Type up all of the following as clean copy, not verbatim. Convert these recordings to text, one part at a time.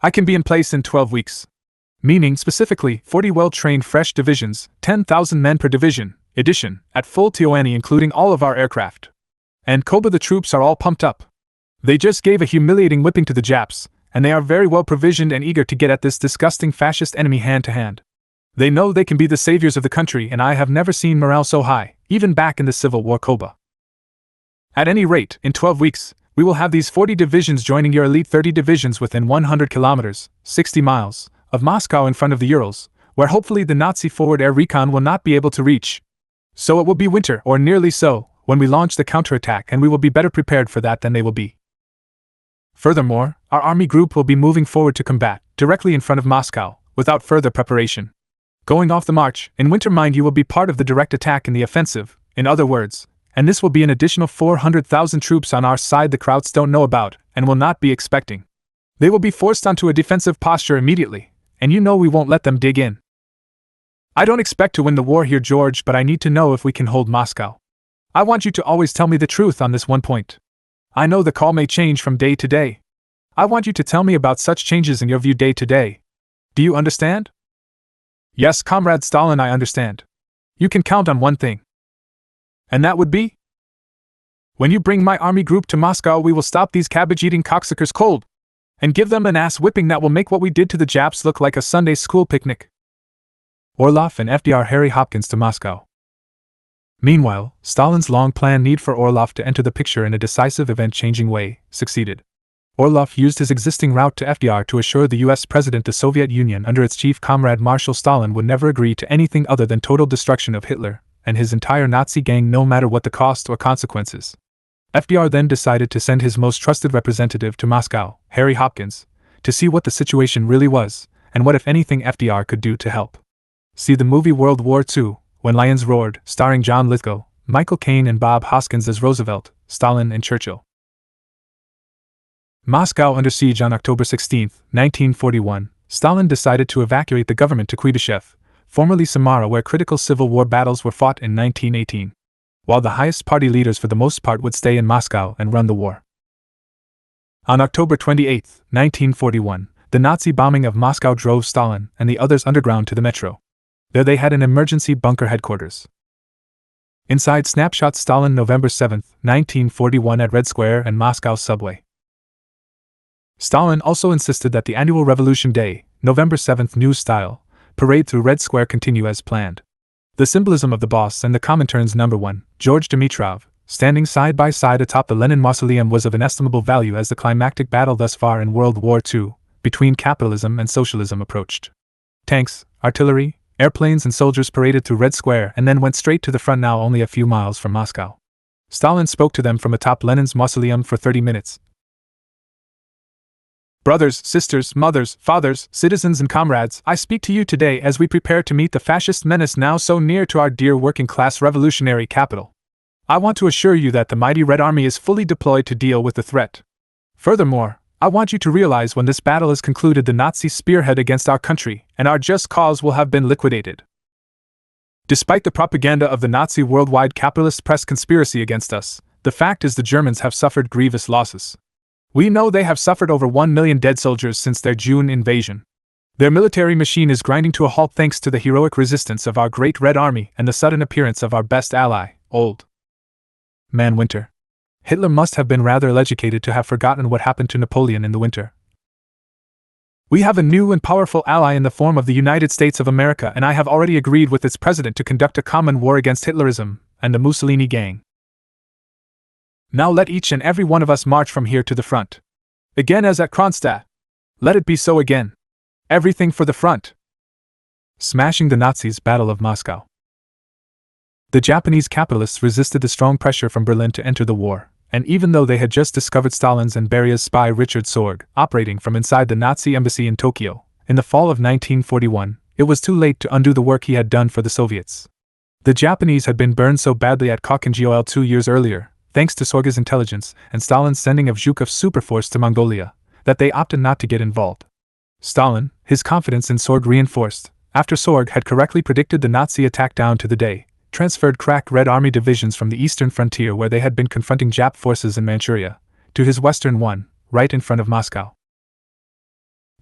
I can be in place in 12 weeks. Meaning, specifically, 40 well-trained fresh divisions, 10,000 men per division, edition, at full TONE including all of our aircraft. And Koba, the troops are all pumped up. They just gave a humiliating whipping to the Japs, and they are very well provisioned and eager to get at this disgusting fascist enemy hand to hand. They know they can be the saviors of the country, and I have never seen morale so high, even back in the Civil War. Koba. At any rate, in 12 weeks, we will have these 40 divisions joining your elite 30 divisions within 100 kilometers, 60 miles, of Moscow in front of the Urals, where hopefully the Nazi forward air recon will not be able to reach. So it will be winter, or nearly so, when we launch the counterattack, and we will be better prepared for that than they will be. Furthermore, our army group will be moving forward to combat, directly in front of Moscow, without further preparation. Going off the march, in winter mind you will be part of the direct attack in the offensive, in other words, and this will be an additional 400,000 troops on our side the Krauts don't know about, and will not be expecting. They will be forced onto a defensive posture immediately, and you know we won't let them dig in. I don't expect to win the war here, George, but I need to know if we can hold Moscow. I want you to always tell me the truth on this one point. I know the call may change from day to day. I want you to tell me about such changes in your view day to day. Do you understand? Yes, Comrade Stalin, I understand. You can count on one thing. And that would be? When you bring my army group to Moscow, we will stop these cabbage-eating cocksuckers cold, and give them an ass whipping that will make what we did to the Japs look like a Sunday school picnic. Orlov and FDR Harry Hopkins to Moscow. Meanwhile, Stalin's long-planned need for Orlov to enter the picture in a decisive event-changing way succeeded. Orlov used his existing route to FDR to assure the US president the Soviet Union under its chief comrade Marshal Stalin would never agree to anything other than total destruction of Hitler and his entire Nazi gang, no matter what the cost or consequences. FDR then decided to send his most trusted representative to Moscow, Harry Hopkins, to see what the situation really was, and what if anything FDR could do to help. See the movie World War II, When Lions Roared, starring John Lithgow, Michael Caine and Bob Hoskins as Roosevelt, Stalin and Churchill. Moscow under siege on October 16, 1941, Stalin decided to evacuate the government to Kuibyshev, formerly Samara, where critical Civil War battles were fought in 1918, while the highest party leaders for the most part would stay in Moscow and run the war. On October 28, 1941, the Nazi bombing of Moscow drove Stalin and the others underground to the metro. There they had an emergency bunker headquarters. Inside snapshot Stalin November 7, 1941 at Red Square and Moscow subway. Stalin also insisted that the annual Revolution Day, November 7 new style, parade through Red Square continue as planned. The symbolism of the boss and the Comintern's number one, George Dimitrov, standing side by side atop the Lenin Mausoleum was of inestimable value as the climactic battle thus far in World War II, between capitalism and socialism approached. Tanks, artillery, airplanes and soldiers paraded through Red Square and then went straight to the front, now only a few miles from Moscow. Stalin spoke to them from atop Lenin's mausoleum for 30 minutes. Brothers, sisters, mothers, fathers, citizens and comrades, I speak to you today as we prepare to meet the fascist menace now so near to our dear working-class revolutionary capital. I want to assure you that the mighty Red Army is fully deployed to deal with the threat. Furthermore, I want you to realize when this battle is concluded, the Nazi spearhead against our country and our just cause will have been liquidated. Despite the propaganda of the Nazi worldwide capitalist press conspiracy against us, the fact is the Germans have suffered grievous losses. We know they have suffered over 1 million dead soldiers since their June invasion. Their military machine is grinding to a halt thanks to the heroic resistance of our great Red Army and the sudden appearance of our best ally, Old Man Winter. Hitler must have been rather ill-educated to have forgotten what happened to Napoleon in the winter. We have a new and powerful ally in the form of the United States of America, and I have already agreed with its president to conduct a common war against Hitlerism and the Mussolini gang. Now let each and every one of us march from here to the front. Again as at Kronstadt. Let it be so again. Everything for the front. Smashing the Nazis, Battle of Moscow. The Japanese capitalists resisted the strong pressure from Berlin to enter the war, and even though they had just discovered Stalin's and Beria's spy Richard Sorg operating from inside the Nazi embassy in Tokyo, in the fall of 1941, it was too late to undo the work he had done for the Soviets. The Japanese had been burned so badly at Kokkinjol 2 years earlier, thanks to Sorg's intelligence and Stalin's sending of Zhukov's superforce to Mongolia, that they opted not to get involved. Stalin, his confidence in Sorg reinforced, after Sorg had correctly predicted the Nazi attack down to the day, transferred crack Red Army divisions from the eastern frontier where they had been confronting Jap forces in Manchuria, to his western one, right in front of Moscow.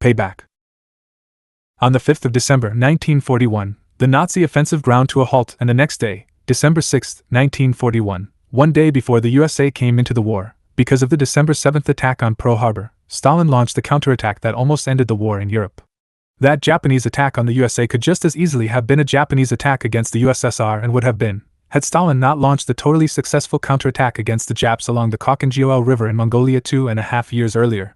Payback. On the 5th of December 1941, the Nazi offensive ground to a halt, and the next day, December 6, 1941, one day before the USA came into the war, because of the December 7th attack on Pearl Harbor, Stalin launched the counterattack that almost ended the war in Europe. That Japanese attack on the USA could just as easily have been a Japanese attack against the USSR, and would have been, had Stalin not launched the totally successful counterattack against the Japs along the Kokkinjioel River in Mongolia 2.5 years earlier.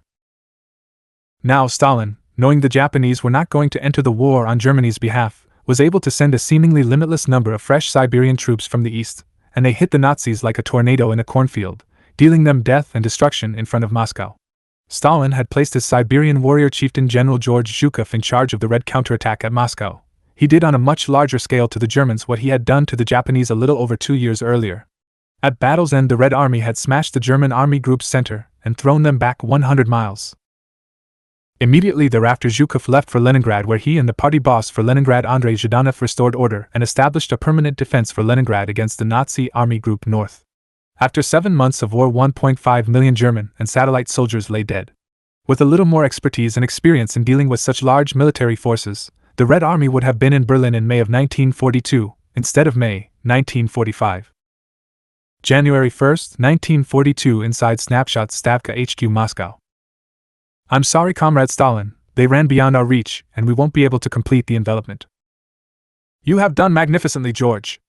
Now Stalin, knowing the Japanese were not going to enter the war on Germany's behalf, was able to send a seemingly limitless number of fresh Siberian troops from the east, and they hit the Nazis like a tornado in a cornfield, dealing them death and destruction in front of Moscow. Stalin had placed his Siberian warrior chieftain General George Zhukov in charge of the Red counterattack at Moscow. He did on a much larger scale to the Germans what he had done to the Japanese a little over 2 years earlier. At battle's end, the Red Army had smashed the German Army Group's center and thrown them back 100 miles. Immediately thereafter, Zhukov left for Leningrad, where he and the party boss for Leningrad, Andrei Zhdanov, restored order and established a permanent defense for Leningrad against the Nazi Army Group North. After 7 months of war, 1.5 million German and satellite soldiers lay dead. With a little more expertise and experience in dealing with such large military forces, the Red Army would have been in Berlin in May of 1942, instead of May, 1945. January 1, 1942, inside Snapshot Stavka HQ, Moscow. I'm sorry, Comrade Stalin, they ran beyond our reach, and we won't be able to complete the envelopment. You have done magnificently, George.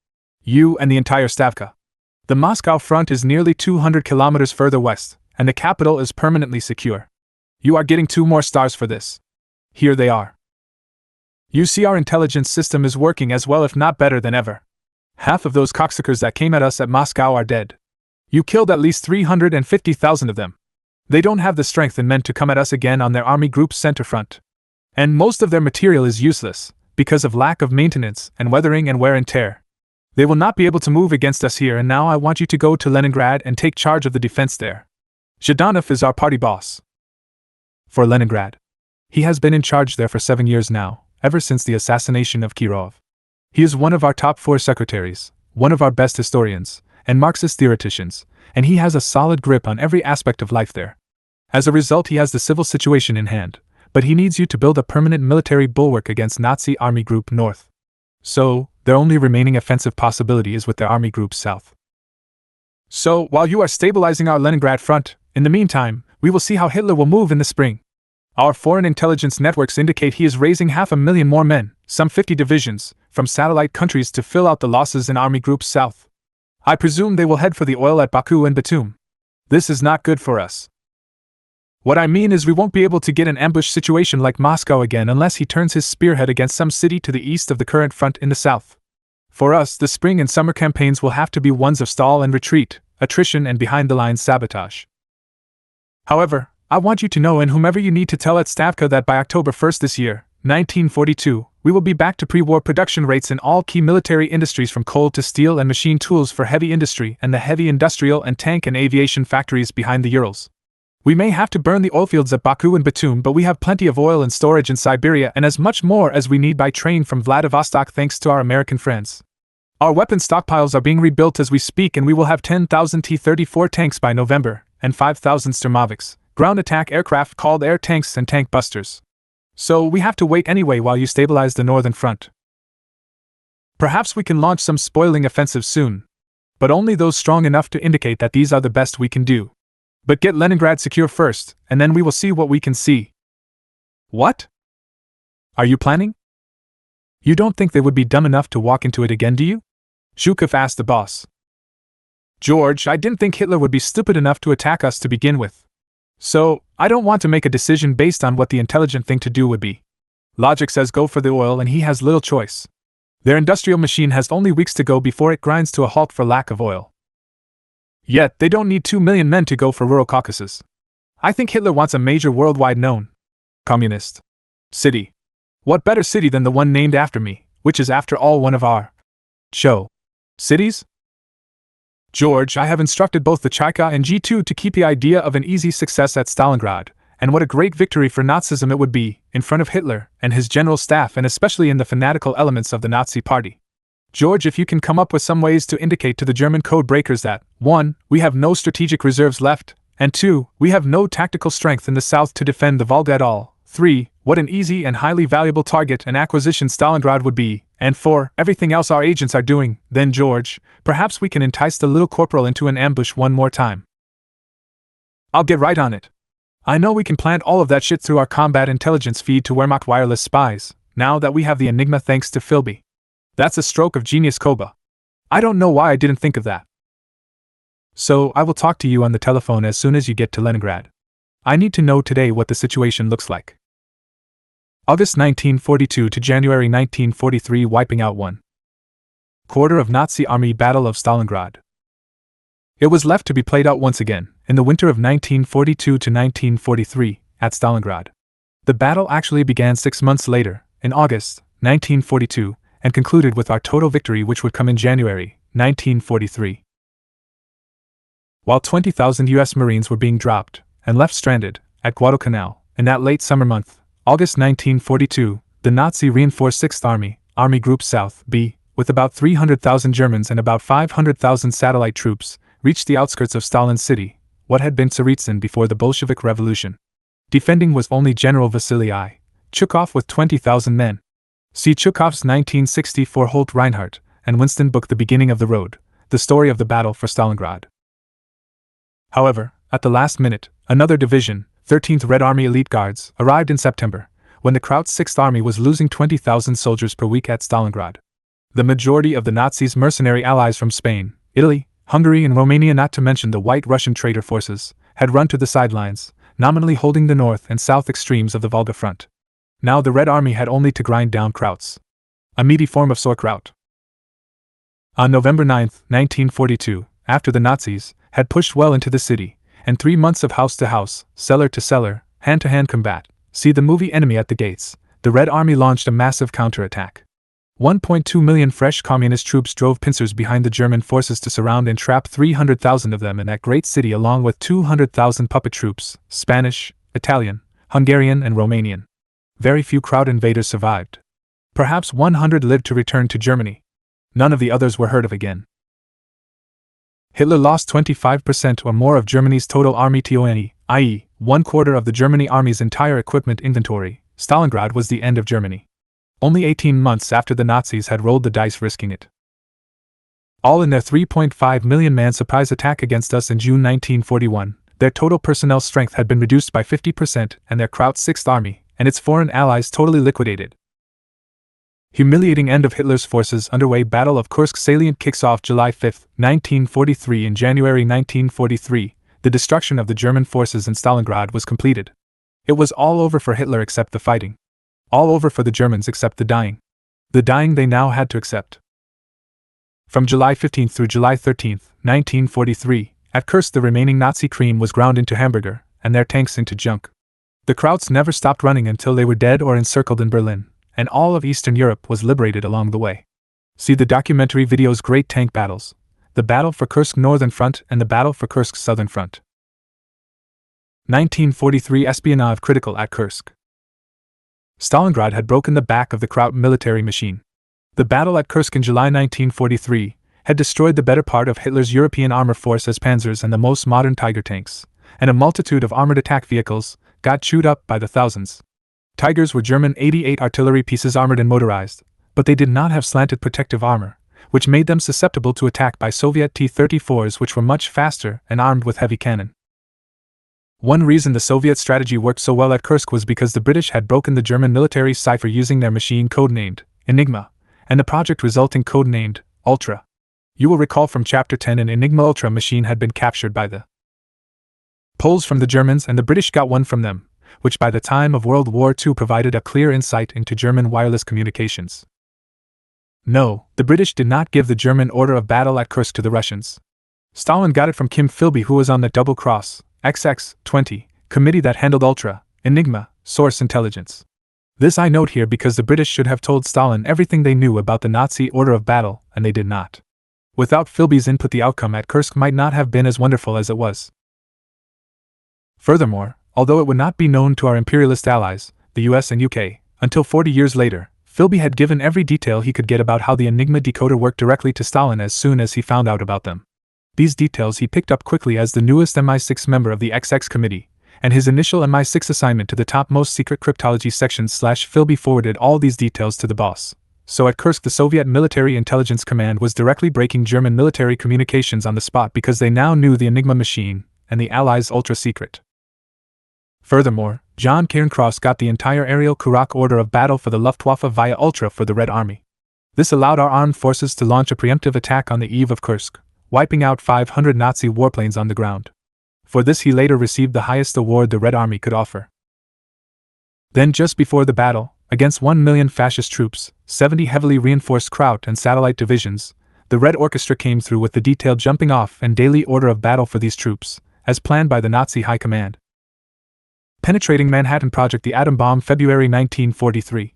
You and the entire Stavka. The Moscow front is nearly 200 kilometers further west, and the capital is permanently secure. You are getting 2 more stars for this. Here they are. You see, our intelligence system is working as well, if not better, than ever. Half of those cocksuckers that came at us at Moscow are dead. You killed at least 350,000 of them. They don't have the strength and men to come at us again on their army group's center front. And most of their material is useless, because of lack of maintenance and weathering and wear and tear. They will not be able to move against us here, and now I want you to go to Leningrad and take charge of the defense there. Zhdanov is our party boss for Leningrad. He has been in charge there for 7 years now, ever since the assassination of Kirov. He is one of our top 4 secretaries, one of our best historians, and Marxist theoreticians, and he has a solid grip on every aspect of life there. As a result, he has the civil situation in hand, but he needs you to build a permanent military bulwark against Nazi Army Group North. So, their only remaining offensive possibility is with their Army Group South. So, while you are stabilizing our Leningrad front, in the meantime, we will see how Hitler will move in the spring. Our foreign intelligence networks indicate he is raising 500,000 more men, some 50 divisions, from satellite countries to fill out the losses in Army Group South. I presume they will head for the oil at Baku and Batum. This is not good for us. What I mean is we won't be able to get an ambush situation like Moscow again unless he turns his spearhead against some city to the east of the current front in the south. For us, the spring and summer campaigns will have to be ones of stall and retreat, attrition and behind-the-lines sabotage. However, I want you to know, and whomever you need to tell at Stavka, that by October 1st this year, 1942, we will be back to pre-war production rates in all key military industries, from coal to steel and machine tools for heavy industry and the heavy industrial and tank and aviation factories behind the Urals. We may have to burn the oilfields at Baku and Batum, but we have plenty of oil and storage in Siberia and as much more as we need by train from Vladivostok thanks to our American friends. Our weapon stockpiles are being rebuilt as we speak, and we will have 10,000 T-34 tanks by November, and 5,000 Sturmoviks, ground attack aircraft called air tanks and tank busters. So we have to wait anyway while you stabilize the northern front. Perhaps we can launch some spoiling offensives soon, but only those strong enough to indicate that these are the best we can do. But get Leningrad secure first, and then we will see what we can see. What? Are you planning? You don't think they would be dumb enough to walk into it again, do you? Zhukov asked the boss. George, I didn't think Hitler would be stupid enough to attack us to begin with. So, I don't want to make a decision based on what the intelligent thing to do would be. Logic says go for the oil, and he has little choice. Their industrial machine has only weeks to go before it grinds to a halt for lack of oil. Yet, they don't need 2 million men to go for rural Caucasus. I think Hitler wants a major worldwide known communist city. What better city than the one named after me, which is after all one of our cities? George, I have instructed both the Chaika and G2 to keep the idea of an easy success at Stalingrad, and what a great victory for Nazism it would be, in front of Hitler and his general staff, and especially in the fanatical elements of the Nazi Party. George, if you can come up with some ways to indicate to the German code breakers that, 1. We have no strategic reserves left, and 2. We have no tactical strength in the south to defend the Volga at all, 3. What an easy and highly valuable target and acquisition Stalingrad would be, and 4. Everything else our agents are doing. Then George, perhaps we can entice the little corporal into an ambush one more time. I'll get right on it. I know we can plant all of that shit through our combat intelligence feed to Wehrmacht wireless spies, now that we have the Enigma thanks to Philby. That's a stroke of genius, Koba. I don't know why I didn't think of that. So, I will talk to you on the telephone as soon as you get to Leningrad. I need to know today what the situation looks like. August 1942 to January 1943, wiping out 1/4 of Nazi Army, Battle of Stalingrad. It was left to be played out once again, in the winter of 1942 to 1943, at Stalingrad. The battle actually began 6 months later, in August 1942, and concluded with our total victory, which would come in January 1943. While 20,000 U.S. Marines were being dropped and left stranded at Guadalcanal in that late summer month, August 1942, the Nazi reinforced 6th Army, Army Group South B, with about 300,000 Germans and about 500,000 satellite troops, reached the outskirts of Stalin's city, what had been Tsaritsyn before the Bolshevik Revolution. Defending was only General Vasily I. Chukov with 20,000 men. See Chukov's 1964 Holt Reinhardt and Winston book The Beginning of the Road, the story of the battle for Stalingrad. However, at the last minute, another division, 13th Red Army Elite Guards, arrived in September, when the Kraut's 6th Army was losing 20,000 soldiers per week at Stalingrad. The majority of the Nazis' mercenary allies from Spain, Italy, Hungary and Romania, not to mention the White Russian traitor forces, had run to the sidelines, nominally holding the north and south extremes of the Volga front. Now the Red Army had only to grind down Krauts, a meaty form of sauerkraut. On November 9, 1942, after the Nazis had pushed well into the city, and 3 months of house to house, cellar to cellar, hand to hand combat, see the movie Enemy at the Gates, the Red Army launched a massive counterattack. 1.2 million fresh communist troops drove pincers behind the German forces to surround and trap 300,000 of them in that great city, along with 200,000 puppet troops, Spanish, Italian, Hungarian and Romanian. Very few Kraut invaders survived. Perhaps 100 lived to return to Germany. None of the others were heard of again. Hitler lost 25% or more of Germany's total army TONE, i.e., 1/4 of the German army's entire equipment inventory. Stalingrad was the end of Germany. Only 18 months after the Nazis had rolled the dice risking it all in their 3.5 million man surprise attack against us in June 1941, their total personnel strength had been reduced by 50% and their Kraut 6th Army and its foreign allies totally liquidated. Humiliating end of Hitler's forces underway. Battle of Kursk salient kicks off July 5, 1943. In January 1943, the destruction of the German forces in Stalingrad was completed. It was all over for Hitler except the fighting. All over for the Germans except the dying. The dying they now had to accept. From July 15 through July 13, 1943, at Kursk the remaining Nazi cream was ground into hamburger, and their tanks into junk. The Krauts never stopped running until they were dead or encircled in Berlin, and all of Eastern Europe was liberated along the way. See the documentary videos Great Tank Battles, the Battle for Kursk Northern Front and the Battle for Kursk Southern Front. 1943 Espionage critical at Kursk. Stalingrad had broken the back of the Kraut military machine. The battle at Kursk in July 1943 had destroyed the better part of Hitler's European armor force as panzers and the most modern Tiger tanks, and a multitude of armored attack vehicles got chewed up by the thousands. Tigers were German 88 artillery pieces armored and motorized, but they did not have slanted protective armor, which made them susceptible to attack by Soviet T-34s, which were much faster and armed with heavy cannon. One reason the Soviet strategy worked so well at Kursk was because the British had broken the German military cipher using their machine codenamed Enigma, and the project resulting codenamed Ultra. You will recall from Chapter 10 an Enigma Ultra machine had been captured by the Poles from the Germans, and the British got one from them, which by the time of World War II provided a clear insight into German wireless communications. No, the British did not give the German order of battle at Kursk to the Russians. Stalin got it from Kim Philby, who was on the Double Cross XX-20 committee that handled Ultra, Enigma, source intelligence. This I note here because the British should have told Stalin everything they knew about the Nazi order of battle, and they did not. Without Philby's input, the outcome at Kursk might not have been as wonderful as it was. Furthermore, although it would not be known to our imperialist allies, the US and UK, until 40 years later, Philby had given every detail he could get about how the Enigma decoder worked directly to Stalin as soon as he found out about them. These details he picked up quickly as the newest MI6 member of the XX committee, and his initial MI6 assignment to the topmost secret cryptology section /Philby forwarded all these details to the boss. So at Kursk, the Soviet Military Intelligence Command was directly breaking German military communications on the spot because they now knew the Enigma machine and the Allies' ultra-secret. Furthermore, John Cairncross got the entire aerial Kurak order of battle for the Luftwaffe via Ultra for the Red Army. This allowed our armed forces to launch a preemptive attack on the eve of Kursk, wiping out 500 Nazi warplanes on the ground. For this he later received the highest award the Red Army could offer. Then just before the battle, against 1 million fascist troops, 70 heavily reinforced Kraut and satellite divisions, the Red Orchestra came through with the detailed jumping off and daily order of battle for these troops, as planned by the Nazi High Command. Penetrating Manhattan Project, the atom bomb, February 1943.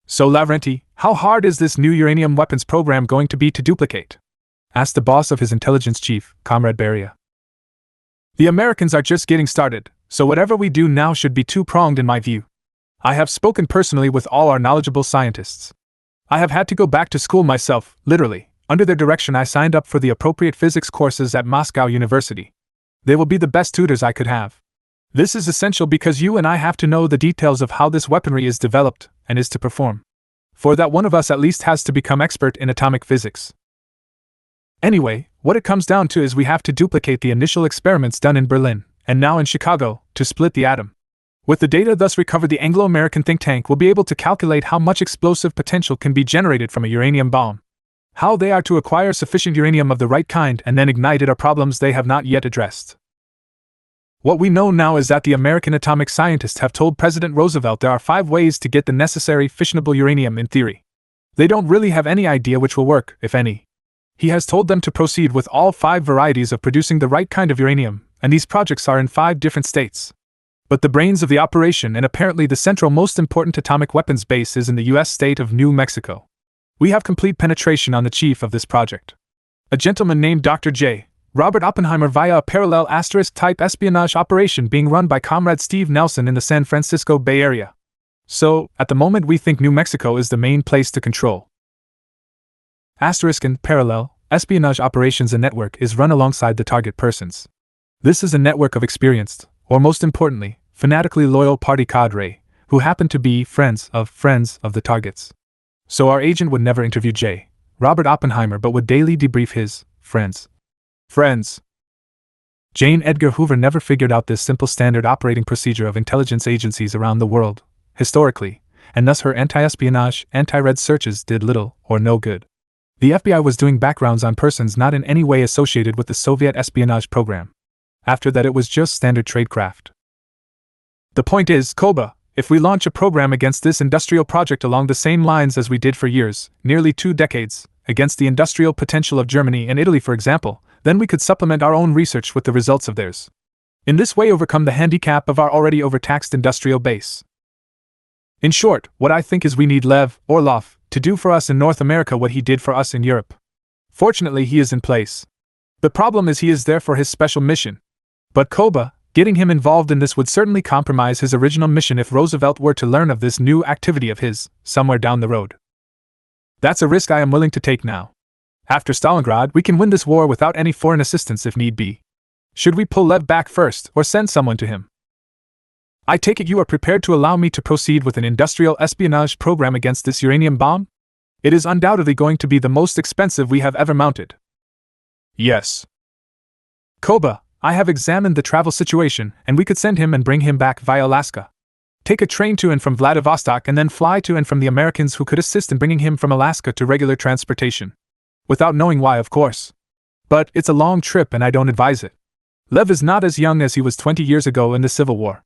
So Lavrenti, how hard is this new uranium weapons program going to be to duplicate? Asked the boss of his intelligence chief, Comrade Beria. The Americans are just getting started, so whatever we do now should be two-pronged in my view. I have spoken personally with all our knowledgeable scientists. I have had to go back to school myself, literally. Under their direction I signed up for the appropriate physics courses at Moscow University. They will be the best tutors I could have. This is essential because you and I have to know the details of how this weaponry is developed and is to perform. For that, one of us at least has to become expert in atomic physics. Anyway, what it comes down to is we have to duplicate the initial experiments done in Berlin, and now in Chicago, to split the atom. With the data thus recovered, the Anglo-American think tank will be able to calculate how much explosive potential can be generated from a uranium bomb. How they are to acquire sufficient uranium of the right kind and then ignite it are problems they have not yet addressed. What we know now is that the American atomic scientists have told President Roosevelt there are 5 ways to get the necessary fissionable uranium in theory. They don't really have any idea which will work, if any. He has told them to proceed with all 5 varieties of producing the right kind of uranium, and these projects are in 5 different states. But the brains of the operation and apparently the central most important atomic weapons base is in the U.S. state of New Mexico. We have complete penetration on the chief of this project, a gentleman named Dr. J. Robert Oppenheimer, via a parallel *type espionage operation being run by Comrade Steve Nelson in the San Francisco Bay Area. So, at the moment we think New Mexico is the main place to control. * parallel espionage operations, a network is run alongside the target persons. This is a network of experienced, or most importantly, fanatically loyal party cadre, who happen to be friends of the targets. So our agent would never interview J. Robert Oppenheimer but would daily debrief his friends. Jane Edgar Hoover never figured out this simple standard operating procedure of intelligence agencies around the world, historically, and thus her anti-espionage, anti-red searches did little or no good. The FBI was doing backgrounds on persons not in any way associated with the Soviet espionage program. After that it was just standard tradecraft. The point is, Koba, if we launch a program against this industrial project along the same lines as we did for years, nearly 2 decades, against the industrial potential of Germany and Italy for example, then we could supplement our own research with the results of theirs. In this way overcome the handicap of our already overtaxed industrial base. In short, what I think is we need Lev Orlov to do for us in North America what he did for us in Europe. Fortunately he is in place. The problem is he is there for his special mission. But Koba, getting him involved in this would certainly compromise his original mission if Roosevelt were to learn of this new activity of his, somewhere down the road. That's a risk I am willing to take now. After Stalingrad, we can win this war without any foreign assistance if need be. Should we pull Lev back first, or send someone to him? I take it you are prepared to allow me to proceed with an industrial espionage program against this uranium bomb? It is undoubtedly going to be the most expensive we have ever mounted. Yes. Koba, I have examined the travel situation, and we could send him and bring him back via Alaska. Take a train to and from Vladivostok and then fly to and from the Americans who could assist in bringing him from Alaska to regular transportation. Without knowing why, of course. But it's a long trip and I don't advise it. Lev is not as young as he was 20 years ago in the Civil War.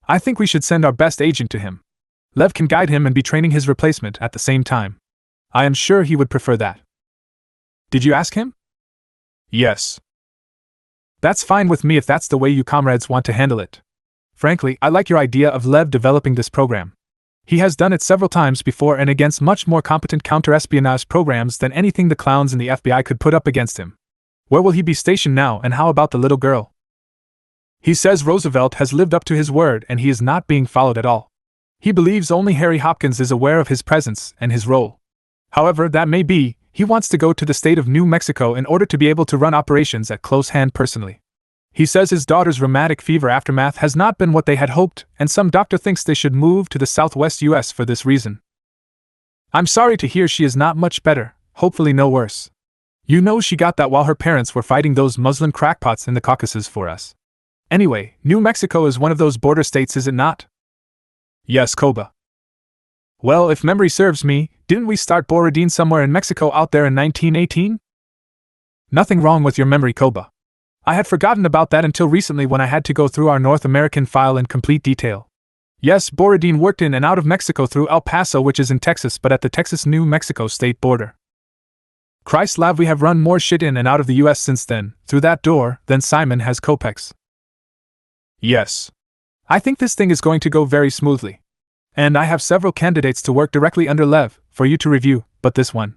I think we should send our best agent to him. Lev can guide him and be training his replacement at the same time. I am sure he would prefer that. Did you ask him? Yes. That's fine with me if that's the way you comrades want to handle it. Frankly, I like your idea of Lev developing this program. He has done it several times before and against much more competent counter-espionage programs than anything the clowns in the FBI could put up against him. Where will he be stationed now, and how about the little girl? He says Roosevelt has lived up to his word and he is not being followed at all. He believes only Harry Hopkins is aware of his presence and his role. However that may be, he wants to go to the state of New Mexico in order to be able to run operations at close hand personally. He says his daughter's rheumatic fever aftermath has not been what they had hoped, and some doctor thinks they should move to the southwest US for this reason. I'm sorry to hear she is not much better, hopefully no worse. You know she got that while her parents were fighting those Muslim crackpots in the Caucasus for us. Anyway, New Mexico is one of those border states, is it not? Yes, Koba. Well, if memory serves me, didn't we start Borodin somewhere in Mexico out there in 1918? Nothing wrong with your memory, Koba. I had forgotten about that until recently when I had to go through our North American file in complete detail. Yes, Borodin worked in and out of Mexico through El Paso, which is in Texas, but at the Texas-New Mexico state border. Christ lav, we have run more shit in and out of the US since then, through that door, than Simon has Copex. Yes. I think this thing is going to go very smoothly. And I have several candidates to work directly under Lev, for you to review, but this one,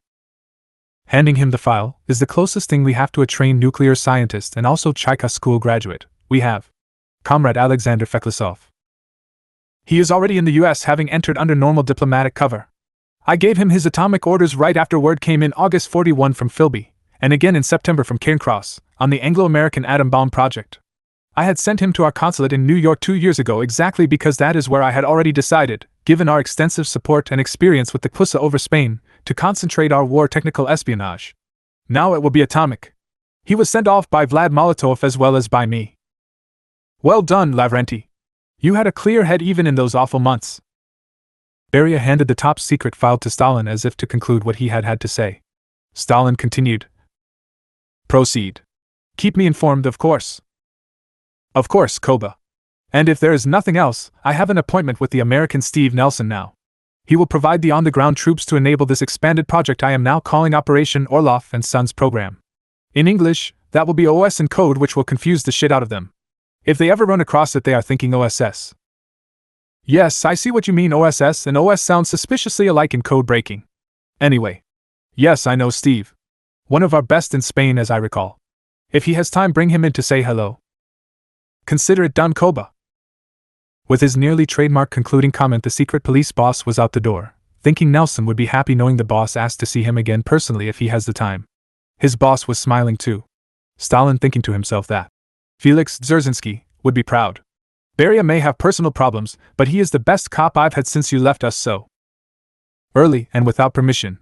handing him the file, is the closest thing we have to a trained nuclear scientist and also Chaika school graduate. We have Comrade Alexander Feklisov. He is already in the US, having entered under normal diplomatic cover. I gave him his atomic orders right after word came in August 41 from Philby, and again in September from Cairncross, on the Anglo-American atom bomb project. I had sent him to our consulate in New York 2 years ago exactly because that is where I had already decided, given our extensive support and experience with the Kusa over Spain, to concentrate our war technical espionage. Now it will be atomic. He was sent off by Vlad Molotov as well as by me. Well done, Lavrenti. You had a clear head even in those awful months. Beria handed the top secret file to Stalin as if to conclude what he had to say. Stalin continued. Proceed. Keep me informed, of course. Of course, Koba. And if there is nothing else, I have an appointment with the American Steve Nelson now. He will provide the on-the-ground troops to enable this expanded project I am now calling Operation Orlov and Sons program. In English, that will be OS in code, which will confuse the shit out of them. If they ever run across it, they are thinking OSS. Yes, I see what you mean. OSS and OS sound suspiciously alike in code breaking. Anyway. Yes, I know Steve. One of our best in Spain, as I recall. If he has time, bring him in to say hello. Consider it done, Koba. With his nearly trademark concluding comment, the secret police boss was out the door, thinking Nelson would be happy knowing the boss asked to see him again personally if he has the time. His boss was smiling too. Stalin thinking to himself that Felix Dzerzhinsky would be proud. Beria may have personal problems, but he is the best cop I've had since you left us so early and without permission.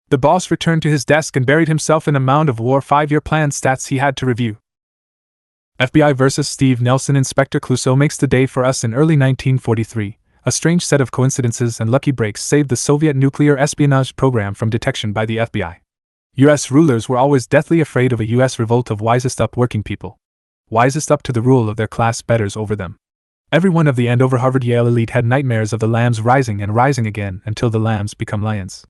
The boss returned to his desk and buried himself in a mound of war 5-year plan stats he had to review. FBI vs. Steve Nelson. Inspector Clouseau makes the day for us in early 1943. A strange set of coincidences and lucky breaks saved the Soviet nuclear espionage program from detection by the FBI. U.S. rulers were always deathly afraid of a U.S. revolt of wisest up working people. Wisest up to the rule of their class betters over them. Everyone of the Andover Harvard Yale elite had nightmares of the lambs rising and rising again until the lambs become lions.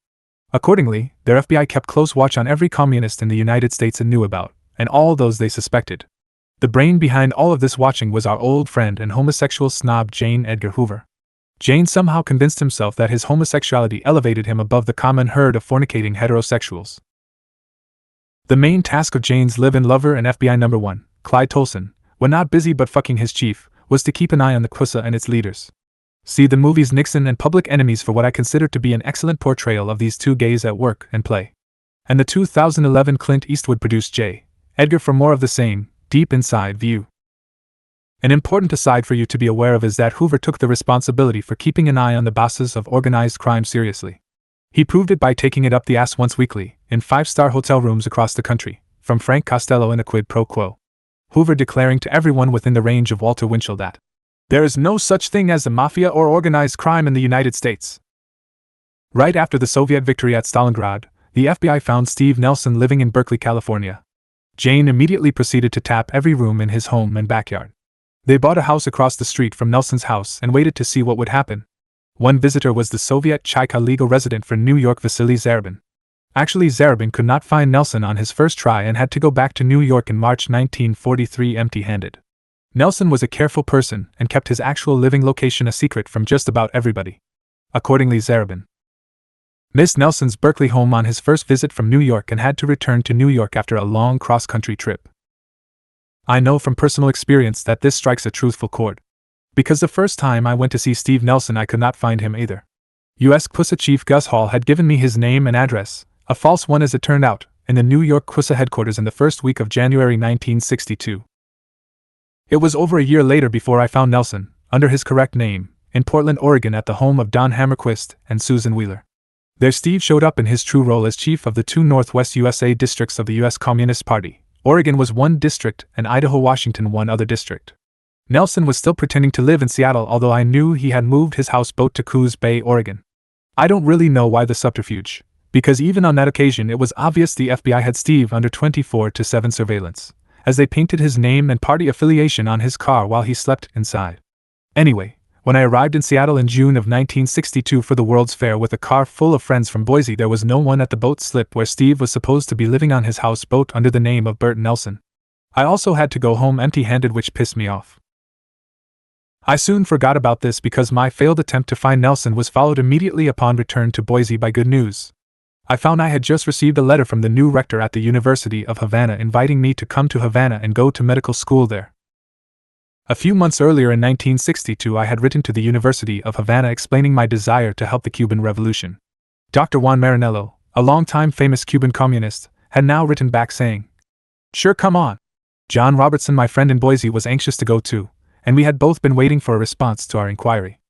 Accordingly, their FBI kept close watch on every communist in the United States and knew about, and all those they suspected. The brain behind all of this watching was our old friend and homosexual snob J. Edgar Hoover. Jane somehow convinced himself that his homosexuality elevated him above the common herd of fornicating heterosexuals. The main task of Jane's live-in lover and FBI number 1, Clyde Tolson, when not busy but fucking his chief, was to keep an eye on the Kusa and its leaders. See the movies Nixon and Public Enemies for what I consider to be an excellent portrayal of these two gays at work and play. And the 2011 Clint Eastwood produced J. Edgar for more of the same, deep inside view. An important aside for you to be aware of is that Hoover took the responsibility for keeping an eye on the bosses of organized crime seriously. He proved it by taking it up the ass once weekly, in 5-star hotel rooms across the country, from Frank Costello in A Quid Pro Quo. Hoover declaring to everyone within the range of Walter Winchell that there is no such thing as the mafia or organized crime in the United States. Right after the Soviet victory at Stalingrad, the FBI found Steve Nelson living in Berkeley, California. Jane immediately proceeded to tap every room in his home and backyard. They bought a house across the street from Nelson's house and waited to see what would happen. One visitor was the Soviet Chaika legal resident for New York, Vasily Zarubin. Actually, Zarubin could not find Nelson on his first try and had to go back to New York in March 1943 empty-handed. Nelson was a careful person and kept his actual living location a secret from just about everybody. Accordingly, Zarubin missed Nelson's Berkeley home on his first visit from New York and had to return to New York after a long cross-country trip. I know from personal experience that this strikes a truthful chord. Because the first time I went to see Steve Nelson I could not find him either. U.S. CUSA Chief Gus Hall had given me his name and address, a false one as it turned out, in the New York CUSA headquarters in the first week of January 1962. It was over a year later before I found Nelson, under his correct name, in Portland, Oregon at the home of Don Hammerquist and Susan Wheeler. There Steve showed up in his true role as chief of the two Northwest USA districts of the U.S. Communist Party. Oregon was one district and Idaho-Washington one other district. Nelson was still pretending to live in Seattle, although I knew he had moved his houseboat to Coos Bay, Oregon. I don't really know why the subterfuge, because even on that occasion it was obvious the FBI had Steve under 24/7 surveillance, as they painted his name and party affiliation on his car while he slept inside. Anyway, when I arrived in Seattle in June of 1962 for the World's Fair with a car full of friends from Boise, there was no one at the boat slip where Steve was supposed to be living on his houseboat under the name of Bert Nelson. I also had to go home empty-handed, which pissed me off. I soon forgot about this because my failed attempt to find Nelson was followed immediately upon return to Boise by good news. I found I had just received a letter from the new rector at the University of Havana inviting me to come to Havana and go to medical school there. A few months earlier in 1962 I had written to the University of Havana explaining my desire to help the Cuban Revolution. Dr. Juan Marinello, a long-time famous Cuban communist, had now written back saying, "Sure, come on." John Robertson, my friend in Boise, was anxious to go too, and we had both been waiting for a response to our inquiry.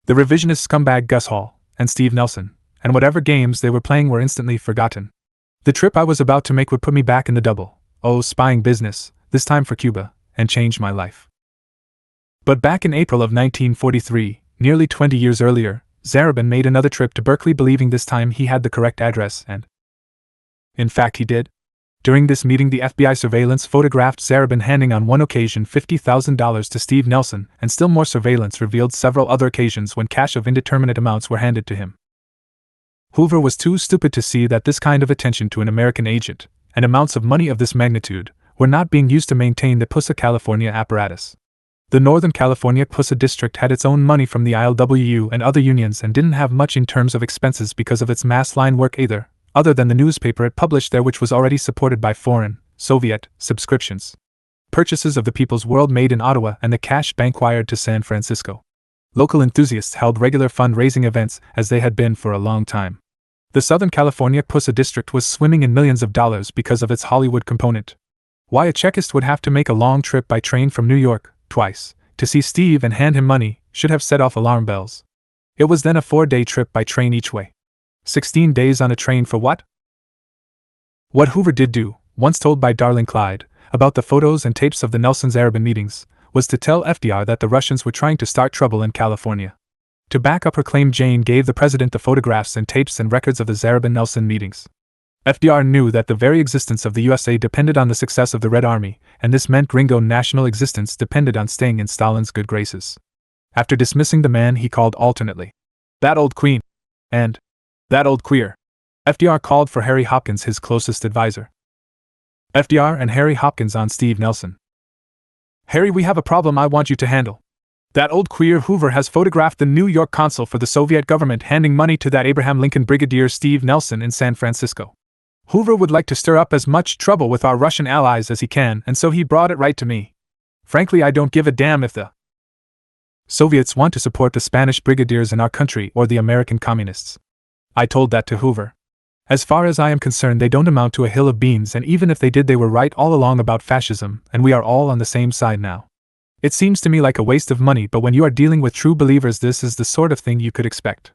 The revisionist scumbag Gus Hall and Steve Nelson, and whatever games they were playing, were instantly forgotten. The trip I was about to make would put me back in the spying business, this time for Cuba, and change my life. But back in April of 1943, nearly 20 years earlier, Zarabin made another trip to Berkeley, believing this time he had the correct address, and in fact he did. During this meeting, the FBI surveillance photographed Zarabin handing on one occasion $50,000 to Steve Nelson, and still more surveillance revealed several other occasions when cash of indeterminate amounts were handed to him. Hoover was too stupid to see that this kind of attention to an American agent, and amounts of money of this magnitude, were not being used to maintain the PUSA California apparatus. The Northern California PUSA district had its own money from the ILWU and other unions and didn't have much in terms of expenses because of its mass line work either, other than the newspaper it published there, which was already supported by foreign, Soviet, subscriptions. Purchases of the People's World made in Ottawa and the cash bank wired to San Francisco. Local enthusiasts held regular fundraising events, as they had been for a long time. The Southern California PUSA district was swimming in millions of dollars because of its Hollywood component. Why a Czechist would have to make a long trip by train from New York, twice, to see Steve and hand him money, should have set off alarm bells. It was then a 4-day trip by train each way. 16 days on a train for what? What Hoover did do, once told by Darling Clyde, about the photos and tapes of the Nelson-Zarabin meetings, was to tell FDR that the Russians were trying to start trouble in California. To back up her claim, Jane gave the president the photographs and tapes and records of the Zarabin-Nelson meetings. FDR knew that the very existence of the USA depended on the success of the Red Army, and this meant Gringo national existence depended on staying in Stalin's good graces. After dismissing the man he called alternately, "that old queen," and "that old queer," FDR called for Harry Hopkins, his closest advisor. FDR and Harry Hopkins on Steve Nelson. "Harry, we have a problem I want you to handle. That old queer Hoover has photographed the New York consul for the Soviet government handing money to that Abraham Lincoln Brigadier Steve Nelson in San Francisco. Hoover would like to stir up as much trouble with our Russian allies as he can, and so he brought it right to me. Frankly, I don't give a damn if the Soviets want to support the Spanish brigadiers in our country or the American communists." I told that to Hoover. "As far as I am concerned, they don't amount to a hill of beans, and even if they did, they were right all along about fascism, and we are all on the same side now. It seems to me like a waste of money, but when you are dealing with true believers, this is the sort of thing you could expect.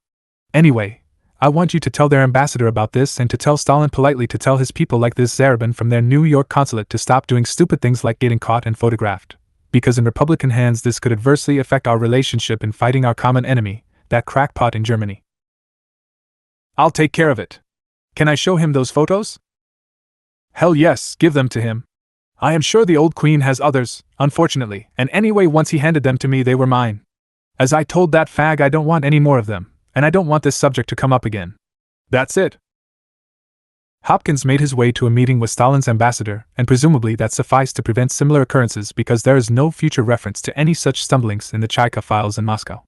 Anyway, I want you to tell their ambassador about this, and to tell Stalin politely to tell his people like this Zarabin from their New York consulate to stop doing stupid things like getting caught and photographed, because in Republican hands this could adversely affect our relationship in fighting our common enemy, that crackpot in Germany." "I'll take care of it. Can I show him those photos?" "Hell yes, give them to him. I am sure the old queen has others, unfortunately, and anyway, once he handed them to me, they were mine. As I told that fag, I don't want any more of them, and I don't want this subject to come up again. That's it." Hopkins made his way to a meeting with Stalin's ambassador, and presumably that sufficed to prevent similar occurrences because there is no future reference to any such stumblings in the Chaika files in Moscow.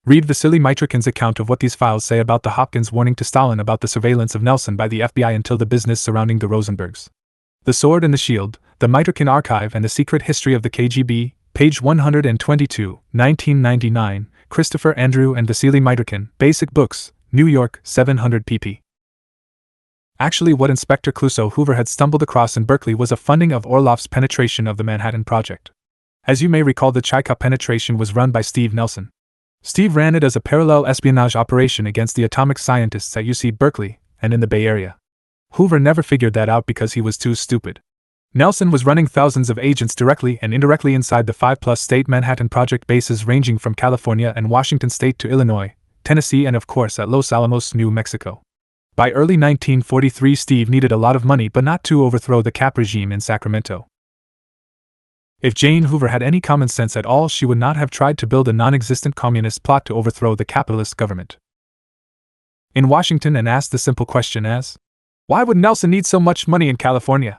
Read Vasily Mitrokhin's account of what these files say about the Hopkins warning to Stalin about the surveillance of Nelson by the FBI until the business surrounding the Rosenbergs. The Sword and the Shield, the Mitrokhin Archive and the Secret History of the KGB, page 122, 1999, Christopher Andrew and Vasily Mitrokhin, Basic Books, New York, 700 pp. Actually, what Inspector Clouseau Hoover had stumbled across in Berkeley was a funding of Orlov's penetration of the Manhattan Project. As you may recall, the Chika penetration was run by Steve Nelson. Steve ran it as a parallel espionage operation against the atomic scientists at UC Berkeley and in the Bay Area. Hoover never figured that out because he was too stupid. Nelson was running thousands of agents directly and indirectly inside the 5+ state Manhattan Project bases ranging from California and Washington State to Illinois, Tennessee, and of course at Los Alamos, New Mexico. By early 1943, Steve needed a lot of money but not to overthrow the Cap regime in Sacramento. If Jane Hoover had any common sense at all, she would not have tried to build a non-existent communist plot to overthrow the capitalist government in Washington and asked the simple question as, why would Nelson need so much money in California?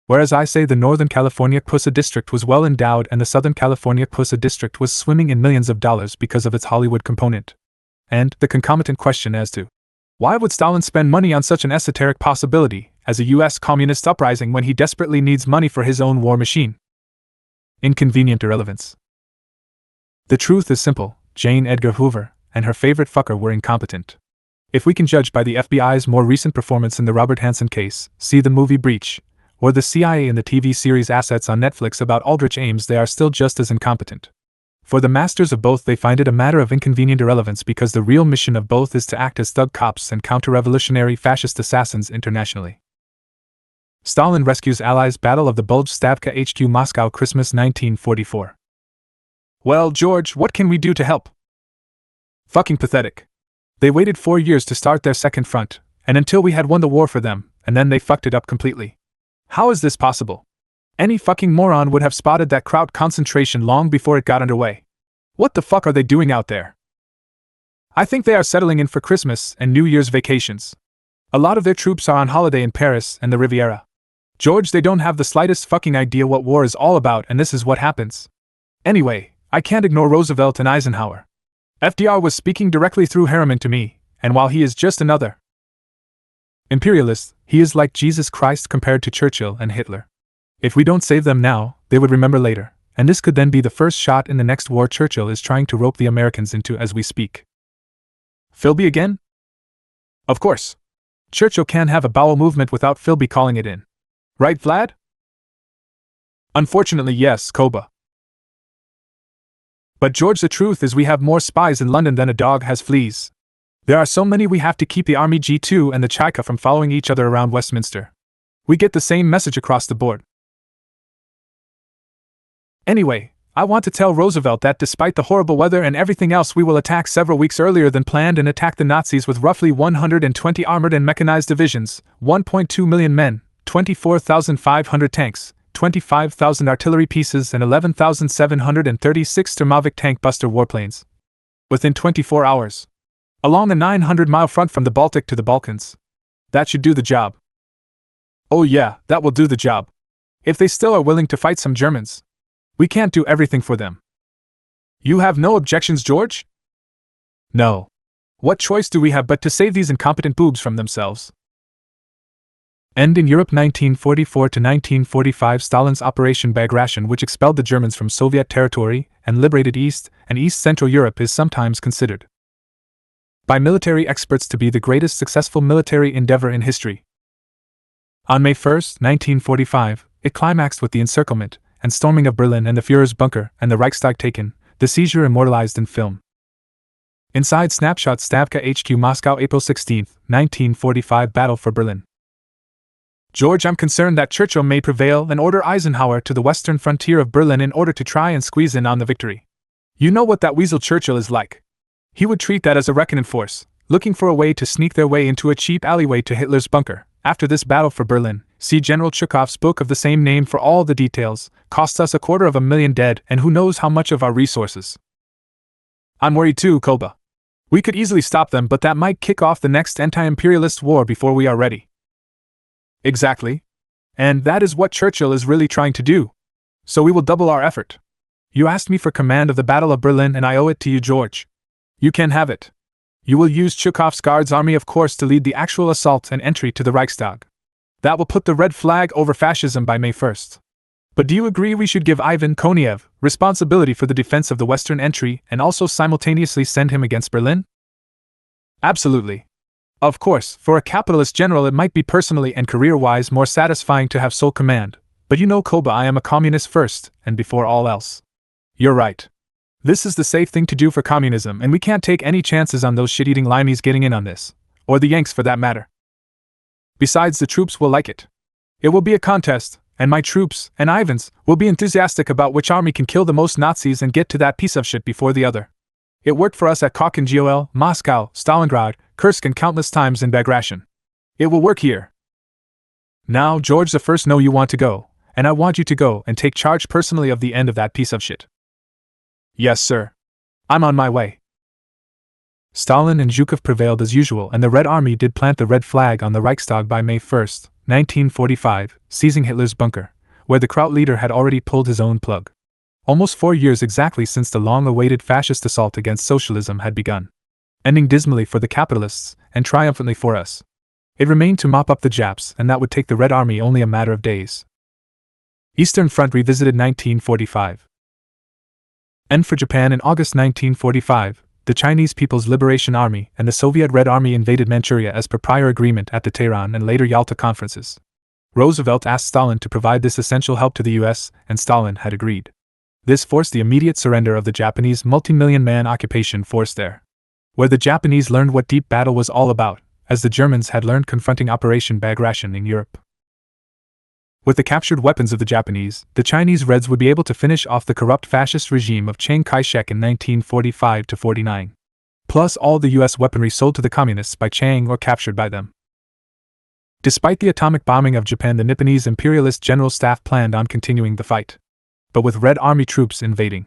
Whereas I say the Northern California Pusa District was well endowed and the Southern California Pusa District was swimming in millions of dollars because of its Hollywood component. And the concomitant question as to, why would Stalin spend money on such an esoteric possibility as a U.S. communist uprising when he desperately needs money for his own war machine? Inconvenient irrelevance. The truth is simple, Jane Edgar Hoover and her favorite fucker were incompetent. If we can judge by the FBI's more recent performance in the Robert Hansen case, see the movie Breach, or the CIA in the TV series Assets on Netflix about Aldrich Ames, they are still just as incompetent. For the masters of both, they find it a matter of inconvenient irrelevance because the real mission of both is to act as thug cops and counter-revolutionary fascist assassins internationally. Stalin rescues allies, Battle of the Bulge, Stavka HQ, Moscow, Christmas 1944. Well, George, what can we do to help? Fucking pathetic. They waited 4 years to start their second front, and until we had won the war for them, and then they fucked it up completely. How is this possible? Any fucking moron would have spotted that crowd concentration long before it got underway. What the fuck are they doing out there? I think they are settling in for Christmas and New Year's vacations. A lot of their troops are on holiday in Paris and the Riviera. George, they don't have the slightest fucking idea what war is all about, and this is what happens. Anyway, I can't ignore Roosevelt and Eisenhower. FDR was speaking directly through Harriman to me, and while he is just another imperialist, he is like Jesus Christ compared to Churchill and Hitler. If we don't save them now, they would remember later, and this could then be the first shot in the next war Churchill is trying to rope the Americans into as we speak. Philby again? Of course. Churchill can't have a bowel movement without Philby calling it in. Right, Vlad? Unfortunately, yes, Koba. But George, the truth is we have more spies in London than a dog has fleas. There are so many we have to keep the Army G2 and the Chika from following each other around Westminster. We get the same message across the board. Anyway, I want to tell Roosevelt that despite the horrible weather and everything else, we will attack several weeks earlier than planned and attack the Nazis with roughly 120 armored and mechanized divisions, 1.2 million men, 24,500 tanks, 25,000 artillery pieces and 11,736 Sturmovik tank buster warplanes. Within 24 hours. Along a 900-mile front from the Baltic to the Balkans. That should do the job. Oh yeah, that will do the job. If they still are willing to fight some Germans. We can't do everything for them. You have no objections, George? No. What choice do we have but to save these incompetent boobs from themselves? End in Europe 1944 to 1945. Stalin's Operation Bagration, which expelled the Germans from Soviet territory and liberated East and East Central Europe, is sometimes considered by military experts to be the greatest successful military endeavor in history. On May 1, 1945, it climaxed with the encirclement and storming of Berlin and the Führer's bunker and the Reichstag taken, the seizure immortalized in film. Inside snapshot, Stavka HQ, Moscow, April 16, 1945, Battle for Berlin. George, I'm concerned that Churchill may prevail and order Eisenhower to the western frontier of Berlin in order to try and squeeze in on the victory. You know what that weasel Churchill is like. He would treat that as a reckoning force, looking for a way to sneak their way into a cheap alleyway to Hitler's bunker. After this battle for Berlin, see General Chekhov's book of the same name for all the details, cost us 250,000 dead and who knows how much of our resources. I'm worried too, Koba. We could easily stop them, but that might kick off the next anti-imperialist war before we are ready. Exactly. And that is what Churchill is really trying to do. So we will double our effort. You asked me for command of the Battle of Berlin and I owe it to you, George. You can have it. You will use Chekhov's Guards Army, of course, to lead the actual assault and entry to the Reichstag. That will put the red flag over fascism by May 1st. But do you agree we should give Ivan Konev responsibility for the defense of the western entry and also simultaneously send him against Berlin? Absolutely. Of course, for a capitalist general it might be personally and career-wise more satisfying to have sole command, but you know, Koba, I am a communist first and before all else. You're right. This is the safe thing to do for communism, and we can't take any chances on those shit-eating limeys getting in on this. Or the Yanks for that matter. Besides, the troops will like it. It will be a contest, and my troops, and Ivan's, will be enthusiastic about which army can kill the most Nazis and get to that piece of shit before the other. It worked for us at Kharkov, Gol, Moscow, Stalingrad, Kursk, and countless times in Bagration. It will work here. Now, George I know you want to go, and I want you to go and take charge personally of the end of that piece of shit. Yes, sir. I'm on my way. Stalin and Zhukov prevailed as usual, and the Red Army did plant the red flag on the Reichstag by May 1, 1945, seizing Hitler's bunker, where the Kraut leader had already pulled his own plug. Almost 4 years exactly since the long-awaited fascist assault against socialism had begun. Ending dismally for the capitalists, and triumphantly for us. It remained to mop up the Japs, and that would take the Red Army only a matter of days. Eastern Front revisited 1945. End for Japan. In August 1945, the Chinese People's Liberation Army and the Soviet Red Army invaded Manchuria as per prior agreement at the Tehran and later Yalta conferences. Roosevelt asked Stalin to provide this essential help to the US, and Stalin had agreed. This forced the immediate surrender of the Japanese multi-million-man occupation force there, where the Japanese learned what deep battle was all about, as the Germans had learned confronting Operation Bagration in Europe. With the captured weapons of the Japanese, the Chinese Reds would be able to finish off the corrupt fascist regime of Chiang Kai-shek in 1945-49, plus all the US weaponry sold to the Communists by Chiang or captured by them. Despite the atomic bombing of Japan, the Nipponese imperialist general staff planned on continuing the fight, but with Red Army troops invading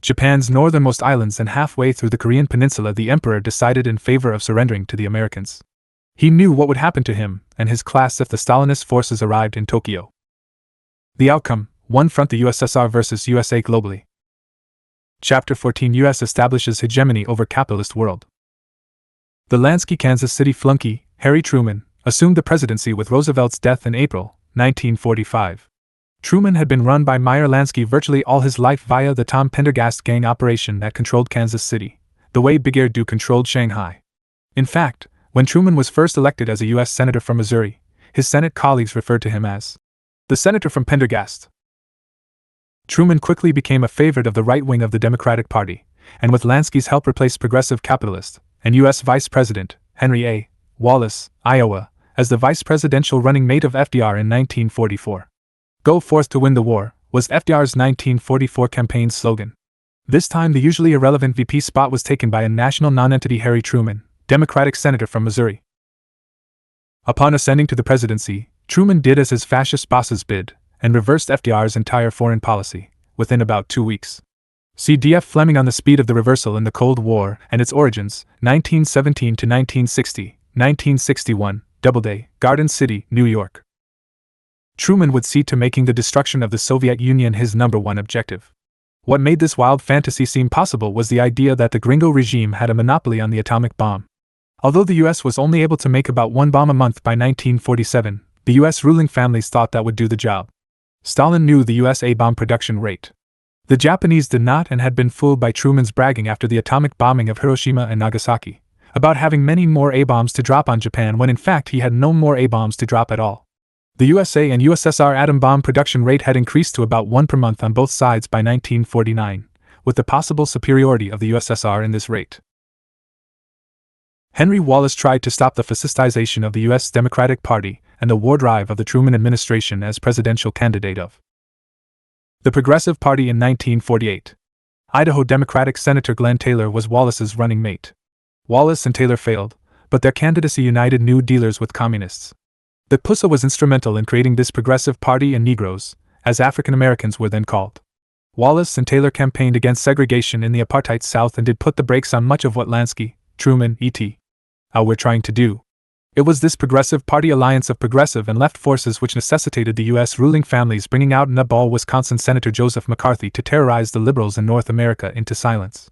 Japan's northernmost islands and halfway through the Korean peninsula, the emperor decided in favor of surrendering to the Americans. He knew what would happen to him and his class if the Stalinist forces arrived in Tokyo. The outcome: one front, the USSR versus USA globally. Chapter 14: US establishes hegemony over capitalist world. The Lansky, Kansas City flunky, Harry Truman, assumed the presidency with Roosevelt's death in April 1945. Truman had been run by Meyer Lansky virtually all his life via the Tom Pendergast gang operation that controlled Kansas City, the way Biggerdu controlled Shanghai. In fact, when Truman was first elected as a U.S. Senator from Missouri, his Senate colleagues referred to him as the Senator from Pendergast. Truman quickly became a favorite of the right wing of the Democratic Party, and with Lansky's help replaced progressive capitalist and U.S. Vice President Henry A. Wallace, Iowa, as the vice presidential running mate of FDR in 1944. "Go forth to win the war" was FDR's 1944 campaign slogan. This time the usually irrelevant VP spot was taken by a national nonentity, Harry Truman, Democratic senator from Missouri. Upon ascending to the presidency, Truman did as his fascist bosses bid, and reversed FDR's entire foreign policy, within about 2 weeks. See D.F. Fleming on the speed of the reversal in the Cold War and its origins, 1917 to 1960, 1961, Doubleday, Garden City, New York. Truman would see to making the destruction of the Soviet Union his number one objective. What made this wild fantasy seem possible was the idea that the Gringo regime had a monopoly on the atomic bomb. Although the US was only able to make about one bomb a month by 1947, the US ruling families thought that would do the job. Stalin knew the US A-bomb production rate. The Japanese did not, and had been fooled by Truman's bragging after the atomic bombing of Hiroshima and Nagasaki, about having many more A-bombs to drop on Japan when in fact he had no more A-bombs to drop at all. The USA and USSR atom bomb production rate had increased to about one per month on both sides by 1949, with the possible superiority of the USSR in this rate. Henry Wallace tried to stop the fascistization of the U.S. Democratic Party and the war drive of the Truman administration as presidential candidate of the Progressive Party in 1948. Idaho Democratic Senator Glenn Taylor was Wallace's running mate. Wallace and Taylor failed, but their candidacy united New Dealers with communists. The PUSA was instrumental in creating this Progressive Party and Negroes, as African Americans were then called. Wallace and Taylor campaigned against segregation in the apartheid South and did put the brakes on much of what Lansky, Truman, et al. Were trying to do. It was this Progressive Party alliance of progressive and left forces which necessitated the U.S. ruling families bringing out nutball Wisconsin Senator Joseph McCarthy to terrorize the liberals in North America into silence.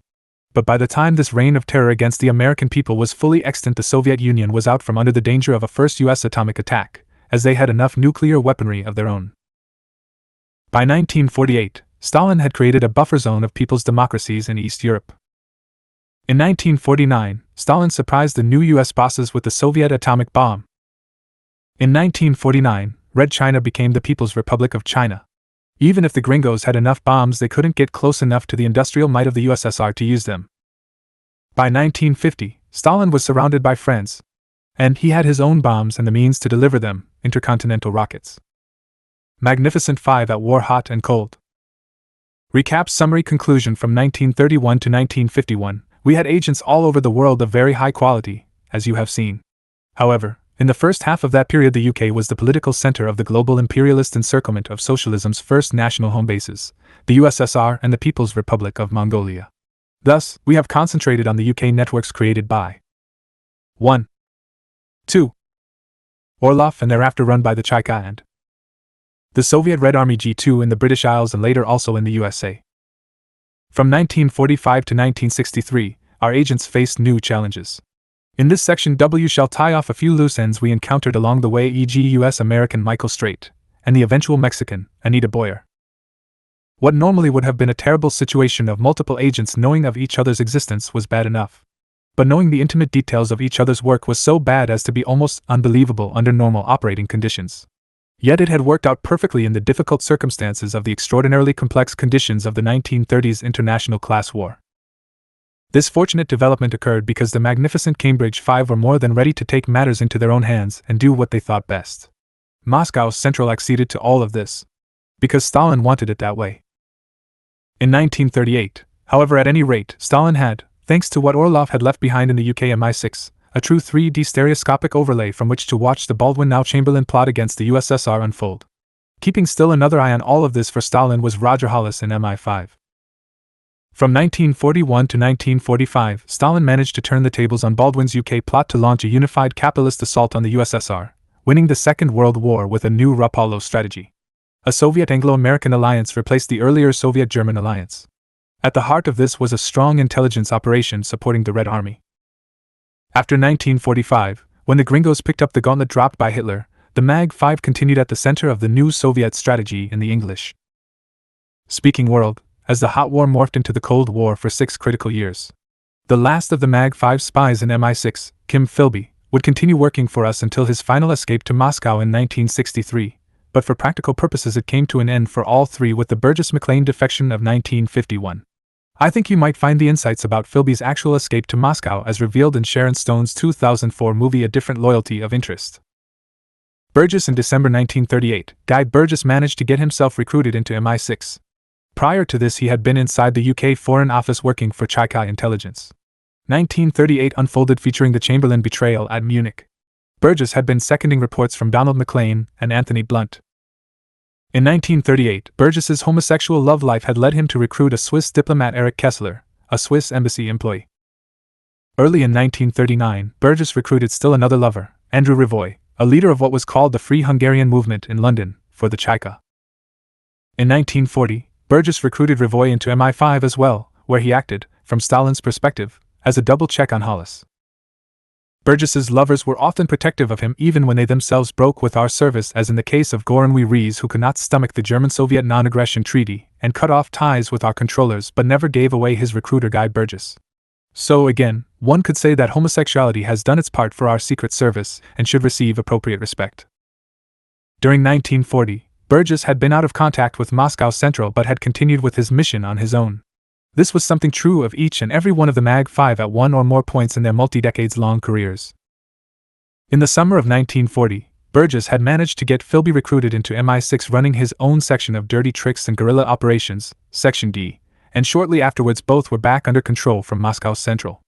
But by the time this reign of terror against the American people was fully extant, the Soviet Union was out from under the danger of a first U.S. atomic attack, as they had enough nuclear weaponry of their own. By 1948, Stalin had created a buffer zone of people's democracies in East Europe. In 1949, Stalin surprised the new U.S. bosses with the Soviet atomic bomb. In 1949, Red China became the People's Republic of China. Even if the gringos had enough bombs, they couldn't get close enough to the industrial might of the USSR to use them. By 1950, Stalin was surrounded by friends, and he had his own bombs and the means to deliver them, intercontinental rockets. Magnificent Five at war, hot and cold. Recap summary conclusion. From 1931 to 1951, we had agents all over the world of very high quality, as you have seen. However, in the first half of that period, the UK was the political center of the global imperialist encirclement of socialism's first national home bases, the USSR and the People's Republic of Mongolia. Thus, we have concentrated on the UK networks created by 1. 2. Orlov and thereafter run by the Cheka and the Soviet Red Army G2 in the British Isles and later also in the USA. From 1945 to 1963, our agents faced new challenges. In this section, W shall tie off a few loose ends we encountered along the way, e.g. US-American Michael Straight, and the eventual Mexican, Anita Boyer. What normally would have been a terrible situation of multiple agents knowing of each other's existence was bad enough. But knowing the intimate details of each other's work was so bad as to be almost unbelievable under normal operating conditions. Yet it had worked out perfectly in the difficult circumstances of the extraordinarily complex conditions of the 1930s international class war. This fortunate development occurred because the magnificent Cambridge Five were more than ready to take matters into their own hands and do what they thought best. Moscow's Central acceded to all of this, because Stalin wanted it that way. In 1938, however, at any rate, Stalin had, thanks to what Orlov had left behind in the UK MI6, a true 3D stereoscopic overlay from which to watch the Baldwin-now-Chamberlain plot against the USSR unfold. Keeping still another eye on all of this for Stalin was Roger Hollis in MI5. From 1941 to 1945, Stalin managed to turn the tables on Baldwin's UK plot to launch a unified capitalist assault on the USSR, winning the Second World War with a new Rapallo strategy. A Soviet Anglo-American alliance replaced the earlier Soviet-German alliance. At the heart of this was a strong intelligence operation supporting the Red Army. After 1945, when the gringos picked up the gauntlet dropped by Hitler, the MAG-5 continued at the center of the new Soviet strategy in the English-speaking world, as the hot war morphed into the Cold War for 6 critical years. The last of the MAG-5 spies in MI6, Kim Philby, would continue working for us until his final escape to Moscow in 1963, but for practical purposes it came to an end for all three with the Burgess-McLean defection of 1951. I think you might find the insights about Philby's actual escape to Moscow as revealed in Sharon Stone's 2004 movie A Different Loyalty of Interest. Burgess in December 1938, Guy Burgess managed to get himself recruited into MI6. Prior to this he had been inside the UK Foreign Office working for Cheka Intelligence. 1938 unfolded featuring the Chamberlain betrayal at Munich. Burgess had been seconding reports from Donald Maclean and Anthony Blunt. In 1938, Burgess's homosexual love life had led him to recruit a Swiss diplomat, Erich Kessler, a Swiss embassy employee. Early in 1939, Burgess recruited still another lover, Andrew Rivoy, a leader of what was called the Free Hungarian movement in London, for the Cheka. In 1940, Burgess recruited Rivoy into MI5 as well, where he acted, from Stalin's perspective, as a double check on Hollis. Burgess's lovers were often protective of him even when they themselves broke with our service, as in the case of Goran Rees, who could not stomach the German-Soviet non-aggression treaty and cut off ties with our controllers but never gave away his recruiter Guy Burgess. So again, one could say that homosexuality has done its part for our secret service and should receive appropriate respect. During 1940, Burgess had been out of contact with Moscow Central but had continued with his mission on his own. This was something true of each and every one of the MAG-5 at one or more points in their multi-decades-long careers. In the summer of 1940, Burgess had managed to get Philby recruited into MI6, running his own section of dirty tricks and guerrilla operations, Section D, and shortly afterwards both were back under control from Moscow Central.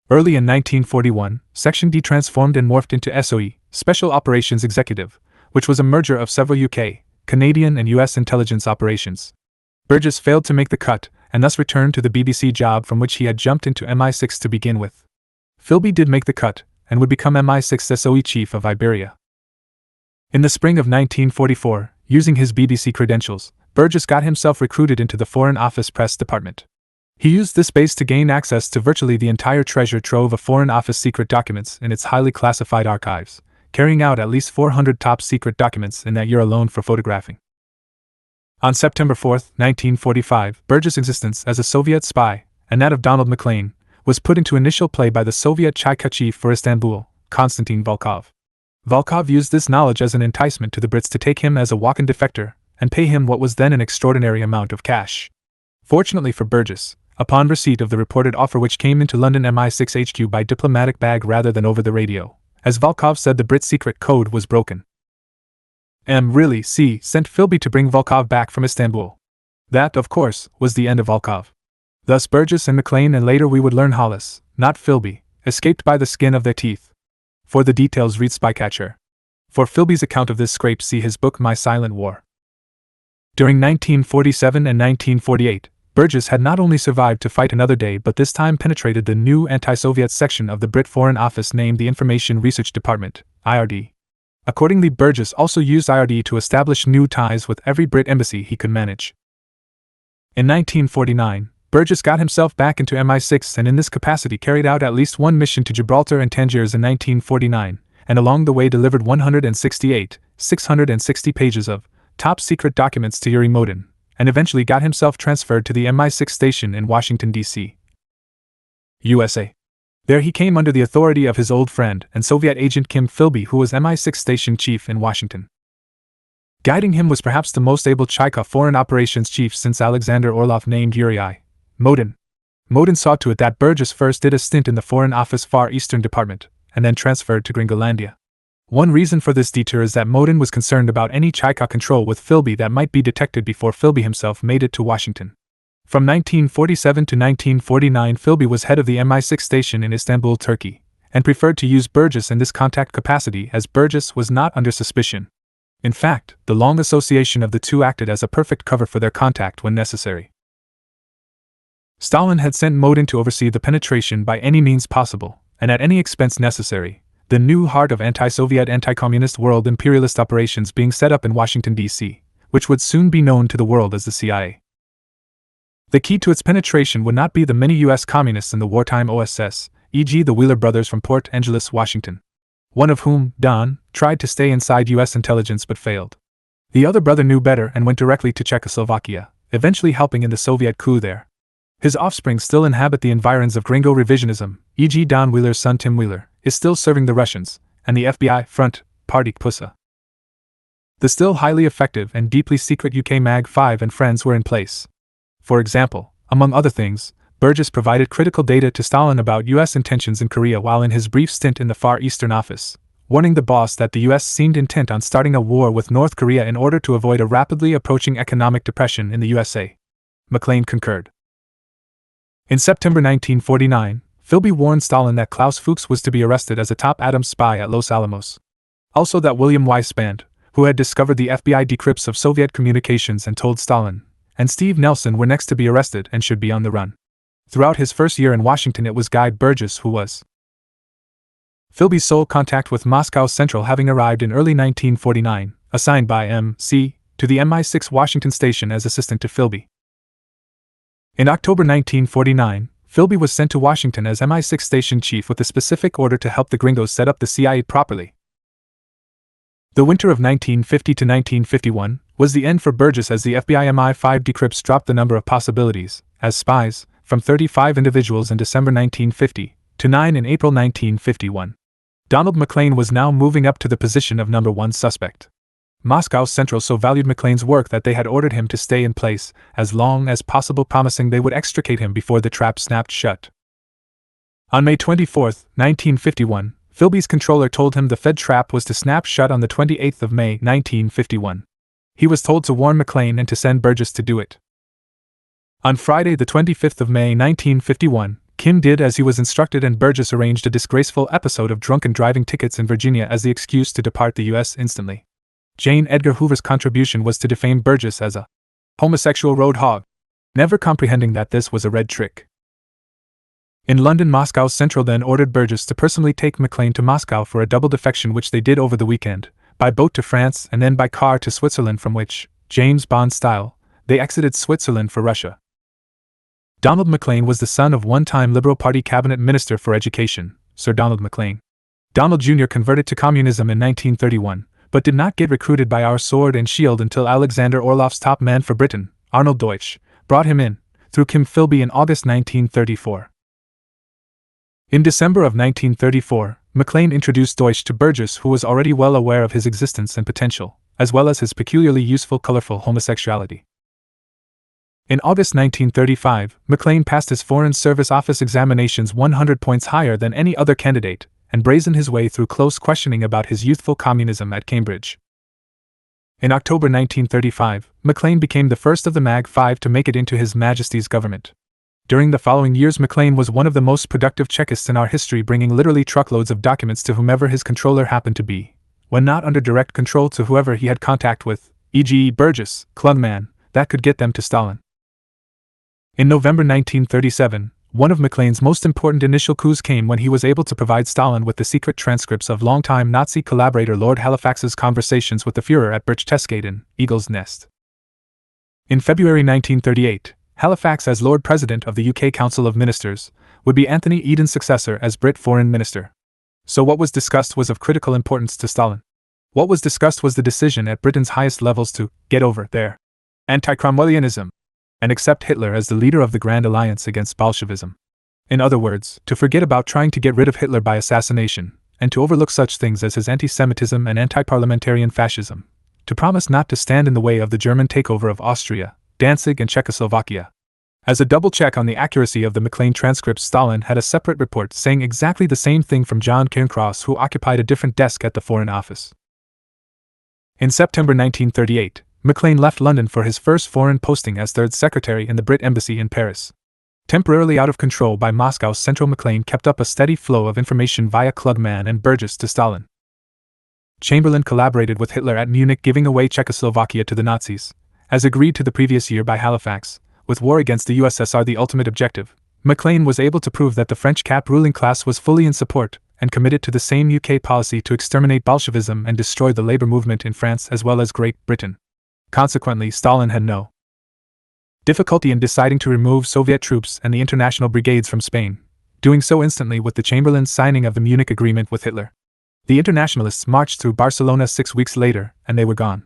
Early in 1941, Section D transformed and morphed into SOE, Special Operations Executive, which was a merger of several UK, Canadian and US intelligence operations. Burgess failed to make the cut, and thus returned to the BBC job from which he had jumped into MI6 to begin with. Philby did make the cut, and would become MI6 SOE Chief of Iberia. In the spring of 1944, using his BBC credentials, Burgess got himself recruited into the Foreign Office Press Department. He used this base to gain access to virtually the entire treasure trove of Foreign Office secret documents in its highly classified archives, carrying out at least 400 top-secret documents in that year alone for photographing. On September 4, 1945, Burgess' existence as a Soviet spy, and that of Donald Maclean, was put into initial play by the Soviet Cheka chief for Istanbul, Konstantin Volkov. Volkov used this knowledge as an enticement to the Brits to take him as a walk-in defector, and pay him what was then an extraordinary amount of cash. Fortunately for Burgess, upon receipt of the reported offer which came into London MI6 HQ by diplomatic bag rather than over the radio, as Volkov said, the Brit secret code was broken. Really sent Philby to bring Volkov back from Istanbul. That, of course, was the end of Volkov. Thus Burgess and Maclean, and later we would learn Hollis, not Philby, escaped by the skin of their teeth. For the details read Spycatcher. For Philby's account of this scrape see his book My Silent War. During 1947 and 1948, Burgess had not only survived to fight another day but this time penetrated the new anti-Soviet section of the Brit Foreign Office named the Information Research Department, IRD. Accordingly, Burgess also used IRD to establish new ties with every Brit embassy he could manage. In 1949, Burgess got himself back into MI6 and in this capacity carried out at least one mission to Gibraltar and Tangiers in 1949, and along the way delivered 660 pages of top-secret documents to Yuri Modin, and eventually got himself transferred to the MI6 station in Washington, D.C., USA. There he came under the authority of his old friend and Soviet agent Kim Philby, who was MI6 station chief in Washington. Guiding him was perhaps the most able Cheka foreign operations chief since Alexander Orlov named Yuri I. Modin. Modin saw to it that Burgess first did a stint in the Foreign Office Far Eastern Department, and then transferred to Gringolandia. One reason for this detour is that Modin was concerned about any Cheka control with Philby that might be detected before Philby himself made it to Washington. From 1947 to 1949, Philby was head of the MI6 station in Istanbul, Turkey, and preferred to use Burgess in this contact capacity as Burgess was not under suspicion. In fact, the long association of the two acted as a perfect cover for their contact when necessary. Stalin had sent Modin to oversee the penetration by any means possible, and at any expense necessary, the new heart of anti-Soviet, anti-communist world imperialist operations being set up in Washington, D.C., which would soon be known to the world as the CIA. The key to its penetration would not be the many U.S. communists in the wartime OSS, e.g. the Wheeler brothers from Port Angeles, Washington, one of whom, Don, tried to stay inside U.S. intelligence but failed. The other brother knew better and went directly to Czechoslovakia, eventually helping in the Soviet coup there. His offspring still inhabit the environs of Gringo revisionism, e.g. Don Wheeler's son Tim Wheeler is still serving the Russians, and the FBI front party Pusa. The still highly effective and deeply secret UK Mag-5 and friends were in place. For example, among other things, Burgess provided critical data to Stalin about U.S. intentions in Korea while in his brief stint in the Far Eastern Office, warning the boss that the U.S. seemed intent on starting a war with North Korea in order to avoid a rapidly approaching economic depression in the USA. Maclean concurred. In September 1949, Philby warned Stalin that Klaus Fuchs was to be arrested as a top atom spy at Los Alamos. Also that William Y. Spand, who had discovered the FBI decrypts of Soviet communications and told Stalin, and Steve Nelson were next to be arrested and should be on the run. Throughout his first year in Washington, it was Guy Burgess who was Philby's sole contact with Moscow Central, having arrived in early 1949, assigned by M.C. to the MI6 Washington station as assistant to Philby. In October 1949, Philby was sent to Washington as MI6 station chief with a specific order to help the Gringos set up the CIA properly. The winter of 1950 to 1951 was the end for Burgess as the FBI MI5 decrypts dropped the number of possibilities as spies from 35 individuals in December 1950 to 9 in April 1951. Donald Maclean was now moving up to the position of number one suspect. Moscow Central so valued Maclean's work that they had ordered him to stay in place as long as possible, promising they would extricate him before the trap snapped shut. On May 24, 1951, Philby's controller told him the Fed trap was to snap shut on the 28th of May 1951. He was told to warn Maclean and to send Burgess to do it. On Friday the 25th of May 1951, Kim did as he was instructed and Burgess arranged a disgraceful episode of drunken driving tickets in Virginia as the excuse to depart the U.S. instantly. Jane Edgar Hoover's contribution was to defame Burgess as a homosexual road hog, never comprehending that this was a red trick. In London, Moscow Central then ordered Burgess to personally take Maclean to Moscow for a double defection, which they did over the weekend, by boat to France and then by car to Switzerland, from which, James Bond style, they exited Switzerland for Russia. Donald Maclean was the son of one-time Liberal Party cabinet minister for education, Sir Donald Maclean. Donald Jr. converted to communism in 1931, but did not get recruited by our sword and shield until Alexander Orlov's top man for Britain, Arnold Deutsch, brought him in, through Kim Philby in August 1934. In December of 1934, Maclean introduced Deutsch to Burgess, who was already well aware of his existence and potential, as well as his peculiarly useful colorful homosexuality. In August 1935, McLean passed his Foreign Service Office examinations 100 points higher than any other candidate, and brazened his way through close questioning about his youthful communism at Cambridge. In October 1935, McLean became the first of the Mag 5 to make it into His Majesty's government. During the following years, McLean was one of the most productive Chekists in our history, bringing literally truckloads of documents to whomever his controller happened to be, when not under direct control to whoever he had contact with, e.g. Burgess, Klugman, that could get them to Stalin. In November 1937, one of McLean's most important initial coups came when he was able to provide Stalin with the secret transcripts of longtime Nazi collaborator Lord Halifax's conversations with the Führer at Berchtesgaden, Eagle's Nest. In February 1938, Halifax, as Lord President of the UK Council of Ministers, would be Anthony Eden's successor as Brit Foreign Minister. So what was discussed was of critical importance to Stalin. What was discussed was the decision at Britain's highest levels to get over their anti-Cromwellianism and accept Hitler as the leader of the Grand Alliance against Bolshevism. In other words, to forget about trying to get rid of Hitler by assassination, and to overlook such things as his anti-Semitism and anti-parliamentarian fascism, to promise not to stand in the way of the German takeover of Austria, Danzig and Czechoslovakia. As a double check on the accuracy of the McLean transcripts, Stalin had a separate report saying exactly the same thing from John Cairncross, who occupied a different desk at the Foreign Office. In September 1938, McLean left London for his first foreign posting as Third Secretary in the Brit Embassy in Paris. Temporarily out of control by Moscow's Central, McLean kept up a steady flow of information via Klugman and Burgess to Stalin. Chamberlain collaborated with Hitler at Munich, giving away Czechoslovakia to the Nazis, as agreed to the previous year by Halifax, with war against the USSR the ultimate objective. McLean was able to prove that the French Cap ruling class was fully in support and committed to the same UK policy to exterminate Bolshevism and destroy the labor movement in France as well as Great Britain. Consequently, Stalin had no difficulty in deciding to remove Soviet troops and the international brigades from Spain, doing so instantly with the Chamberlain's signing of the Munich Agreement with Hitler. The internationalists marched through Barcelona 6 weeks later, and they were gone.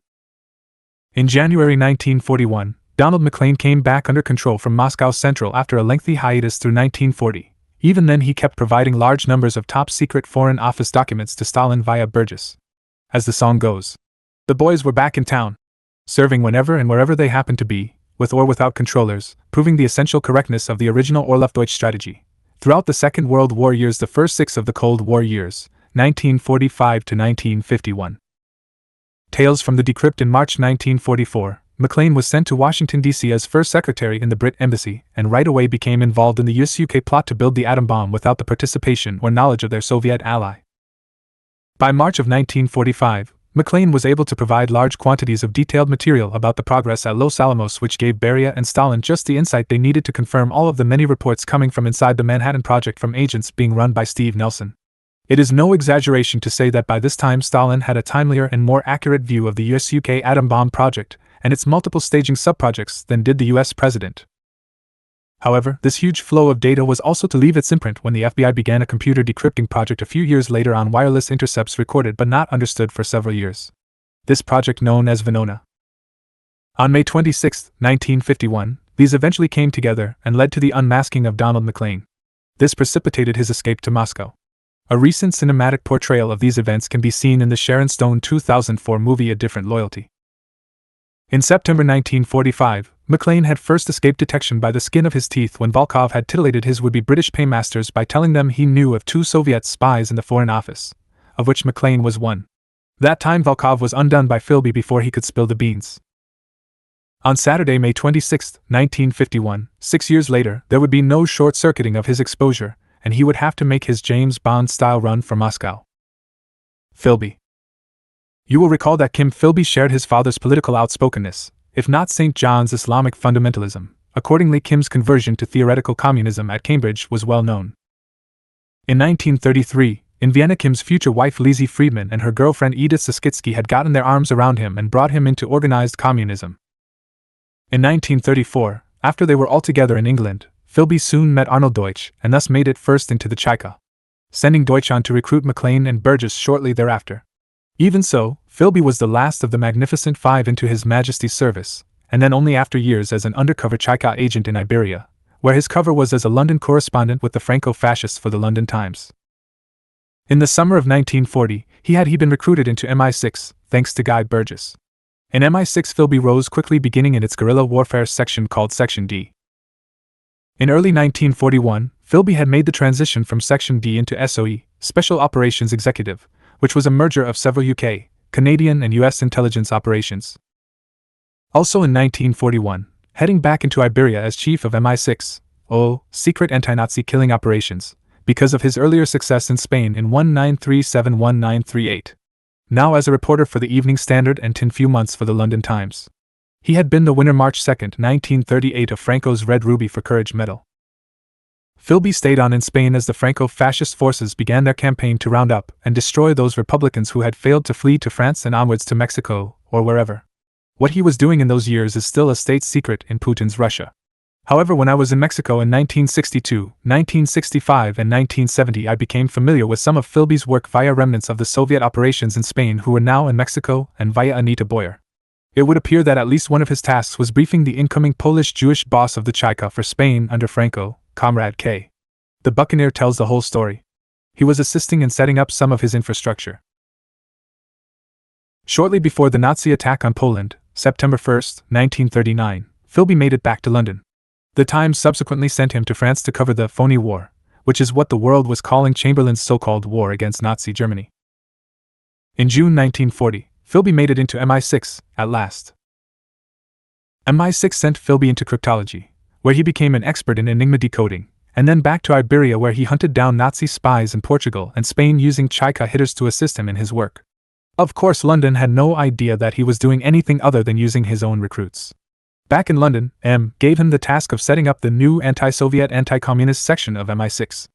In January 1941, Donald McLean came back under control from Moscow Central after a lengthy hiatus through 1940. Even then, he kept providing large numbers of top-secret Foreign Office documents to Stalin via Burgess. As the song goes, the boys were back in town, serving whenever and wherever they happened to be, with or without controllers, proving the essential correctness of the original Orloff-Deutsch strategy. Throughout the Second World War years, the first 6 of the Cold War years, 1945 to 1951. Tales from the Decrypt. In March 1944, McLean was sent to Washington, D.C. as first secretary in the Brit Embassy, and right away became involved in the US-UK plot to build the atom bomb without the participation or knowledge of their Soviet ally. By March of 1945, McLean was able to provide large quantities of detailed material about the progress at Los Alamos, which gave Beria and Stalin just the insight they needed to confirm all of the many reports coming from inside the Manhattan Project from agents being run by Steve Nelson. It is no exaggeration to say that by this time Stalin had a timelier and more accurate view of the US-UK atom bomb project and its multiple staging subprojects than did the US president. However, this huge flow of data was also to leave its imprint when the FBI began a computer decrypting project a few years later on wireless intercepts recorded but not understood for several years. This project known as Venona. On May 26, 1951, these eventually came together and led to the unmasking of Donald McLean. This precipitated his escape to Moscow. A recent cinematic portrayal of these events can be seen in the Sharon Stone 2004 movie A Different Loyalty. In September 1945, McLean had first escaped detection by the skin of his teeth when Volkov had titillated his would-be British paymasters by telling them he knew of 2 Soviet spies in the Foreign Office, of which McLean was one. That time Volkov was undone by Philby before he could spill the beans. On Saturday, May 26, 1951, 6 years later, there would be no short-circuiting of his exposure, and he would have to make his James Bond-style run for Moscow. Philby. You will recall that Kim Philby shared his father's political outspokenness, if not St. John's Islamic fundamentalism. Accordingly, Kim's conversion to theoretical communism at Cambridge was well known. In 1933, in Vienna, Kim's future wife Lizzie Friedman and her girlfriend Edith Saskitsky had gotten their arms around him and brought him into organized communism. In 1934, after they were all together in England, Philby soon met Arnold Deutsch and thus made it first into the Cheka, sending Deutsch on to recruit McLean and Burgess shortly thereafter. Even so, Philby was the last of the Magnificent Five into His Majesty's service, and then only after years as an undercover Cheka agent in Iberia, where his cover was as a London correspondent with the Franco-fascists for the London Times. In the summer of 1940, he had been recruited into MI6, thanks to Guy Burgess. In MI6, Philby rose quickly, beginning in its guerrilla warfare section called Section D. In early 1941, Philby had made the transition from Section D into SOE, Special Operations Executive, which was a merger of several UK, Canadian and US intelligence operations. Also in 1941, heading back into Iberia as chief of MI6, secret anti-Nazi killing operations, because of his earlier success in Spain in 1937-1938. Now as a reporter for the Evening Standard and in few months for the London Times. He had been the winner March 2, 1938 of Franco's Red Ruby for Courage Medal. Philby stayed on in Spain as the Franco-fascist forces began their campaign to round up and destroy those Republicans who had failed to flee to France and onwards to Mexico, or wherever. What he was doing in those years is still a state secret in Putin's Russia. However, when I was in Mexico in 1962, 1965 and 1970, I became familiar with some of Philby's work via remnants of the Soviet operations in Spain who were now in Mexico and via Anita Boyer. It would appear that at least one of his tasks was briefing the incoming Polish Jewish boss of the Cheka for Spain under Franco, Comrade K. The Buccaneer tells the whole story. He was assisting in setting up some of his infrastructure. Shortly before the Nazi attack on Poland, September 1, 1939, Philby made it back to London. The Times subsequently sent him to France to cover the phony war, which is what the world was calling Chamberlain's so-called war against Nazi Germany. In June 1940, Philby made it into MI6, at last. MI6 sent Philby into cryptology, where he became an expert in enigma decoding, and then back to Iberia where he hunted down Nazi spies in Portugal and Spain using Cheka hitters to assist him in his work. Of course, London had no idea that he was doing anything other than using his own recruits. Back in London, M gave him the task of setting up the new anti-Soviet, anti-communist section of MI6.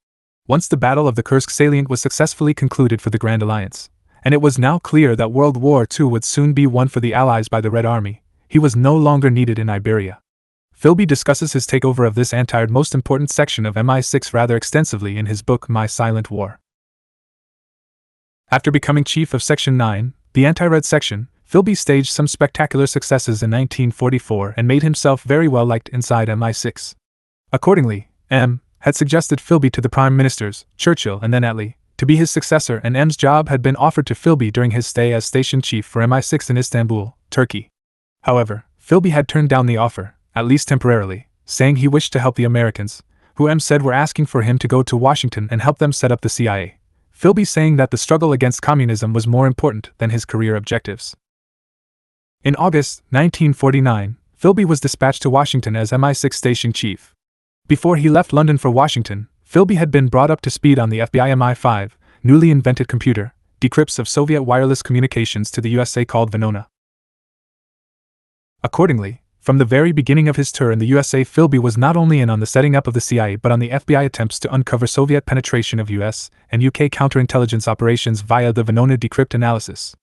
Once the Battle of the Kursk salient was successfully concluded for the Grand Alliance, and it was now clear that World War II would soon be won for the Allies by the Red Army, he was no longer needed in Iberia. Philby discusses his takeover of this most important section of MI6 rather extensively in his book My Silent War. After becoming chief of Section 9, the anti-Red section, Philby staged some spectacular successes in 1944 and made himself very well liked inside MI6. Accordingly, M had suggested Philby to the Prime Ministers, Churchill and then Attlee, to be his successor, and M's job had been offered to Philby during his stay as station chief for MI6 in Istanbul, Turkey. However, Philby had turned down the offer, at least temporarily, saying he wished to help the Americans, who M said were asking for him to go to Washington and help them set up the CIA. Philby saying that the struggle against communism was more important than his career objectives. In August 1949, Philby was dispatched to Washington as MI6 station chief. Before he left London for Washington, Philby had been brought up to speed on the FBI MI5, newly invented computer, decrypts of Soviet wireless communications to the USA called Venona. Accordingly, from the very beginning of his tour in the USA, Philby was not only in on the setting up of the CIA but on the FBI attempts to uncover Soviet penetration of US and UK counterintelligence operations via the Venona decrypt analysis.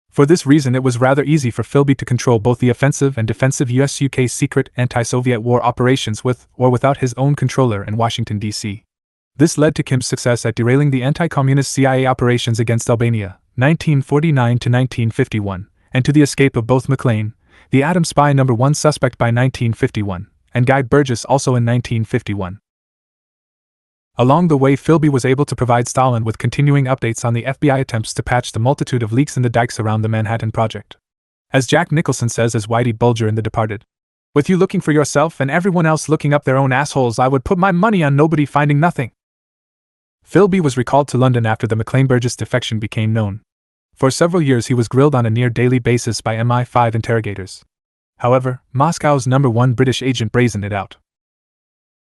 For this reason, it was rather easy for Philby to control both the offensive and defensive US-UK secret anti-Soviet war operations with or without his own controller in Washington, D.C. This led to Kim's success at derailing the anti-communist CIA operations against Albania, 1949 to 1951, and to the escape of both McLean, the Atom Spy No. 1 suspect by 1951, and Guy Burgess also in 1951. Along the way, Philby was able to provide Stalin with continuing updates on the FBI attempts to patch the multitude of leaks in the dikes around the Manhattan Project. As Jack Nicholson says as Whitey Bulger in The Departed, "With you looking for yourself and everyone else looking up their own assholes, I would put my money on nobody finding nothing." Philby was recalled to London after the McLean-Burgess defection became known. For several years he was grilled on a near-daily basis by MI5 interrogators. However, Moscow's No. 1 British agent brazened it out.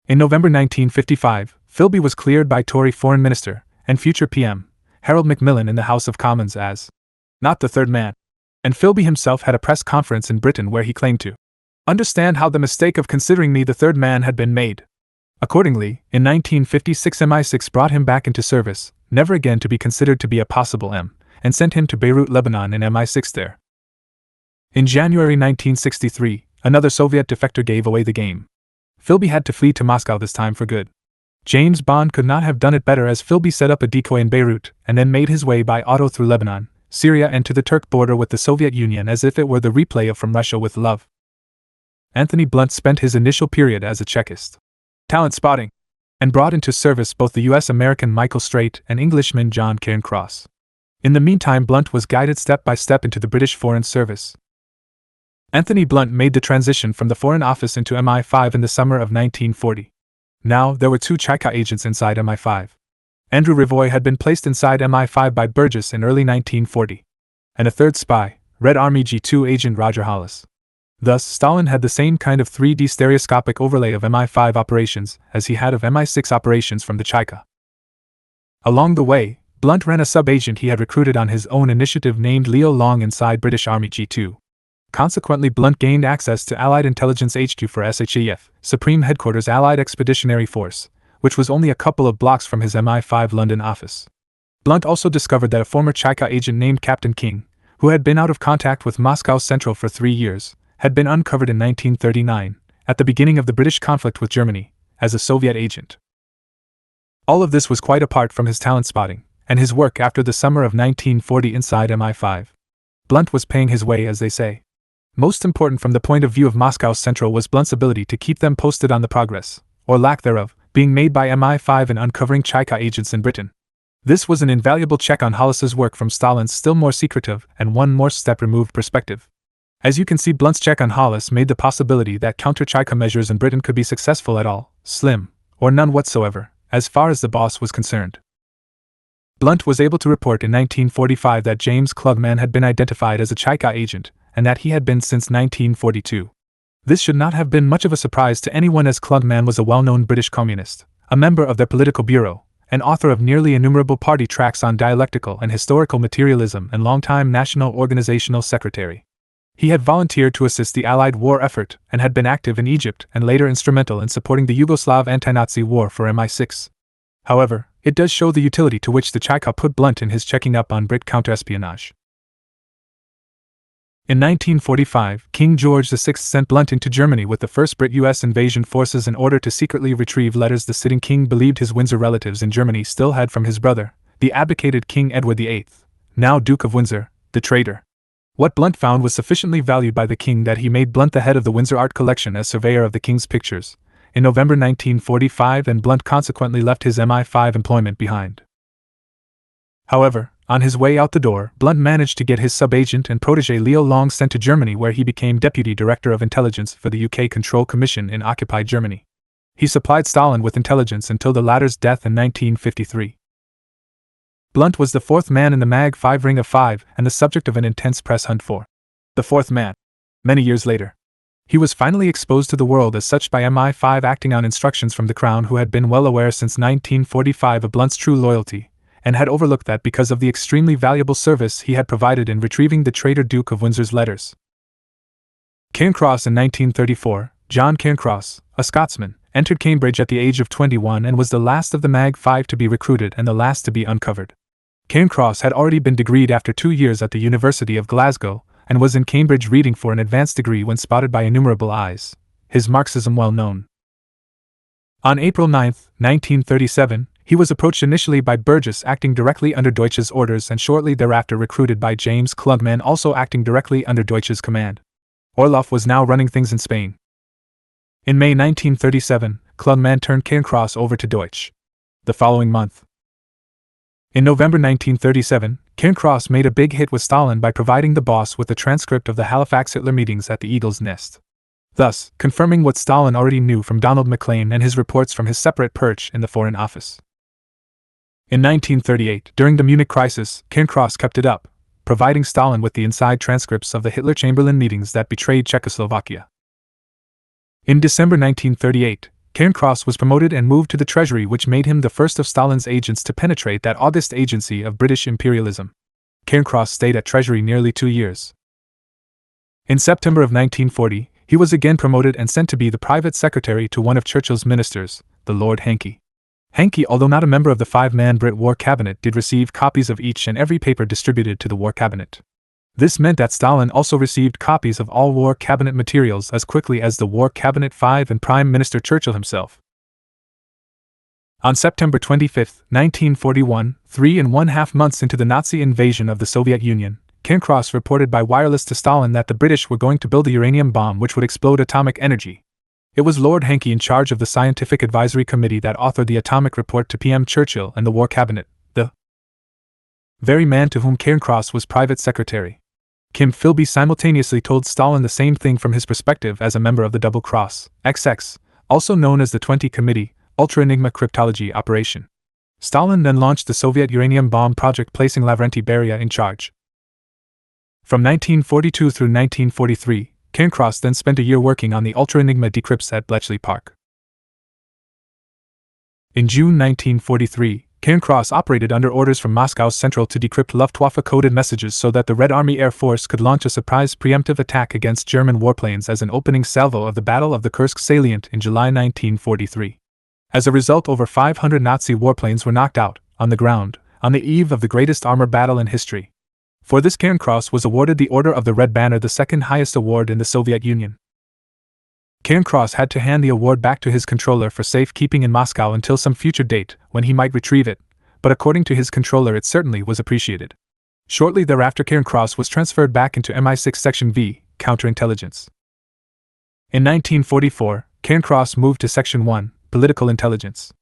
In November 1955, Philby was cleared by Tory Foreign Minister and future PM Harold Macmillan in the House of Commons as not the third man, and Philby himself had a press conference in Britain where he claimed to understand how the mistake of considering me the third man had been made. Accordingly, in 1956 MI6 brought him back into service, never again to be considered to be a possible M, and sent him to Beirut, Lebanon in MI6 there. In January 1963, another Soviet defector gave away the game. Philby had to flee to Moscow this time for good. James Bond could not have done it better, as Philby set up a decoy in Beirut and then made his way by auto through Lebanon, Syria and to the Turk border with the Soviet Union as if it were the replay of From Russia with Love. Anthony Blunt spent his initial period as a Chekist, talent spotting, and brought into service both the US-American Michael Straight and Englishman John Cairncross. In the meantime, Blunt was guided step by step into the British Foreign Service. Anthony Blunt made the transition from the Foreign Office into MI5 in the summer of 1940. Now, there were two Chika agents inside MI5. Andrew Rivoy had been placed inside MI5 by Burgess in early 1940. And a third spy, Red Army G2 agent Roger Hollis. Thus, Stalin had the same kind of 3D stereoscopic overlay of MI5 operations as he had of MI6 operations from the Chika. Along the way, Blunt ran a sub-agent he had recruited on his own initiative named Leo Long inside British Army G2. Consequently, Blunt gained access to Allied Intelligence HQ for SHAF, Supreme Headquarters Allied Expeditionary Force, which was only a couple of blocks from his MI5 London office. Blunt also discovered that a former Chika agent named Captain King, who had been out of contact with Moscow Central for 3 years, had been uncovered in 1939, at the beginning of the British conflict with Germany, as a Soviet agent. All of this was quite apart from his talent spotting, and his work after the summer of 1940 inside MI5. Blunt was paying his way, as they say. Most important from the point of view of Moscow Central was Blunt's ability to keep them posted on the progress, or lack thereof, being made by MI5 in uncovering Chika agents in Britain. This was an invaluable check on Hollis's work from Stalin's still more secretive and one more step removed perspective. As you can see, Blunt's check on Hollis made the possibility that counter-Chika measures in Britain could be successful at all, slim, or none whatsoever, as far as the boss was concerned. Blunt was able to report in 1945 that James Klugman had been identified as a Chika agent, and that he had been since 1942. This should not have been much of a surprise to anyone, as Klugman was a well-known British communist, a member of their political bureau, an author of nearly innumerable party tracts on dialectical and historical materialism, and longtime National Organizational Secretary. He had volunteered to assist the Allied war effort and had been active in Egypt and later instrumental in supporting the Yugoslav anti-Nazi war for MI6. However, it does show the utility to which the Chika put Blunt in his checking up on Brit counterespionage. In 1945, King George VI sent Blunt into Germany with the first Brit-US invasion forces in order to secretly retrieve letters the sitting king believed his Windsor relatives in Germany still had from his brother, the abdicated King Edward VIII, now Duke of Windsor, the traitor. What Blunt found was sufficiently valued by the king that he made Blunt the head of the Windsor Art Collection as surveyor of the king's pictures in November 1945, and Blunt consequently left his MI5 employment behind. However, on his way out the door, Blunt managed to get his sub-agent and protege Leo Long sent to Germany, where he became Deputy Director of Intelligence for the UK Control Commission in occupied Germany. He supplied Stalin with intelligence until the latter's death in 1953. Blunt was the fourth man in the MAG-5 Ring of Five and the subject of an intense press hunt for the fourth man. Many years later, he was finally exposed to the world as such by MI5, acting on instructions from the Crown, who had been well aware since 1945 of Blunt's true loyalty, and had overlooked that because of the extremely valuable service he had provided in retrieving the traitor Duke of Windsor's letters. Cairncross in 1934, John Cairncross, a Scotsman, entered Cambridge at the age of 21 and was the last of the MAG-5 to be recruited and the last to be uncovered. Cairncross had already been degreed after 2 years at the University of Glasgow, and was in Cambridge reading for an advanced degree when spotted by innumerable eyes, his Marxism well known. On April 9, 1937, he was approached initially by Burgess, acting directly under Deutsch's orders, and shortly thereafter recruited by James Klugman, also acting directly under Deutsch's command. Orloff was now running things in Spain. In May 1937, Klugman turned Cairncross over to Deutsch. The following month, in November 1937, Cairncross made a big hit with Stalin by providing the boss with a transcript of the Halifax Hitler meetings at the Eagle's Nest, thus confirming what Stalin already knew from Donald Maclean and his reports from his separate perch in the Foreign Office. In 1938, during the Munich crisis, Cairncross kept it up, providing Stalin with the inside transcripts of the Hitler Chamberlain meetings that betrayed Czechoslovakia. In December 1938, Cairncross was promoted and moved to the Treasury, which made him the first of Stalin's agents to penetrate that august agency of British imperialism. Cairncross stayed at Treasury nearly 2 years. In September of 1940, he was again promoted and sent to be the private secretary to one of Churchill's ministers, the Lord Hankey. Hankey, although not a member of the five-man Brit War Cabinet, did receive copies of each and every paper distributed to the War Cabinet. This meant that Stalin also received copies of all War Cabinet materials as quickly as the War Cabinet 5 and Prime Minister Churchill himself. On September 25, 1941, 3.5 months into the Nazi invasion of the Soviet Union, Cairncross reported by wireless to Stalin that the British were going to build a uranium bomb which would explode atomic energy. It was Lord Hankey in charge of the Scientific Advisory Committee that authored the atomic report to PM Churchill and the War Cabinet, the very man to whom Cairncross was private secretary. Kim Philby simultaneously told Stalin the same thing from his perspective as a member of the Double Cross, XX, also known as the 20 Committee, Ultra Enigma Cryptology Operation. Stalin then launched the Soviet uranium bomb project, placing Lavrenti Beria in charge. From 1942 through 1943, Cairncross then spent a year working on the Ultra Enigma decrypts at Bletchley Park. In June 1943, Cairncross operated under orders from Moscow's Central to decrypt Luftwaffe-coded messages so that the Red Army Air Force could launch a surprise preemptive attack against German warplanes as an opening salvo of the Battle of the Kursk salient in July 1943. As a result, over 500 Nazi warplanes were knocked out, on the ground, on the eve of the greatest armor battle in history. For this, Cairncross was awarded the Order of the Red Banner, the second highest award in the Soviet Union. Cairncross had to hand the award back to his controller for safekeeping in Moscow until some future date, when he might retrieve it, but according to his controller it certainly was appreciated. Shortly thereafter, Cairncross was transferred back into MI6 Section V, Counterintelligence. In 1944, Cairncross moved to Section 1, Political Intelligence.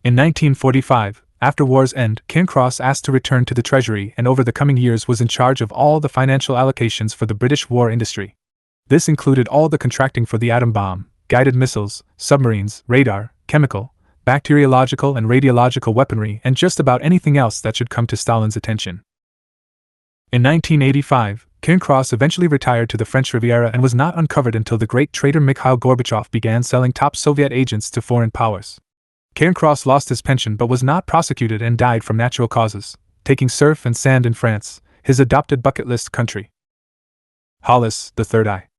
In 1945, after war's end, Cairncross asked to return to the Treasury and over the coming years was in charge of all the financial allocations for the British war industry. This included all the contracting for the atom bomb, guided missiles, submarines, radar, chemical, bacteriological and radiological weaponry, and just about anything else that should come to Stalin's attention. In 1985, Cairncross eventually retired to the French Riviera and was not uncovered until the great traitor Mikhail Gorbachev began selling top Soviet agents to foreign powers. Cairncross lost his pension but was not prosecuted and died from natural causes, taking surf and sand in France, his adopted bucket list country. Hollis, the Third Eye.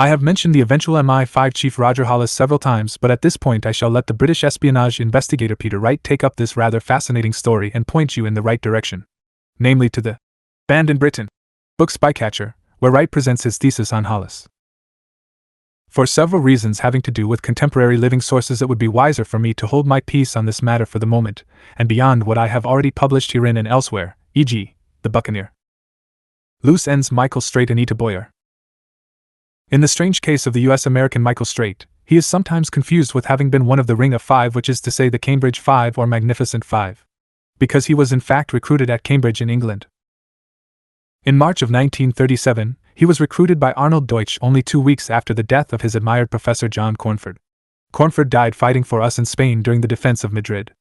I have mentioned the eventual MI5 chief Roger Hollis several times, but at this point I shall let the British espionage investigator Peter Wright take up this rather fascinating story and point you in the right direction. Namely to the Banned in Britain book Spycatcher, where Wright presents his thesis on Hollis. For several reasons having to do with contemporary living sources, it would be wiser for me to hold my peace on this matter for the moment, and beyond what I have already published herein and elsewhere, e.g., The Buccaneer. Loose Ends, Michael Straight, Anita Boyer. In the strange case of the US-American Michael Straight, he is sometimes confused with having been one of the Ring of Five, which is to say the Cambridge Five or Magnificent Five, because he was in fact recruited at Cambridge in England. In March of 1937, he was recruited by Arnold Deutsch only 2 weeks after the death of his admired Professor John Cornford. Cornford died fighting for us in Spain during the defense of Madrid.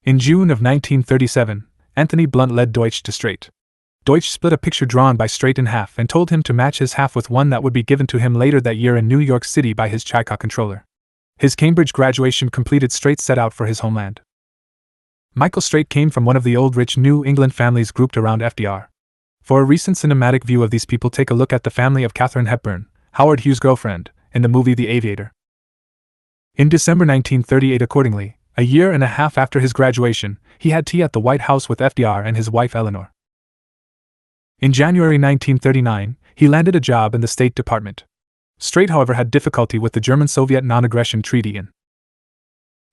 In June of 1937, Anthony Blunt led Deutsch to Straight. Deutsch split a picture drawn by Straight in half and told him to match his half with one that would be given to him later that year in New York City by his Chicot controller. His Cambridge graduation completed, Straight set out for his homeland. Michael Straight came from one of the old rich New England families grouped around FDR. For a recent cinematic view of these people, take a look at the family of Katharine Hepburn, Howard Hughes' girlfriend, in the movie The Aviator. In December 1938, accordingly, a year and a half after his graduation, he had tea at the White House with FDR and his wife Eleanor. In January 1939, he landed a job in the State Department. Straight, however, had difficulty with the German-Soviet non-aggression treaty in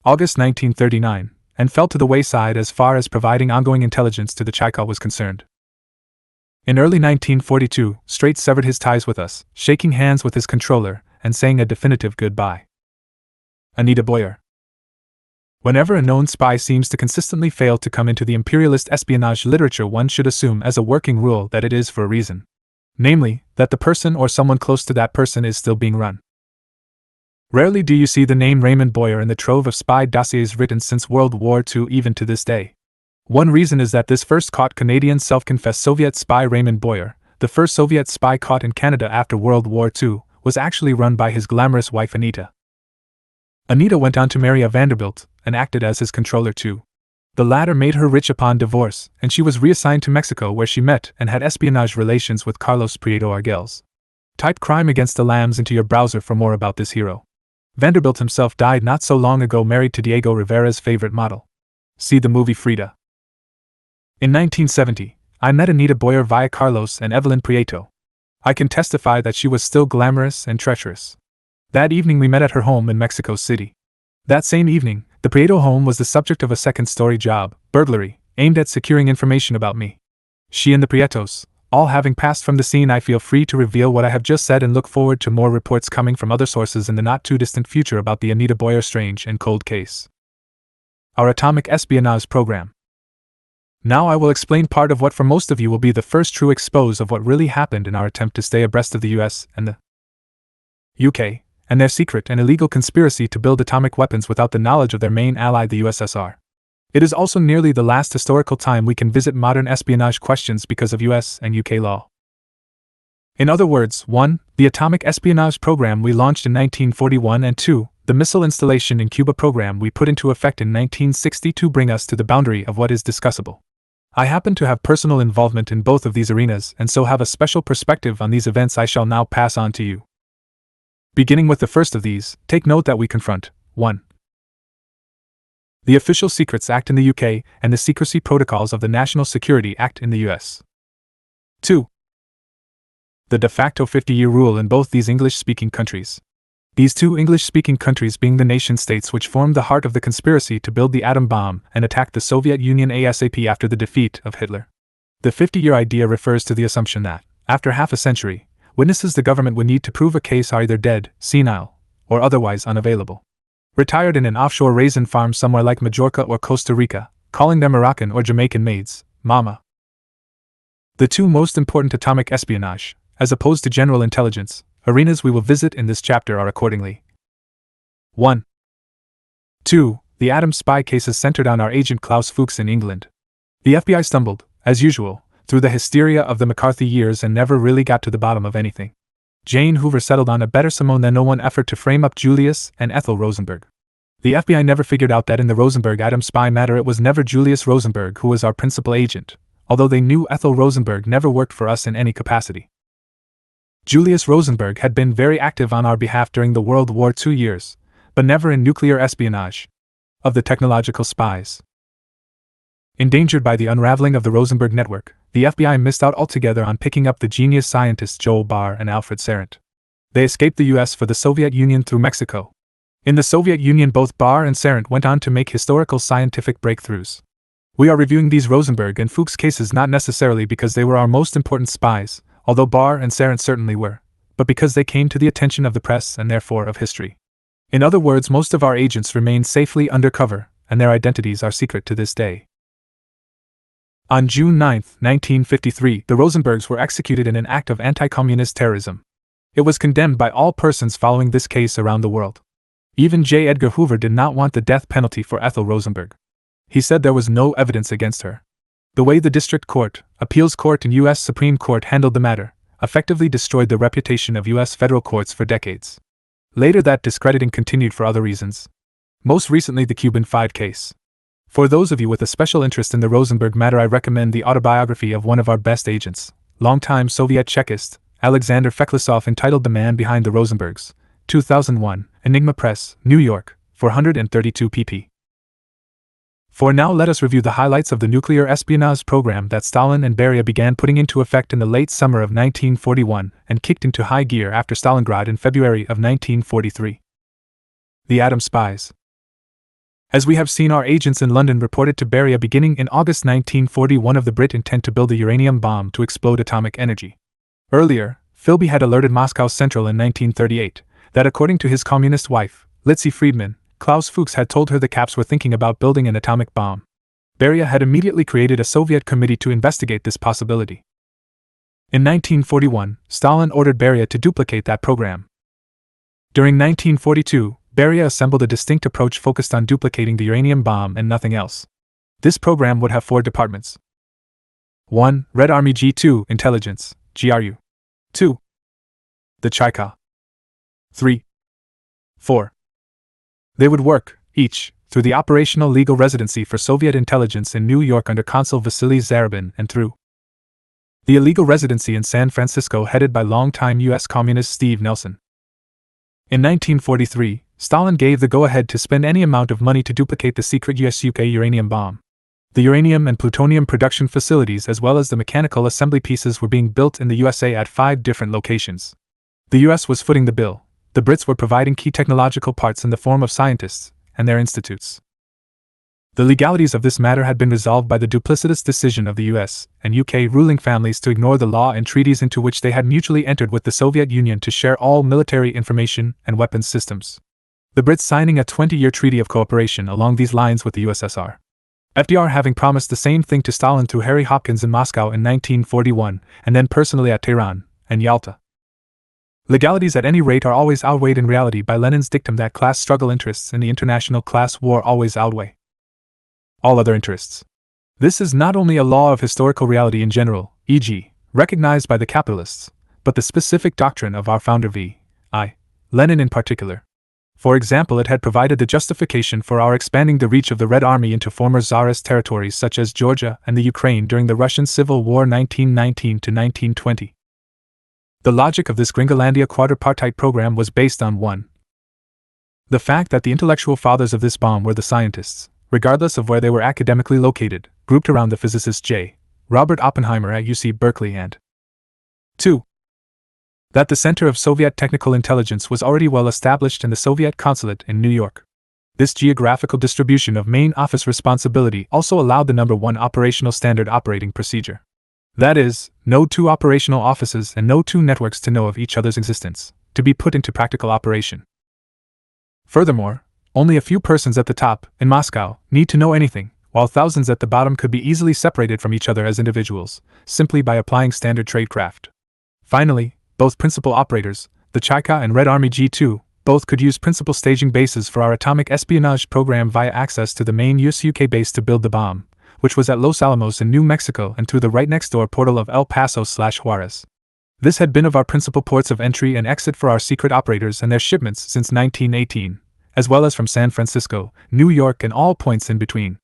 August 1939, and fell to the wayside as far as providing ongoing intelligence to the Chicot was concerned. In early 1942, Straight severed his ties with us, shaking hands with his controller, and saying a definitive goodbye. Anita Boyer. Whenever a known spy seems to consistently fail to come into the imperialist espionage literature, one should assume as a working rule that it is for a reason. Namely, that the person or someone close to that person is still being run. Rarely do you see the name Raymond Boyer in the trove of spy dossiers written since World War II, even to this day. One reason is that this first caught Canadian self-confessed Soviet spy Raymond Boyer, the first Soviet spy caught in Canada after World War II, was actually run by his glamorous wife Anita. Anita went on to marry a Vanderbilt, and acted as his controller too. The latter made her rich upon divorce, and she was reassigned to Mexico, where she met and had espionage relations with Carlos Prieto Argels. Type Crime Against the Lambs into your browser for more about this hero. Vanderbilt himself died not so long ago, married to Diego Rivera's favorite model. See the movie Frida. In 1970, I met Anita Boyer via Carlos and Evelyn Prieto. I can testify that she was still glamorous and treacherous. That evening we met at her home in Mexico City. That same evening, the Prieto home was the subject of a second-story job, burglary, aimed at securing information about me. She and the Prietos, all having passed from the scene, I feel free to reveal what I have just said and look forward to more reports coming from other sources in the not-too-distant future about the Anita Boyer strange and cold case. Our Atomic Espionage Program. Now I will explain part of what for most of you will be the first true expose of what really happened in our attempt to stay abreast of the US and the UK, and their secret and illegal conspiracy to build atomic weapons without the knowledge of their main ally, the USSR. It is also nearly the last historical time we can visit modern espionage questions because of US and UK law. In other words, 1. The atomic espionage program we launched in 1941, and 2. The missile installation in Cuba program we put into effect in 1962 bring us to the boundary of what is discussable. I happen to have personal involvement in both of these arenas and so have a special perspective on these events I shall now pass on to you. Beginning with the first of these, take note that we confront 1. The Official Secrets Act in the UK and the Secrecy Protocols of the National Security Act in the US. 2. The de facto 50-year rule in both these English-speaking countries. These two English-speaking countries being the nation-states which formed the heart of the conspiracy to build the atom bomb and attack the Soviet Union ASAP after the defeat of Hitler. The 50-year idea refers to the assumption that, after half a century, witnesses the government would need to prove a case are either dead, senile, or otherwise unavailable. Retired in an offshore raisin farm somewhere like Majorca or Costa Rica, calling their Moroccan or Jamaican maids, mama. The two most important atomic espionage, as opposed to general intelligence, arenas we will visit in this chapter are accordingly 1. 2. The atom spy cases centered on our agent Klaus Fuchs in England. The FBI stumbled, as usual, through the hysteria of the McCarthy years and never really got to the bottom of anything. Jane Hoover settled on a better Simone than no one effort to frame up Julius and Ethel Rosenberg. The FBI never figured out that in the Rosenberg atom spy matter it was never Julius Rosenberg who was our principal agent, although they knew Ethel Rosenberg never worked for us in any capacity. Julius Rosenberg had been very active on our behalf during the World War II years, but never in nuclear espionage. Of the technological spies. Endangered by the unraveling of the Rosenberg network, the FBI missed out altogether on picking up the genius scientists Joel Barr and Alfred Sarant. They escaped the US for the Soviet Union through Mexico. In the Soviet Union, both Barr and Sarant went on to make historical scientific breakthroughs. We are reviewing these Rosenberg and Fuchs cases not necessarily because they were our most important spies, although Barr and Sarant certainly were, but because they came to the attention of the press and therefore of history. In other words, most of our agents remain safely undercover, and their identities are secret to this day. On June 9, 1953, the Rosenbergs were executed in an act of anti-communist terrorism. It was condemned by all persons following this case around the world. Even J. Edgar Hoover did not want the death penalty for Ethel Rosenberg. He said there was no evidence against her. The way the District Court, Appeals Court, and U.S. Supreme Court handled the matter effectively destroyed the reputation of U.S. federal courts for decades. Later, that discrediting continued for other reasons. Most recently, the Cuban 5 case. For those of you with a special interest in the Rosenberg matter, I recommend the autobiography of one of our best agents, longtime Soviet Chekist, Alexander Feklisov, entitled The Man Behind the Rosenbergs, 2001, Enigma Press, New York, 432 pp. For now, let us review the highlights of the nuclear espionage program that Stalin and Beria began putting into effect in the late summer of 1941 and kicked into high gear after Stalingrad in February of 1943. The atom spies. As we have seen, our agents in London reported to Beria beginning in August 1941 of the Brit intent to build a uranium bomb to explode atomic energy. Earlier, Philby had alerted Moscow Central in 1938 that according to his communist wife, Litzy Friedman, Klaus Fuchs had told her the Caps were thinking about building an atomic bomb. Beria had immediately created a Soviet committee to investigate this possibility. In 1941, Stalin ordered Beria to duplicate that program. During 1942, Beria assembled a distinct approach focused on duplicating the uranium bomb and nothing else. This program would have 4 departments. 1. Red Army, G2, Intelligence, GRU. 2. The Chika. 3. 4. They would work, each, through the Operational Legal Residency for Soviet Intelligence in New York under Consul Vasily Zarubin and through the Illegal Residency in San Francisco headed by longtime U.S. Communist Steve Nelson. In 1943, Stalin gave the go-ahead to spend any amount of money to duplicate the secret US-UK uranium bomb. The uranium and plutonium production facilities as well as the mechanical assembly pieces were being built in the USA at 5 different locations. The US was footing the bill. The Brits were providing key technological parts in the form of scientists and their institutes. The legalities of this matter had been resolved by the duplicitous decision of the US and UK ruling families to ignore the law and treaties into which they had mutually entered with the Soviet Union to share all military information and weapons systems. The Brits signing a 20-year treaty of cooperation along these lines with the USSR. FDR having promised the same thing to Stalin through Harry Hopkins in Moscow in 1941, and then personally at Tehran and Yalta. Legalities at any rate are always outweighed in reality by Lenin's dictum that class struggle interests in the international class war always outweigh all other interests. This is not only a law of historical reality in general, e.g., recognized by the capitalists, but the specific doctrine of our founder V.I. Lenin in particular. For example, it had provided the justification for our expanding the reach of the Red Army into former Tsarist territories such as Georgia and the Ukraine during the Russian Civil War 1919 to 1920. The logic of this Gringolandia quadripartite program was based on 1. The fact that the intellectual fathers of this bomb were the scientists, regardless of where they were academically located, grouped around the physicist J. Robert Oppenheimer at UC Berkeley, and 2. That the center of Soviet technical intelligence was already well established in the Soviet consulate in New York. This geographical distribution of main office responsibility also allowed the number 1 operational standard operating procedure. That is, no 2 operational offices and no 2 networks to know of each other's existence, to be put into practical operation. Furthermore, only a few persons at the top, in Moscow, need to know anything, while thousands at the bottom could be easily separated from each other as individuals, simply by applying standard tradecraft. Finally, both principal operators, the Cheka and Red Army G2, both could use principal staging bases for our atomic espionage program via access to the main US-UK base to build the bomb, which was at Los Alamos in New Mexico, and through the right next door portal of El Paso/Juarez. This had been of our principal ports of entry and exit for our secret operators and their shipments since 1918, as well as from San Francisco, New York, and all points in between.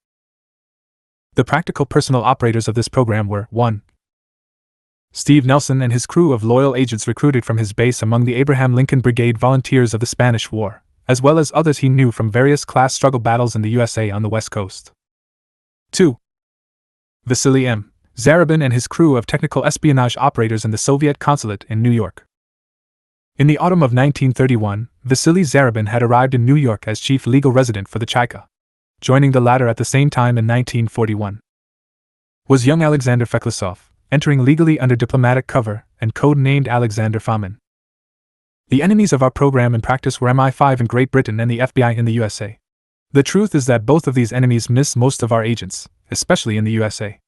The practical personal operators of this program were 1. Steve Nelson and his crew of loyal agents recruited from his base among the Abraham Lincoln Brigade volunteers of the Spanish War, as well as others he knew from various class struggle battles in the USA on the West Coast. 2. Vasily M. Zarubin and his crew of technical espionage operators in the Soviet consulate in New York. In the autumn of 1931, Vasily Zarubin had arrived in New York as chief legal resident for the Cheka. Joining the latter at the same time in 1941 was young Alexander Feklisov, entering legally under diplomatic cover and code-named Alexander Fomin. The enemies of our program in practice were MI5 in Great Britain and the FBI in the USA. The truth is that both of these enemies missed most of our agents, especially in the USA.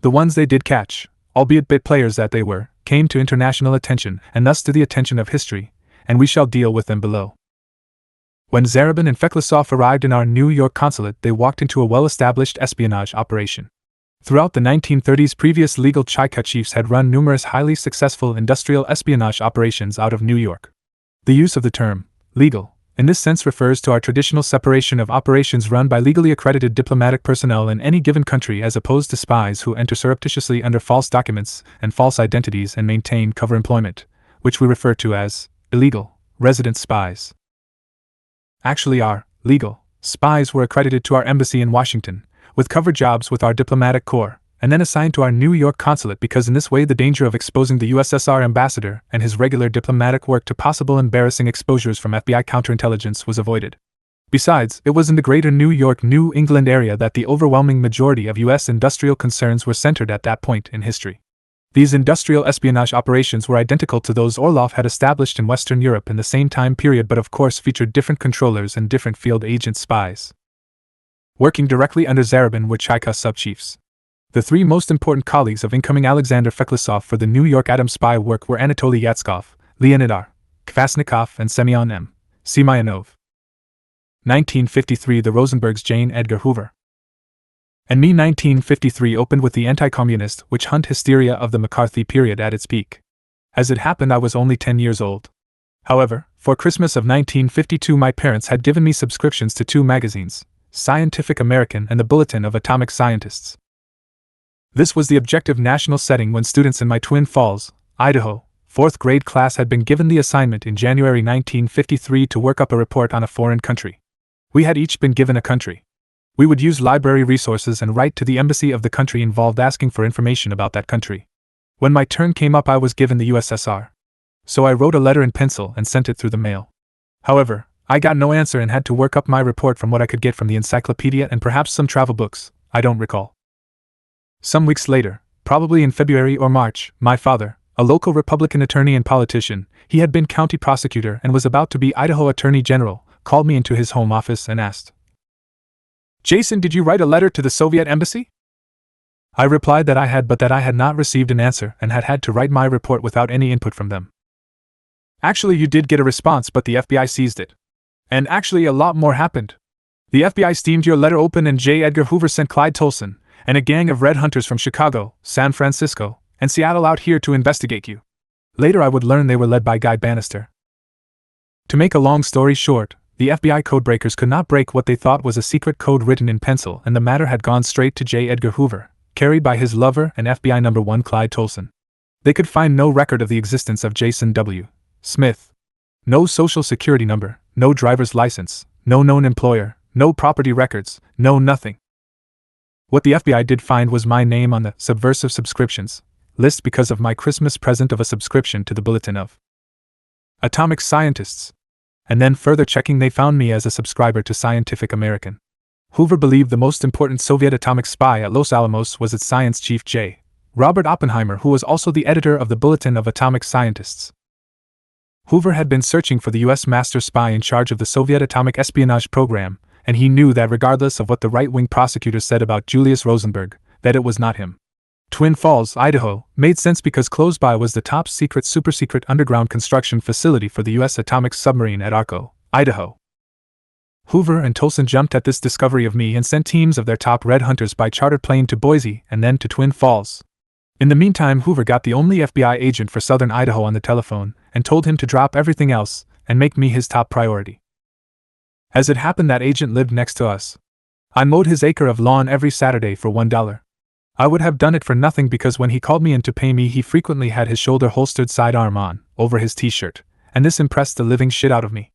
The ones they did catch, albeit bit players that they were, came to international attention and thus to the attention of history, and we shall deal with them below. When Zarubin and Feklisov arrived in our New York consulate, they walked into a well-established espionage operation. Throughout the 1930s, previous legal Cheka chiefs had run numerous highly successful industrial espionage operations out of New York. The use of the term legal in this sense refers to our traditional separation of operations run by legally accredited diplomatic personnel in any given country as opposed to spies who enter surreptitiously under false documents and false identities and maintain cover employment, which we refer to as illegal resident spies. Actually, our legal spies were accredited to our embassy in Washington, with cover jobs with our diplomatic corps, and then assigned to our New York consulate because in this way the danger of exposing the USSR ambassador and his regular diplomatic work to possible embarrassing exposures from FBI counterintelligence was avoided. Besides, it was in the greater New York, New England area that the overwhelming majority of U.S. industrial concerns were centered at that point in history. These industrial espionage operations were identical to those Orlov had established in Western Europe in the same time period, but of course featured different controllers and different field agent spies. Working directly under Zarubin were Cheka sub-chiefs. The 3 most important colleagues of incoming Alexander Feklisov for the New York atom spy work were Anatoly Yatskov, Leonid R. Kvasnikov, and Semyon M. Simayanov. 1953 The Rosenbergs Jane Edgar Hoover. And me 1953 opened with the anti-communist witch hunt hysteria of the McCarthy period at its peak. As it happened, I was only 10 years old. However, for Christmas of 1952 my parents had given me subscriptions to 2 magazines, Scientific American and the Bulletin of Atomic Scientists. This was the objective national setting when students in my Twin Falls, Idaho, 4th grade class had been given the assignment in January 1953 to work up a report on a foreign country. We had each been given a country. We would use library resources and write to the embassy of the country involved asking for information about that country. When my turn came up, I was given the USSR. So I wrote a letter in pencil and sent it through the mail. However, I got no answer and had to work up my report from what I could get from the encyclopedia and perhaps some travel books, I don't recall. Some weeks later, probably in February or March, my father, a local Republican attorney and politician, he had been county prosecutor and was about to be Idaho Attorney General, called me into his home office and asked Jason, did you write a letter to the Soviet embassy? I replied that I had, but that I had not received an answer and had had to write my report without any input from them. Actually, you did get a response, but the FBI seized it. And actually, a lot more happened. The FBI steamed your letter open, and J. Edgar Hoover sent Clyde Tolson and a gang of red hunters from Chicago, San Francisco, and Seattle out here to investigate you. Later I would learn they were led by Guy Bannister. To make a long story short, the FBI codebreakers could not break what they thought was a secret code written in pencil, and the matter had gone straight to J. Edgar Hoover, carried by his lover and FBI number 1 Clyde Tolson. They could find no record of the existence of Jason W. Smith. No social security number, no driver's license, no known employer, no property records, no nothing. What the FBI did find was my name on the subversive subscriptions list because of my Christmas present of a subscription to the Bulletin of Atomic Scientists. And then further checking, they found me as a subscriber to Scientific American. Hoover believed the most important Soviet atomic spy at Los Alamos was its science chief J. Robert Oppenheimer, who was also the editor of the Bulletin of Atomic Scientists. Hoover had been searching for the U.S. master spy in charge of the Soviet atomic espionage program, and he knew that regardless of what the right-wing prosecutors said about Julius Rosenberg, that it was not him. Twin Falls, Idaho, made sense because close by was the top-secret super-secret underground construction facility for the U.S. atomic submarine at Arco, Idaho. Hoover and Tolson jumped at this discovery of me and sent teams of their top red hunters by chartered plane to Boise and then to Twin Falls. In the meantime, Hoover got the only FBI agent for southern Idaho on the telephone and told him to drop everything else and make me his top priority. As it happened, that agent lived next to us. I mowed his acre of lawn every Saturday for $1. I would have done it for nothing because when he called me in to pay me, he frequently had his shoulder-holstered sidearm on, over his t-shirt, and this impressed the living shit out of me.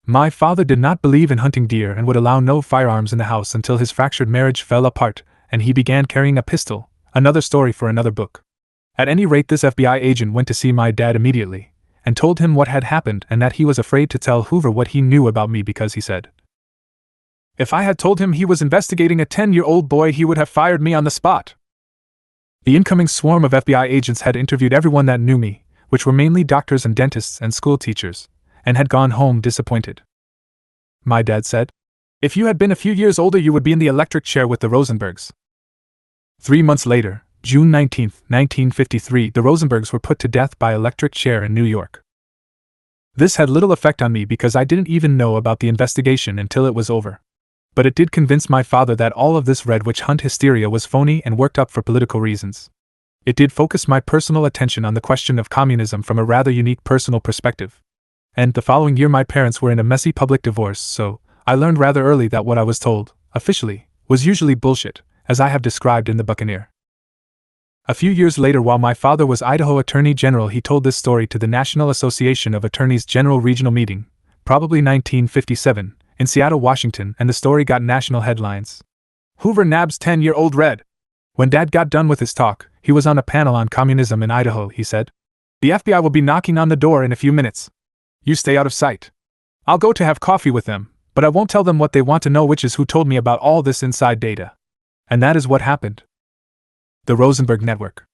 My father did not believe in hunting deer and would allow no firearms in the house until his fractured marriage fell apart, and he began carrying a pistol, another story for another book. At any rate, this FBI agent went to see my dad immediately, and told him what had happened and that he was afraid to tell Hoover what he knew about me because he said, if I had told him he was investigating a 10-year-old boy, he would have fired me on the spot. The incoming swarm of FBI agents had interviewed everyone that knew me, which were mainly doctors and dentists and school teachers, and had gone home disappointed. My dad said, if you had been a few years older, you would be in the electric chair with the Rosenbergs. 3 months later, June 19, 1953, the Rosenbergs were put to death by electric chair in New York. This had little effect on me because I didn't even know about the investigation until it was over. But it did convince my father that all of this red witch hunt hysteria was phony and worked up for political reasons. It did focus my personal attention on the question of communism from a rather unique personal perspective. And the following year my parents were in a messy public divorce, so I learned rather early that what I was told, officially, was usually bullshit, as I have described in The Buccaneer. A few years later, while my father was Idaho Attorney General, he told this story to the National Association of Attorneys General Regional Meeting, probably 1957, in Seattle, Washington, and the story got national headlines. Hoover nabs 10-year-old red. When Dad got done with his talk, he was on a panel on communism in Idaho. He said, the FBI will be knocking on the door in a few minutes. You stay out of sight. I'll go to have coffee with them, but I won't tell them what they want to know, which is who told me about all this inside data. And that is what happened. The Rosenberg Network.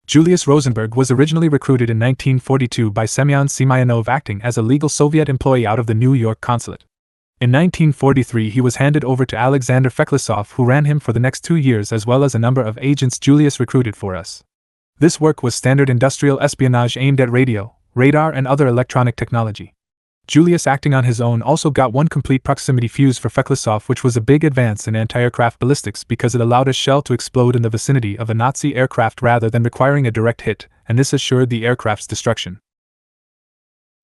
Julius Rosenberg was originally recruited in 1942 by Semyon Semyonov, acting as a legal Soviet employee out of the New York consulate. In 1943 he was handed over to Alexander Feklisov, who ran him for the next 2 years, as well as a number of agents Julius recruited for us. This work was standard industrial espionage aimed at radio, radar and other electronic technology. Julius, acting on his own, also got one complete proximity fuse for Feklisov, which was a big advance in anti-aircraft ballistics because it allowed a shell to explode in the vicinity of a Nazi aircraft rather than requiring a direct hit, and this assured the aircraft's destruction.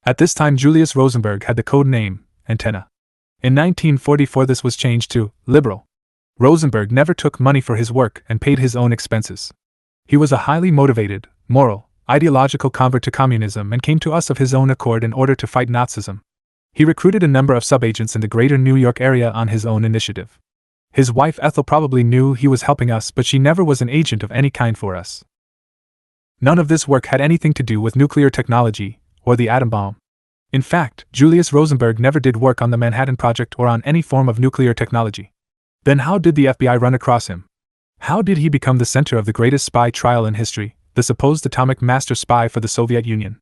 At this time Julius Rosenberg had the code name, Antenna. In 1944 this was changed to Liberal. Rosenberg never took money for his work and paid his own expenses. He was a highly motivated, moral, ideological convert to communism and came to us of his own accord in order to fight Nazism. He recruited a number of subagents in the greater New York area on his own initiative. His wife Ethel probably knew he was helping us, but she never was an agent of any kind for us. None of this work had anything to do with nuclear technology or the atom bomb. In fact, Julius Rosenberg never did work on the Manhattan Project or on any form of nuclear technology. Then how did the FBI run across him? How did he become the center of the greatest spy trial in history, the supposed atomic master spy for the Soviet Union?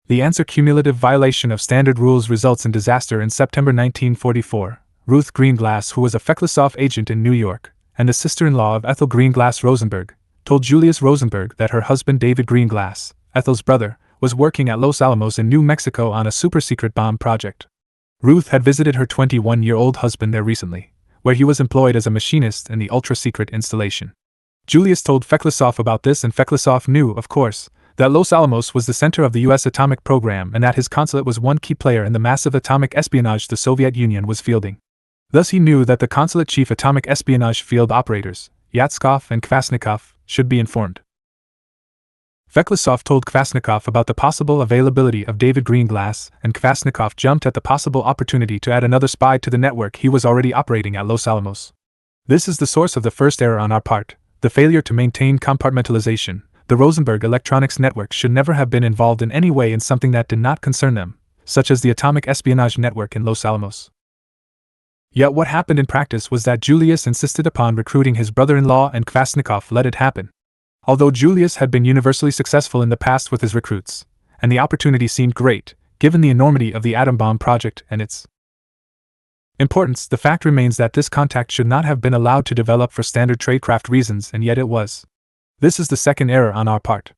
The answer: cumulative violation of standard rules results in disaster. In September 1944, Ruth Greenglass, who was a Feklisov agent in New York, and the sister-in-law of Ethel Greenglass Rosenberg, told Julius Rosenberg that her husband David Greenglass, Ethel's brother, was working at Los Alamos in New Mexico on a super-secret bomb project. Ruth had visited her 21-year-old husband there recently, where he was employed as a machinist in the ultra-secret installation. Julius told Feklisov about this, and Feklisov knew, of course, that Los Alamos was the center of the U.S. atomic program and that his consulate was one key player in the massive atomic espionage the Soviet Union was fielding. Thus he knew that the consulate chief atomic espionage field operators, Yatskov and Kvasnikov, should be informed. Feklisov told Kvasnikov about the possible availability of David Greenglass, and Kvasnikov jumped at the possible opportunity to add another spy to the network he was already operating at Los Alamos. This is the source of the first error on our part, the failure to maintain compartmentalization. The Rosenberg Electronics Network should never have been involved in any way in something that did not concern them, such as the atomic espionage network in Los Alamos. Yet what happened in practice was that Julius insisted upon recruiting his brother-in-law and Kvasnikov let it happen. Although Julius had been universally successful in the past with his recruits, and the opportunity seemed great, given the enormity of the atom bomb project and its importance, the fact remains that this contact should not have been allowed to develop for standard tradecraft reasons, and yet it was. This is the second error on our part.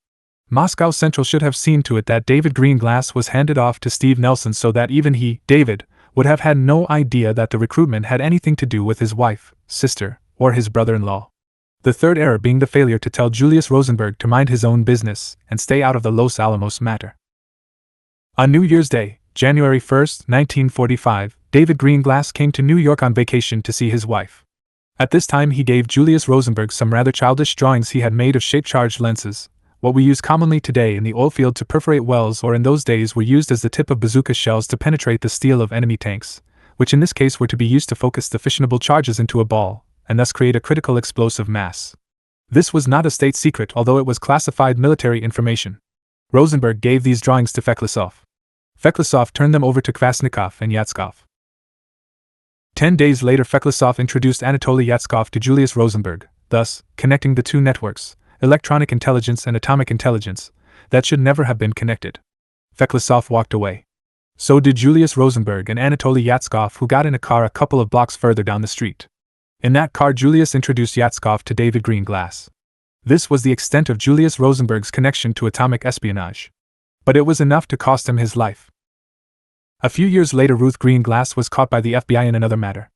Moscow Central should have seen to it that David Greenglass was handed off to Steve Nelson so that even he, David, would have had no idea that the recruitment had anything to do with his wife, sister, or his brother-in-law. The third error being the failure to tell Julius Rosenberg to mind his own business and stay out of the Los Alamos matter. On New Year's Day, January 1, 1945, David Greenglass came to New York on vacation to see his wife. At this time he gave Julius Rosenberg some rather childish drawings he had made of shape-charged lenses, what we use commonly today in the oil field to perforate wells, or in those days were used as the tip of bazooka shells to penetrate the steel of enemy tanks, which in this case were to be used to focus the fissionable charges into a ball, and thus create a critical explosive mass. This was not a state secret, although it was classified military information. Rosenberg gave these drawings to Feklisov. Feklisov turned them over to Kvasnikov and Yatskov. 10 days later Feklisov introduced Anatoly Yatskov to Julius Rosenberg, thus connecting the two networks, electronic intelligence and atomic intelligence, that should never have been connected. Feklisov walked away. So did Julius Rosenberg and Anatoly Yatskov, who got in a car a couple of blocks further down the street. In that car Julius introduced Yatskov to David Greenglass. This was the extent of Julius Rosenberg's connection to atomic espionage. But it was enough to cost him his life. A few years later Ruth Greenglass was caught by the FBI in another matter.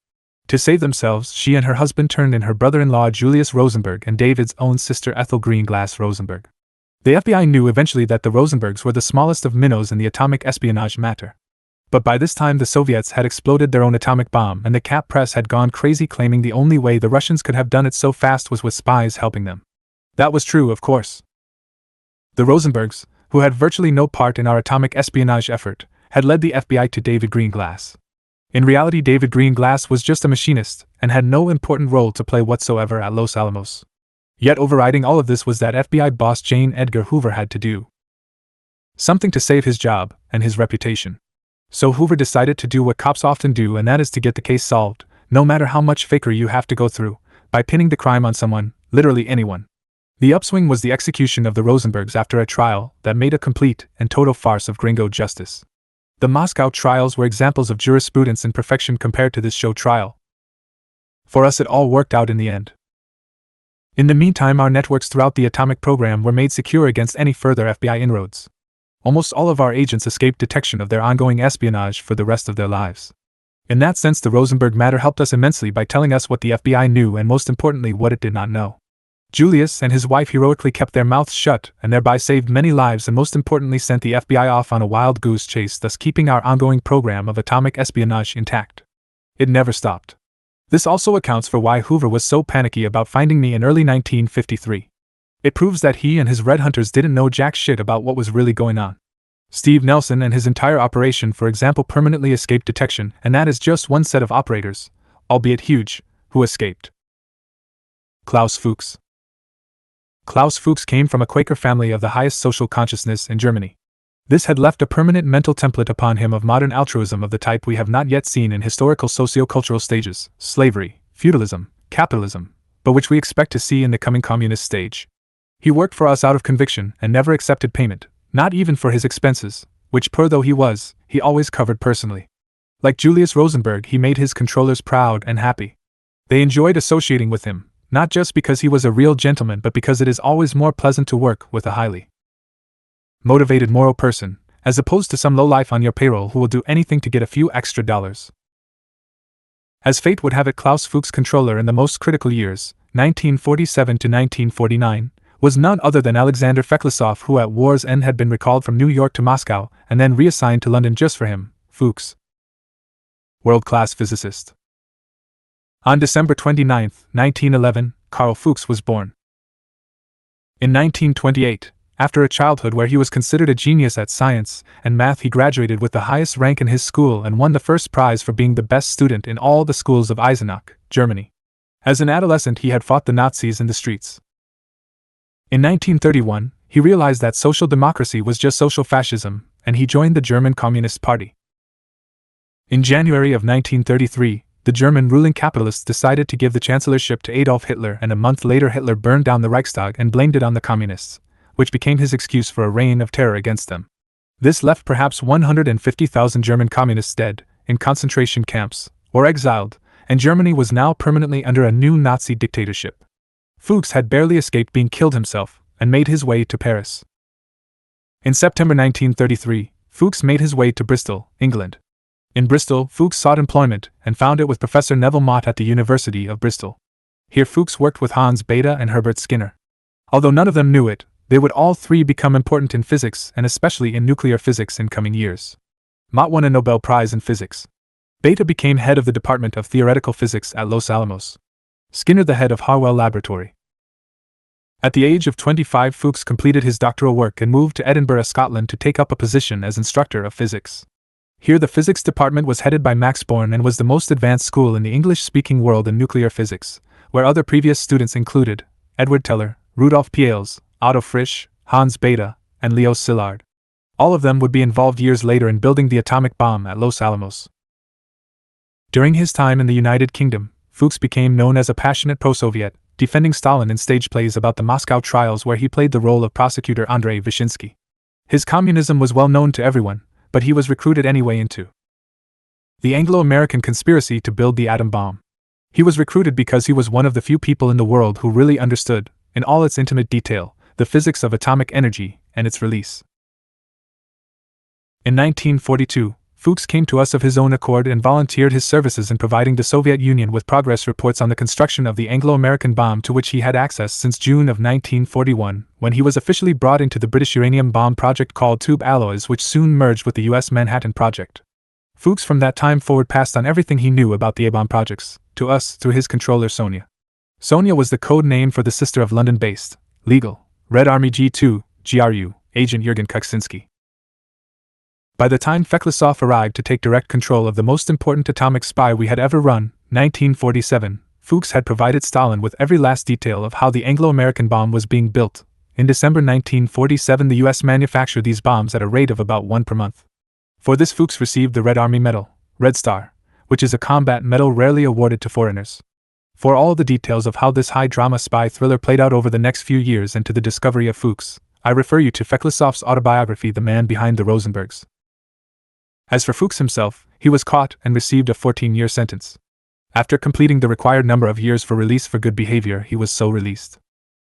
To save themselves, she and her husband turned in her brother-in-law Julius Rosenberg and David's own sister Ethel Greenglass Rosenberg. The FBI knew eventually that the Rosenbergs were the smallest of minnows in the atomic espionage matter. But by this time the Soviets had exploded their own atomic bomb and the cap press had gone crazy, claiming the only way the Russians could have done it so fast was with spies helping them. That was true, of course. The Rosenbergs, who had virtually no part in our atomic espionage effort, had led the FBI to David Greenglass. In reality David Greenglass was just a machinist and had no important role to play whatsoever at Los Alamos. Yet overriding all of this was that FBI boss J. Edgar Hoover had to do something to save his job and his reputation. So Hoover decided to do what cops often do, and that is to get the case solved, no matter how much fakery you have to go through, by pinning the crime on someone, literally anyone. The upswing was the execution of the Rosenbergs after a trial that made a complete and total farce of gringo justice. The Moscow trials were examples of jurisprudence in perfection compared to this show trial. For us it all worked out in the end. In the meantime our networks throughout the atomic program were made secure against any further FBI inroads. Almost all of our agents escaped detection of their ongoing espionage for the rest of their lives. In that sense the Rosenberg matter helped us immensely by telling us what the FBI knew and most importantly what it did not know. Julius and his wife heroically kept their mouths shut and thereby saved many lives and most importantly sent the FBI off on a wild goose chase, thus keeping our ongoing program of atomic espionage intact. It never stopped. This also accounts for why Hoover was so panicky about finding me in early 1953. It proves that he and his Red Hunters didn't know jack shit about what was really going on. Steve Nelson and his entire operation, for example, permanently escaped detection, and that is just one set of operators, albeit huge, who escaped. Klaus Fuchs. Klaus Fuchs came from a Quaker family of the highest social consciousness in Germany. This had left a permanent mental template upon him of modern altruism of the type we have not yet seen in historical socio-cultural stages, slavery, feudalism, capitalism, but which we expect to see in the coming communist stage. He worked for us out of conviction and never accepted payment, not even for his expenses, which poor though he was, he always covered personally. Like Julius Rosenberg, he made his controllers proud and happy. They enjoyed associating with him, not just because he was a real gentleman, but because it is always more pleasant to work with a highly motivated moral person, as opposed to some lowlife on your payroll who will do anything to get a few extra dollars. As fate would have it, Klaus Fuchs' controller in the most critical years, 1947 to 1949, was none other than Alexander Feklisov, who at war's end had been recalled from New York to Moscow and then reassigned to London just for him. Fuchs, world-class physicist. On December 29, 1911, Carl Fuchs was born. In 1928, after a childhood where he was considered a genius at science and math, he graduated with the highest rank in his school and won the first prize for being the best student in all the schools of Eisenach, Germany. As an adolescent, he had fought the Nazis in the streets. In 1931, he realized that social democracy was just social fascism, and he joined the German Communist Party. In January of 1933, the German ruling capitalists decided to give the chancellorship to Adolf Hitler, and a month later Hitler burned down the Reichstag and blamed it on the communists, which became his excuse for a reign of terror against them. This left perhaps 150,000 German communists dead, in concentration camps, or exiled, and Germany was now permanently under a new Nazi dictatorship. Fuchs had barely escaped being killed himself, and made his way to Paris. In September 1933, Fuchs made his way to Bristol, England. In Bristol, Fuchs sought employment, and found it with Professor Neville Mott at the University of Bristol. Here Fuchs worked with Hans Bethe and Herbert Skinner. Although none of them knew it, they would all three become important in physics and especially in nuclear physics in coming years. Mott won a Nobel Prize in physics. Bethe became head of the Department of Theoretical Physics at Los Alamos. Skinner the head of Harwell Laboratory. At the age of 25, Fuchs completed his doctoral work and moved to Edinburgh, Scotland to take up a position as instructor of physics. Here the physics department was headed by Max Born and was the most advanced school in the English-speaking world in nuclear physics, where other previous students included Edward Teller, Rudolf Peales, Otto Frisch, Hans Bethe, and Leo Szilard. All of them would be involved years later in building the atomic bomb at Los Alamos. During his time in the United Kingdom, Fuchs became known as a passionate pro-Soviet, defending Stalin in stage plays about the Moscow trials where he played the role of prosecutor Andrei Vyshinsky. His communism was well known to everyone, but he was recruited anyway into the Anglo-American conspiracy to build the atom bomb. He was recruited because he was one of the few people in the world who really understood, in all its intimate detail, the physics of atomic energy and its release. In 1942, Fuchs came to us of his own accord and volunteered his services in providing the Soviet Union with progress reports on the construction of the Anglo-American bomb, to which he had access since June of 1941, when he was officially brought into the British uranium bomb project called Tube Alloys, which soon merged with the U.S. Manhattan Project. Fuchs from that time forward passed on everything he knew about the A-bomb projects to us through his controller Sonia. Sonia was the code name for the sister of London-based, legal, Red Army G2, GRU, agent Jurgen Kuczynski. By the time Feklisov arrived to take direct control of the most important atomic spy we had ever run, 1947, Fuchs had provided Stalin with every last detail of how the Anglo-American bomb was being built. In December 1947, the U.S. manufactured these bombs at a rate of about one per month. For this, Fuchs received the Red Army Medal, Red Star, which is a combat medal rarely awarded to foreigners. For all the details of how this high-drama spy thriller played out over the next few years and to the discovery of Fuchs, I refer you to Feklisov's autobiography, The Man Behind the Rosenbergs. As for Fuchs himself, he was caught and received a 14-year sentence. After completing the required number of years for release for good behavior, he was so released.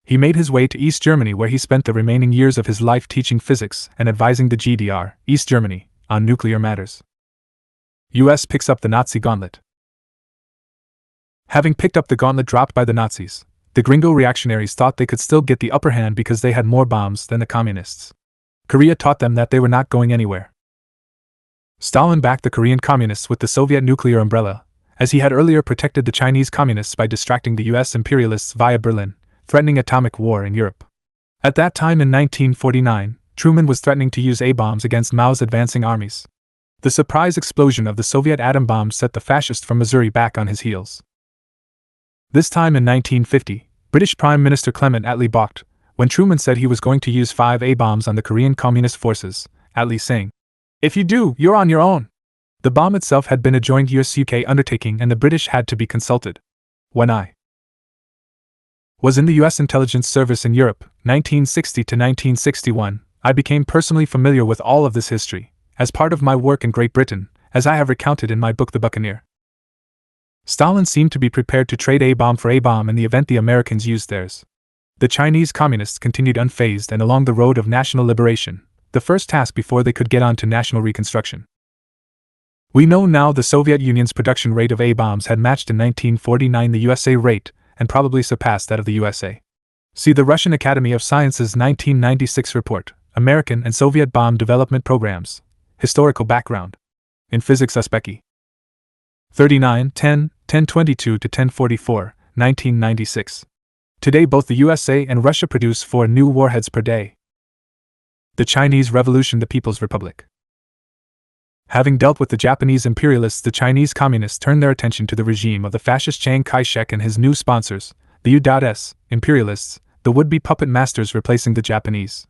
He made his way to East Germany, where he spent the remaining years of his life teaching physics and advising the GDR, East Germany, on nuclear matters. U.S. picks up the Nazi gauntlet. Having picked up the gauntlet dropped by the Nazis, the gringo reactionaries thought they could still get the upper hand because they had more bombs than the communists. Korea taught them that they were not going anywhere. Stalin backed the Korean communists with the Soviet nuclear umbrella, as he had earlier protected the Chinese communists by distracting the U.S. imperialists via Berlin, threatening atomic war in Europe. At that time in 1949, Truman was threatening to use A-bombs against Mao's advancing armies. The surprise explosion of the Soviet atom bomb set the fascist from Missouri back on his heels. This time in 1950, British Prime Minister Clement Attlee balked when Truman said he was going to use 5 A-bombs on the Korean Communist forces, Attlee saying, "If you do, you're on your own." The bomb itself had been a joint US-UK undertaking and the British had to be consulted. When I was in the US intelligence service in Europe, 1960 to 1961, I became personally familiar with all of this history, as part of my work in Great Britain, as I have recounted in my book The Buccaneer. Stalin seemed to be prepared to trade A-bomb for A-bomb in the event the Americans used theirs. The Chinese communists continued unfazed and along the road of national liberation, the first task before they could get on to national reconstruction. We know now the Soviet Union's production rate of A-bombs had matched in 1949 the USA rate, and probably surpassed that of the USA. See the Russian Academy of Sciences 1996 report, American and Soviet Bomb Development Programs, Historical Background. In Physics Uspeki. 39, 10, 1022 to 1044, 1996. Today both the USA and Russia produce 4 new warheads per day. The Chinese Revolution, the People's Republic. Having dealt with the Japanese imperialists, the Chinese communists turned their attention to the regime of the fascist Chiang Kai-shek and his new sponsors, the U.S. imperialists, the would-be puppet masters replacing the Japanese.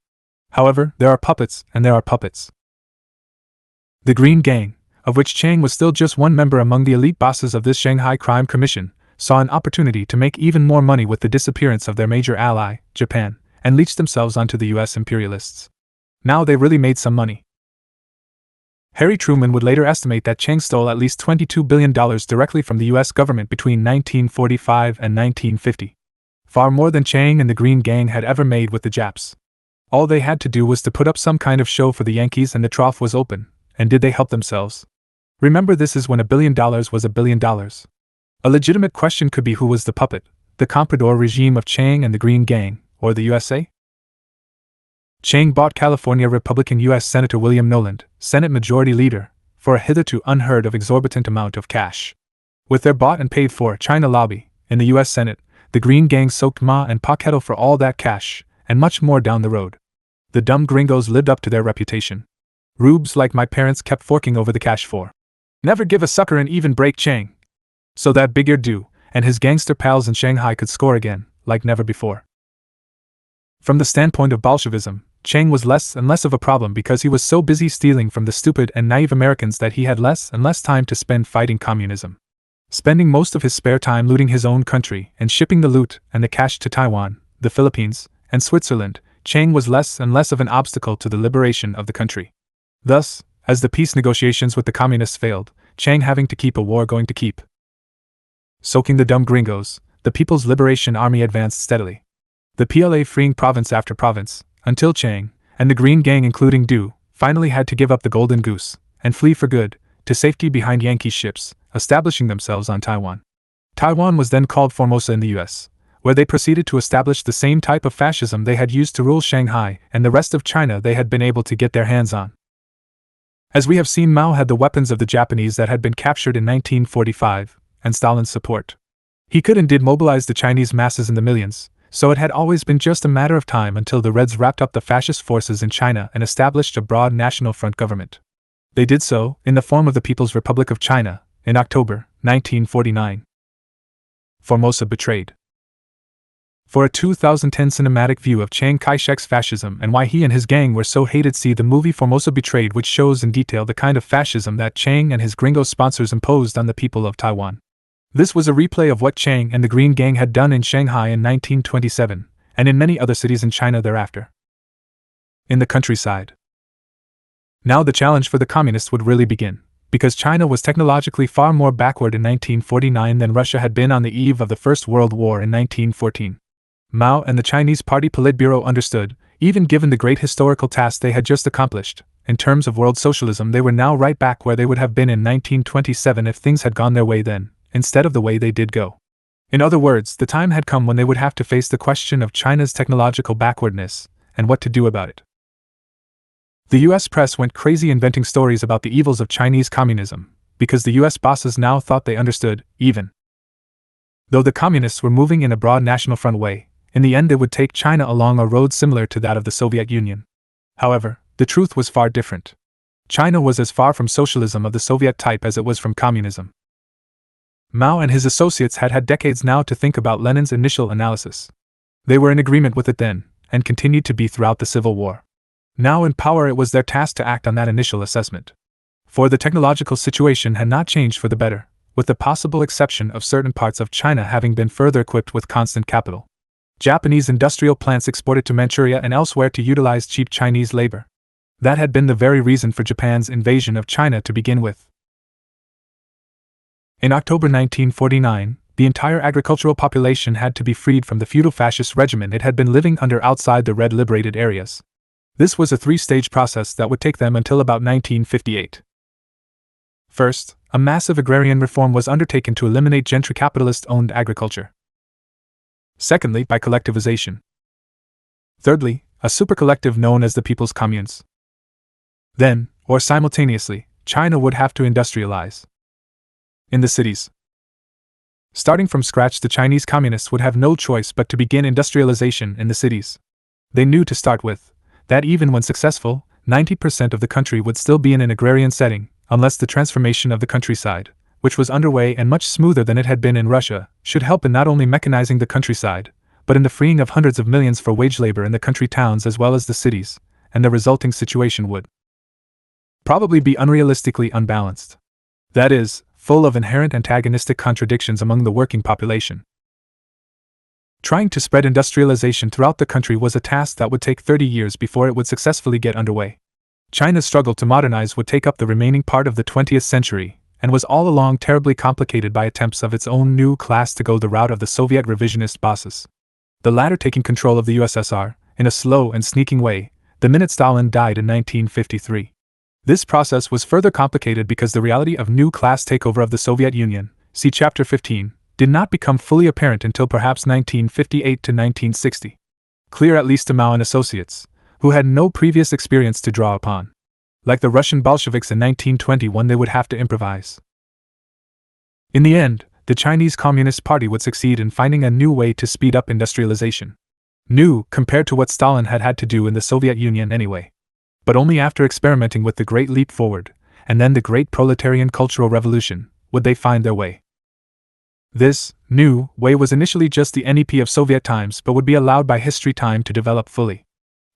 However, there are puppets and there are puppets. The Green Gang, of which Chiang was still just one member among the elite bosses of this Shanghai Crime Commission, saw an opportunity to make even more money with the disappearance of their major ally, Japan, and leached themselves onto the U.S. imperialists. Now they really made some money. Harry Truman would later estimate that Chiang stole at least $22 billion directly from the U.S. government between 1945 and 1950. Far more than Chiang and the Green Gang had ever made with the Japs. All they had to do was to put up some kind of show for the Yankees and the trough was open, and did they help themselves? Remember, this is when $1 billion was $1 billion. A legitimate question could be who was the puppet, the comprador regime of Chiang and the Green Gang, or the USA? Chiang bought California Republican U.S. Senator William Noland, Senate Majority Leader, for a hitherto unheard of exorbitant amount of cash. With their bought and paid for China lobby in the U.S. Senate, the Green Gang soaked Ma and Pa Kettle for all that cash, and much more down the road. The dumb gringos lived up to their reputation. Rubes like my parents kept forking over the cash for. Never give a sucker an even break, Chiang. So that Big do, and his gangster pals in Shanghai could score again, like never before. From the standpoint of Bolshevism, Chiang was less and less of a problem because he was so busy stealing from the stupid and naive Americans that he had less and less time to spend fighting communism. Spending most of his spare time looting his own country and shipping the loot and the cash to Taiwan, the Philippines, and Switzerland, Chiang was less and less of an obstacle to the liberation of the country. Thus, as the peace negotiations with the communists failed, Chiang having to keep a war going to keep soaking the dumb gringos, the People's Liberation Army advanced steadily. The PLA freeing province after province, until Chiang, and the Green Gang including Du, finally had to give up the Golden Goose, and flee for good, to safety behind Yankee ships, establishing themselves on Taiwan. Taiwan was then called Formosa in the U.S., where they proceeded to establish the same type of fascism they had used to rule Shanghai and the rest of China they had been able to get their hands on. As we have seen, Mao had the weapons of the Japanese that had been captured in 1945, and Stalin's support. He could and did mobilize the Chinese masses in the millions, so it had always been just a matter of time until the Reds wrapped up the fascist forces in China and established a broad national front government. They did so, in the form of the People's Republic of China, in October 1949. Formosa betrayed. For a 2010 cinematic view of Chiang Kai-shek's fascism and why he and his gang were so hated, see the movie Formosa Betrayed, which shows in detail the kind of fascism that Chiang and his gringo sponsors imposed on the people of Taiwan. This was a replay of what Chiang and the Green Gang had done in Shanghai in 1927, and in many other cities in China thereafter. In the countryside. Now the challenge for the communists would really begin, because China was technologically far more backward in 1949 than Russia had been on the eve of the First World War in 1914. Mao and the Chinese Party Politburo understood, even given the great historical task they had just accomplished, in terms of world socialism they were now right back where they would have been in 1927 if things had gone their way then, instead of the way they did go. In other words, the time had come when they would have to face the question of China's technological backwardness, and what to do about it. The US press went crazy inventing stories about the evils of Chinese communism, because the US bosses now thought they understood, even though the communists were moving in a broad national front way, in the end they would take China along a road similar to that of the Soviet Union. However, the truth was far different. China was as far from socialism of the Soviet type as it was from communism. Mao and his associates had had decades now to think about Lenin's initial analysis. They were in agreement with it then, and continued to be throughout the Civil War. Now in power, it was their task to act on that initial assessment. For the technological situation had not changed for the better, with the possible exception of certain parts of China having been further equipped with constant capital. Japanese industrial plants exported to Manchuria and elsewhere to utilize cheap Chinese labor. That had been the very reason for Japan's invasion of China to begin with. In October 1949, the entire agricultural population had to be freed from the feudal fascist regime it had been living under outside the Red liberated areas. This was a three-stage process that would take them until about 1958. First, a massive agrarian reform was undertaken to eliminate gentry capitalist-owned agriculture. Secondly, by collectivization. Thirdly, a supercollective known as the People's Communes. Then, or simultaneously, China would have to industrialize. In the cities. Starting from scratch, the Chinese communists would have no choice but to begin industrialization in the cities. They knew to start with that even when successful, 90% of the country would still be in an agrarian setting, unless the transformation of the countryside, which was underway and much smoother than it had been in Russia, should help in not only mechanizing the countryside, but in the freeing of hundreds of millions for wage labor in the country towns as well as the cities, and the resulting situation would probably be unrealistically unbalanced. That is, full of inherent antagonistic contradictions among the working population. Trying to spread industrialization throughout the country was a task that would take 30 years before it would successfully get underway. China's struggle to modernize would take up the remaining part of the 20th century, and was all along terribly complicated by attempts of its own new class to go the route of the Soviet revisionist bosses. The latter taking control of the USSR, in a slow and sneaking way, the minute Stalin died in 1953. This process was further complicated because the reality of new class takeover of the Soviet Union, see Chapter 15, did not become fully apparent until perhaps 1958 to 1960. Clear at least to Mao and associates, who had no previous experience to draw upon. Like the Russian Bolsheviks in 1921, they would have to improvise. In the end, the Chinese Communist Party would succeed in finding a new way to speed up industrialization. New, compared to what Stalin had had to do in the Soviet Union anyway. But only after experimenting with the Great Leap Forward, and then the Great Proletarian Cultural Revolution, would they find their way. This new way was initially just the NEP of Soviet times but would be allowed by history time to develop fully.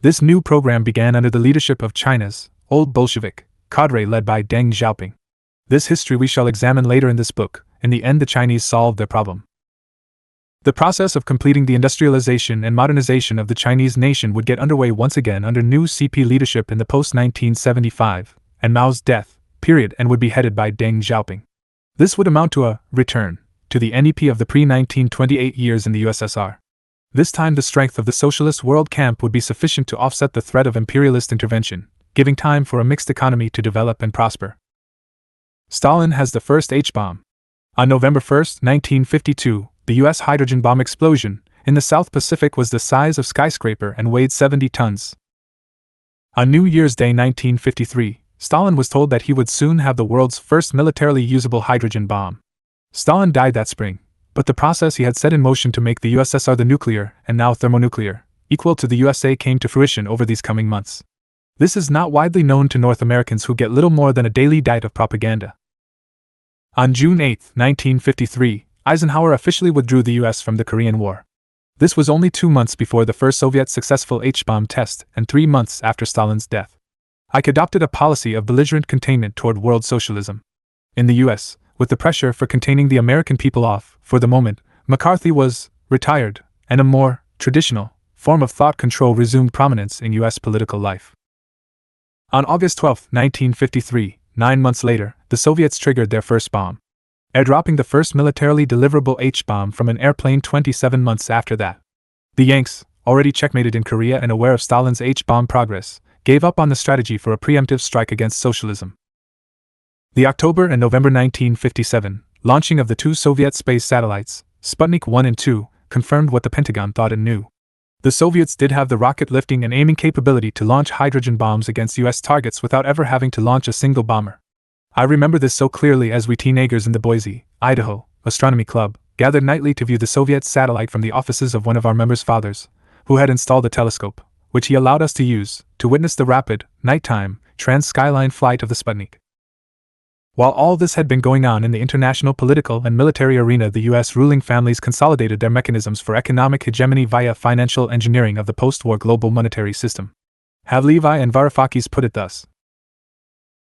This new program began under the leadership of China's old Bolshevik cadre led by Deng Xiaoping. This history we shall examine later in this book. In the end, the Chinese solved their problem. The process of completing the industrialization and modernization of the Chinese nation would get underway once again under new CP leadership in the post-1975 and Mao's death period and would be headed by Deng Xiaoping. This would amount to a return to the NEP of the pre-1928 years in the USSR. This time the strength of the socialist world camp would be sufficient to offset the threat of imperialist intervention, giving time for a mixed economy to develop and prosper. Stalin has the first H-bomb. On November 1, 1952, the U.S. hydrogen bomb explosion in the South Pacific was the size of skyscraper and weighed 70 tons. On New Year's Day 1953, Stalin was told that he would soon have the world's first militarily usable hydrogen bomb. Stalin died that spring, but the process he had set in motion to make the USSR the nuclear, and now thermonuclear, equal to the USA came to fruition over these coming months. This is not widely known to North Americans who get little more than a daily diet of propaganda. On June 8, 1953, Eisenhower officially withdrew the U.S. from the Korean War. This was only 2 months before the first Soviet successful H-bomb test and 3 months after Stalin's death. Ike adopted a policy of belligerent containment toward world socialism. In the U.S., with the pressure for containing the American people off, for the moment, McCarthy was retired, and a more traditional form of thought control resumed prominence in U.S. political life. On August 12, 1953, 9 months later, the Soviets triggered their first bomb, airdropping the first militarily deliverable H-bomb from an airplane 27 months after that. The Yanks, already checkmated in Korea and aware of Stalin's H-bomb progress, gave up on the strategy for a preemptive strike against socialism. The October and November 1957 launching of the 2 Soviet space satellites, Sputnik 1 and 2, confirmed what the Pentagon thought it knew. The Soviets did have the rocket lifting and aiming capability to launch hydrogen bombs against U.S. targets without ever having to launch a single bomber. I remember this so clearly as we teenagers in the Boise, Idaho, Astronomy Club gathered nightly to view the Soviet satellite from the offices of one of our members' fathers, who had installed a telescope, which he allowed us to use, to witness the rapid, nighttime, trans-skyline flight of the Sputnik. While all this had been going on in the international political and military arena, the U.S. ruling families consolidated their mechanisms for economic hegemony via financial engineering of the post-war global monetary system. Have Levi and Varoufakis put it thus.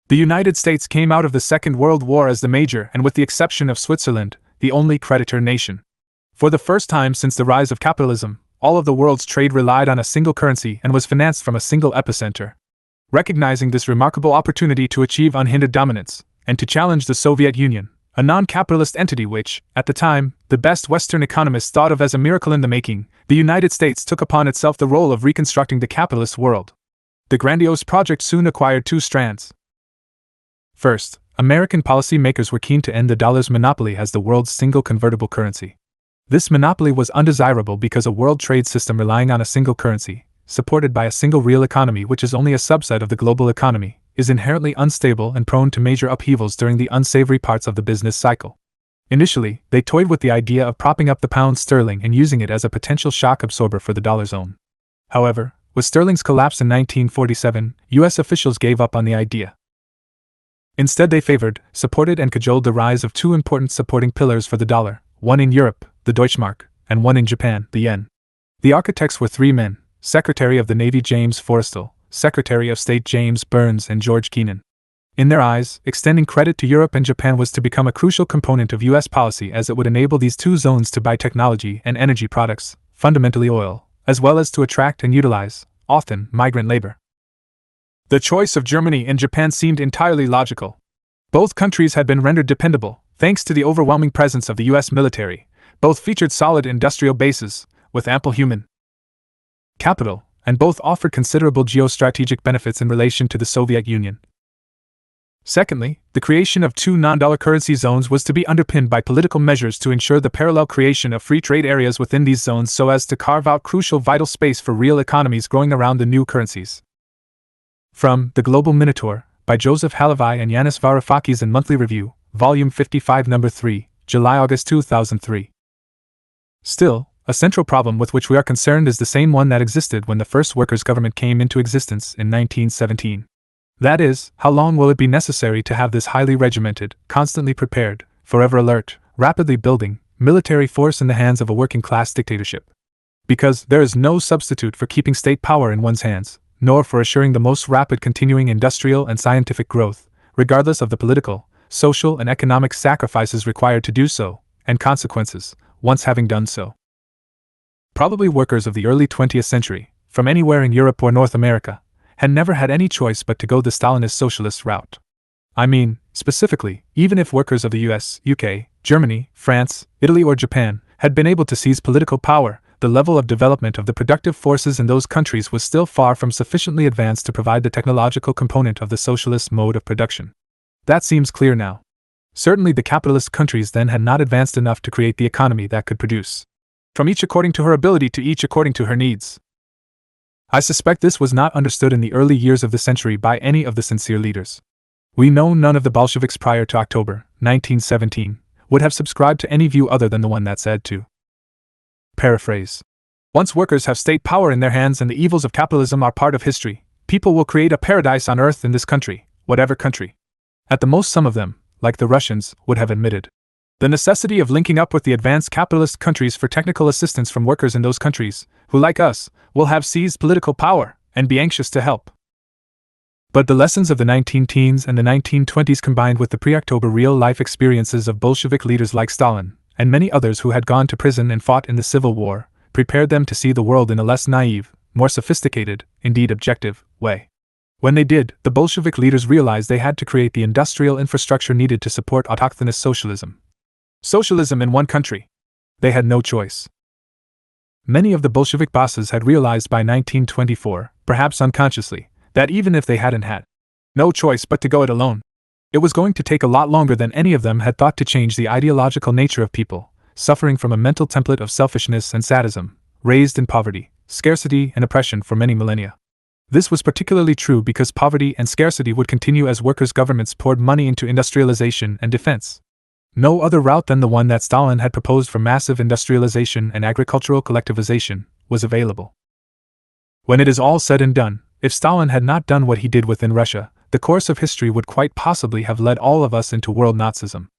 The United States came out of the Second World War as the major and, with the exception of Switzerland, the only creditor nation. For the first time since the rise of capitalism, all of the world's trade relied on a single currency and was financed from a single epicenter. Recognizing this remarkable opportunity to achieve unhindered dominance, and to challenge the Soviet Union, a non-capitalist entity which, at the time, the best Western economists thought of as a miracle in the making, the United States took upon itself the role of reconstructing the capitalist world. The grandiose project soon acquired two strands. First, American policymakers were keen to end the dollar's monopoly as the world's single convertible currency. This monopoly was undesirable because a world trade system relying on a single currency, supported by a single real economy which is only a subset of the global economy, is inherently unstable and prone to major upheavals during the unsavory parts of the business cycle. Initially, they toyed with the idea of propping up the pound sterling and using it as a potential shock absorber for the dollar's own. However, with sterling's collapse in 1947, U.S. officials gave up on the idea. Instead, they favored, supported, and cajoled the rise of two important supporting pillars for the dollar, one in Europe, the Deutschmark, and one in Japan, the yen. The architects were three men: Secretary of the Navy James Forrestal, Secretary of State James Burns, and George Kennan. In their eyes, extending credit to Europe and Japan was to become a crucial component of U.S. policy, as it would enable these two zones to buy technology and energy products, fundamentally oil, as well as to attract and utilize, often, migrant labor. The choice of Germany and Japan seemed entirely logical. Both countries had been rendered dependable, thanks to the overwhelming presence of the U.S. military. Both featured solid industrial bases, with ample human capital, and both offered considerable geostrategic benefits in relation to the Soviet Union. Secondly, the creation of two non-dollar currency zones was to be underpinned by political measures to ensure the parallel creation of free trade areas within these zones so as to carve out crucial vital space for real economies growing around the new currencies. From The Global Minotaur, by Joseph Halavai and Yanis Varoufakis in Monthly Review, Volume 55 No. 3, July-August 2003. Still, a central problem with which we are concerned is the same one that existed when the first workers' government came into existence in 1917. That is, how long will it be necessary to have this highly regimented, constantly prepared, forever alert, rapidly building, military force in the hands of a working-class dictatorship? Because there is no substitute for keeping state power in one's hands, nor for assuring the most rapid continuing industrial and scientific growth, regardless of the political, social, and economic sacrifices required to do so, and consequences, once having done so. Probably workers of the early 20th century, from anywhere in Europe or North America, had never had any choice but to go the Stalinist socialist route. I mean, specifically, even if workers of the US, UK, Germany, France, Italy, or Japan had been able to seize political power, the level of development of the productive forces in those countries was still far from sufficiently advanced to provide the technological component of the socialist mode of production. That seems clear now. Certainly the capitalist countries then had not advanced enough to create the economy that could produce, from each according to her ability to each according to her needs. I suspect this was not understood in the early years of the century by any of the sincere leaders. We know none of the Bolsheviks prior to October 1917 would have subscribed to any view other than the one that said to paraphrase: once workers have state power in their hands and the evils of capitalism are part of history, people will create a paradise on earth in this country, whatever country. At the most, some of them, like the Russians, would have admitted the necessity of linking up with the advanced capitalist countries for technical assistance from workers in those countries, who, like us, will have seized political power and be anxious to help. But the lessons of the 19-teens and the 1920s, combined with the pre-October real-life experiences of Bolshevik leaders like Stalin, and many others who had gone to prison and fought in the Civil War, prepared them to see the world in a less naive, more sophisticated, indeed objective, way. When they did, the Bolshevik leaders realized they had to create the industrial infrastructure needed to support autochthonous socialism. Socialism in one country. They had no choice. Many of the Bolshevik bosses had realized by 1924, perhaps unconsciously, that even if they hadn't had no choice but to go it alone, it was going to take a lot longer than any of them had thought to change the ideological nature of people, suffering from a mental template of selfishness and sadism, raised in poverty, scarcity, and oppression for many millennia. This was particularly true because poverty and scarcity would continue as workers' governments poured money into industrialization and defense. No other route than the one that Stalin had proposed for massive industrialization and agricultural collectivization was available. When it is all said and done, if Stalin had not done what he did within Russia, the course of history would quite possibly have led all of us into world Nazism.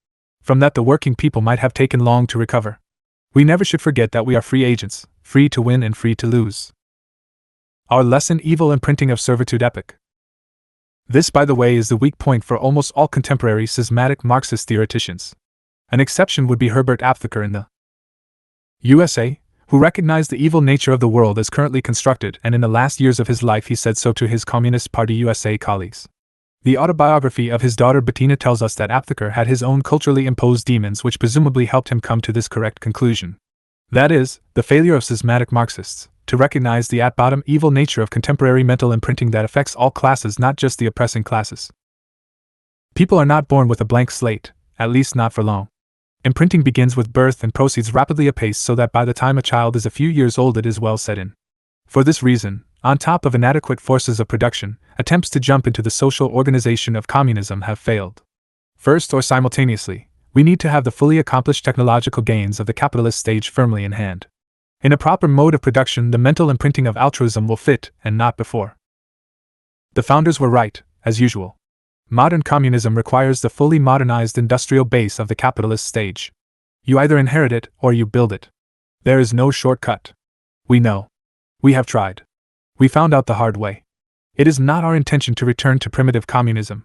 From that the working people might have taken long to recover. We never should forget that we are free agents, free to win and free to lose. Our lesson: evil imprinting of servitude epoch. This, by the way, is the weak point for almost all contemporary schismatic Marxist theoreticians. An exception would be Herbert Aptheker in the USA, who recognized the evil nature of the world as currently constructed, and in the last years of his life he said so to his Communist Party USA colleagues. The autobiography of his daughter Bettina tells us that Aptheker had his own culturally imposed demons which presumably helped him come to this correct conclusion. That is, the failure of systematic Marxists to recognize the at-bottom evil nature of contemporary mental imprinting that affects all classes, not just the oppressing classes. People are not born with a blank slate, at least not for long. Imprinting begins with birth and proceeds rapidly apace so that by the time a child is a few years old it is well set in. For this reason, on top of inadequate forces of production, attempts to jump into the social organization of communism have failed. First or simultaneously, we need to have the fully accomplished technological gains of the capitalist stage firmly in hand. In a proper mode of production, the mental imprinting of altruism will fit, and not before. The founders were right, as usual. Modern communism requires the fully modernized industrial base of the capitalist stage. You either inherit it or you build it. There is no shortcut. We know. We have tried. We found out the hard way. It is not our intention to return to primitive communism.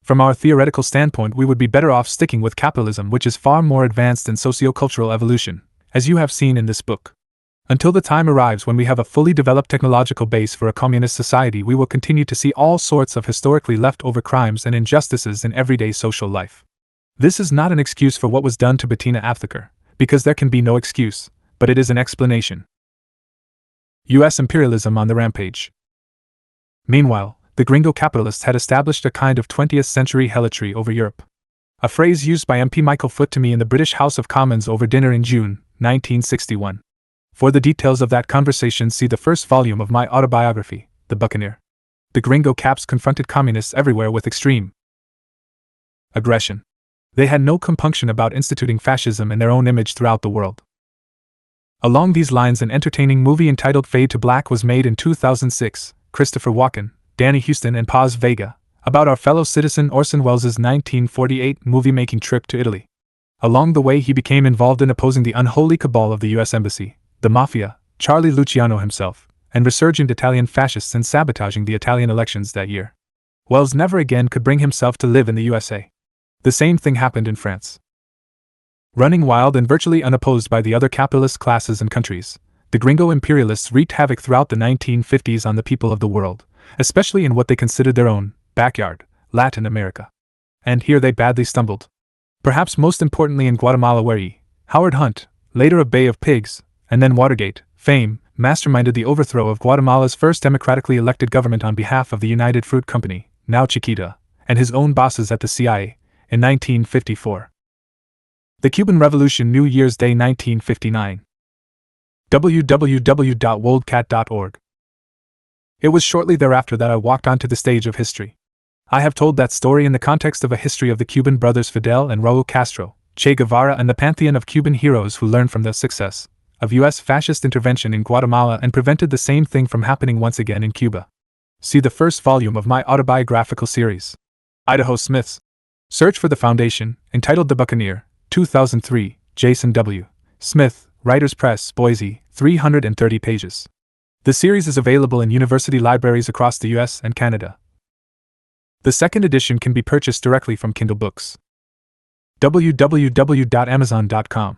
From our theoretical standpoint, we would be better off sticking with capitalism, which is far more advanced in socio-cultural evolution, as you have seen in this book. Until the time arrives when we have a fully developed technological base for a communist society, we will continue to see all sorts of historically left-over crimes and injustices in everyday social life. This is not an excuse for what was done to Bettina Aptheker, because there can be no excuse, but it is an explanation. U.S. imperialism on the rampage. Meanwhile, the gringo capitalists had established a kind of 20th century helotry over Europe. A phrase used by MP Michael Foot to me in the British House of Commons over dinner in June 1961. For the details of that conversation, see the first volume of my autobiography, The Buccaneer. The gringo caps confronted communists everywhere with extreme aggression. They had no compunction about instituting fascism in their own image throughout the world. Along these lines, an entertaining movie entitled Fade to Black was made in 2006, Christopher Walken, Danny Huston and Paz Vega, about our fellow citizen Orson Welles' 1948 movie-making trip to Italy. Along the way he became involved in opposing the unholy cabal of the U.S. Embassy, the Mafia, Charlie Luciano himself, and resurgent Italian fascists in sabotaging the Italian elections that year. Welles never again could bring himself to live in the USA. The same thing happened in France. Running wild and virtually unopposed by the other capitalist classes and countries, the gringo imperialists wreaked havoc throughout the 1950s on the people of the world, especially in what they considered their own backyard, Latin America. And here they badly stumbled. Perhaps most importantly in Guatemala, where Howard Hunt, later of Bay of Pigs, and then Watergate fame, masterminded the overthrow of Guatemala's first democratically elected government on behalf of the United Fruit Company, now Chiquita, and his own bosses at the CIA, in 1954. The Cuban Revolution, New Year's Day 1959. www.woldcat.org. It was shortly thereafter that I walked onto the stage of history. I have told that story in the context of a history of the Cuban brothers Fidel and Raúl Castro, Che Guevara, and the pantheon of Cuban heroes who learned from the success of U.S. fascist intervention in Guatemala and prevented the same thing from happening once again in Cuba. See the first volume of my autobiographical series, Idaho Smiths. Search for the foundation, entitled The Buccaneer, 2003, Jason W. Smith, Writers Press, Boise, 330 pages. The series is available in university libraries across the U.S. and Canada. The second edition can be purchased directly from Kindle Books. www.amazon.com.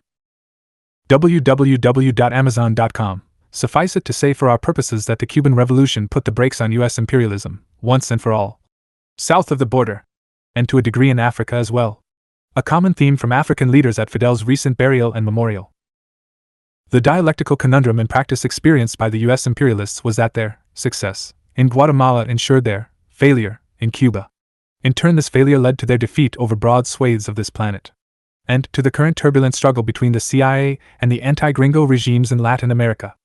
www.amazon.com. Suffice it to say for our purposes that the Cuban Revolution put the brakes on U.S. imperialism, once and for all. South of the border. And to a degree in Africa as well. A common theme from African leaders at Fidel's recent burial and memorial. The dialectical conundrum in practice experienced by the U.S. imperialists was that their success in Guatemala ensured their failure in Cuba. In turn, this failure led to their defeat over broad swathes of this planet, and to the current turbulent struggle between the CIA and the anti-gringo regimes in Latin America.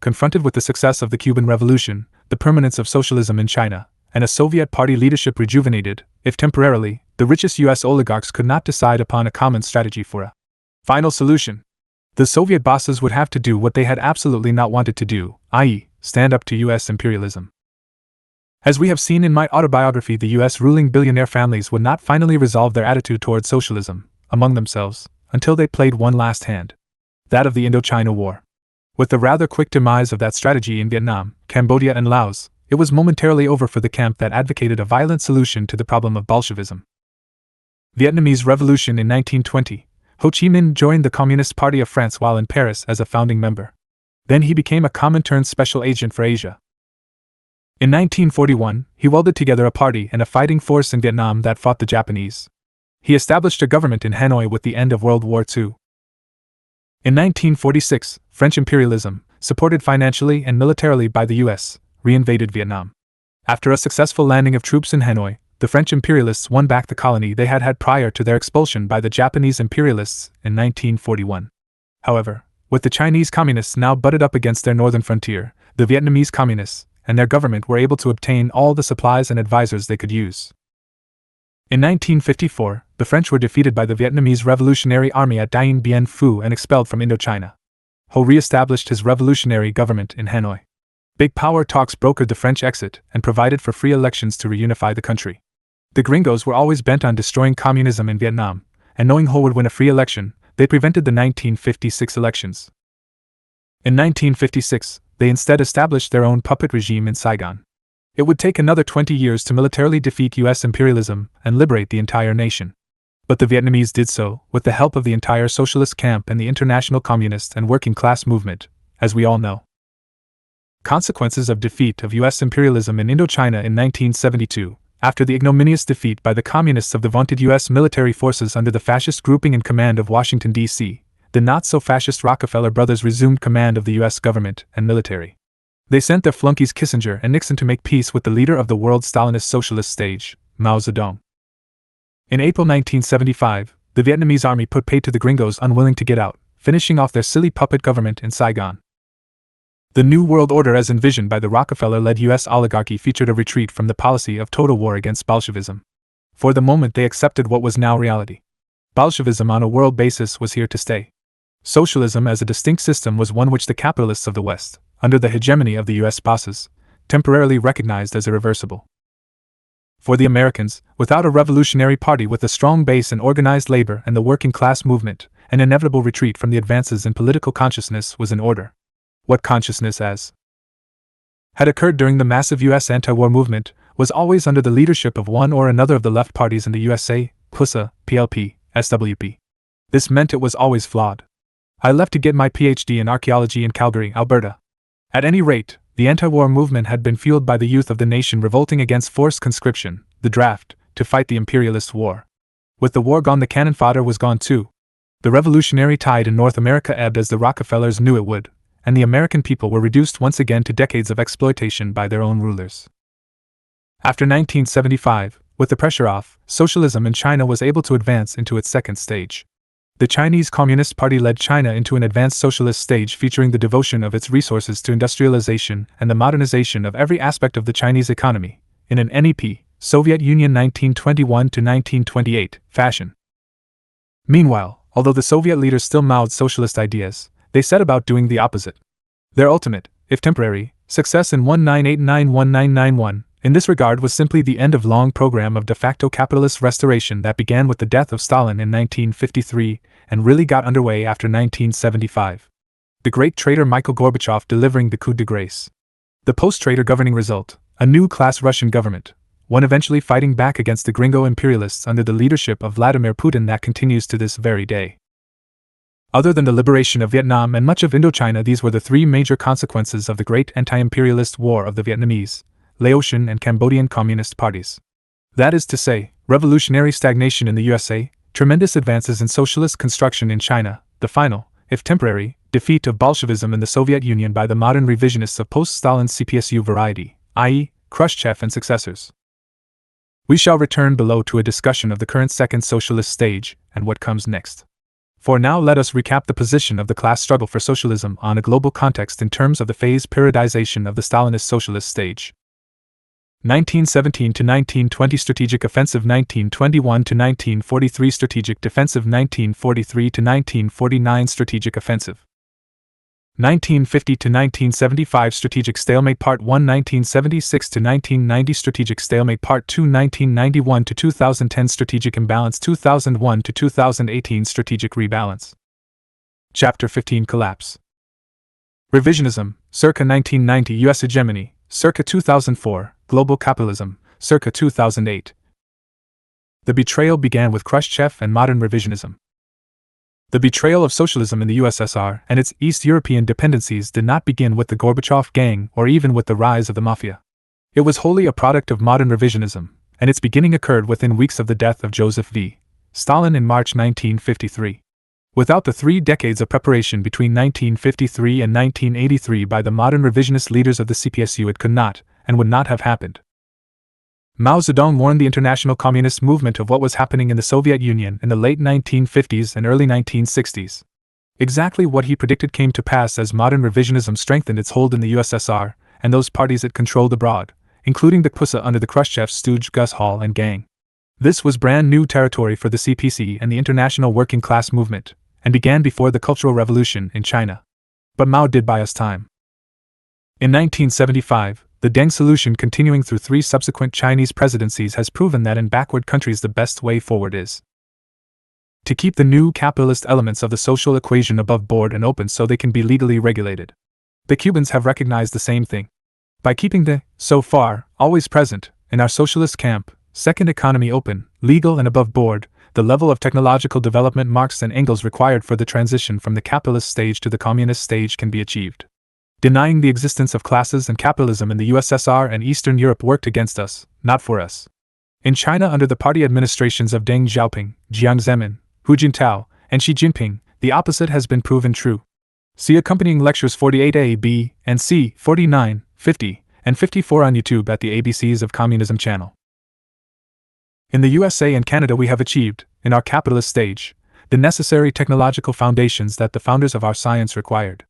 Confronted with the success of the Cuban Revolution, the permanence of socialism in China, and a Soviet party leadership rejuvenated, if temporarily, the richest U.S. oligarchs could not decide upon a common strategy for a final solution. The Soviet bosses would have to do what they had absolutely not wanted to do, i.e., stand up to U.S. imperialism. As we have seen in my autobiography, the U.S. ruling billionaire families would not finally resolve their attitude toward socialism, among themselves, until they played one last hand. That of the Indochina War. With the rather quick demise of that strategy in Vietnam, Cambodia and Laos, it was momentarily over for the camp that advocated a violent solution to the problem of Bolshevism. Vietnamese Revolution in 1920. Ho Chi Minh joined the Communist Party of France while in Paris as a founding member. Then he became a Comintern special agent for Asia. In 1941, he welded together a party and a fighting force in Vietnam that fought the Japanese. He established a government in Hanoi with the end of World War II. In 1946, French imperialism, supported financially and militarily by the US, reinvaded Vietnam. After a successful landing of troops in Hanoi, the French imperialists won back the colony they had had prior to their expulsion by the Japanese imperialists in 1941. However, with the Chinese communists now butted up against their northern frontier, the Vietnamese communists and their government were able to obtain all the supplies and advisors they could use. In 1954, the French were defeated by the Vietnamese Revolutionary Army at Dien Bien Phu and expelled from Indochina. Ho re-established his revolutionary government in Hanoi. Big power talks brokered the French exit and provided for free elections to reunify the country. The gringos were always bent on destroying communism in Vietnam, and knowing Ho would win a free election, they prevented the 1956 elections. In 1956, they instead established their own puppet regime in Saigon. It would take another 20 years to militarily defeat US imperialism and liberate the entire nation. But the Vietnamese did so, with the help of the entire socialist camp and the international communist and working class movement, as we all know. Consequences of defeat of US imperialism in Indochina in 1972, after the ignominious defeat by the communists of the vaunted US military forces under the fascist grouping in command of Washington, D.C., the not-so-fascist Rockefeller brothers resumed command of the US government and military. They sent their flunkies Kissinger and Nixon to make peace with the leader of the world Stalinist socialist stage, Mao Zedong. In April 1975, the Vietnamese army put pay to the gringos unwilling to get out, finishing off their silly puppet government in Saigon. The New World Order as envisioned by the Rockefeller-led US oligarchy featured a retreat from the policy of total war against Bolshevism. For the moment they accepted what was now reality. Bolshevism on a world basis was here to stay. Socialism as a distinct system was one which the capitalists of the West, under the hegemony of the US bosses, temporarily recognized as irreversible. For the Americans, without a revolutionary party with a strong base in organized labor and the working class movement, an inevitable retreat from the advances in political consciousness was in order. What consciousness had occurred during the massive US anti-war movement was always under the leadership of one or another of the left parties in the USA, PUSA, PLP, SWP. This meant it was always flawed. I left to get my PhD in archaeology in Calgary, Alberta. At any rate, the anti-war movement had been fueled by the youth of the nation revolting against forced conscription, the draft, to fight the imperialist war. With the war gone, the cannon fodder was gone too. The revolutionary tide in North America ebbed as the Rockefellers knew it would, and the American people were reduced once again to decades of exploitation by their own rulers. After 1975, with the pressure off, socialism in China was able to advance into its second stage. The Chinese Communist Party led China into an advanced socialist stage featuring the devotion of its resources to industrialization and the modernization of every aspect of the Chinese economy, in an NEP, Soviet Union 1921-1928, fashion. Meanwhile, although the Soviet leaders still mouthed socialist ideas, they set about doing the opposite. Their ultimate, if temporary, success in 1989-1991, in this regard was simply the end of a long program of de facto capitalist restoration that began with the death of Stalin in 1953 and really got underway after 1975. The great traitor Mikhail Gorbachev delivering the coup de grace. The post-traitor governing result, a new class Russian government, one eventually fighting back against the gringo imperialists under the leadership of Vladimir Putin that continues to this very day. Other than the liberation of Vietnam and much of Indochina, these were the three major consequences of the great anti-imperialist war of the Vietnamese, Laotian and Cambodian communist parties. That is to say, revolutionary stagnation in the USA, tremendous advances in socialist construction in China, the final, if temporary, defeat of Bolshevism in the Soviet Union by the modern revisionists of post-Stalin CPSU variety, i.e., Khrushchev and successors. We shall return below to a discussion of the current second socialist stage and what comes next. For now, let us recap the position of the class struggle for socialism on a global context in terms of the phase periodization of the Stalinist socialist stage. 1917 to 1920 Strategic Offensive, 1921 to 1943 Strategic Defensive, 1943 to 1949 Strategic Offensive. 1950 to 1975 Strategic Stalemate Part 1, 1976 to 1990 Strategic Stalemate Part 2, 1991 to 2010 Strategic Imbalance, 2001 to 2018 Strategic Rebalance. Chapter 15 Collapse. Revisionism, circa 1990 US Hegemony, circa 2004, Global Capitalism, circa 2008. The betrayal began with Khrushchev and modern revisionism. The betrayal of socialism in the USSR and its East European dependencies did not begin with the Gorbachev gang or even with the rise of the mafia. It was wholly a product of modern revisionism, and its beginning occurred within weeks of the death of Joseph V. Stalin in March 1953. Without the 3 decades of preparation between 1953 and 1983 by the modern revisionist leaders of the CPSU, it could not, and would not have happened. Mao Zedong warned the international communist movement of what was happening in the Soviet Union in the late 1950s and early 1960s. Exactly what he predicted came to pass as modern revisionism strengthened its hold in the USSR and those parties it controlled abroad, including the KPUSA under the Khrushchev stooge Gus Hall and gang. This was brand new territory for the CPC and the international working class movement, and began before the Cultural Revolution in China. But Mao did buy us time. In 1975, the Deng solution continuing through 3 subsequent Chinese presidencies has proven that in backward countries the best way forward is to keep the new capitalist elements of the social equation above board and open so they can be legally regulated. The Cubans have recognized the same thing. By keeping the, so far, always present, in our socialist camp, second economy open, legal and above board, the level of technological development Marx and Engels required for the transition from the capitalist stage to the communist stage can be achieved. Denying the existence of classes and capitalism in the USSR and Eastern Europe worked against us, not for us. In China under the party administrations of Deng Xiaoping, Jiang Zemin, Hu Jintao, and Xi Jinping, the opposite has been proven true. See accompanying lectures 48A, B, and C, 49, 50, and 54 on YouTube at the ABCs of Communism channel. In the USA and Canada we have achieved, in our capitalist stage, the necessary technological foundations that the founders of our science required.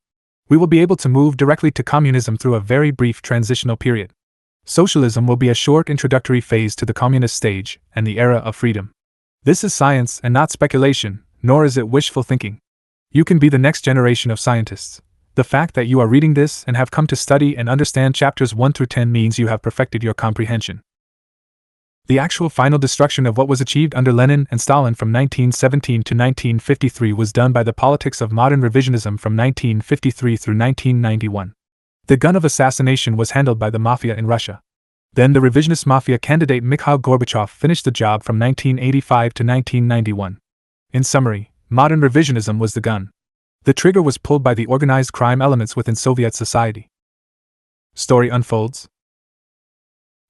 We will be able to move directly to communism through a very brief transitional period. Socialism will be a short introductory phase to the communist stage and the era of freedom. This is science and not speculation, nor is it wishful thinking. You can be the next generation of scientists. The fact that you are reading this and have come to study and understand chapters 1 through 10 means you have perfected your comprehension. The actual final destruction of what was achieved under Lenin and Stalin from 1917 to 1953 was done by the politics of modern revisionism from 1953 through 1991. The gun of assassination was handled by the mafia in Russia. Then the revisionist mafia candidate Mikhail Gorbachev finished the job from 1985 to 1991. In summary, modern revisionism was the gun. The trigger was pulled by the organized crime elements within Soviet society. Story unfolds.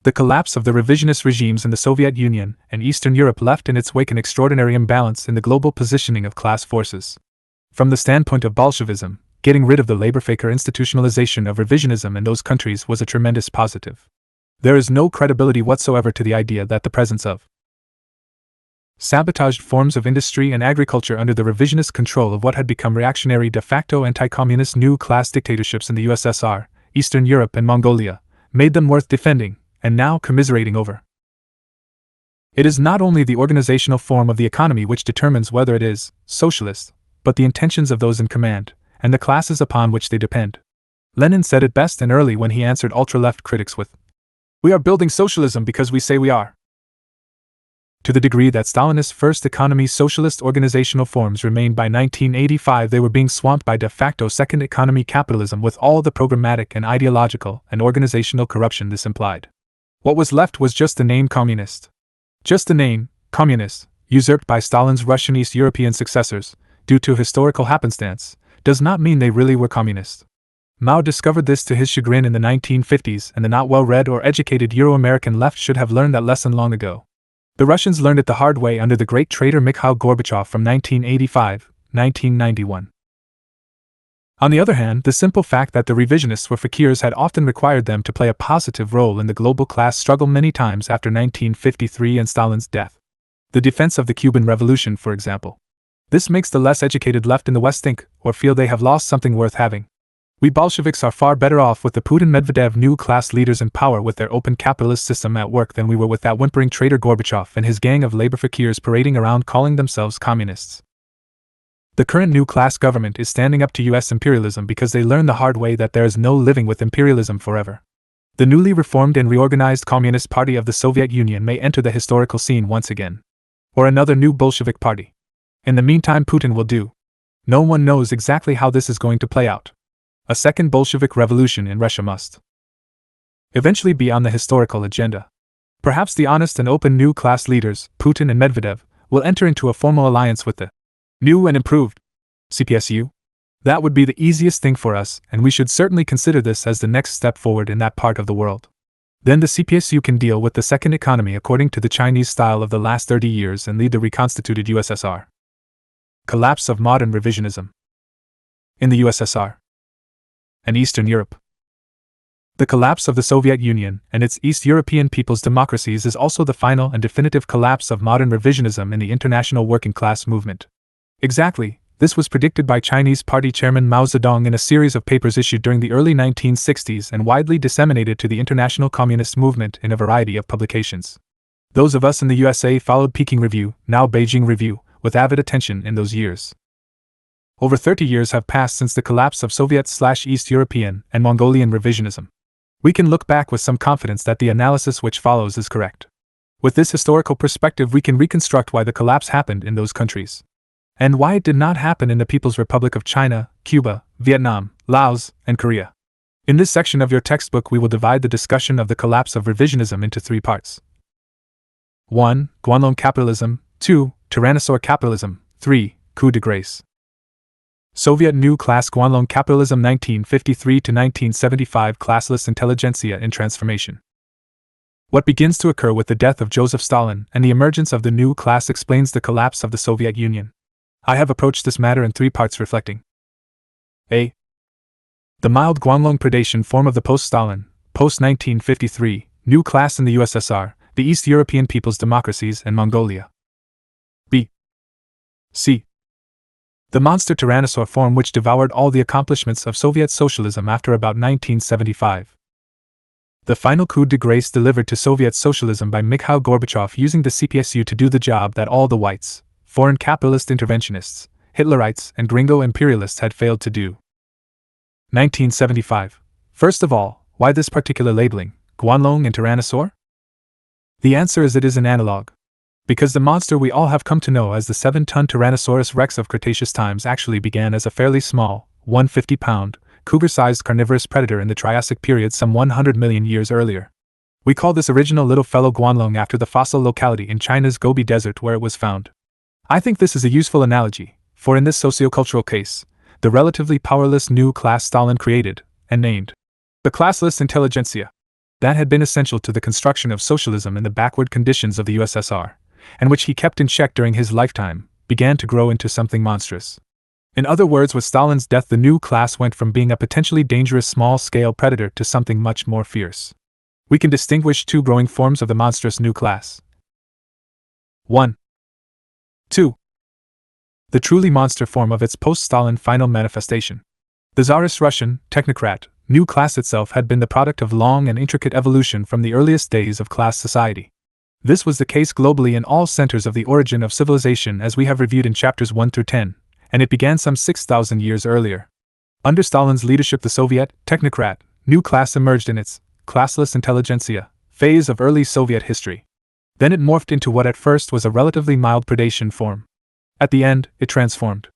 The collapse of the revisionist regimes in the Soviet Union and Eastern Europe left in its wake an extraordinary imbalance in the global positioning of class forces. From the standpoint of Bolshevism, getting rid of the labor-faker institutionalization of revisionism in those countries was a tremendous positive. There is no credibility whatsoever to the idea that the presence of sabotaged forms of industry and agriculture under the revisionist control of what had become reactionary de facto anti-communist new class dictatorships in the USSR, Eastern Europe and Mongolia, made them worth defending, and now commiserating over. It is not only the organizational form of the economy which determines whether it is socialist, but the intentions of those in command, and the classes upon which they depend. Lenin said it best and early when he answered ultra-left critics with, "We are building socialism because we say we are." To the degree that Stalinist first economy socialist organizational forms remained by 1985, they were being swamped by de facto second economy capitalism with all the programmatic and ideological and organizational corruption this implied. What was left was just the name communist. Just the name, communist, usurped by Stalin's Russian East European successors, due to historical happenstance, does not mean they really were communist. Mao discovered this to his chagrin in the 1950s, and the not well-read or educated Euro-American left should have learned that lesson long ago. The Russians learned it the hard way under the great traitor Mikhail Gorbachev from 1985-1991. On the other hand, the simple fact that the revisionists were fakirs had often required them to play a positive role in the global class struggle many times after 1953 and Stalin's death. The defense of the Cuban Revolution, for example. This makes the less educated left in the West think, or feel they have lost something worth having. We Bolsheviks are far better off with the Putin-Medvedev new class leaders in power with their open capitalist system at work than we were with that whimpering traitor Gorbachev and his gang of labor fakirs parading around calling themselves communists. The current new class government is standing up to US imperialism because they learned the hard way that there is no living with imperialism forever. The newly reformed and reorganized Communist Party of the Soviet Union may enter the historical scene once again. Or another new Bolshevik party. In the meantime, Putin will do. No one knows exactly how this is going to play out. A second Bolshevik revolution in Russia must eventually be on the historical agenda. Perhaps the honest and open new class leaders, Putin and Medvedev, will enter into a formal alliance with the new and improved CPSU. That would be the easiest thing for us, and we should certainly consider this as the next step forward in that part of the world. Then the CPSU can deal with the second economy according to the Chinese style of the last 30 years and lead the reconstituted USSR. Collapse of modern revisionism. In the USSR and Eastern Europe. The collapse of the Soviet Union and its East European people's democracies is also the final and definitive collapse of modern revisionism in the international working class movement. Exactly, this was predicted by Chinese Party Chairman Mao Zedong in a series of papers issued during the early 1960s and widely disseminated to the international communist movement in a variety of publications. Those of us in the USA followed Peking Review, now Beijing Review, with avid attention in those years. Over 30 years have passed since the collapse of Soviet/East European and Mongolian revisionism. We can look back with some confidence that the analysis which follows is correct. With this historical perspective, we can reconstruct why the collapse happened in those countries, and why it did not happen in the People's Republic of China, Cuba, Vietnam, Laos, and Korea. In this section of your textbook, we will divide the discussion of the collapse of revisionism into 3 parts. 1. Guanlong capitalism. 2. Tyrannosaur capitalism. 3. Coup de grace. Soviet New Class Guanlong Capitalism 1953 to 1975 Classless Intelligentsia in Transformation. What begins to occur with the death of Joseph Stalin and the emergence of the new class explains the collapse of the Soviet Union. I have approached this matter in 3 parts reflecting a. The mild Guanlong predation form of the post-Stalin, post-1953, new class in the USSR, the East European people's democracies and Mongolia. b. C. The monster tyrannosaur form which devoured all the accomplishments of Soviet socialism after about 1975. The final coup de grace delivered to Soviet socialism by Mikhail Gorbachev using the CPSU to do the job that all the whites, foreign capitalist interventionists, Hitlerites, and gringo imperialists had failed to do. 1975. First of all, why this particular labeling, Guanlong and Tyrannosaur? The answer is it is an analog. Because the monster we all have come to know as the 7-ton Tyrannosaurus rex of Cretaceous times actually began as a fairly small, 150-pound, cougar-sized carnivorous predator in the Triassic period some 100 million years earlier. We call this original little fellow Guanlong after the fossil locality in China's Gobi Desert where it was found. I think this is a useful analogy, for in this sociocultural case, the relatively powerless new class Stalin created, and named, the classless intelligentsia, that had been essential to the construction of socialism in the backward conditions of the USSR, and which he kept in check during his lifetime, began to grow into something monstrous. In other words, with Stalin's death, the new class went from being a potentially dangerous small-scale predator to something much more fierce. We can distinguish 2 growing forms of the monstrous new class. 1. 2. The truly monster form of its post-Stalin final manifestation. The Tsarist Russian, technocrat, new class itself had been the product of long and intricate evolution from the earliest days of class society. This was the case globally in all centers of the origin of civilization as we have reviewed in chapters 1 through 10, and it began some 6,000 years earlier. Under Stalin's leadership, the Soviet, technocrat, new class emerged in its classless intelligentsia phase of early Soviet history. Then it morphed into what at first was a relatively mild predation form. At the end, it transformed.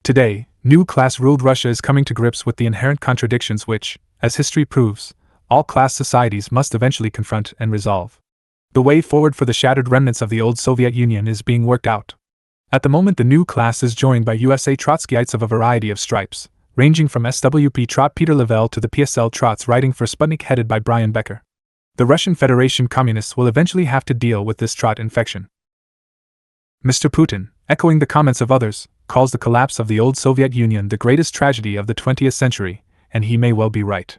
Today, new class-ruled Russia is coming to grips with the inherent contradictions which, as history proves, all class societies must eventually confront and resolve. The way forward for the shattered remnants of the old Soviet Union is being worked out. At the moment, the new class is joined by USA Trotskyites of a variety of stripes, ranging from SWP Trot Peter Lavelle to the PSL Trots writing for Sputnik headed by Brian Becker. The Russian Federation communists will eventually have to deal with this Trot infection. Mr. Putin, echoing the comments of others, calls the collapse of the old Soviet Union the greatest tragedy of the 20th century, and he may well be right.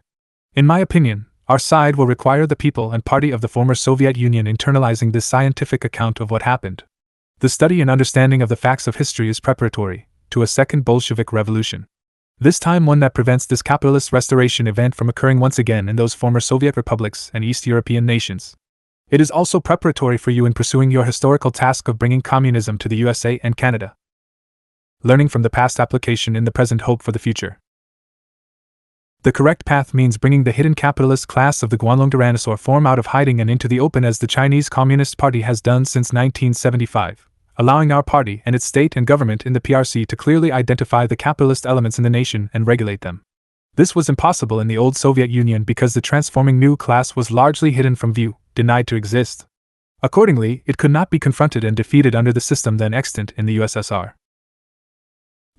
In my opinion, our side will require the people and party of the former Soviet Union internalizing this scientific account of what happened. The study and understanding of the facts of history is preparatory to a second Bolshevik revolution. This time one that prevents this capitalist restoration event from occurring once again in those former Soviet republics and East European nations. It is also preparatory for you in pursuing your historical task of bringing communism to the USA and Canada. Learning from the past, application in the present, hope for the future. The correct path means bringing the hidden capitalist class of the Guanlong Tyrannosaur form out of hiding and into the open as the Chinese Communist Party has done since 1975, allowing our party and its state and government in the PRC to clearly identify the capitalist elements in the nation and regulate them. This was impossible in the old Soviet Union because the transforming new class was largely hidden from view, denied to exist. Accordingly, it could not be confronted and defeated under the system then extant in the USSR.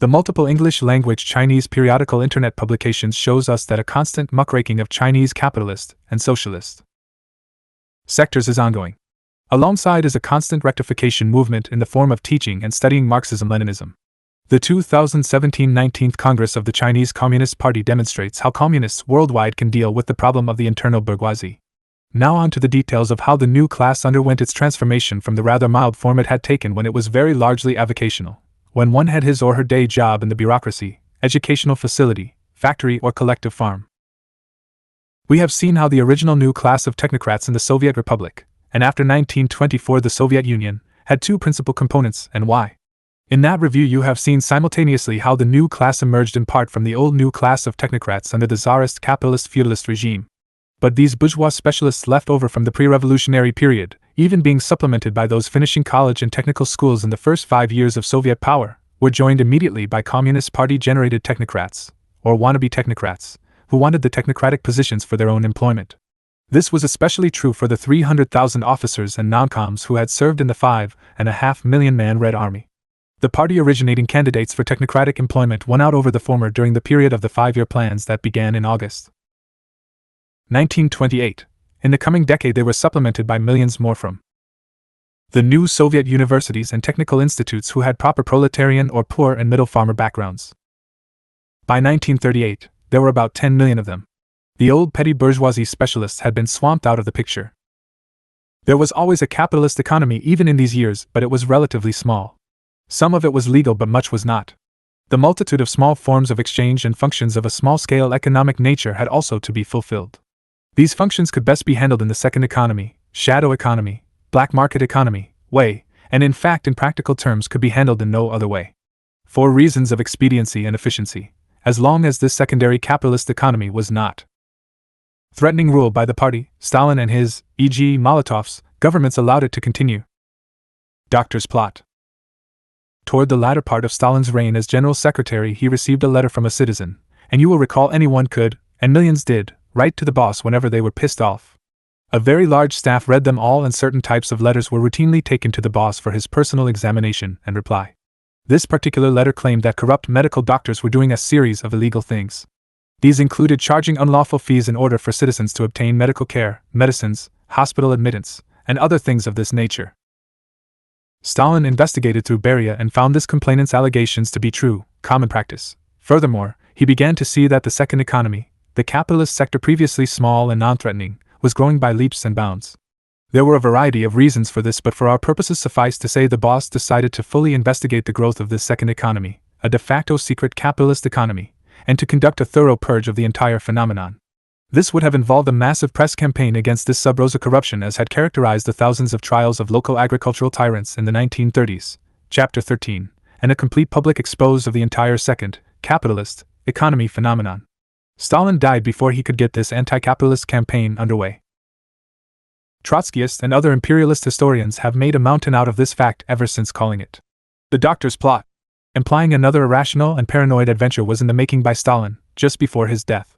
The multiple English-language Chinese periodical internet publications shows us that a constant muckraking of Chinese capitalist and socialist sectors is ongoing. Alongside is a constant rectification movement in the form of teaching and studying Marxism-Leninism. The 2017 19th Congress of the Chinese Communist Party demonstrates how communists worldwide can deal with the problem of the internal bourgeoisie. Now on to the details of how the new class underwent its transformation from the rather mild form it had taken when it was very largely avocational, when one had his or her day job in the bureaucracy, educational facility, factory or collective farm. We have seen how the original new class of technocrats in the Soviet Republic, and after 1924 the Soviet Union, had two principal components and why. In that review you have seen simultaneously how the new class emerged in part from the old new class of technocrats under the Tsarist capitalist feudalist regime. But these bourgeois specialists left over from the pre-revolutionary period, even being supplemented by those finishing college and technical schools in the first 5 years of Soviet power, were joined immediately by Communist Party-generated technocrats, or wannabe technocrats, who wanted the technocratic positions for their own employment. This was especially true for the 300,000 officers and non-coms who had served in the 5.5 million-man Red Army. The party-originating candidates for technocratic employment won out over the former during the period of the 5-year plans that began in August 1928. In the coming decade they were supplemented by millions more from the new Soviet universities and technical institutes who had proper proletarian or poor and middle farmer backgrounds. By 1938, there were about 10 million of them. The old petty bourgeoisie specialists had been swamped out of the picture. There was always a capitalist economy even in these years, but it was relatively small. Some of it was legal but much was not. The multitude of small forms of exchange and functions of a small-scale economic nature had also to be fulfilled. These functions could best be handled in the second economy, shadow economy, black market economy, way, and in fact in practical terms could be handled in no other way. For reasons of expediency and efficiency, as long as this secondary capitalist economy was not threatening rule by the party, Stalin and his, e.g. Molotov's, governments allowed it to continue. Doctor's plot. Toward the latter part of Stalin's reign as General Secretary he received a letter from a citizen, and you will recall anyone could, and millions did, write to the boss whenever they were pissed off. A very large staff read them all and certain types of letters were routinely taken to the boss for his personal examination and reply. This particular letter claimed that corrupt medical doctors were doing a series of illegal things. These included charging unlawful fees in order for citizens to obtain medical care, medicines, hospital admittance, and other things of this nature. Stalin investigated through Beria and found this complainant's allegations to be true, common practice. Furthermore, he began to see that the second economy, the capitalist sector previously small and non-threatening, was growing by leaps and bounds. There were a variety of reasons for this, but for our purposes suffice to say the boss decided to fully investigate the growth of this second economy, a de facto secret capitalist economy, and to conduct a thorough purge of the entire phenomenon. This would have involved a massive press campaign against this sub-rosa corruption as had characterized the thousands of trials of local agricultural tyrants in the 1930s, Chapter 13, and a complete public expose of the entire second, capitalist, economy phenomenon. Stalin died before he could get this anti-capitalist campaign underway. Trotskyists and other imperialist historians have made a mountain out of this fact ever since, calling it the doctor's plot, implying another irrational and paranoid adventure was in the making by Stalin, just before his death.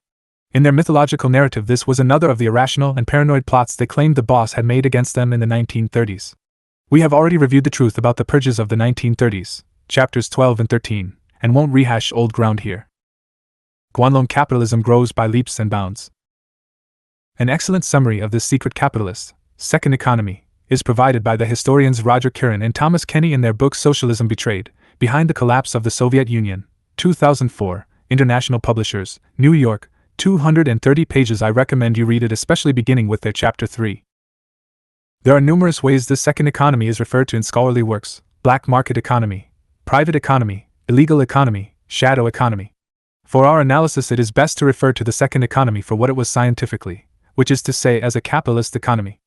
In their mythological narrative this was another of the irrational and paranoid plots they claimed the boss had made against them in the 1930s. We have already reviewed the truth about the purges of the 1930s, chapters 12 and 13, and won't rehash old ground here. Guanlong capitalism grows by leaps and bounds. An excellent summary of this secret capitalist, second economy, is provided by the historians Roger Kirin and Thomas Kenny in their book Socialism Betrayed, Behind the Collapse of the Soviet Union, 2004, International Publishers, New York, 230 pages. I recommend you read it, especially beginning with their Chapter 3. There are numerous ways this second economy is referred to in scholarly works: black market economy, private economy, illegal economy, shadow economy. For our analysis it is best to refer to the second economy for what it was scientifically, which is to say as a capitalist economy.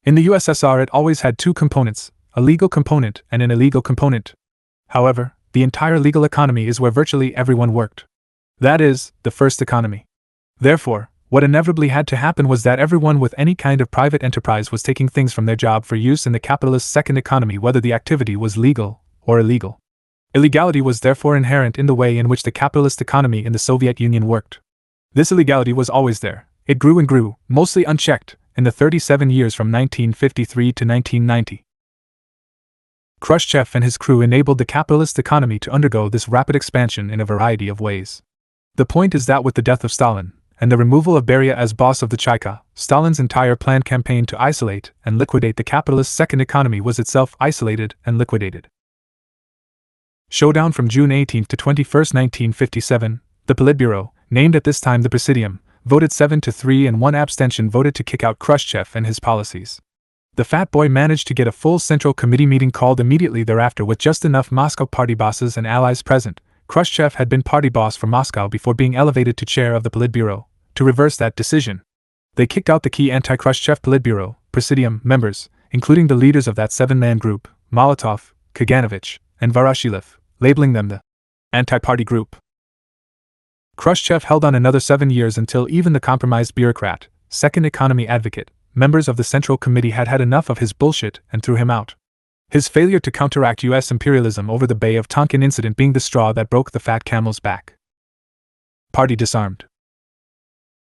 In the USSR it always had two components, a legal component and an illegal component. However, the entire legal economy is where virtually everyone worked. That is, the first economy. Therefore, what inevitably had to happen was that everyone with any kind of private enterprise was taking things from their job for use in the capitalist second economy, whether the activity was legal or illegal. Illegality was therefore inherent in the way in which the capitalist economy in the Soviet Union worked. This illegality was always there. It grew and grew, mostly unchecked, in the 37 years from 1953 to 1990. Khrushchev and his crew enabled the capitalist economy to undergo this rapid expansion in a variety of ways. The point is that with the death of Stalin, and the removal of Beria as boss of the Cheka, Stalin's entire planned campaign to isolate and liquidate the capitalist second economy was itself isolated and liquidated. Showdown from June 18 to 21, 1957, the Politburo, named at this time the Presidium, voted 7-3 and one abstention voted to kick out Khrushchev and his policies. The fat boy managed to get a full Central Committee meeting called immediately thereafter with just enough Moscow party bosses and allies present. Khrushchev had been party boss for Moscow before being elevated to chair of the Politburo. To reverse that decision, they kicked out the key anti-Khrushchev Politburo, Presidium, members, including the leaders of that seven-man group, Molotov, Kaganovich, and Voroshilov, labeling them the anti-party group. Khrushchev held on another 7 years until even the compromised bureaucrat, second economy advocate, members of the Central Committee had had enough of his bullshit and threw him out. His failure to counteract U.S. imperialism over the Bay of Tonkin incident being the straw that broke the fat camel's back. Party disarmed.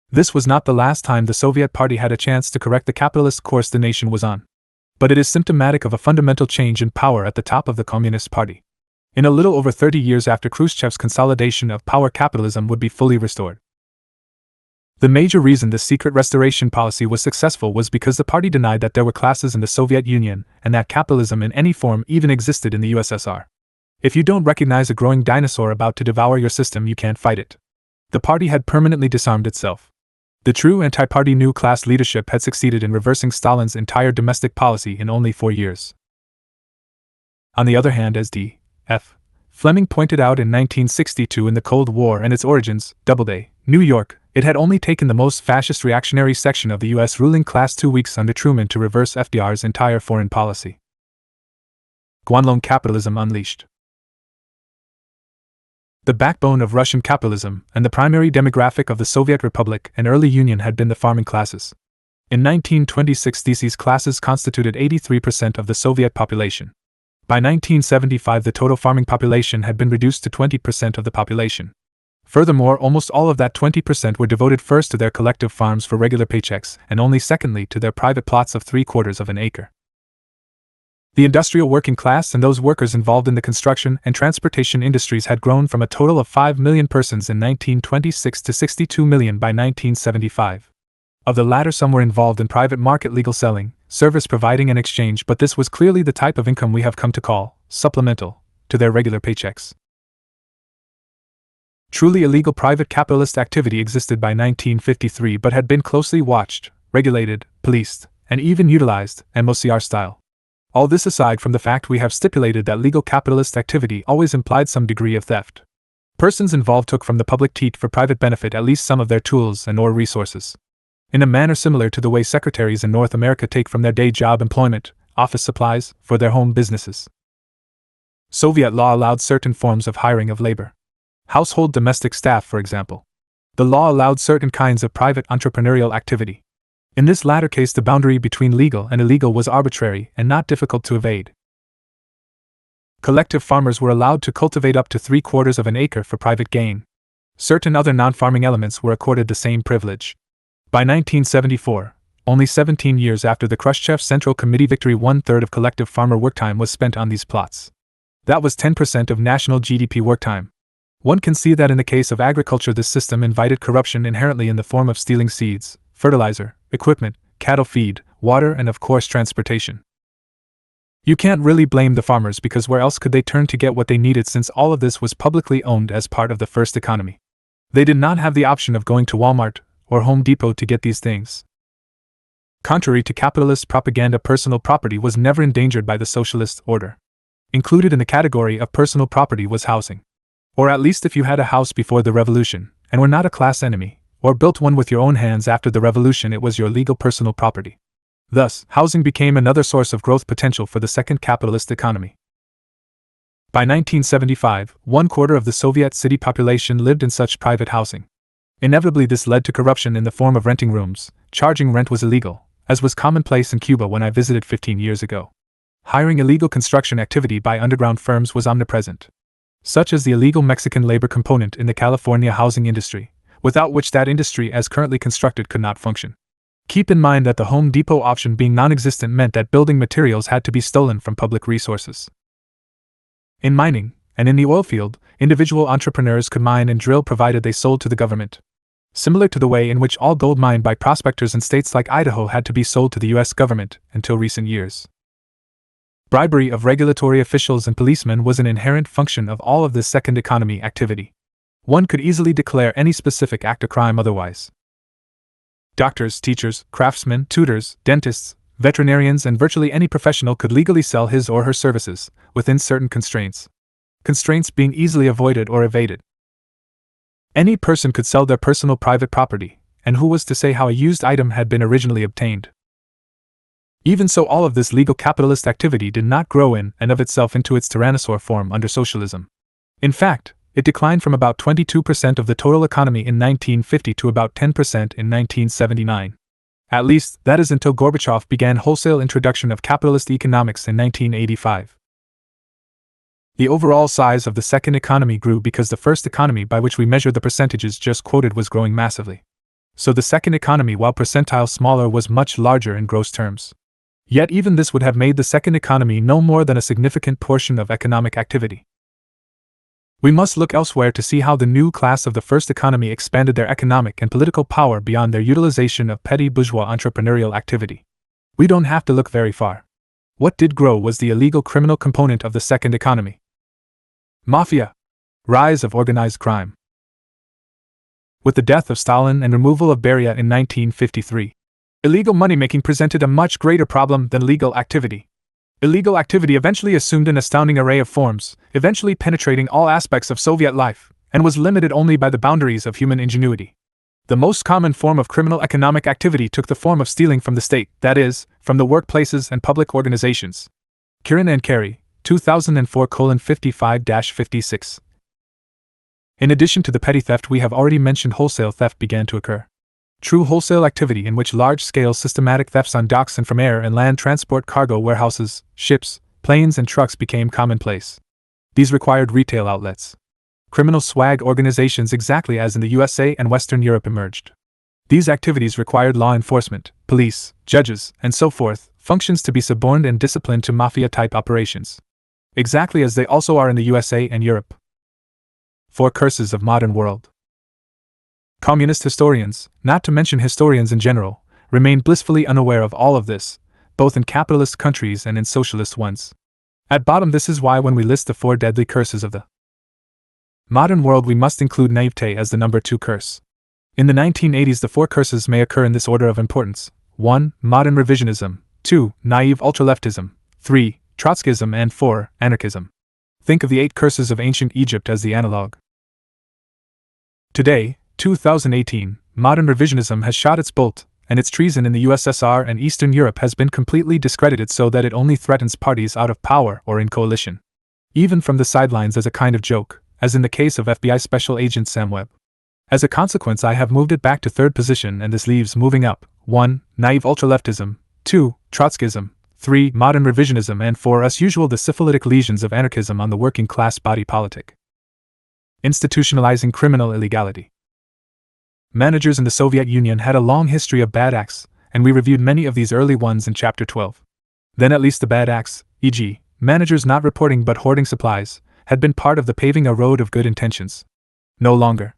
This was not the last time the Soviet Party had a chance to correct the capitalist course the nation was on. But it is symptomatic of a fundamental change in power at the top of the Communist Party. In a little over 30 years after Khrushchev's consolidation of power, capitalism would be fully restored. The major reason this secret restoration policy was successful was because the party denied that there were classes in the Soviet Union and that capitalism in any form even existed in the USSR. If you don't recognize a growing dinosaur about to devour your system, you can't fight it. The party had permanently disarmed itself. The true anti-party new class leadership had succeeded in reversing Stalin's entire domestic policy in only 4 years. On the other hand, as D.F. Fleming pointed out in 1962 in The Cold War and Its Origins, Doubleday, New York, it had only taken the most fascist reactionary section of the U.S. ruling class 2 weeks under Truman to reverse FDR's entire foreign policy. Guanlone capitalism unleashed. The backbone of Russian capitalism and the primary demographic of the Soviet Republic and early Union had been the farming classes. In 1926, these classes constituted 83% of the Soviet population. By 1975, the total farming population had been reduced to 20% of the population. Furthermore, almost all of that 20% were devoted first to their collective farms for regular paychecks, and only secondly to their private plots of 3/4 of an acre. The industrial working class and those workers involved in the construction and transportation industries had grown from a total of 5 million persons in 1926 to 62 million by 1975. Of the latter, some were involved in private market legal selling, service providing and exchange, but this was clearly the type of income we have come to call supplemental to their regular paychecks. Truly illegal private capitalist activity existed by 1953 but had been closely watched, regulated, policed, and even utilized, MOCR style. All this aside from the fact we have stipulated that legal capitalist activity always implied some degree of theft. Persons involved took from the public teat for private benefit at least some of their tools and/or resources. In a manner similar to the way secretaries in North America take from their day job employment, office supplies, for their home businesses. Soviet law allowed certain forms of hiring of labor. Household domestic staff, for example. The law allowed certain kinds of private entrepreneurial activity. In this latter case, the boundary between legal and illegal was arbitrary and not difficult to evade. Collective farmers were allowed to cultivate up to 3/4 of an acre for private gain. Certain other non-farming elements were accorded the same privilege. By 1974, only 17 years after the Khrushchev Central Committee victory, 1/3 of collective farmer work time was spent on these plots. That was 10% of national GDP work time. One can see that in the case of agriculture, this system invited corruption inherently in the form of stealing seeds, fertilizer, equipment, cattle feed, water, and of course transportation. You can't really blame the farmers, because where else could they turn to get what they needed, since all of this was publicly owned as part of the first economy? They did not have the option of going to Walmart or Home Depot to get these things. Contrary to capitalist propaganda, personal property was never endangered by the socialist order. Included in the category of personal property was housing. Or at least if you had a house before the revolution, and were not a class enemy, or built one with your own hands after the revolution, it was your legal personal property. Thus, housing became another source of growth potential for the second capitalist economy. By 1975, 1/4 of the Soviet city population lived in such private housing. Inevitably, this led to corruption in the form of renting rooms. Charging rent was illegal, as was commonplace in Cuba when I visited 15 years ago. Hiring illegal construction activity by underground firms was omnipresent, such as the illegal Mexican labor component in the California housing industry, without which that industry as currently constructed could not function. Keep in mind that the Home Depot option being non-existent meant that building materials had to be stolen from public resources. In mining, and in the oil field, individual entrepreneurs could mine and drill provided they sold to the government. Similar to the way in which all gold mined by prospectors in states like Idaho had to be sold to the U.S. government until recent years. Bribery of regulatory officials and policemen was an inherent function of all of this second economy activity. One could easily declare any specific act a crime otherwise. Doctors, teachers, craftsmen, tutors, dentists, veterinarians, and virtually any professional could legally sell his or her services, within certain constraints. Constraints being easily avoided or evaded. Any person could sell their personal private property, and who was to say how a used item had been originally obtained? Even so, all of this legal capitalist activity did not grow in and of itself into its tyrannosaur form under socialism. In fact, it declined from about 22% of the total economy in 1950 to about 10% in 1979. At least, that is until Gorbachev began wholesale introduction of capitalist economics in 1985. The overall size of the second economy grew because the first economy, by which we measure the percentages just quoted, was growing massively. So the second economy, while percentile smaller, was much larger in gross terms. Yet even this would have made the second economy no more than a significant portion of economic activity. We must look elsewhere to see how the new class of the first economy expanded their economic and political power beyond their utilization of petty bourgeois entrepreneurial activity. We don't have to look very far. What did grow was the illegal criminal component of the second economy. Mafia. Rise of organized crime. With the death of Stalin and removal of Beria in 1953, illegal money-making presented a much greater problem than legal activity. Illegal activity eventually assumed an astounding array of forms, eventually penetrating all aspects of Soviet life, and was limited only by the boundaries of human ingenuity. The most common form of criminal economic activity took the form of stealing from the state, that is, from the workplaces and public organizations. Kirin and Carey, 2004:55-56. In addition to the petty theft we have already mentioned, wholesale theft began to occur. True wholesale activity, in which large-scale systematic thefts on docks and from air and land transport, cargo warehouses, ships, planes and trucks became commonplace. These required retail outlets. Criminal swag organizations, exactly as in the USA and Western Europe, emerged. These activities required law enforcement, police, judges, and so forth, functions to be suborned and disciplined to mafia-type operations. Exactly as they also are in the USA and Europe. 4 curses of modern world. Communist historians, not to mention historians in general, remain blissfully unaware of all of this, both in capitalist countries and in socialist ones. At bottom, this is why when we list the 4 deadly curses of the modern world, we must include naivete as the number 2 curse. In the 1980s, the 4 curses may occur in this order of importance: 1. Modern revisionism; 2. Naive ultraleftism; 3. Trotskyism; and 4. Anarchism. Think of the 8 curses of ancient Egypt as the analog. Today, 2018, modern revisionism has shot its bolt, and its treason in the USSR and Eastern Europe has been completely discredited so that it only threatens parties out of power or in coalition. Even from the sidelines as a kind of joke, as in the case of FBI Special Agent Sam Webb. As a consequence, I have moved it back to 3rd position, and this leaves moving up: 1. Naive ultraleftism; 2. Trotskyism; 3. Modern revisionism; and 4. As usual, the syphilitic lesions of anarchism on the working class body politic. Institutionalizing criminal illegality. Managers in the Soviet Union had a long history of bad acts, and we reviewed many of these early ones in Chapter 12. Then at least the bad acts, e.g., managers not reporting but hoarding supplies, had been part of the paving a road of good intentions. No longer.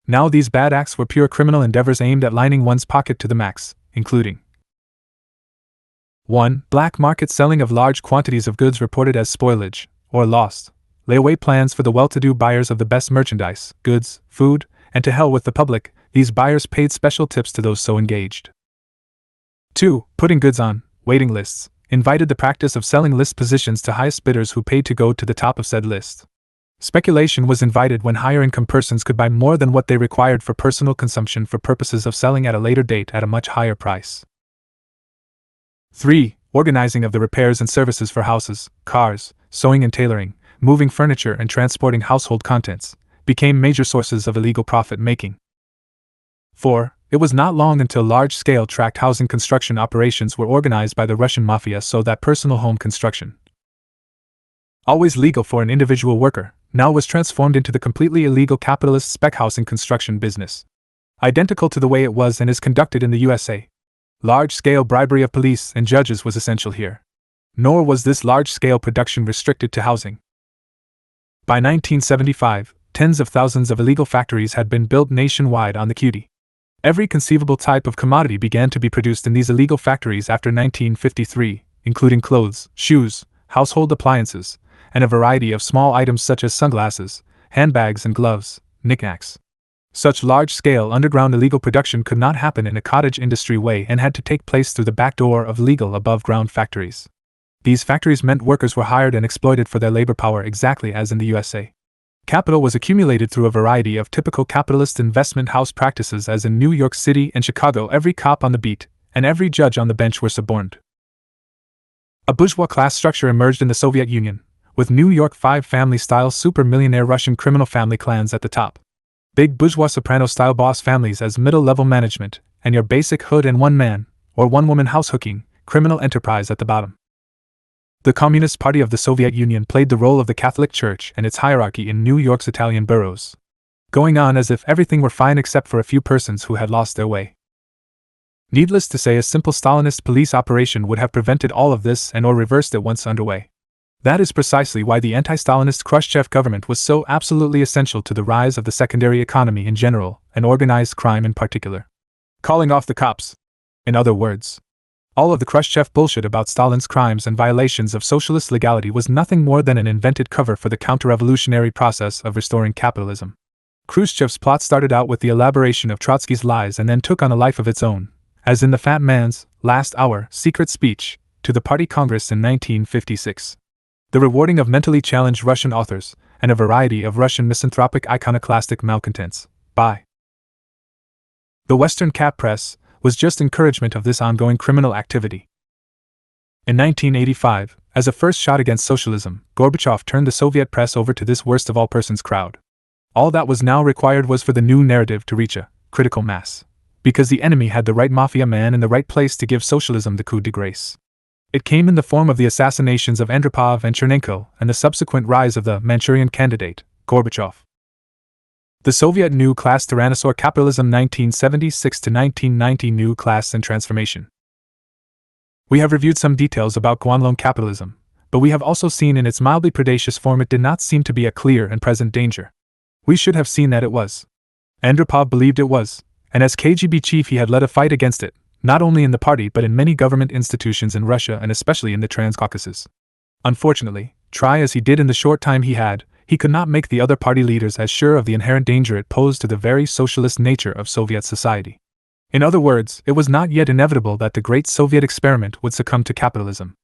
Now these bad acts were pure criminal endeavors aimed at lining one's pocket to the max, including 1. Black market selling of large quantities of goods reported as spoilage, or lost, layaway plans for the well-to-do buyers of the best merchandise, goods, food, and to hell with the public. These buyers paid special tips to those so engaged. 2. Putting goods on waiting lists, invited the practice of selling list positions to highest bidders who paid to go to the top of said list. Speculation was invited when higher income persons could buy more than what they required for personal consumption for purposes of selling at a later date at a much higher price. 3. Organizing of the repairs and services for houses, cars, sewing and tailoring, moving furniture and transporting household contents, became major sources of illegal profit-making. 4. It was not long until large-scale tract housing construction operations were organized by the Russian mafia so that personal home construction, always legal for an individual worker, now was transformed into the completely illegal capitalist spec housing construction business. Identical to the way it was and is conducted in the USA. Large-scale bribery of police and judges was essential here. Nor was this large-scale production restricted to housing. By 1975, tens of thousands of illegal factories had been built nationwide on the QT. Every conceivable type of commodity began to be produced in these illegal factories after 1953, including clothes, shoes, household appliances, and a variety of small items such as sunglasses, handbags and gloves, knickknacks. Such large-scale underground illegal production could not happen in a cottage industry way and had to take place through the back door of legal above-ground factories. These factories meant workers were hired and exploited for their labor power exactly as in the USA. Capital was accumulated through a variety of typical capitalist investment house practices as in New York City and Chicago. Every cop on the beat and every judge on the bench were suborned. A bourgeois class structure emerged in the Soviet Union, with New York five-family-style super-millionaire Russian criminal family clans at the top. Big bourgeois soprano-style boss families as middle-level management, and your basic hood and one-man, or one-woman house-hooking, criminal enterprise at the bottom. The Communist Party of the Soviet Union played the role of the Catholic Church and its hierarchy in New York's Italian boroughs, going on as if everything were fine except for a few persons who had lost their way. Needless to say, a simple Stalinist police operation would have prevented all of this and or reversed it once underway. That is precisely why the anti-Stalinist Khrushchev government was so absolutely essential to the rise of the secondary economy in general, and organized crime in particular. Calling off the cops. In other words, all of the Khrushchev bullshit about Stalin's crimes and violations of socialist legality was nothing more than an invented cover for the counter-revolutionary process of restoring capitalism. Khrushchev's plot started out with the elaboration of Trotsky's lies and then took on a life of its own, as in the Fat Man's last hour secret speech to the Party Congress in 1956. The rewarding of mentally challenged Russian authors, and a variety of Russian misanthropic iconoclastic malcontents, by the Western cap press, was just encouragement of this ongoing criminal activity. In 1985, as a first shot against socialism, Gorbachev turned the Soviet press over to this worst of all persons crowd. All that was now required was for the new narrative to reach a critical mass, because the enemy had the right mafia man in the right place to give socialism the coup de grace. It came in the form of the assassinations of Andropov and Chernenko and the subsequent rise of the Manchurian candidate, Gorbachev. The Soviet New Class Tyrannosaur Capitalism 1976 to 1990 New Class and Transformation. We have reviewed some details about Guanlong capitalism, but we have also seen in its mildly predacious form it did not seem to be a clear and present danger. We should have seen that it was. Andropov believed it was, and as KGB chief he had led a fight against it, not only in the party but in many government institutions in Russia and especially in the Transcaucasus. Unfortunately, try as he did in the short time he could not make the other party leaders as sure of the inherent danger it posed to the very socialist nature of Soviet society. In other words, it was not yet inevitable that the great Soviet experiment would succumb to capitalism.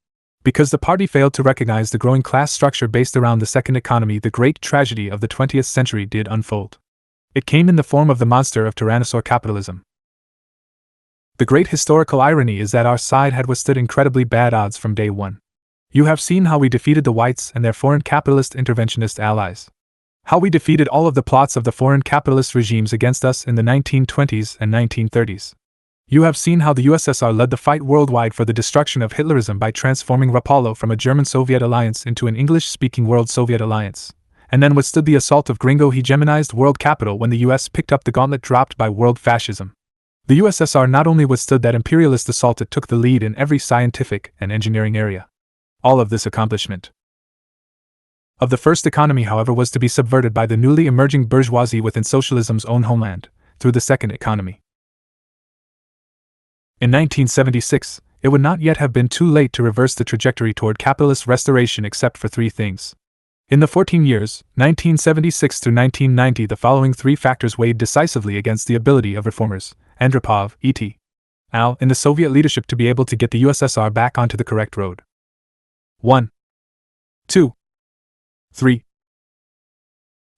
Because the party failed to recognize the growing class structure based around the second economy, the great tragedy of the 20th century did unfold. It came in the form of the monster of tyrannosaur capitalism. The great historical irony is that our side had withstood incredibly bad odds from day one. You have seen how we defeated the whites and their foreign capitalist interventionist allies. How we defeated all of the plots of the foreign capitalist regimes against us in the 1920s and 1930s. You have seen how the USSR led the fight worldwide for the destruction of Hitlerism by transforming Rapallo from a German-Soviet alliance into an English-speaking world-Soviet alliance, and then withstood the assault of gringo-hegemonized world capital when the US picked up the gauntlet dropped by world fascism. The USSR not only withstood that imperialist assault, it took the lead in every scientific and engineering area. All of this accomplishment of the first economy, however, was to be subverted by the newly emerging bourgeoisie within socialism's own homeland, through the second economy. In 1976, it would not yet have been too late to reverse the trajectory toward capitalist restoration except for three things. In the 14 years, 1976 through 1990, the following three factors weighed decisively against the ability of reformers, Andropov, et.al., in the Soviet leadership to be able to get the USSR back onto the correct road. 1. 2. 3.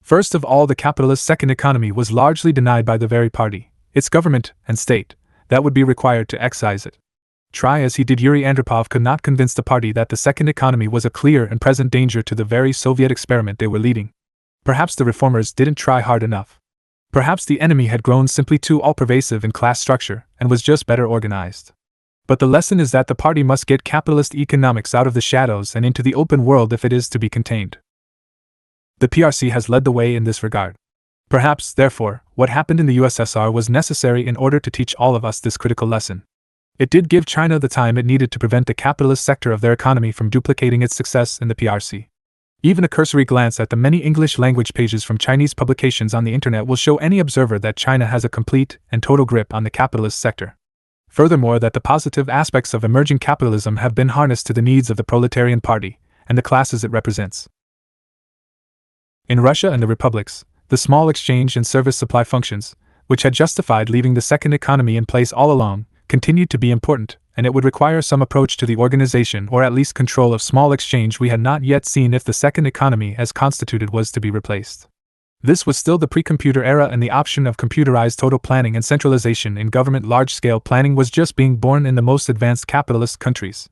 First of all, the capitalist second economy was largely denied by the very party, its government and state, that would be required to excise it. Try as he did, Yuri Andropov could not convince the party that the second economy was a clear and present danger to the very Soviet experiment they were leading. Perhaps the reformers didn't try hard enough. Perhaps the enemy had grown simply too all-pervasive in class structure and was just better organized. But the lesson is that the party must get capitalist economics out of the shadows and into the open world if it is to be contained. The PRC has led the way in this regard. Perhaps, therefore, what happened in the USSR was necessary in order to teach all of us this critical lesson. It did give China the time it needed to prevent the capitalist sector of their economy from duplicating its success in the PRC. Even a cursory glance at the many English-language pages from Chinese publications on the internet will show any observer that China has a complete and total grip on the capitalist sector. Furthermore, that the positive aspects of emerging capitalism have been harnessed to the needs of the proletarian party and the classes it represents. In Russia and the republics, the small exchange and service supply functions, which had justified leaving the second economy in place all along, continued to be important, and it would require some approach to the organization or at least control of small exchange we had not yet seen if the second economy as constituted was to be replaced. This was still the pre-computer era, and the option of computerized total planning and centralization in government large-scale planning was just being born in the most advanced capitalist countries.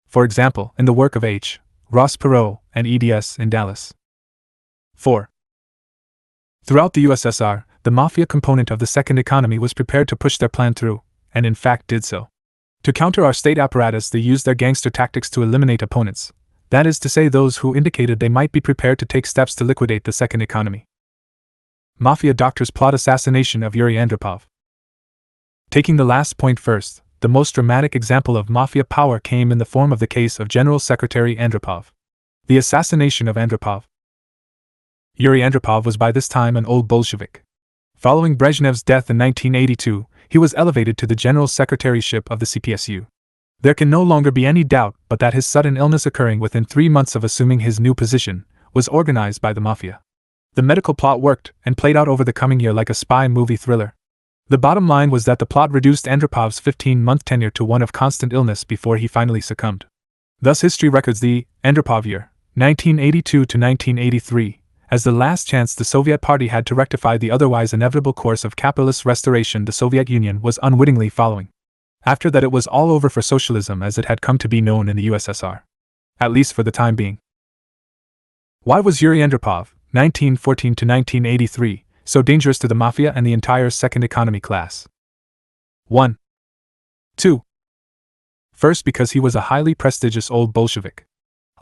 For example, in the work of H. Ross Perot and eds in Dallas. 4. Throughout the USSR, the mafia component of the second economy was prepared to push their plan through, and in fact did so. To counter our state apparatus, they used their gangster tactics to eliminate opponents, that is to say those who indicated they might be prepared to take steps to liquidate the second economy. Mafia doctors plot assassination of Yuri Andropov. Taking the last point first, the most dramatic example of mafia power came in the form of the case of General Secretary Andropov. The assassination of Andropov. Yuri Andropov was by this time an old Bolshevik. Following Brezhnev's death in 1982, he was elevated to the general secretaryship of the CPSU. There can no longer be any doubt but that his sudden illness, occurring within 3 months of assuming his new position, was organized by the mafia. The medical plot worked and played out over the coming year like a spy movie thriller. The bottom line was that the plot reduced Andropov's 15-month tenure to one of constant illness before he finally succumbed. Thus history records the Andropov year, 1982 to 1983, as the last chance the Soviet Party had to rectify the otherwise inevitable course of capitalist restoration the Soviet Union was unwittingly following. After that, it was all over for socialism as it had come to be known in the USSR. At least for the time being. Why was Yuri Andropov, 1914 to 1983, so dangerous to the mafia and the entire second economy class? 1. 2. First, because he was a highly prestigious old Bolshevik.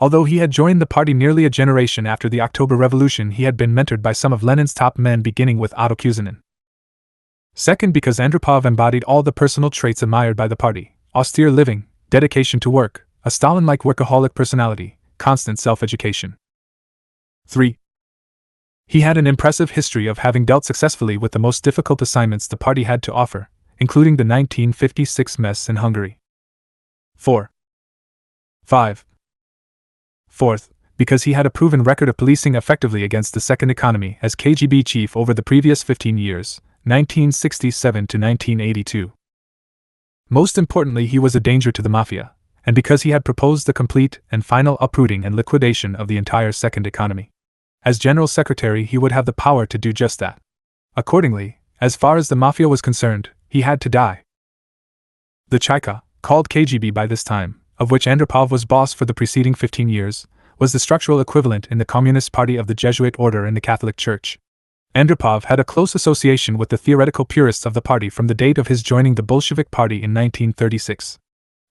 Although he had joined the party nearly a generation after the October Revolution, he had been mentored by some of Lenin's top men, beginning with Otto Kuzynin. Second, because Andropov embodied all the personal traits admired by the party: austere living, dedication to work, a Stalin-like workaholic personality, constant self-education. 3. He had an impressive history of having dealt successfully with the most difficult assignments the party had to offer, including the 1956 mess in Hungary. 4. 5. Fourth, because he had a proven record of policing effectively against the second economy as KGB chief over the previous 15 years, 1967 to 1982. Most importantly, he was a danger to the mafia, and because he had proposed the complete and final uprooting and liquidation of the entire second economy. As General Secretary, he would have the power to do just that. Accordingly, as far as the mafia was concerned, he had to die. The Cheka, called KGB by this time, of which Andropov was boss for the preceding 15 years, was the structural equivalent in the Communist Party of the Jesuit order in the Catholic Church. Andropov had a close association with the theoretical purists of the party from the date of his joining the Bolshevik Party in 1936.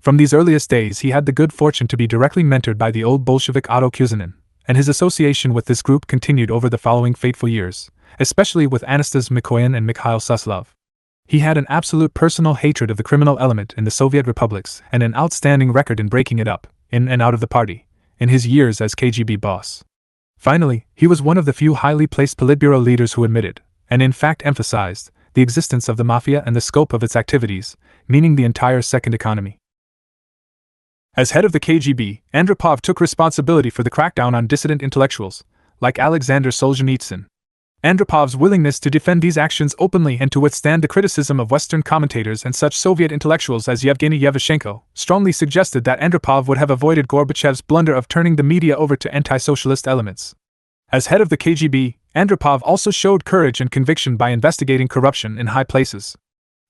From these earliest days, he had the good fortune to be directly mentored by the old Bolshevik Otto Kuzynin, and his association with this group continued over the following fateful years, especially with Anastas Mikoyan and Mikhail Suslov. He had an absolute personal hatred of the criminal element in the Soviet republics and an outstanding record in breaking it up, in and out of the party, in his years as KGB boss. Finally, he was one of the few highly placed Politburo leaders who admitted, and in fact emphasized, the existence of the mafia and the scope of its activities, meaning the entire second economy. As head of the KGB, Andropov took responsibility for the crackdown on dissident intellectuals, like Alexander Solzhenitsyn. Andropov's willingness to defend these actions openly and to withstand the criticism of Western commentators and such Soviet intellectuals as Yevgeny Yevashenko strongly suggested that Andropov would have avoided Gorbachev's blunder of turning the media over to anti-socialist elements. As head of the KGB, Andropov also showed courage and conviction by investigating corruption in high places.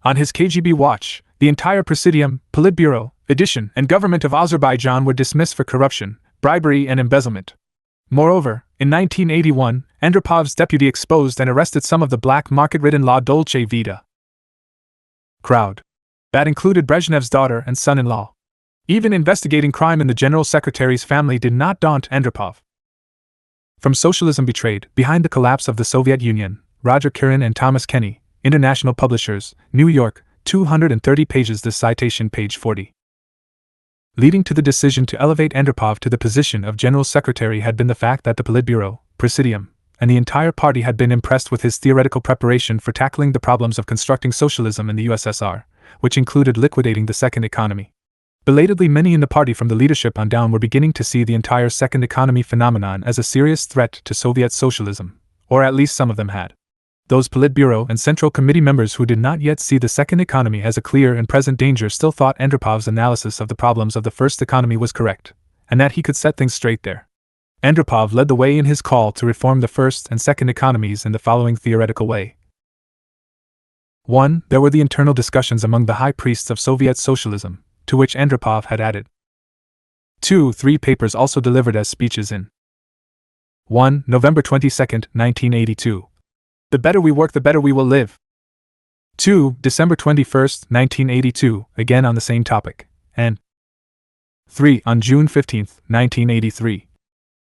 On his KGB watch, the entire Presidium, Politburo, edition, and government of Azerbaijan were dismissed for corruption, bribery, and embezzlement. Moreover, in 1981, Andropov's deputy exposed and arrested some of the black market-ridden La Dolce Vita crowd. That included Brezhnev's daughter and son-in-law. Even investigating crime in the General Secretary's family did not daunt Andropov. From Socialism Betrayed, Behind the Collapse of the Soviet Union, Roger Kirin and Thomas Kenny, International Publishers, New York, 230 pages. This citation, page 40. Leading to the decision to elevate Andropov to the position of General Secretary had been the fact that the Politburo, Presidium, and the entire party had been impressed with his theoretical preparation for tackling the problems of constructing socialism in the USSR, which included liquidating the second economy. Belatedly, many in the party from the leadership on down were beginning to see the entire second economy phenomenon as a serious threat to Soviet socialism, or at least some of them had. Those Politburo and Central Committee members who did not yet see the second economy as a clear and present danger still thought Andropov's analysis of the problems of the first economy was correct, and that he could set things straight there. Andropov led the way in his call to reform the first and second economies in the following theoretical way. 1. There were the internal discussions among the high priests of Soviet socialism, to which Andropov had added 2. 3 papers also delivered as speeches in 1. November 22, 1982. The better we work, the better we will live. 2. December 21, 1982, again on the same topic, and 3. On June 15, 1983.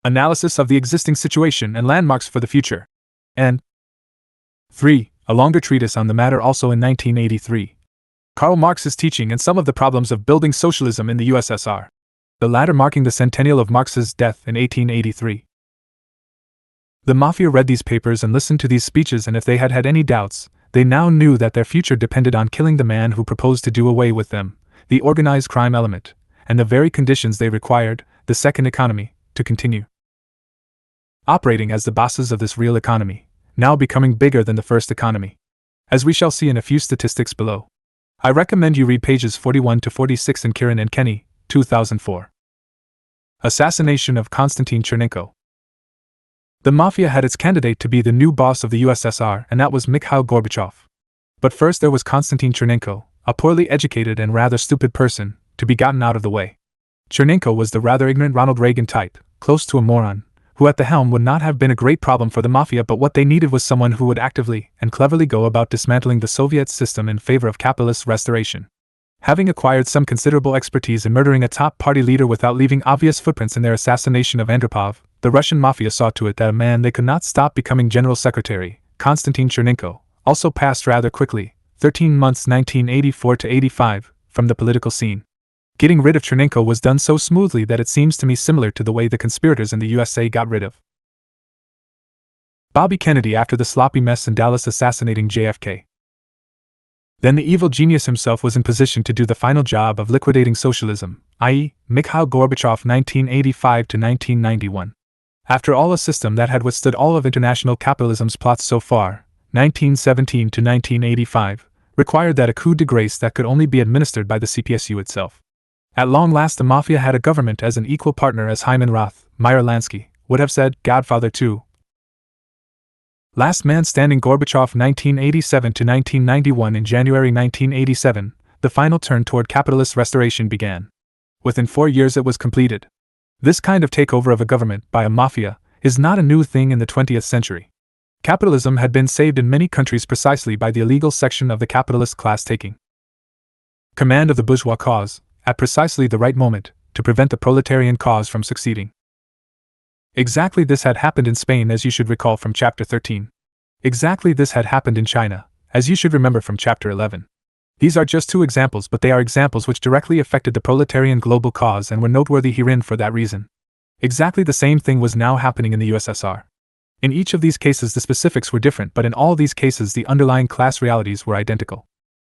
Analysis of the existing situation and landmarks for the future, and 3. A longer treatise on the matter also in 1983. Karl Marx's teaching and some of the problems of building socialism in the USSR, the latter marking the centennial of Marx's death in 1883. The Mafia read these papers and listened to these speeches, and if they had had any doubts, they now knew that their future depended on killing the man who proposed to do away with them, the organized crime element, and the very conditions they required, the second economy, to continue operating as the bosses of this real economy, now becoming bigger than the first economy, as we shall see in a few statistics below. I recommend you read pages 41 to 46 in Kirin and Kenny, 2004. Assassination of Konstantin Chernenko. The Mafia had its candidate to be the new boss of the USSR, and that was Mikhail Gorbachev. But first there was Konstantin Chernenko, a poorly educated and rather stupid person, to be gotten out of the way. Chernenko was the rather ignorant Ronald Reagan type, close to a moron, who at the helm would not have been a great problem for the Mafia, but what they needed was someone who would actively and cleverly go about dismantling the Soviet system in favor of capitalist restoration. Having acquired some considerable expertise in murdering a top party leader without leaving obvious footprints in their assassination of Andropov, the Russian Mafia saw to it that a man they could not stop becoming General Secretary, Konstantin Chernenko, also passed rather quickly, 13 months 1984 to 85, from the political scene. Getting rid of Chernenko was done so smoothly that it seems to me similar to the way the conspirators in the USA got rid of Bobby Kennedy after the sloppy mess in Dallas assassinating JFK. Then the evil genius himself was in position to do the final job of liquidating socialism, i.e., Mikhail Gorbachev 1985 to 1991. After all, a system that had withstood all of international capitalism's plots so far, 1917 to 1985, required that a coup de grace that could only be administered by the CPSU itself. At long last the Mafia had a government as an equal partner, as Hyman Roth, Meyer Lansky, would have said, Godfather 2. Last man standing. Gorbachev 1987 to 1991. In January 1987, the final turn toward capitalist restoration began. Within 4 years it was completed. This kind of takeover of a government by a mafia is not a new thing in the 20th century. Capitalism had been saved in many countries precisely by the illegal section of the capitalist class taking command of the bourgeois cause, at precisely the right moment, to prevent the proletarian cause from succeeding. Exactly this had happened in Spain, as you should recall from Chapter 13. Exactly this had happened in China, as you should remember from Chapter 11. These are just two examples, but they are examples which directly affected the proletarian global cause and were noteworthy herein for that reason. Exactly the same thing was now happening in the USSR. In each of these cases the specifics were different, but in all these cases the underlying class realities were identical.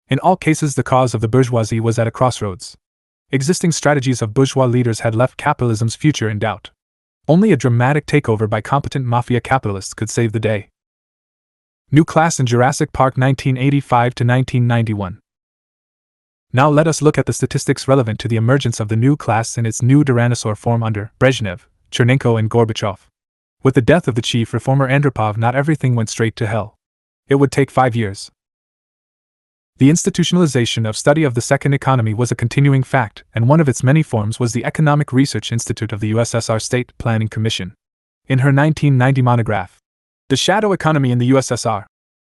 In all cases the cause of the bourgeoisie was at a crossroads. Existing strategies of bourgeois leaders had left capitalism's future in doubt. Only a dramatic takeover by competent mafia capitalists could save the day. New class in Jurassic Park 1985 to 1991. Now let us look at the statistics relevant to the emergence of the new class in its new Tyrannosaur form under Brezhnev, Chernenko and Gorbachev. With the death of the chief reformer Andropov, not everything went straight to hell. It would take 5 years. The institutionalization of study of the second economy was a continuing fact, and one of its many forms was the Economic Research Institute of the USSR State Planning Commission. In her 1990 monograph, The Shadow Economy in the USSR,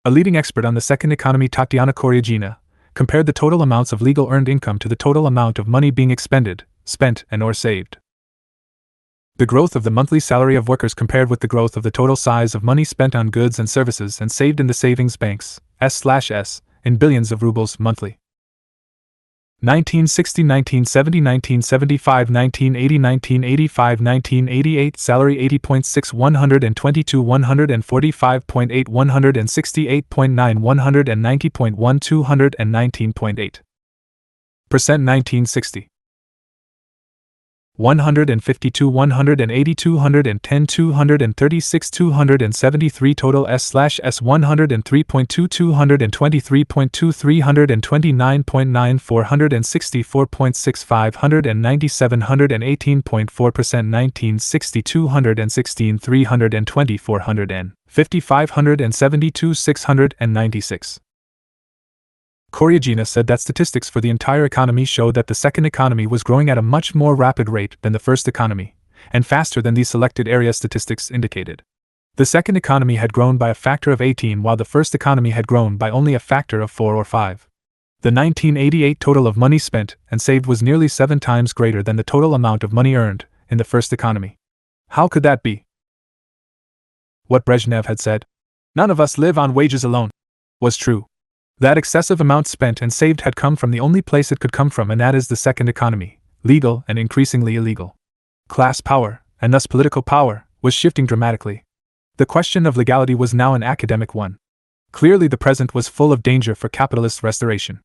a leading expert on the second economy, Tatyana Koryagina, compared the total amounts of legal earned income to the total amount of money being expended, spent, and or saved. The growth of the monthly salary of workers compared with the growth of the total size of money spent on goods and services and saved in the savings banks, S/S, in billions of rubles monthly. 1960, 1970, 1975, 1980, 1985, 1988, salary 80.6, 122, 145.8, 168.9, 190.1, 219.8%, 1960. 152, 180, 210, 236, 273 total S/S 103.2, 223.2, 329.9, 464.6, 597, 118.4%, 1960, 216, 320, 450, 572, 696. Koryagina said that statistics for the entire economy showed that the second economy was growing at a much more rapid rate than the first economy, and faster than these selected area statistics indicated. The second economy had grown by a factor of 18 while the first economy had grown by only a factor of 4 or 5. The 1988 total of money spent and saved was nearly 7 times greater than the total amount of money earned in the first economy. How could that be? What Brezhnev had said, "None of us live on wages alone," was true. That excessive amount spent and saved had come from the only place it could come from, and that is the second economy, legal and increasingly illegal. Class power, and thus political power, was shifting dramatically. The question of legality was now an academic one. Clearly the present was full of danger for capitalist restoration.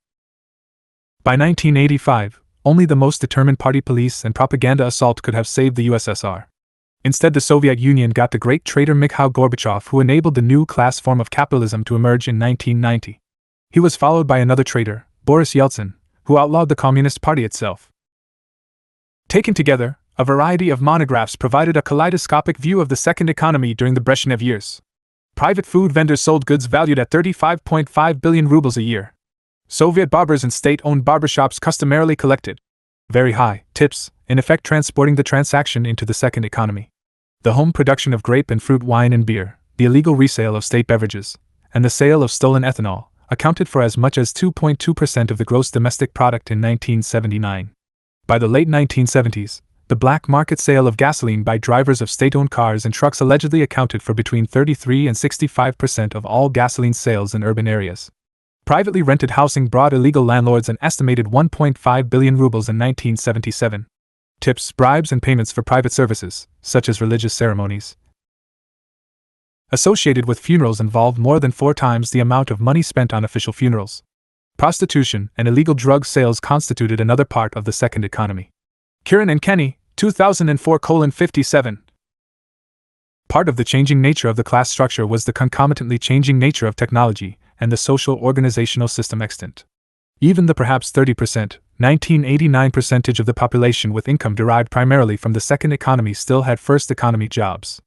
By 1985, only the most determined party police and propaganda assault could have saved the USSR. Instead, the Soviet Union got the great traitor Mikhail Gorbachev, who enabled the new class form of capitalism to emerge in 1990. He was followed by another traitor, Boris Yeltsin, who outlawed the Communist Party itself. Taken together, a variety of monographs provided a kaleidoscopic view of the second economy during the Brezhnev years. Private food vendors sold goods valued at 35.5 billion rubles a year. Soviet barbers and state-owned barbershops customarily collected very high tips, in effect transporting the transaction into the second economy. The home production of grape and fruit wine and beer, the illegal resale of state beverages, and the sale of stolen ethanol accounted for as much as 2.2% of the gross domestic product in 1979. By the late 1970s, the black market sale of gasoline by drivers of state-owned cars and trucks allegedly accounted for between 33 and 65% of all gasoline sales in urban areas. Privately rented housing brought illegal landlords an estimated 1.5 billion rubles in 1977. Tips, bribes, and payments for private services, such as religious ceremonies, associated with funerals involved more than 4 times the amount of money spent on official funerals. Prostitution and illegal drug sales constituted another part of the second economy. Kiran and Kenny, 2004:57. Part of the changing nature of the class structure was the concomitantly changing nature of technology and the social organizational system extant. Even the perhaps 30%, 1989% of the population with income derived primarily from the second economy still had first economy jobs.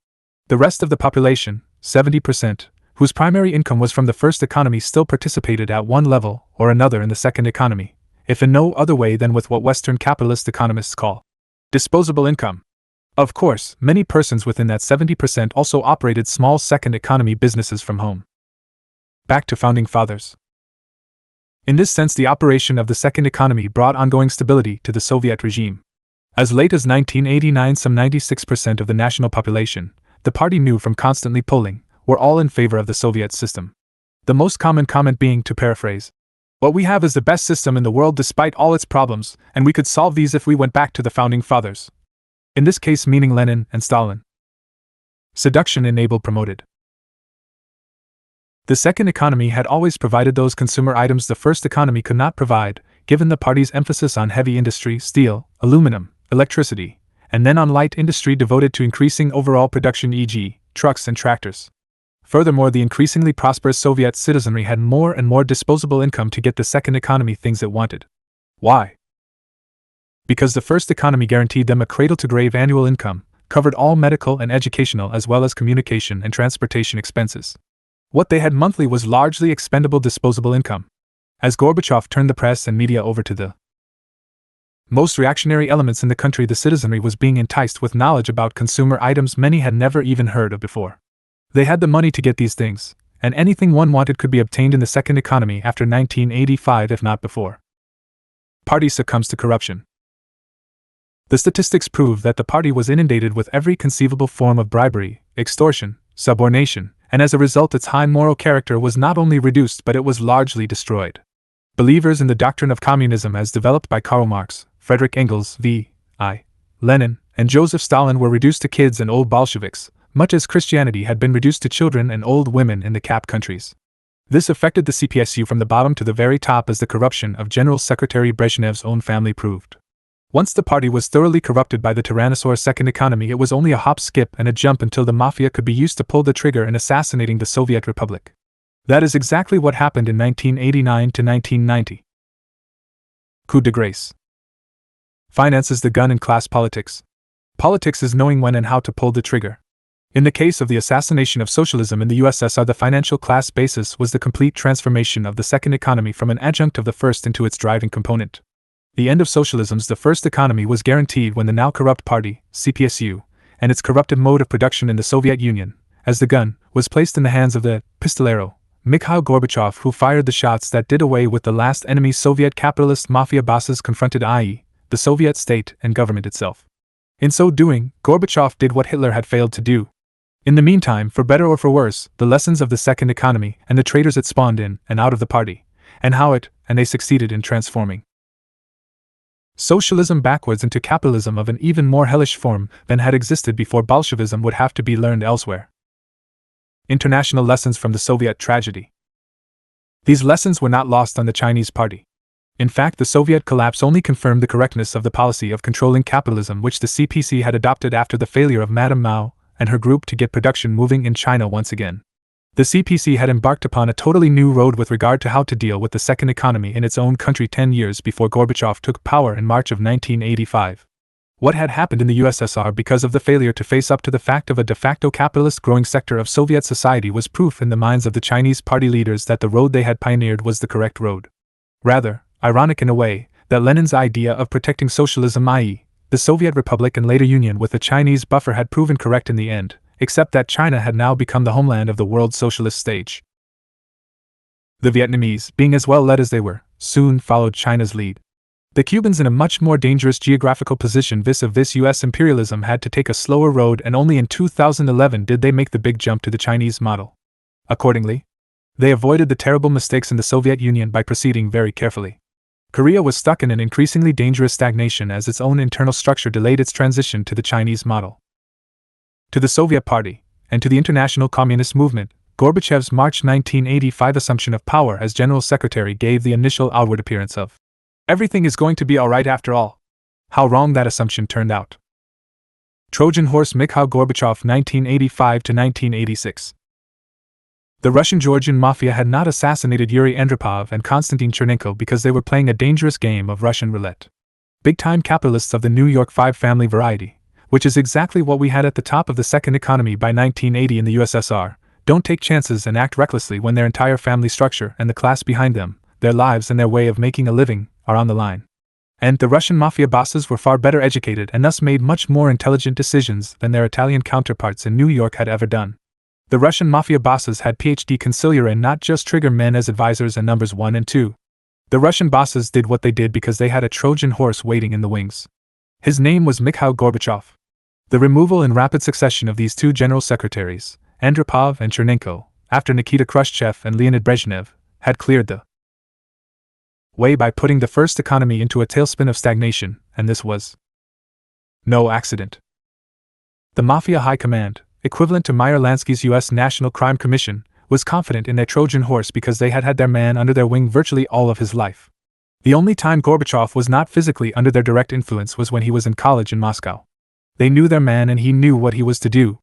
The rest of the population, 70%, whose primary income was from the first economy, still participated at one level or another in the second economy, if in no other way than with what Western capitalist economists call disposable income. Of course, many persons within that 70% also operated small second economy businesses from home. Back to Founding Fathers. In this sense, the operation of the second economy brought ongoing stability to the Soviet regime. As late as 1989, some 96% of the national population, the party knew from constantly polling, were all in favor of the Soviet system. The most common comment being, to paraphrase, "What we have is the best system in the world despite all its problems, and we could solve these if we went back to the Founding Fathers." In this case meaning Lenin and Stalin. Seduction enabled promoted. The second economy had always provided those consumer items the first economy could not provide, given the party's emphasis on heavy industry, steel, aluminum, electricity, and then on light industry devoted to increasing overall production, e.g., trucks and tractors. Furthermore, the increasingly prosperous Soviet citizenry had more and more disposable income to get the second economy things it wanted. Why? Because the first economy guaranteed them a cradle-to-grave annual income, covered all medical and educational as well as communication and transportation expenses. What they had monthly was largely expendable disposable income. As Gorbachev turned the press and media over to the most reactionary elements in the country, the citizenry was being enticed with knowledge about consumer items many had never even heard of before. They had the money to get these things, and anything one wanted could be obtained in the second economy after 1985 if not before. Party succumbs to corruption. The statistics prove that the party was inundated with every conceivable form of bribery, extortion, subornation, and as a result its high moral character was not only reduced but it was largely destroyed. Believers in the doctrine of communism as developed by Karl Marx, Friedrich Engels, V.I. Lenin, and Joseph Stalin were reduced to kids and old Bolsheviks, much as Christianity had been reduced to children and old women in the CAP countries. This affected the CPSU from the bottom to the very top, as the corruption of General Secretary Brezhnev's own family proved. Once the party was thoroughly corrupted by the Tyrannosaurus second economy, it was only a hop, skip, and a jump until the mafia could be used to pull the trigger in assassinating the Soviet Republic. That is exactly what happened in 1989 to 1990. Coup de grace. Finance is the gun in class politics. Politics is knowing when and how to pull the trigger. In the case of the assassination of socialism in the USSR, the financial class basis was the complete transformation of the second economy from an adjunct of the first into its driving component. The end of socialism's the first economy was guaranteed when the now corrupt party, CPSU, and its corrupted mode of production in the Soviet Union, as the gun, was placed in the hands of the pistolero, Mikhail Gorbachev, who fired the shots that did away with the last enemy Soviet capitalist mafia bosses confronted, i.e., the Soviet state and government itself. In so doing, Gorbachev did what Hitler had failed to do. In the meantime, for better or for worse, the lessons of the second economy and the traitors it spawned in and out of the party, and how they succeeded in transforming socialism backwards into capitalism of an even more hellish form than had existed before Bolshevism, would have to be learned elsewhere. International lessons from the Soviet tragedy. These lessons were not lost on the Chinese party. In fact, the Soviet collapse only confirmed the correctness of the policy of controlling capitalism which the CPC had adopted after the failure of Madame Mao and her group to get production moving in China once again. The CPC had embarked upon a totally new road with regard to how to deal with the second economy in its own country 10 years before Gorbachev took power in March of 1985. What had happened in the USSR because of the failure to face up to the fact of a de facto capitalist growing sector of Soviet society was proof in the minds of the Chinese party leaders that the road they had pioneered was the correct road. Rather, ironic in a way, that Lenin's idea of protecting socialism, i.e., the Soviet Republic and later union with the Chinese buffer, had proven correct in the end, except that China had now become the homeland of the world socialist stage. The Vietnamese, being as well led as they were, soon followed China's lead. The Cubans, in a much more dangerous geographical position vis-a-vis US imperialism, had to take a slower road, and only in 2011 did they make the big jump to the Chinese model. Accordingly, they avoided the terrible mistakes in the Soviet Union by proceeding very carefully. Korea was stuck in an increasingly dangerous stagnation as its own internal structure delayed its transition to the Chinese model. To the Soviet Party, and to the international communist movement, Gorbachev's March 1985 assumption of power as General Secretary gave the initial outward appearance of everything is going to be all right after all. How wrong that assumption turned out. Trojan Horse Mikhail Gorbachev 1985 to 1986. The Russian-Georgian mafia had not assassinated Yuri Andropov and Konstantin Chernenko because they were playing a dangerous game of Russian roulette. Big-time capitalists of the New York Five family variety, which is exactly what we had at the top of the second economy by 1980 in the USSR, don't take chances and act recklessly when their entire family structure and the class behind them, their lives and their way of making a living, are on the line. And the Russian mafia bosses were far better educated and thus made much more intelligent decisions than their Italian counterparts in New York had ever done. The Russian mafia bosses had PhD consigliere and not just trigger men as advisors and numbers 1 and 2. The Russian bosses did what they did because they had a Trojan horse waiting in the wings. His name was Mikhail Gorbachev. The removal in rapid succession of these two general secretaries, Andropov and Chernenko, after Nikita Khrushchev and Leonid Brezhnev, had cleared the way by putting the first economy into a tailspin of stagnation, and this was no accident. The Mafia High Command, equivalent to Meyer Lansky's U.S. National Crime Commission, was confident in their Trojan horse because they had had their man under their wing virtually all of his life. The only time Gorbachev was not physically under their direct influence was when he was in college in Moscow. They knew their man and he knew what he was to do.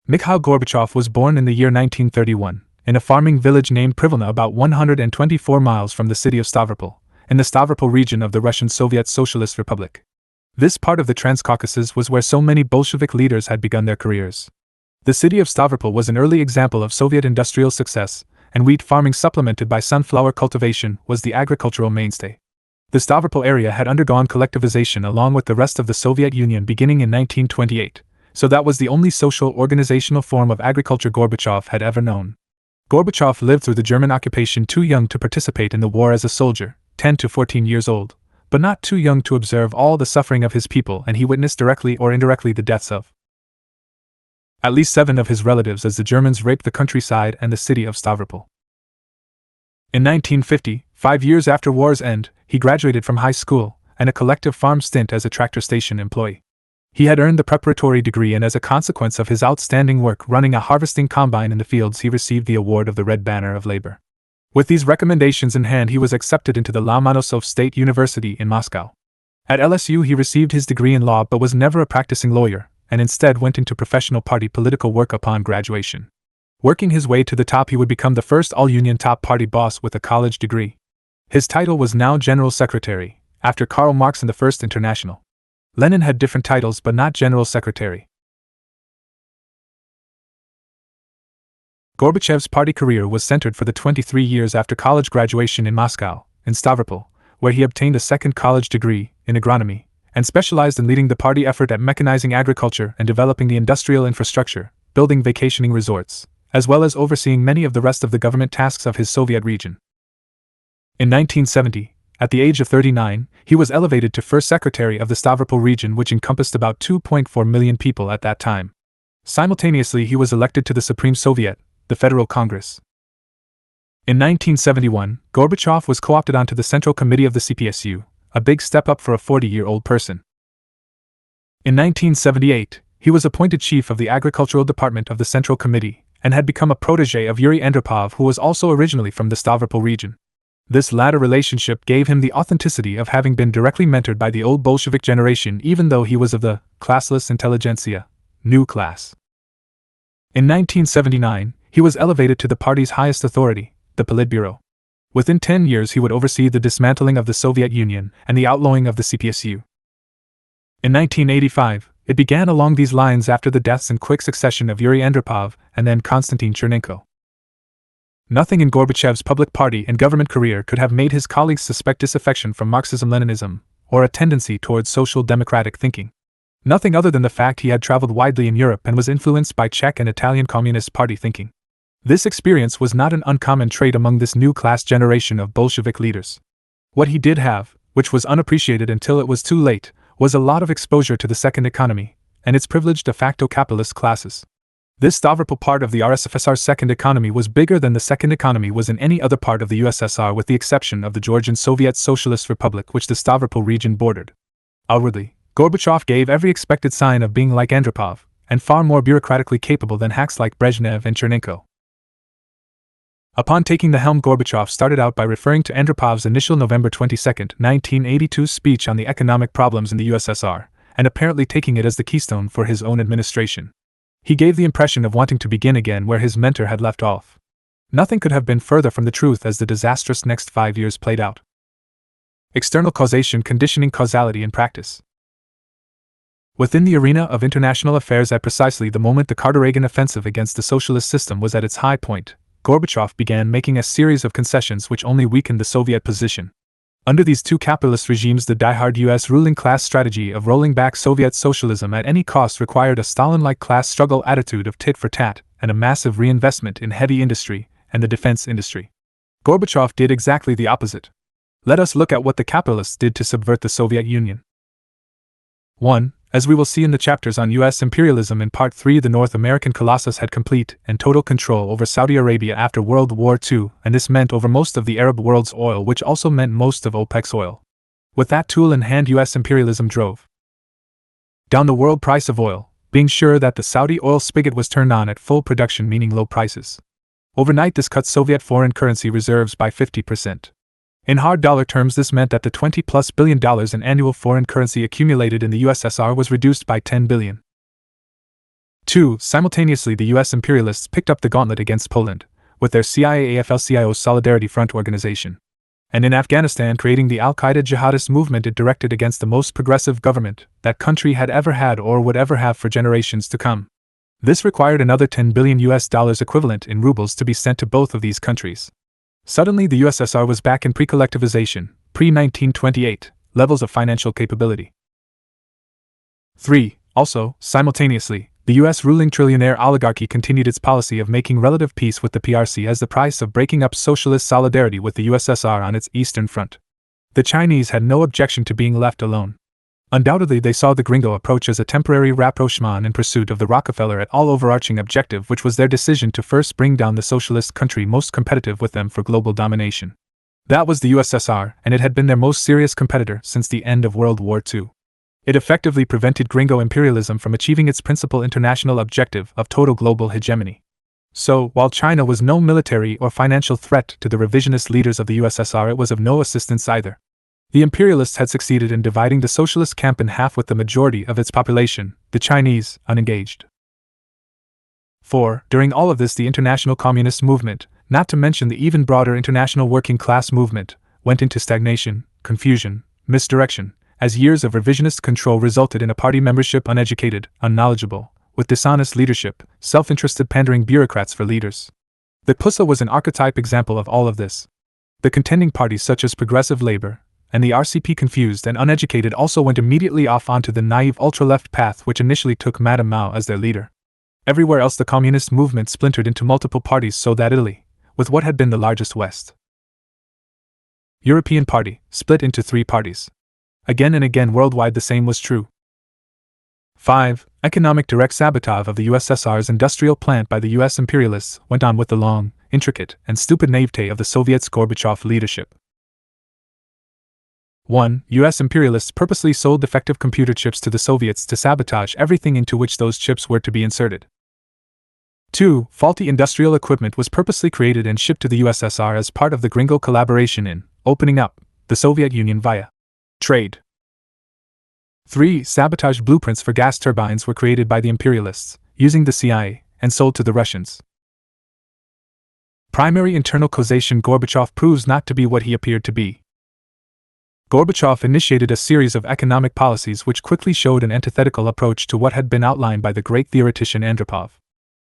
Mikhail Gorbachev was born in the year 1931, in a farming village named Privolna about 124 miles from the city of Stavropol, in the Stavropol region of the Russian Soviet Socialist Republic. This part of the Transcaucasus was where so many Bolshevik leaders had begun their careers. The city of Stavropol was an early example of Soviet industrial success, and wheat farming supplemented by sunflower cultivation was the agricultural mainstay. The Stavropol area had undergone collectivization along with the rest of the Soviet Union beginning in 1928, so that was the only social organizational form of agriculture Gorbachev had ever known. Gorbachev lived through the German occupation too young to participate in the war as a soldier, 10 to 14 years old, but not too young to observe all the suffering of his people, and he witnessed directly or indirectly the deaths of at least 7 of his relatives as the Germans raped the countryside and the city of Stavropol. In 1950, 5 years after war's end, he graduated from high school and a collective farm stint as a tractor station employee. He had earned the preparatory degree, and as a consequence of his outstanding work running a harvesting combine in the fields, he received the award of the Red Banner of Labor. With these recommendations in hand, he was accepted into the Lomonosov State University in Moscow. At LSU, he received his degree in law but was never a practicing lawyer, and instead went into professional party political work upon graduation. Working his way to the top, he would become the first all-union top party boss with a college degree. His title was now General Secretary, after Karl Marx and the First International. Lenin had different titles but not General Secretary. Gorbachev's party career was centered for the 23 years after college graduation in Moscow, in Stavropol, where he obtained a second college degree in agronomy, and specialized in leading the party effort at mechanizing agriculture and developing the industrial infrastructure, building vacationing resorts, as well as overseeing many of the rest of the government tasks of his Soviet region. In 1970, at the age of 39, he was elevated to first secretary of the Stavropol region, which encompassed about 2.4 million people at that time. Simultaneously, he was elected to the Supreme Soviet, the Federal Congress. In 1971, Gorbachev was co-opted onto the Central Committee of the CPSU, a big step up for a 40-year-old person. In 1978, he was appointed chief of the Agricultural Department of the Central Committee, and had become a protege of Yuri Andropov, who was also originally from the Stavropol region. This latter relationship gave him the authenticity of having been directly mentored by the old Bolshevik generation, even though he was of the classless intelligentsia, new class. In 1979, he was elevated to the party's highest authority, the Politburo. Within 10 years, he would oversee the dismantling of the Soviet Union and the outlawing of the CPSU. In 1985, it began along these lines after the deaths in quick succession of Yuri Andropov and then Konstantin Chernenko. Nothing in Gorbachev's public party and government career could have made his colleagues suspect disaffection from Marxism-Leninism, or a tendency towards social democratic thinking. Nothing other than the fact he had traveled widely in Europe and was influenced by Czech and Italian Communist Party thinking. This experience was not an uncommon trait among this new class generation of Bolshevik leaders. What he did have, which was unappreciated until it was too late, was a lot of exposure to the second economy, and its privileged de facto capitalist classes. This Stavropol part of the RSFSR's second economy was bigger than the second economy was in any other part of the USSR, with the exception of the Georgian Soviet Socialist Republic, which the Stavropol region bordered. Outwardly, Gorbachev gave every expected sign of being like Andropov, and far more bureaucratically capable than hacks like Brezhnev and Chernenko. Upon taking the helm, Gorbachev started out by referring to Andropov's initial November 22, 1982 speech on the economic problems in the USSR, and apparently taking it as the keystone for his own administration. He gave the impression of wanting to begin again where his mentor had left off. Nothing could have been further from the truth as the disastrous next 5 years played out. External causation conditioning causality in practice. Within the arena of international affairs, at precisely the moment the Carter-Reagan offensive against the socialist system was at its high point, Gorbachev began making a series of concessions which only weakened the Soviet position. Under these two capitalist regimes, the die-hard U.S. ruling class strategy of rolling back Soviet socialism at any cost required a Stalin-like class struggle attitude of tit for tat and a massive reinvestment in heavy industry and the defense industry. Gorbachev did exactly the opposite. Let us look at what the capitalists did to subvert the Soviet Union. 1. As we will see in the chapters on U.S. imperialism in Part 3, the North American Colossus had complete and total control over Saudi Arabia after World War II, and this meant over most of the Arab world's oil, which also meant most of OPEC's oil. With that tool in hand, U.S. imperialism drove down the world price of oil, being sure that the Saudi oil spigot was turned on at full production, meaning low prices. Overnight, this cut Soviet foreign currency reserves by 50%. In hard dollar terms, this meant that the $20+ billion in annual foreign currency accumulated in the USSR was reduced by $10 billion. 2. Simultaneously, the US imperialists picked up the gauntlet against Poland, with their CIA-AFL-CIO Solidarity Front organization. And in Afghanistan, creating the Al-Qaeda jihadist movement it directed against the most progressive government that country had ever had or would ever have for generations to come. This required another $10 billion equivalent in rubles to be sent to both of these countries. Suddenly, the USSR was back in pre-collectivization, pre-1928, levels of financial capability. 3. Also, simultaneously, the US ruling trillionaire oligarchy continued its policy of making relative peace with the PRC as the price of breaking up socialist solidarity with the USSR on its Eastern Front. The Chinese had no objection to being left alone. Undoubtedly, they saw the Gringo approach as a temporary rapprochement in pursuit of the Rockefeller et al. Overarching objective, which was their decision to first bring down the socialist country most competitive with them for global domination. That was the USSR, and it had been their most serious competitor since the end of World War II. It effectively prevented gringo imperialism from achieving its principal international objective of total global hegemony. So, while China was no military or financial threat to the revisionist leaders of the USSR, it was of no assistance either. The imperialists had succeeded in dividing the socialist camp in half, with the majority of its population, the Chinese, unengaged. 4. During all of this, the international communist movement, not to mention the even broader international working class movement, went into stagnation, confusion, misdirection, as years of revisionist control resulted in a party membership uneducated, unknowledgeable, with dishonest leadership, self-interested pandering bureaucrats for leaders. The PUSA was an archetype example of all of this. The contending parties such as Progressive Labor and the RCP, confused and uneducated, also went immediately off onto the naive ultra-left path which initially took Madame Mao as their leader. Everywhere else the communist movement splintered into multiple parties, so that Italy, with what had been the largest West European party, split into 3 parties. Again and again worldwide the same was true. 5. Economic direct sabotage of the USSR's industrial plant by the US imperialists went on with the long, intricate, and stupid naivete of the Soviets' Gorbachev leadership. 1. US imperialists purposely sold defective computer chips to the Soviets to sabotage everything into which those chips were to be inserted. 2. Faulty industrial equipment was purposely created and shipped to the USSR as part of the gringo collaboration in opening up the Soviet Union via trade. 3. Sabotage blueprints for gas turbines were created by the imperialists, using the CIA, and sold to the Russians. Primary internal causation: Gorbachev proves not to be what he appeared to be. Gorbachev initiated a series of economic policies which quickly showed an antithetical approach to what had been outlined by the great theoretician Andropov.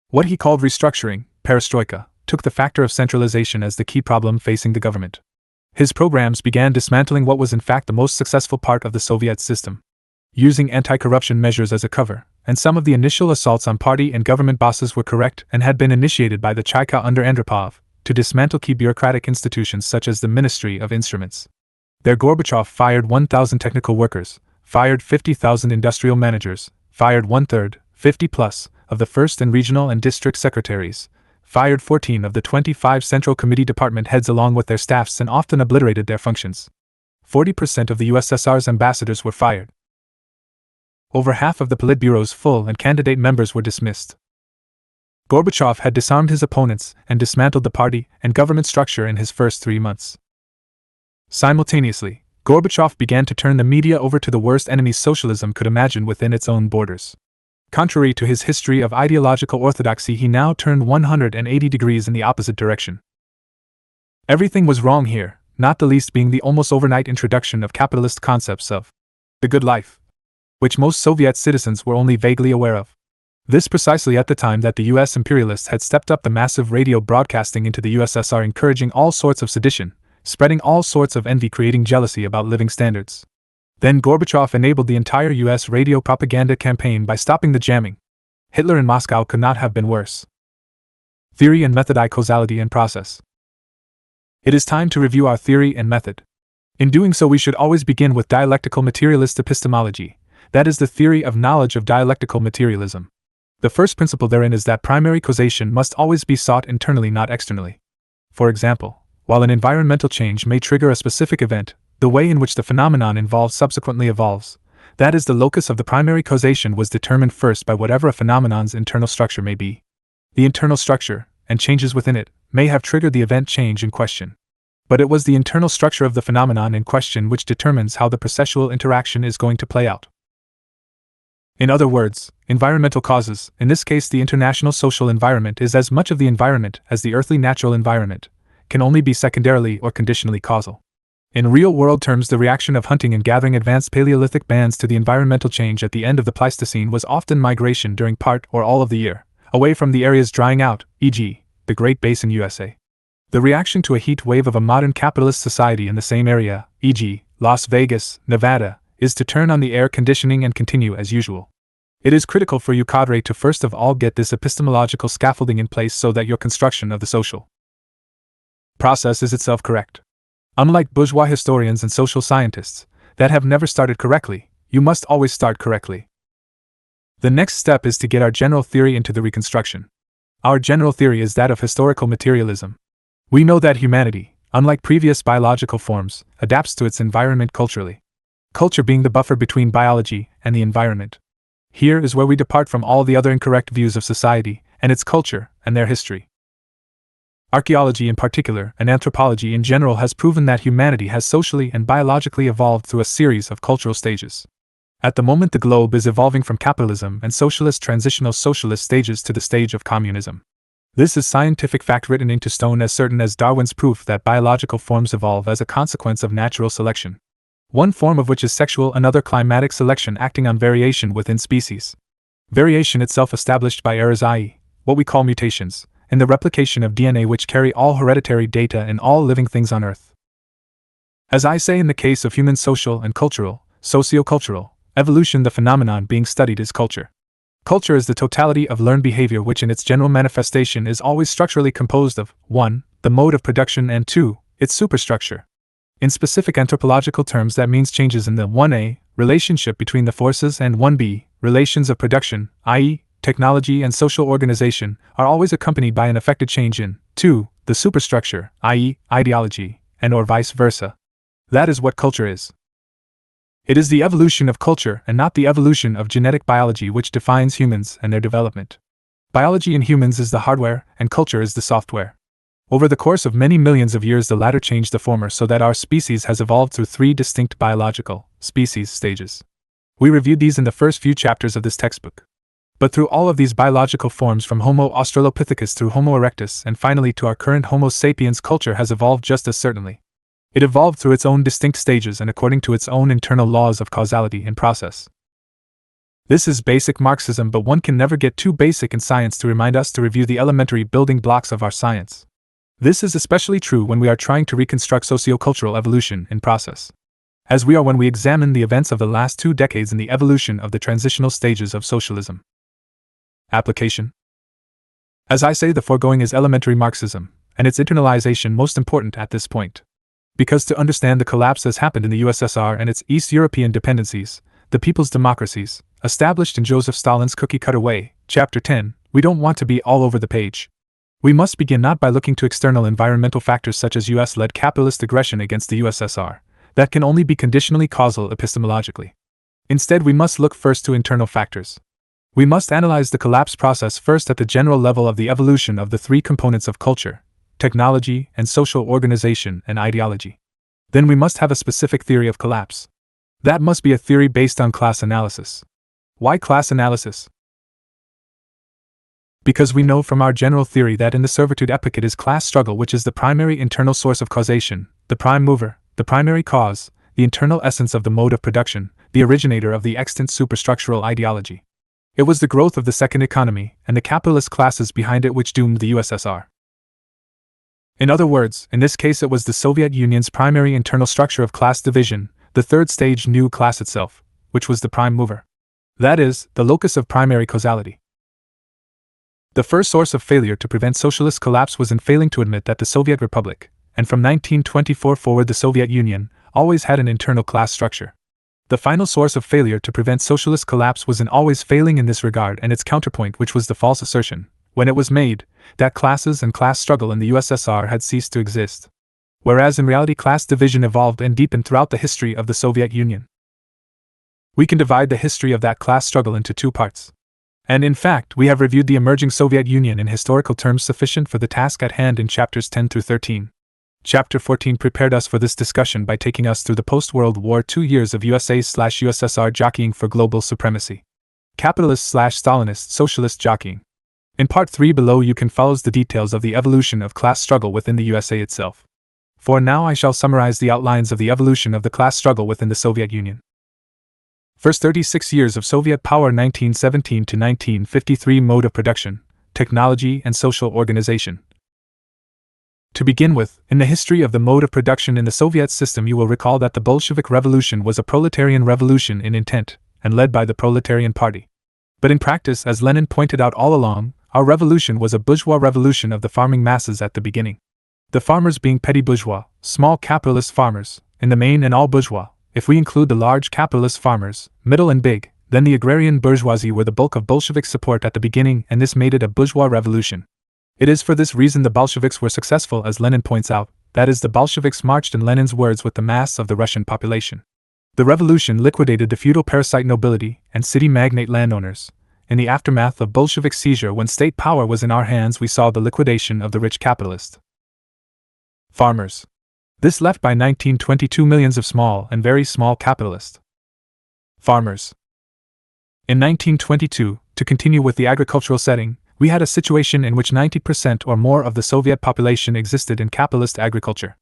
What he called restructuring, perestroika, took the factor of centralization as the key problem facing the government. His programs began dismantling what was in fact the most successful part of the Soviet system. Using anti-corruption measures as a cover, and some of the initial assaults on party and government bosses were correct and had been initiated by the Cheka under Andropov, to dismantle key bureaucratic institutions such as the Ministry of Instruments. There Gorbachev fired 1,000 technical workers, fired 50,000 industrial managers, fired 1/3, 50 plus, of the first and regional and district secretaries, fired 14 of the 25 Central Committee department heads along with their staffs, and often obliterated their functions. 40% of the USSR's ambassadors were fired. Over half of the Politburo's full and candidate members were dismissed. Gorbachev had disarmed his opponents and dismantled the party and government structure in his first 3 months. Simultaneously, Gorbachev began to turn the media over to the worst enemies socialism could imagine within its own borders. Contrary to his history of ideological orthodoxy, he now turned 180 degrees in the opposite direction. Everything was wrong here, not the least being the almost overnight introduction of capitalist concepts of the good life, which most Soviet citizens were only vaguely aware of. This precisely at the time that the US imperialists had stepped up the massive radio broadcasting into the USSR, encouraging all sorts of sedition, spreading all sorts of envy, creating jealousy about living standards. Then Gorbachev enabled the entire US radio propaganda campaign by stopping the jamming. Hitler in Moscow could not have been worse. Theory and method: causality and process. It is time to review our theory and method. In doing so, we should always begin with dialectical materialist epistemology, that is, the theory of knowledge of dialectical materialism. The first principle therein is that primary causation must always be sought internally, not externally. For example, while an environmental change may trigger a specific event, the way in which the phenomenon involved subsequently evolves, that is, the locus of the primary causation, was determined first by whatever a phenomenon's internal structure may be. The internal structure, and changes within it, may have triggered the event change in question. But it was the internal structure of the phenomenon in question which determines how the processual interaction is going to play out. In other words, environmental causes, in this case the international social environment, is as much of the environment as the earthly natural environment, can only be secondarily or conditionally causal. In real-world terms, the reaction of hunting and gathering advanced Paleolithic bands to the environmental change at the end of the Pleistocene was often migration during part or all of the year, away from the areas drying out, e.g., the Great Basin USA. The reaction to a heat wave of a modern capitalist society in the same area, e.g., Las Vegas, Nevada, is to turn on the air conditioning and continue as usual. It is critical for you, cadre, to first of all get this epistemological scaffolding in place so that your construction of the social process is itself correct. Unlike bourgeois historians and social scientists that have never started correctly, you must always start correctly. The next step is to get our general theory into the reconstruction. Our general theory is that of historical materialism. We know that humanity, unlike previous biological forms, adapts to its environment culturally. Culture being the buffer between biology and the environment. Here is where we depart from all the other incorrect views of society and its culture and their history. Archaeology in particular, and anthropology in general, has proven that humanity has socially and biologically evolved through a series of cultural stages. At the moment, the globe is evolving from capitalism and socialist transitional socialist stages to the stage of communism. This is scientific fact written into stone, as certain as Darwin's proof that biological forms evolve as a consequence of natural selection. One form of which is sexual, another climatic selection acting on variation within species. Variation itself established by errors, i.e., what we call mutations, in the replication of DNA which carry all hereditary data in all living things on Earth. As I say, in the case of human social and cultural, socio-cultural, evolution, the phenomenon being studied is culture. Culture is the totality of learned behavior which in its general manifestation is always structurally composed of 1. The mode of production, and 2. Its superstructure. In specific anthropological terms, that means changes in the 1a. relationship between the forces, and 1b. relations of production, i.e., technology and social organization, are always accompanied by an affected change in 2. the superstructure, i.e., ideology, and or vice versa. That is what culture is. It is the evolution of culture and not the evolution of genetic biology which defines humans and their development. Biology in humans is the hardware, and culture is the software. Over the course of many millions of years, the latter changed the former, so that our species has evolved through 3 distinct biological species stages. We reviewed these in the first few chapters of this textbook. But through all of these biological forms, from Homo australopithecus through Homo erectus and finally to our current Homo sapiens, culture has evolved just as certainly. It evolved through its own distinct stages and according to its own internal laws of causality and process. This is basic Marxism, but one can never get too basic in science to remind us to review the elementary building blocks of our science. This is especially true when we are trying to reconstruct sociocultural evolution in process, as we are when we examine the events of the last 2 decades in the evolution of the transitional stages of socialism. Application. As I say, the foregoing is elementary Marxism, and its internalization most important at this point. Because to understand the collapse as happened in the USSR and its East European dependencies, the people's democracies, established in Joseph Stalin's cookie-cutter way, Chapter 10, we don't want to be all over the page. We must begin not by looking to external environmental factors such as US-led capitalist aggression against the USSR, that can only be conditionally causal epistemologically. Instead, we must look first to internal factors. We must analyze the collapse process first at the general level of the evolution of the 3 components of culture, technology, and social organization and ideology. Then we must have a specific theory of collapse. That must be a theory based on class analysis. Why class analysis? Because we know from our general theory that in the servitude epoch it is class struggle which is the primary internal source of causation, the prime mover, the primary cause, the internal essence of the mode of production, the originator of the extant superstructural ideology. It was the growth of the second economy and the capitalist classes behind it which doomed the USSR. In other words, in this case it was the Soviet Union's primary internal structure of class division, the 3rd stage new class itself, which was the prime mover. That is, the locus of primary causality. The first source of failure to prevent socialist collapse was in failing to admit that the Soviet Republic, and from 1924 forward the Soviet Union, always had an internal class structure. The final source of failure to prevent socialist collapse was in always failing in this regard and its counterpoint, which was the false assertion, when it was made, that classes and class struggle in the USSR had ceased to exist. Whereas in reality class division evolved and deepened throughout the history of the Soviet Union. We can divide the history of that class struggle into 2 parts. And in fact, we have reviewed the emerging Soviet Union in historical terms sufficient for the task at hand in chapters 10 through 13. Chapter 14 prepared us for this discussion by taking us through the post-World War II years of USA/USSR jockeying for global supremacy. Capitalist/Stalinist socialist jockeying. In part 3 below you can follow the details of the evolution of class struggle within the USA itself. For now I shall summarize the outlines of the evolution of the class struggle within the Soviet Union. First 36 years of Soviet power, 1917 to 1953. Mode of production, technology and social organization. To begin with, in the history of the mode of production in the Soviet system you will recall that the Bolshevik Revolution was a proletarian revolution in intent, and led by the Proletarian Party. But in practice, as Lenin pointed out all along, our revolution was a bourgeois revolution of the farming masses at the beginning. The farmers being petty bourgeois, small capitalist farmers, in the main, and all bourgeois. If we include the large capitalist farmers, middle and big, then the agrarian bourgeoisie were the bulk of Bolshevik support at the beginning, and this made it a bourgeois revolution. It is for this reason the Bolsheviks were successful, as Lenin points out, that is, the Bolsheviks marched in Lenin's words with the mass of the Russian population. The revolution liquidated the feudal parasite nobility and city magnate landowners. In the aftermath of Bolshevik seizure, when state power was in our hands, we saw the liquidation of the rich capitalist. Farmers. This left by 1922 millions of small and very small capitalist farmers. In 1922, to continue with the agricultural setting, we had a situation in which 90% or more of the Soviet population existed in capitalist agriculture.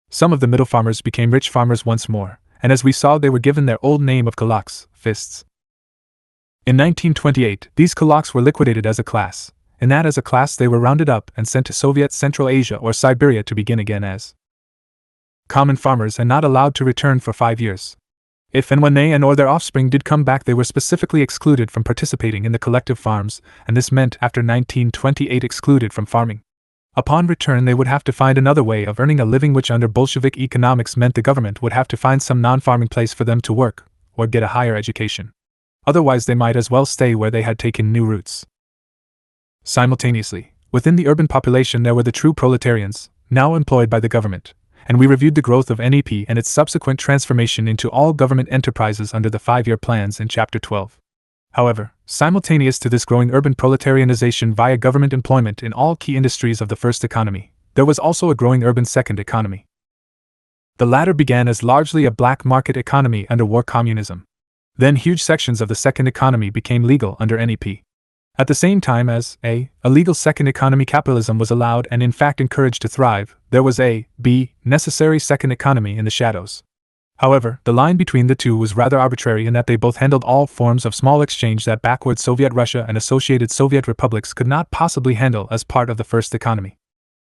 Some of the middle farmers became rich farmers once more, and as we saw, they were given their old name of kulaks, fists. In 1928, these kulaks were liquidated as a class. In that as a class they were rounded up and sent to Soviet Central Asia or Siberia to begin again as common farmers and not allowed to return for 5 years. If and when they and or their offspring did come back, they were specifically excluded from participating in the collective farms, and this meant after 1928 excluded from farming. Upon return they would have to find another way of earning a living, which under Bolshevik economics meant the government would have to find some non-farming place for them to work, or get a higher education. Otherwise they might as well stay where they had taken new roots. Simultaneously, within the urban population there were the true proletarians, now employed by the government, and we reviewed the growth of NEP and its subsequent transformation into all government enterprises under the 5-year plans in Chapter 12. However, simultaneous to this growing urban proletarianization via government employment in all key industries of the first economy, there was also a growing urban second economy. The latter began as largely a black market economy under war communism. Then huge sections of the second economy became legal under NEP. At the same time as a legal second economy capitalism was allowed and in fact encouraged to thrive, there was a necessary second economy in the shadows. However, the line between the two was rather arbitrary in that they both handled all forms of small exchange that backward Soviet Russia and associated Soviet republics could not possibly handle as part of the first economy.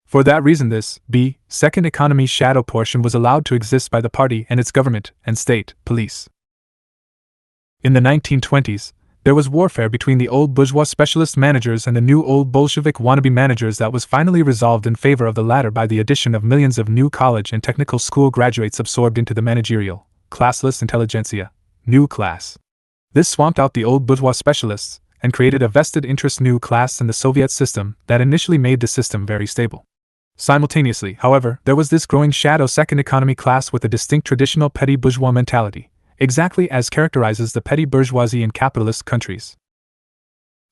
For that reason this second economy shadow portion was allowed to exist by the party and its government and state police. In the 1920s, there was warfare between the old bourgeois specialist managers and the new old Bolshevik wannabe managers that was finally resolved in favor of the latter by the addition of millions of new college and technical school graduates absorbed into the managerial, classless intelligentsia, new class. This swamped out the old bourgeois specialists and created a vested interest new class in the Soviet system that initially made the system very stable. Simultaneously, however, there was this growing shadow second economy class with a distinct traditional petty bourgeois mentality, exactly as characterizes the petty bourgeoisie in capitalist countries.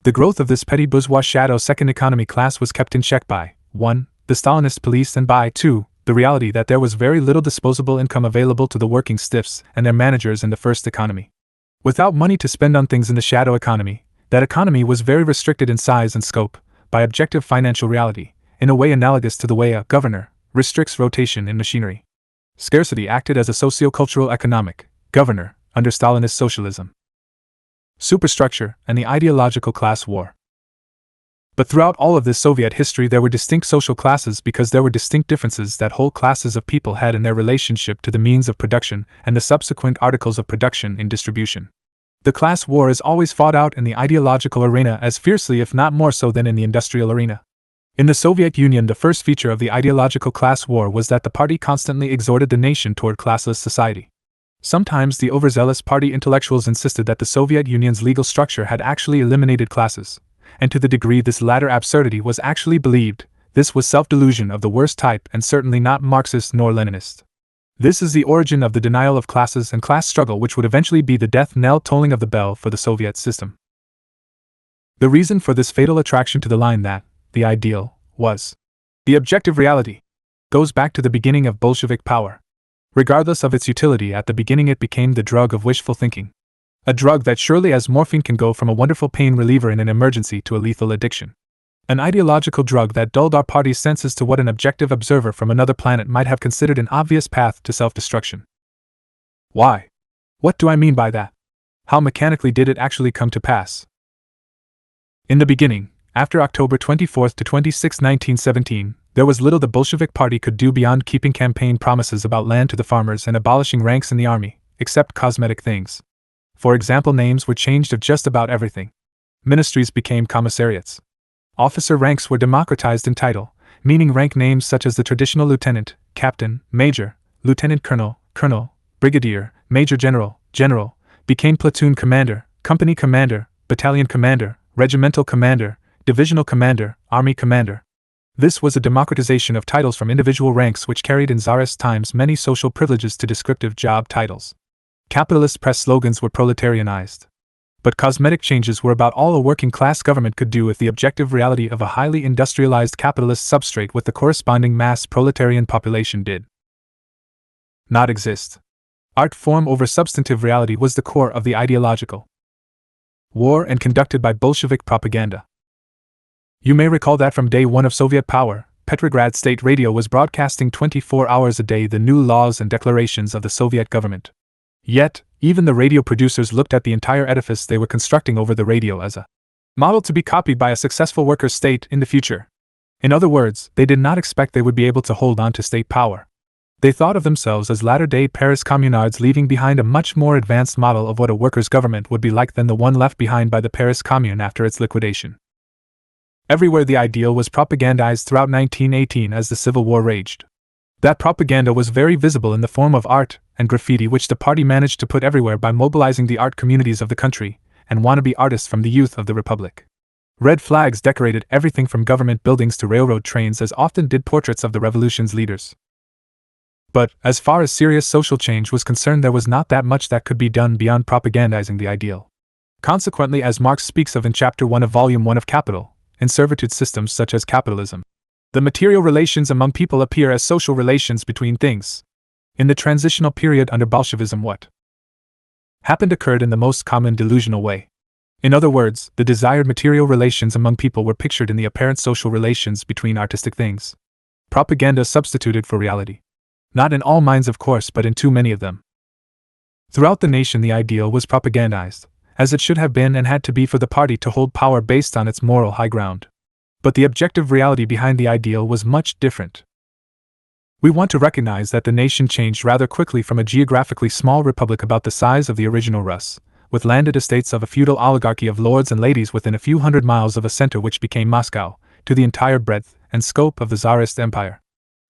The growth of this petty bourgeois shadow second economy class was kept in check by 1. The Stalinist police and by 2. The reality that there was very little disposable income available to the working stiffs and their managers in the first economy. Without money to spend on things in the shadow economy, that economy was very restricted in size and scope by objective financial reality, in a way analogous to the way a governor restricts rotation in machinery. Scarcity acted as a socio-cultural economic governor under Stalinist socialism, superstructure, and the ideological class war. But throughout all of this Soviet history there were distinct social classes because there were distinct differences that whole classes of people had in their relationship to the means of production and the subsequent articles of production in distribution. The class war is always fought out in the ideological arena as fiercely if not more so than in the industrial arena. In the Soviet Union the first feature of the ideological class war was that the party constantly exhorted the nation toward classless society. Sometimes the overzealous party intellectuals insisted that the Soviet Union's legal structure had actually eliminated classes, and to the degree this latter absurdity was actually believed, this was self-delusion of the worst type and certainly not Marxist nor Leninist. This is the origin of the denial of classes and class struggle which would eventually be the death knell tolling of the bell for the Soviet system. The reason for this fatal attraction to the line that, the ideal, was the objective reality, goes back to the beginning of Bolshevik power. Regardless of its utility at the beginning it became the drug of wishful thinking. A drug that surely as morphine can go from a wonderful pain reliever in an emergency to a lethal addiction. An ideological drug that dulled our party's senses to what an objective observer from another planet might have considered an obvious path to self-destruction. Why? What do I mean by that? How mechanically did it actually come to pass? In the beginning, after October 24 to 26, 1917, there was little the Bolshevik Party could do beyond keeping campaign promises about land to the farmers and abolishing ranks in the army, except cosmetic things. For example, names were changed of just about everything. Ministries became commissariats. Officer ranks were democratized in title, meaning rank names such as the traditional lieutenant, captain, major, lieutenant colonel, colonel, brigadier, major general, general, became platoon commander, company commander, battalion commander, regimental commander, divisional commander, army commander. This was a democratization of titles from individual ranks which carried in Tsarist times many social privileges to descriptive job titles. Capitalist press slogans were proletarianized. But cosmetic changes were about all a working-class government could do if the objective reality of a highly industrialized capitalist substrate with the corresponding mass proletarian population did not exist. Art form over substantive reality was the core of the ideological war and conducted by Bolshevik propaganda. You may recall that from day one of Soviet power, Petrograd State Radio was broadcasting 24 hours a day the new laws and declarations of the Soviet government. Yet, even the radio producers looked at the entire edifice they were constructing over the radio as a model to be copied by a successful worker state in the future. In other words, they did not expect they would be able to hold on to state power. They thought of themselves as latter-day Paris communards leaving behind a much more advanced model of what a workers' government would be like than the one left behind by the Paris Commune after its liquidation. Everywhere the ideal was propagandized throughout 1918 as the Civil War raged. That propaganda was very visible in the form of art and graffiti which the party managed to put everywhere by mobilizing the art communities of the country and wannabe artists from the youth of the Republic. Red flags decorated everything from government buildings to railroad trains as often did portraits of the revolution's leaders. But, as far as serious social change was concerned, there was not that much that could be done beyond propagandizing the ideal. Consequently, as Marx speaks of in Chapter 1 of Volume 1 of Capital, in servitude systems such as capitalism, the material relations among people appear as social relations between things. In the transitional period under Bolshevism, what happened occurred in the most common delusional way. In other words, the desired material relations among people were pictured in the apparent social relations between artistic things. Propaganda substituted for reality. Not in all minds, of course, but in too many of them. Throughout the nation, the ideal was propagandized, as it should have been and had to be for the party to hold power based on its moral high ground. But the objective reality behind the ideal was much different. We want to recognize that the nation changed rather quickly from a geographically small republic about the size of the original Rus, with landed estates of a feudal oligarchy of lords and ladies within a few hundred miles of a center which became Moscow, to the entire breadth and scope of the Tsarist Empire.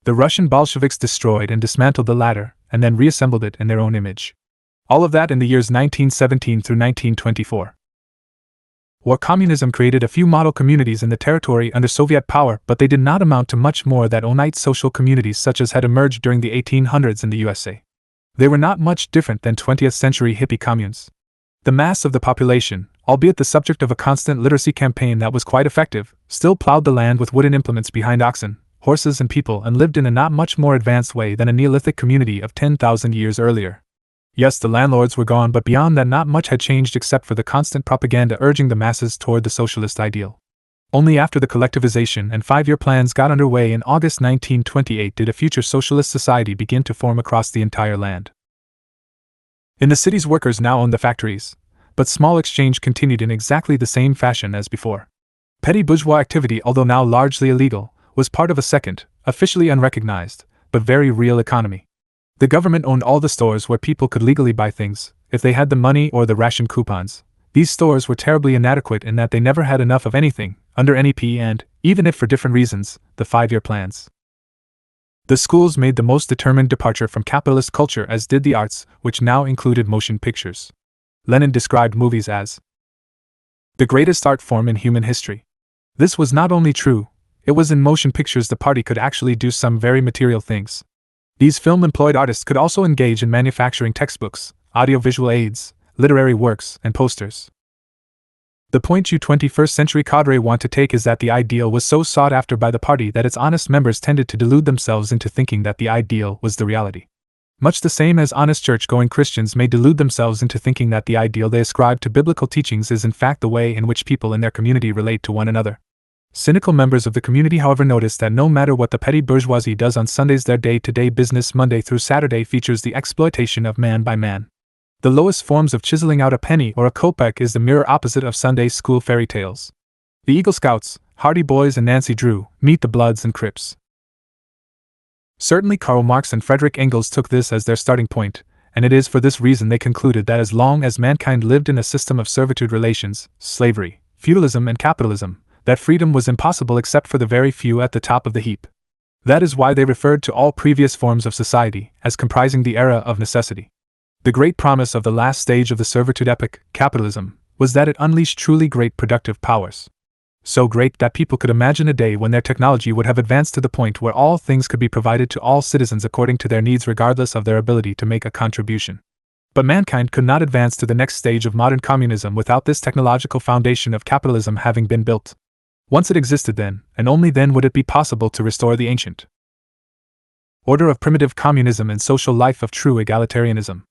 The Russian Bolsheviks destroyed and dismantled the latter, and then reassembled it in their own image. All of that in the years 1917 through 1924. War communism created a few model communities in the territory under Soviet power, but they did not amount to much more than Onite social communities such as had emerged during the 1800s in the USA. They were not much different than 20th century hippie communes. The mass of the population, albeit the subject of a constant literacy campaign that was quite effective, still plowed the land with wooden implements behind oxen, horses and people and lived in a not much more advanced way than a Neolithic community of 10,000 years earlier. Yes, the landlords were gone, but beyond that not much had changed except for the constant propaganda urging the masses toward the socialist ideal. Only after the collectivization and 5-year plans got underway in August 1928 did a future socialist society begin to form across the entire land. In the cities, workers now owned the factories, but small exchange continued in exactly the same fashion as before. Petty bourgeois activity, although now largely illegal, was part of a second, officially unrecognized, but very real economy. The government owned all the stores where people could legally buy things, if they had the money or the ration coupons. These stores were terribly inadequate in that they never had enough of anything, under NEP and, even if for different reasons, the 5-year plans. The schools made the most determined departure from capitalist culture, as did the arts, which now included motion pictures. Lenin described movies as the greatest art form in human history. This was not only true, it was in motion pictures the party could actually do some very material things. These film-employed artists could also engage in manufacturing textbooks, audiovisual aids, literary works, and posters. The point you 21st century cadre want to take is that the ideal was so sought after by the party that its honest members tended to delude themselves into thinking that the ideal was the reality. Much the same as honest church-going Christians may delude themselves into thinking that the ideal they ascribe to biblical teachings is in fact the way in which people in their community relate to one another. Cynical members of the community, however, notice that no matter what the petty bourgeoisie does on Sundays, their day-to-day business Monday through Saturday features the exploitation of man by man. The lowest forms of chiseling out a penny or a kopeck is the mirror opposite of Sunday school fairy tales. The Eagle Scouts, Hardy Boys and Nancy Drew, meet the Bloods and Crips. Certainly Karl Marx and Friedrich Engels took this as their starting point, and it is for this reason they concluded that as long as mankind lived in a system of servitude relations, slavery, feudalism and capitalism, that freedom was impossible except for the very few at the top of the heap. That is why they referred to all previous forms of society as comprising the era of necessity. The great promise of the last stage of the servitude epoch, capitalism, was that it unleashed truly great productive powers. So great that people could imagine a day when their technology would have advanced to the point where all things could be provided to all citizens according to their needs regardless of their ability to make a contribution. But mankind could not advance to the next stage of modern communism without this technological foundation of capitalism having been built. Once it existed then, and only then would it be possible to restore the ancient order of primitive communism and social life of true egalitarianism.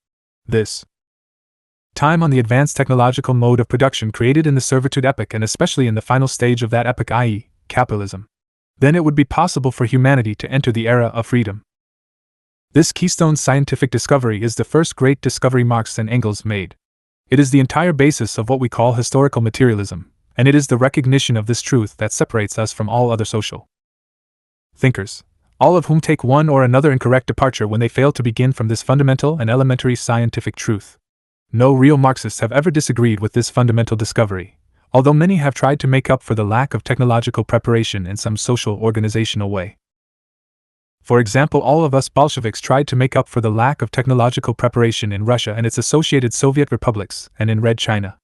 This time on the advanced technological mode of production created in the servitude epoch and especially in the final stage of that epoch, i.e., capitalism. Then it would be possible for humanity to enter the era of freedom. This keystone scientific discovery is the first great discovery Marx and Engels made. It is the entire basis of what we call historical materialism, and it is the recognition of this truth that separates us from all other social thinkers, all of whom take one or another incorrect departure when they fail to begin from this fundamental and elementary scientific truth. No real Marxists have ever disagreed with this fundamental discovery, although many have tried to make up for the lack of technological preparation in some social organizational way. For example, all of us Bolsheviks tried to make up for the lack of technological preparation in Russia and its associated Soviet republics and in Red China.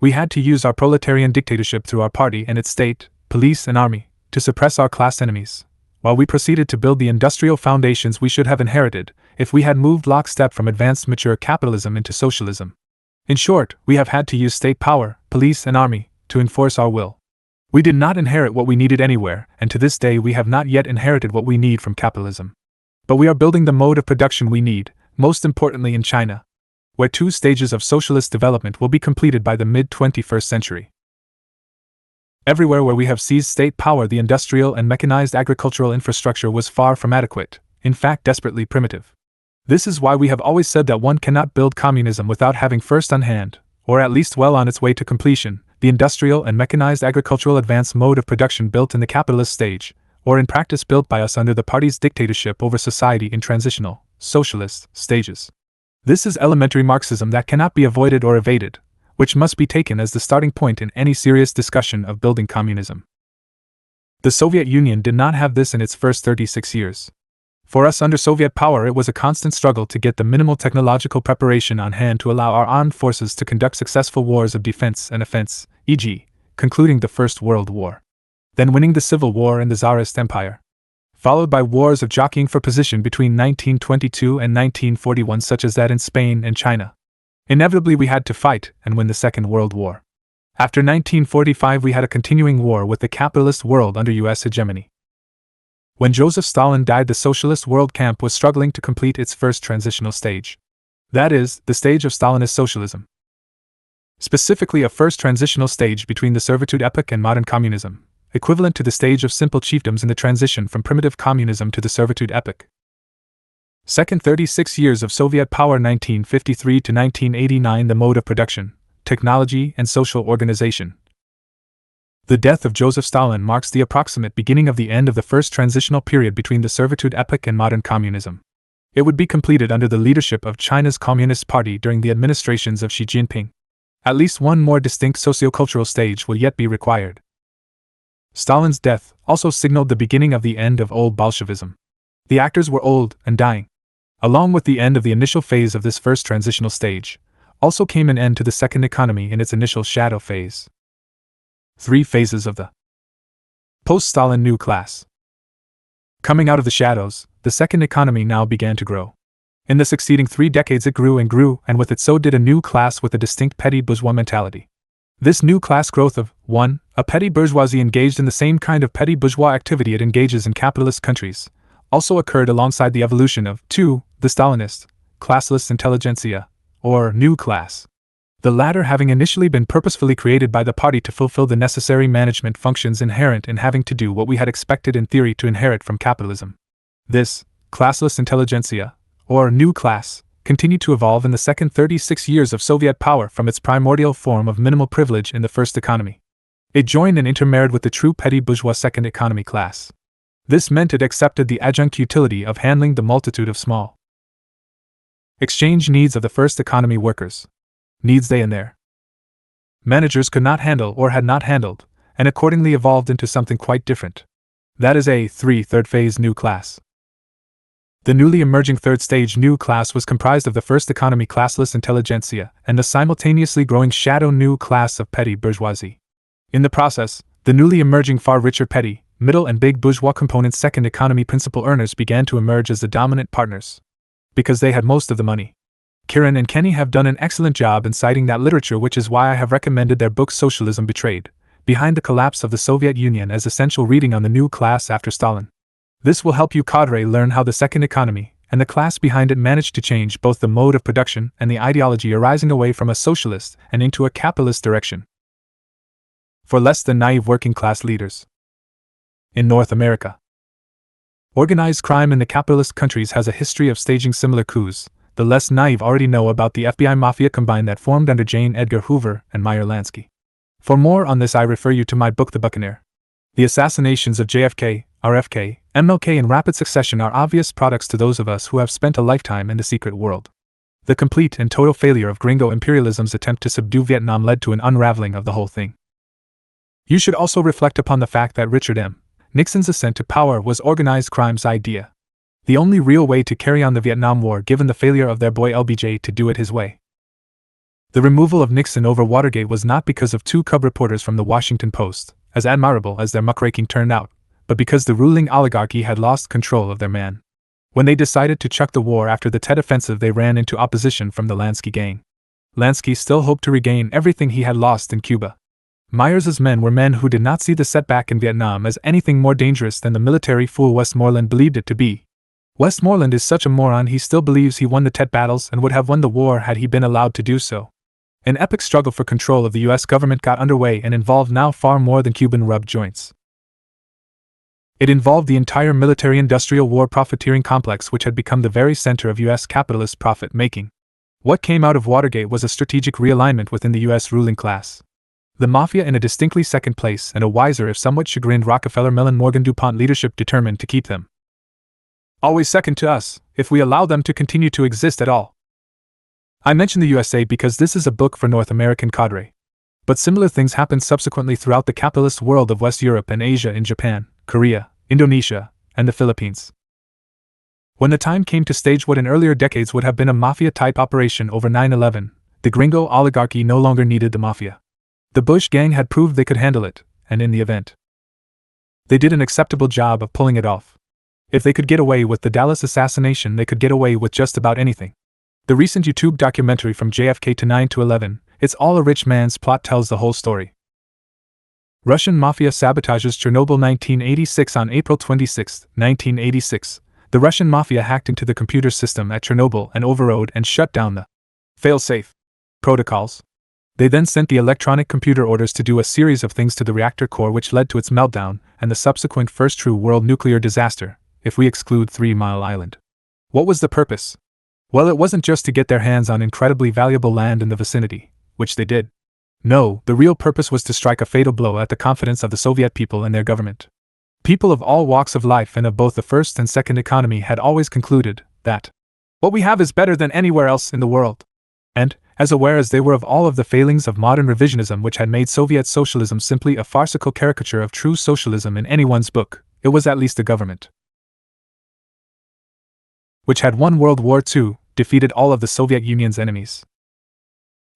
We had to use our proletarian dictatorship through our party and its state, police and army, to suppress our class enemies, while we proceeded to build the industrial foundations we should have inherited if we had moved lockstep from advanced mature capitalism into socialism. In short, we have had to use state power, police and army, to enforce our will. We did not inherit what we needed anywhere, and to this day we have not yet inherited what we need from capitalism. But we are building the mode of production we need, most importantly in China, where 2 stages of socialist development will be completed by the mid-21st century. Everywhere where we have seized state power, the industrial and mechanized agricultural infrastructure was far from adequate, in fact desperately primitive. This is why we have always said that one cannot build communism without having first on hand, or at least well on its way to completion, the industrial and mechanized agricultural advanced mode of production built in the capitalist stage, or in practice built by us under the party's dictatorship over society in transitional, socialist stages. This is elementary Marxism that cannot be avoided or evaded, which must be taken as the starting point in any serious discussion of building communism. The Soviet Union did not have this in its first 36 years. For us under Soviet power, it was a constant struggle to get the minimal technological preparation on hand to allow our armed forces to conduct successful wars of defense and offense, e.g., concluding the First World War, then winning the Civil War in the Tsarist Empire, followed by wars of jockeying for position between 1922 and 1941 such as that in Spain and China. Inevitably we had to fight and win the Second World War. After 1945 we had a continuing war with the capitalist world under US hegemony. When Joseph Stalin died, the socialist world camp was struggling to complete its first transitional stage. That is, the stage of Stalinist socialism. Specifically a first transitional stage between the servitude epoch and modern communism, equivalent to the stage of simple chiefdoms in the transition from primitive communism to the servitude epoch. Second 36 years of Soviet power 1953 to 1989, the mode of production, technology and social organization. The death of Joseph Stalin marks the approximate beginning of the end of the first transitional period between the servitude epoch and modern communism. It would be completed under the leadership of China's Communist Party during the administrations of Xi Jinping. At least one more distinct sociocultural stage will yet be required. Stalin's death also signaled the beginning of the end of old Bolshevism. The actors were old and dying. Along with the end of the initial phase of this first transitional stage, also came an end to the second economy in its initial shadow phase. 3 phases of the post-Stalin new class. Coming out of the shadows, the second economy now began to grow. In the succeeding 3 decades it grew, and with it so did a new class with a distinct petty bourgeois mentality. This new class growth of 1. A petty bourgeoisie engaged in the same kind of petty bourgeois activity it engages in capitalist countries, also occurred alongside the evolution of 2. The Stalinist, classless intelligentsia, or new class. The latter having initially been purposefully created by the party to fulfill the necessary management functions inherent in having to do what we had expected in theory to inherit from capitalism. This classless intelligentsia, or new class, continued to evolve in the second 36 years of Soviet power from its primordial form of minimal privilege in the first economy. It joined and intermarried with the true petty bourgeois second economy class. This meant it accepted the adjunct utility of handling the multitude of small exchange needs of the first economy workers. Needs they and their managers could not handle or had not handled, and accordingly evolved into something quite different. That is a third phase new class. The newly emerging third stage new class was comprised of the first economy classless intelligentsia and the simultaneously growing shadow new class of petty bourgeoisie. In the process, The newly emerging far richer petty, middle and big bourgeois components second economy principal earners began to emerge as the dominant partners. Because they had most of the money. Kieran and Kenny have done an excellent job in citing that literature, which is why I have recommended their book Socialism Betrayed, Behind the Collapse of the Soviet Union as essential reading on the new class after Stalin. This will help you cadre learn how the second economy, and the class behind it managed to change both the mode of production and the ideology arising away from a socialist and into a capitalist direction. For less than naive working class leaders. In North America, organized crime in the capitalist countries has a history of staging similar coups. The less naive already know about the FBI Mafia combined that formed under J. Edgar Hoover and Meyer Lansky. For more on this, I refer you to my book The Buccaneer. The assassinations of JFK, RFK, MLK in rapid succession are obvious products to those of us who have spent a lifetime in the secret world. The complete and total failure of gringo imperialism's attempt to subdue Vietnam led to an unraveling of the whole thing. You should also reflect upon the fact that Richard M. Nixon's ascent to power was organized crime's idea. The only real way to carry on the Vietnam War given the failure of their boy LBJ to do it his way. The removal of Nixon over Watergate was not because of two cub reporters from the Washington Post, as admirable as their muckraking turned out, but because the ruling oligarchy had lost control of their man. When they decided to chuck the war after the Tet Offensive, they ran into opposition from the Lansky gang. Lansky still hoped to regain everything he had lost in Cuba. Myers's men were men who did not see the setback in Vietnam as anything more dangerous than the military fool Westmoreland believed it to be. Westmoreland is such a moron, he still believes he won the Tet battles and would have won the war had he been allowed to do so. An epic struggle for control of the US government got underway and involved now far more than Cuban rub joints. It involved the entire military-industrial war profiteering complex which had become the very center of US capitalist profit-making. What came out of Watergate was a strategic realignment within the US ruling class. The Mafia in a distinctly second place and a wiser if somewhat chagrined Rockefeller Mellon Morgan DuPont leadership determined to keep them always second to us, if we allow them to continue to exist at all. I mention the USA because this is a book for North American cadre. But similar things happened subsequently throughout the capitalist world of West Europe and Asia, in Japan, Korea, Indonesia, and the Philippines. When the time came to stage what in earlier decades would have been a mafia-type operation over 9/11, the gringo oligarchy no longer needed the mafia. The Bush gang had proved they could handle it, and in the event, they did an acceptable job of pulling it off. If they could get away with the Dallas assassination, they could get away with just about anything. The recent YouTube documentary From JFK to 9/11, It's All a Rich Man's Plot tells the whole story. Russian mafia sabotages Chernobyl 1986. On April 26, 1986, the Russian mafia hacked into the computer system at Chernobyl and overrode and shut down the fail-safe protocols. They then sent the electronic computer orders to do a series of things to the reactor core which led to its meltdown and the subsequent first true world nuclear disaster, if we exclude 3 Mile Island. What was the purpose? Well, it wasn't just to get their hands on incredibly valuable land in the vicinity, which they did. No, the real purpose was to strike a fatal blow at the confidence of the Soviet people and their government. People of all walks of life and of both the first and second economy had always concluded that what we have is better than anywhere else in the world. And, as aware as they were of all of the failings of modern revisionism which had made Soviet socialism simply a farcical caricature of true socialism in anyone's book, it was at least the government which had won World War II, defeated all of the Soviet Union's enemies,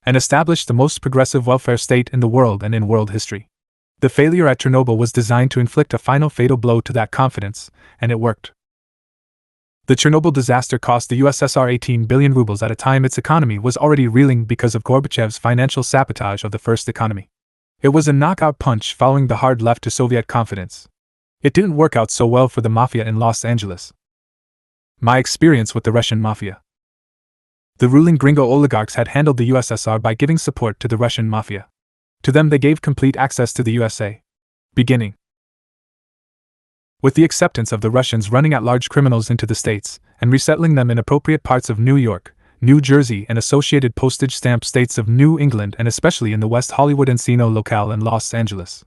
and established the most progressive welfare state in the world and in world history. The failure at Chernobyl was designed to inflict a final fatal blow to that confidence, and it worked. The Chernobyl disaster cost the USSR 18 billion rubles at a time its economy was already reeling because of Gorbachev's financial sabotage of the first economy. It was a knockout punch following the hard left to Soviet confidence. It didn't work out so well for the mafia in Los Angeles. My experience with the Russian mafia. The ruling gringo oligarchs had handled the USSR by giving support to the Russian mafia. To them they gave complete access to the USA. Beginning with the acceptance of the Russians running at-large criminals into the states, and resettling them in appropriate parts of New York, New Jersey and associated postage stamp states of New England and especially in the West Hollywood Encino locale in Los Angeles.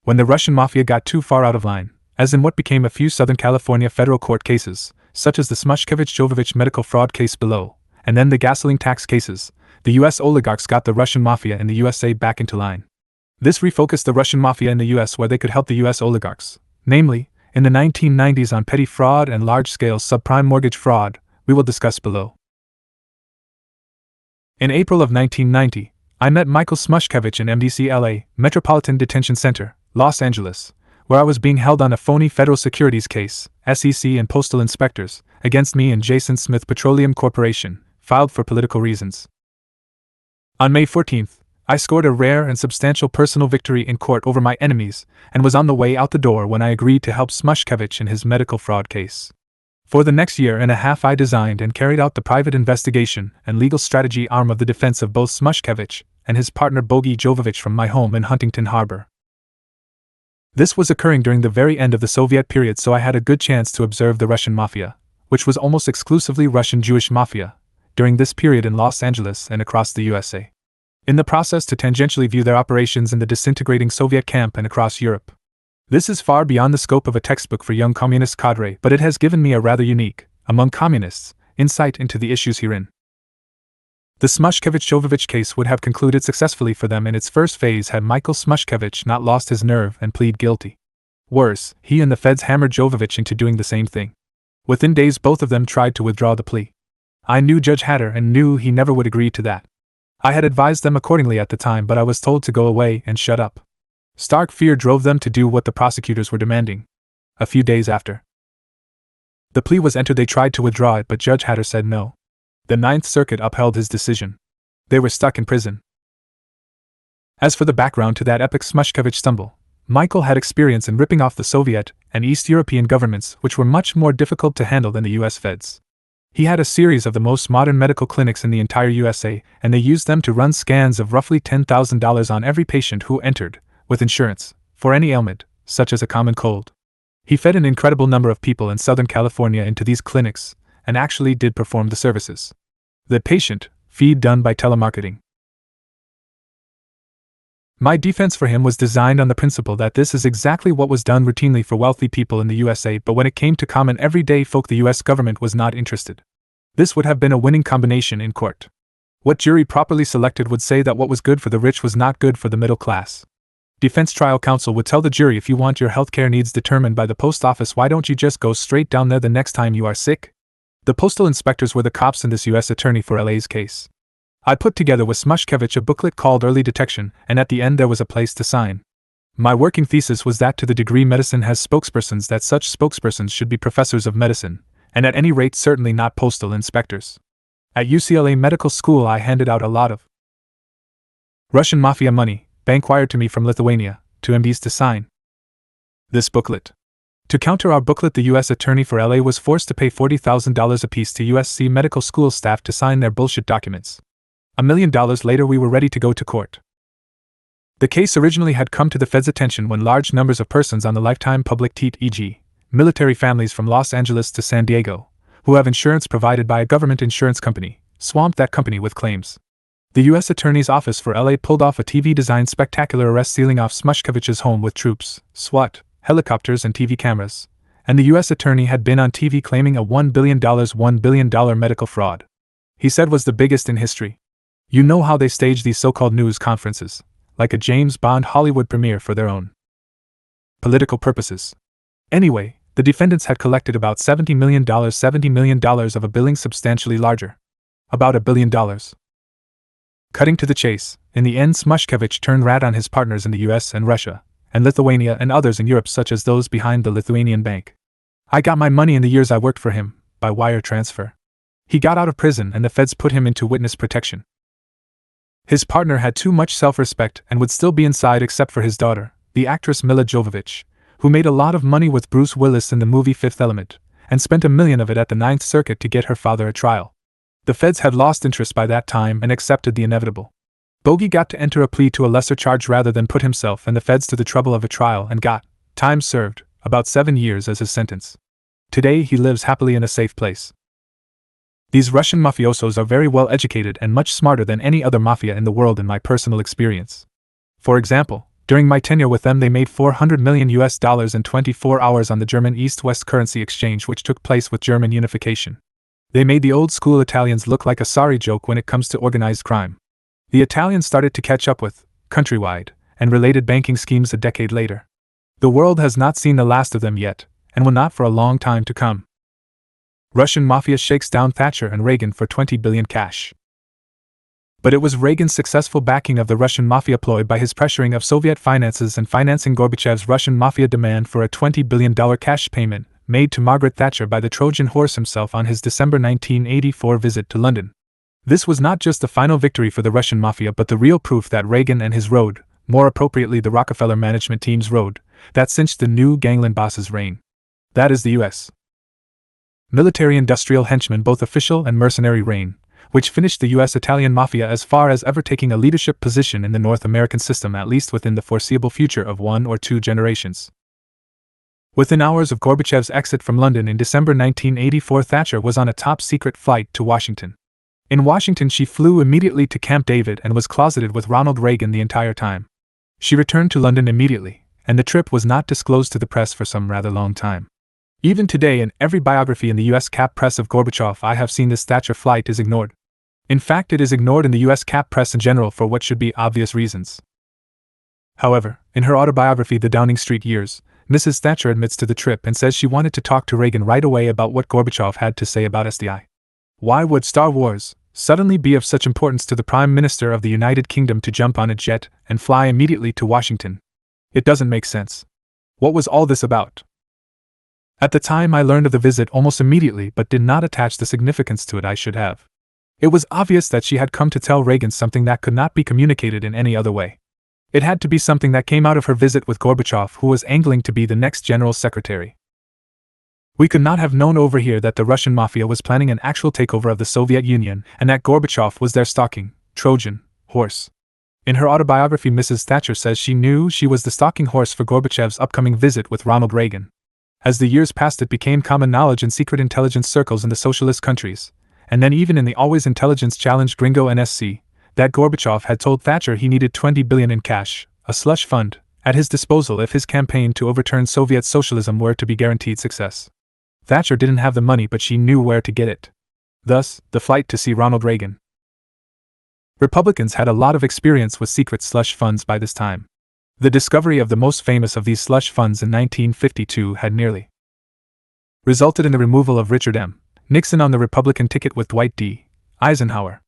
When the Russian mafia got too far out of line, as in what became a few Southern California federal court cases, such as the Smushkevich-Jovovich medical fraud case below, and then the gasoline tax cases, the U.S. oligarchs got the Russian mafia in the USA back into line. This refocused the Russian mafia in the U.S. where they could help the U.S. oligarchs, namely, in the 1990s on petty fraud and large-scale subprime mortgage fraud, we will discuss below. In April of 1990, I met Michael Smushkevich in MDC-LA, Metropolitan Detention Center, Los Angeles, where I was being held on a phony federal securities case, SEC and postal inspectors, against me and Jason Smith Petroleum Corporation, filed for political reasons. On May 14th, I scored a rare and substantial personal victory in court over my enemies, and was on the way out the door when I agreed to help Smushkevich in his medical fraud case. For the next year and a half I designed and carried out the private investigation and legal strategy arm of the defense of both Smushkevich and his partner Bogi Jovovich from my home in Huntington Harbor. This was occurring during the very end of the Soviet period, so I had a good chance to observe the Russian mafia, which was almost exclusively Russian Jewish mafia, during this period in Los Angeles and across the USA. In the process to tangentially view their operations in the disintegrating Soviet camp and across Europe. This is far beyond the scope of a textbook for young communist cadre, but it has given me a rather unique, among communists, insight into the issues herein. The Smushkevich-Jovovich case would have concluded successfully for them in its first phase had Michael Smushkevich not lost his nerve and plead guilty. Worse, he and the feds hammered Jovovich into doing the same thing. Within days both of them tried to withdraw the plea. I knew Judge Hatter and knew he never would agree to that. I had advised them accordingly at the time, but I was told to go away and shut up. Stark fear drove them to do what the prosecutors were demanding. A few days after the plea was entered, they tried to withdraw it, but Judge Hatter said no. The Ninth Circuit upheld his decision. They were stuck in prison. As for the background to that epic Smushkevich stumble, Michael had experience in ripping off the Soviet and East European governments, which were much more difficult to handle than the US feds. He had a series of the most modern medical clinics in the entire USA, and they used them to run scans of roughly $10,000 on every patient who entered, with insurance, for any ailment, such as a common cold. He fed an incredible number of people in Southern California into these clinics, and actually did perform the services. The patient feed done by telemarketing. My defense for him was designed on the principle that this is exactly what was done routinely for wealthy people in the USA, but when it came to common everyday folk, the US government was not interested. This would have been a winning combination in court. What jury properly selected would say that what was good for the rich was not good for the middle class. Defense trial counsel would tell the jury, if you want your healthcare needs determined by the post office, why don't you just go straight down there the next time you are sick? The postal inspectors were the cops in this US attorney for LA's case. I put together with Smushkevich a booklet called Early Detection, and at the end there was a place to sign. My working thesis was that to the degree medicine has spokespersons, that such spokespersons should be professors of medicine, and at any rate certainly not postal inspectors. At UCLA Medical School I handed out a lot of Russian mafia money, bank wired to me from Lithuania, to MDs to sign this booklet. To counter our booklet, the U.S. Attorney for LA was forced to pay $40,000 apiece to USC medical school staff to sign their bullshit documents. $1 million later we were ready to go to court. The case originally had come to the Fed's attention when large numbers of persons on the lifetime public TEAT, e.g., military families from Los Angeles to San Diego, who have insurance provided by a government insurance company, swamped that company with claims. The U.S. Attorney's Office for LA pulled off a TV-designed spectacular arrest, sealing off Smushkevich's home with troops, SWAT, helicopters and TV cameras, and the U.S. Attorney had been on TV claiming a $1 billion medical fraud. He said was the biggest in history. You know how they stage these so-called news conferences, like a James Bond Hollywood premiere for their own political purposes. Anyway, the defendants had collected about $70 million of a billing substantially larger. About $1 billion. Cutting to the chase, in the end Smushkevich turned rat on his partners in the US and Russia, and Lithuania and others in Europe, such as those behind the Lithuanian bank. I got my money in the years I worked for him, by wire transfer. He got out of prison and the feds put him into witness protection. His partner had too much self-respect and would still be inside except for his daughter, the actress Milla Jovovich, who made a lot of money with Bruce Willis in the movie Fifth Element, and spent $1 million of it at the Ninth Circuit to get her father a trial. The feds had lost interest by that time and accepted the inevitable. Bogi got to enter a plea to a lesser charge rather than put himself and the feds to the trouble of a trial and got time served, about 7 years as his sentence. Today he lives happily in a safe place. These Russian mafiosos are very well educated and much smarter than any other mafia in the world in my personal experience. For example, during my tenure with them they made $400 million in 24 hours on the German East-West currency exchange, which took place with German unification. They made the old-school Italians look like a sorry joke when it comes to organized crime. The Italians started to catch up with Countrywide and related banking schemes a decade later. The world has not seen the last of them yet, and will not for a long time to come. Russian mafia shakes down Thatcher and Reagan for $20 billion cash. But it was Reagan's successful backing of the Russian mafia ploy by his pressuring of Soviet finances and financing Gorbachev's Russian mafia demand for a $20 billion cash payment made to Margaret Thatcher by the Trojan horse himself on his December 1984 visit to London. This was not just the final victory for the Russian mafia but the real proof that Reagan and his road, more appropriately the Rockefeller management team's road, that cinched the new gangland boss's reign. That is the U.S. military-industrial henchman, both official and mercenary reign, which finished the U.S. Italian mafia as far as ever taking a leadership position in the North American system, at least within the foreseeable future of 1 or 2 generations. Within hours of Gorbachev's exit from London in December 1984, Thatcher was on a top-secret flight to Washington. In Washington, she flew immediately to Camp David and was closeted with Ronald Reagan the entire time. She returned to London immediately, and the trip was not disclosed to the press for some rather long time. Even today, in every biography in the U.S. cap press of Gorbachev I have seen, this Thatcher flight is ignored. In fact, it is ignored in the U.S. cap press in general for what should be obvious reasons. However, in her autobiography The Downing Street Years, Mrs. Thatcher admits to the trip and says she wanted to talk to Reagan right away about what Gorbachev had to say about SDI. Why would Star Wars suddenly be of such importance to the Prime Minister of the United Kingdom to jump on a jet and fly immediately to Washington? It doesn't make sense. What was all this about? At the time, I learned of the visit almost immediately but did not attach the significance to it I should have. It was obvious that she had come to tell Reagan something that could not be communicated in any other way. It had to be something that came out of her visit with Gorbachev, who was angling to be the next general secretary. We could not have known over here that the Russian mafia was planning an actual takeover of the Soviet Union and that Gorbachev was their stalking Trojan horse. In her autobiography, Mrs. Thatcher says she knew she was the stalking horse for Gorbachev's upcoming visit with Ronald Reagan. As the years passed, it became common knowledge in secret intelligence circles in the socialist countries, and then even in the always intelligence-challenged gringo NSC, that Gorbachev had told Thatcher he needed $20 billion in cash, a slush fund, at his disposal if his campaign to overturn Soviet socialism were to be guaranteed success. Thatcher didn't have the money, but she knew where to get it. Thus, the flight to see Ronald Reagan. Republicans had a lot of experience with secret slush funds by this time. The discovery of the most famous of these slush funds in 1952 had nearly resulted in the removal of Richard M. Nixon on the Republican ticket with Dwight D. Eisenhower.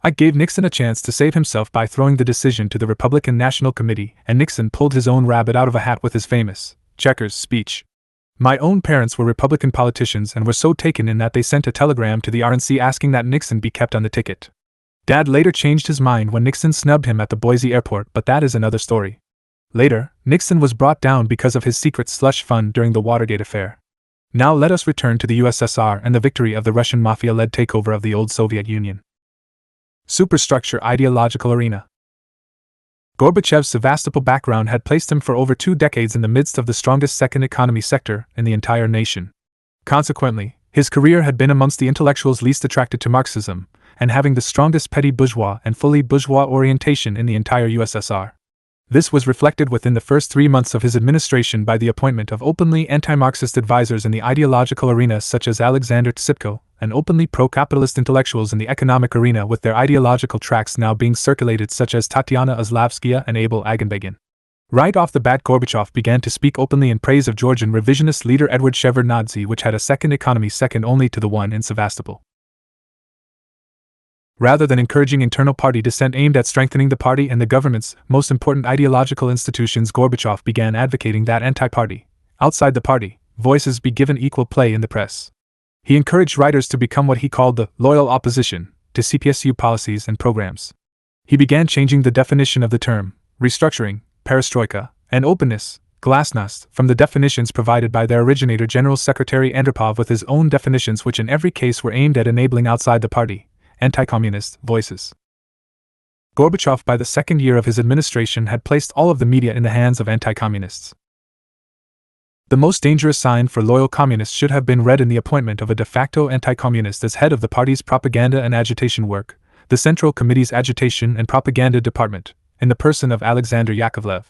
I gave Nixon a chance to save himself by throwing the decision to the Republican National Committee, and Nixon pulled his own rabbit out of a hat with his famous checkers speech. My own parents were Republican politicians and were so taken in that they sent a telegram to the RNC asking that Nixon be kept on the ticket. Dad later changed his mind when Nixon snubbed him at the Boise airport, but that is another story. Later, Nixon was brought down because of his secret slush fund during the Watergate affair. Now let us return to the USSR and the victory of the Russian mafia-led takeover of the old Soviet Union. Superstructure ideological arena. Gorbachev's Sevastopol background had placed him for over 2 decades in the midst of the strongest second economy sector in the entire nation. Consequently, his career had been amongst the intellectuals least attracted to Marxism, and having the strongest petty bourgeois and fully bourgeois orientation in the entire USSR. This was reflected within the first 3 months of his administration by the appointment of openly anti-Marxist advisors in the ideological arena such as Alexander Tsipko, and openly pro-capitalist intellectuals in the economic arena with their ideological tracts now being circulated such as Tatiana Oslavskaya and Abel Aganbegin. Right off the bat, Gorbachev began to speak openly in praise of Georgian revisionist leader Edward Shevardnadze, which had a second economy second only to the one in Sevastopol. Rather than encouraging internal party dissent aimed at strengthening the party and the government's most important ideological institutions, Gorbachev began advocating that anti-party, outside the party, voices be given equal play in the press. He encouraged writers to become what he called the loyal opposition to CPSU policies and programs. He began changing the definition of the term restructuring, perestroika, and openness, glasnost, from the definitions provided by their originator General Secretary Andropov with his own definitions, which in every case were aimed at enabling outside the party, anti-communist voices. Gorbachev, by the second year of his administration, had placed all of the media in the hands of anti-communists. The most dangerous sign for loyal communists should have been read in the appointment of a de facto anti-communist as head of the party's propaganda and agitation work, the Central Committee's Agitation and Propaganda Department, in the person of Alexander Yakovlev.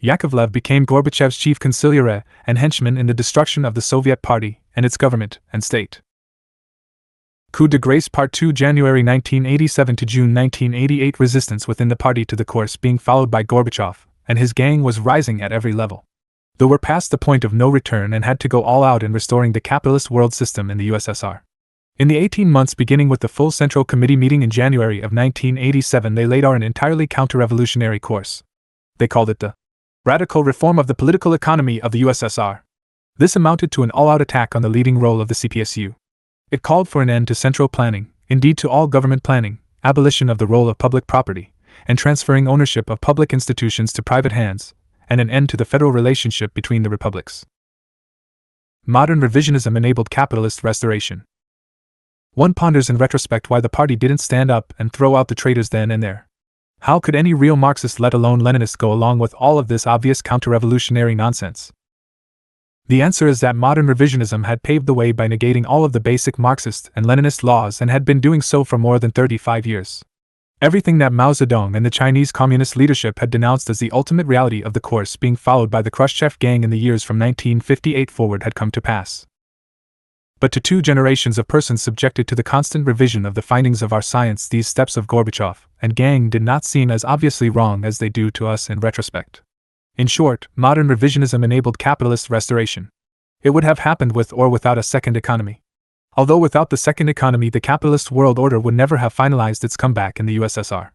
Yakovlev became Gorbachev's chief consigliere and henchman in the destruction of the Soviet Party and its government and state. Coup de Grace Part 2, January 1987 to June 1988. Resistance within the party to the course being followed by Gorbachev and his gang was rising at every level. They were past the point of no return and had to go all out in restoring the capitalist world system in the USSR. In the 18 months beginning with the full Central Committee meeting in January of 1987, they laid out an entirely counter-revolutionary course. They called it the radical reform of the political economy of the USSR. This amounted to an all-out attack on the leading role of the CPSU. It called for an end to central planning, indeed to all government planning, abolition of the role of public property, and transferring ownership of public institutions to private hands, and an end to the federal relationship between the republics. Modern revisionism enabled capitalist restoration. One ponders in retrospect why the party didn't stand up and throw out the traitors then and there. How could any real Marxist, let alone Leninist, go along with all of this obvious counter-revolutionary nonsense? The answer is that modern revisionism had paved the way by negating all of the basic Marxist and Leninist laws and had been doing so for more than 35 years. Everything that Mao Zedong and the Chinese Communist leadership had denounced as the ultimate reality of the course being followed by the Khrushchev gang in the years from 1958 forward had come to pass. But to two generations of persons subjected to the constant revision of the findings of our science, these steps of Gorbachev and gang did not seem as obviously wrong as they do to us in retrospect. In short, modern revisionism enabled capitalist restoration. It would have happened with or without a second economy. Although without the second economy, the capitalist world order would never have finalized its comeback in the USSR.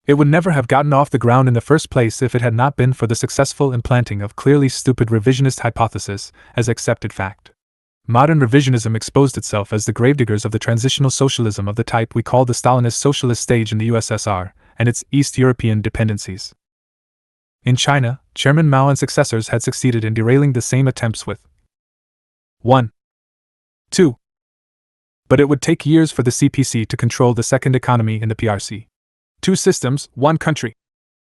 It would never have gotten off the ground in the first place if it had not been for the successful implanting of clearly stupid revisionist hypothesis as accepted fact. Modern revisionism exposed itself as the gravediggers of the transitional socialism of the type we call the Stalinist socialist stage in the USSR and its East European dependencies. In China, Chairman Mao and successors had succeeded in derailing the same attempts with 1. 2. But it would take years for the CPC to control the second economy in the PRC. 2 systems, 1 country,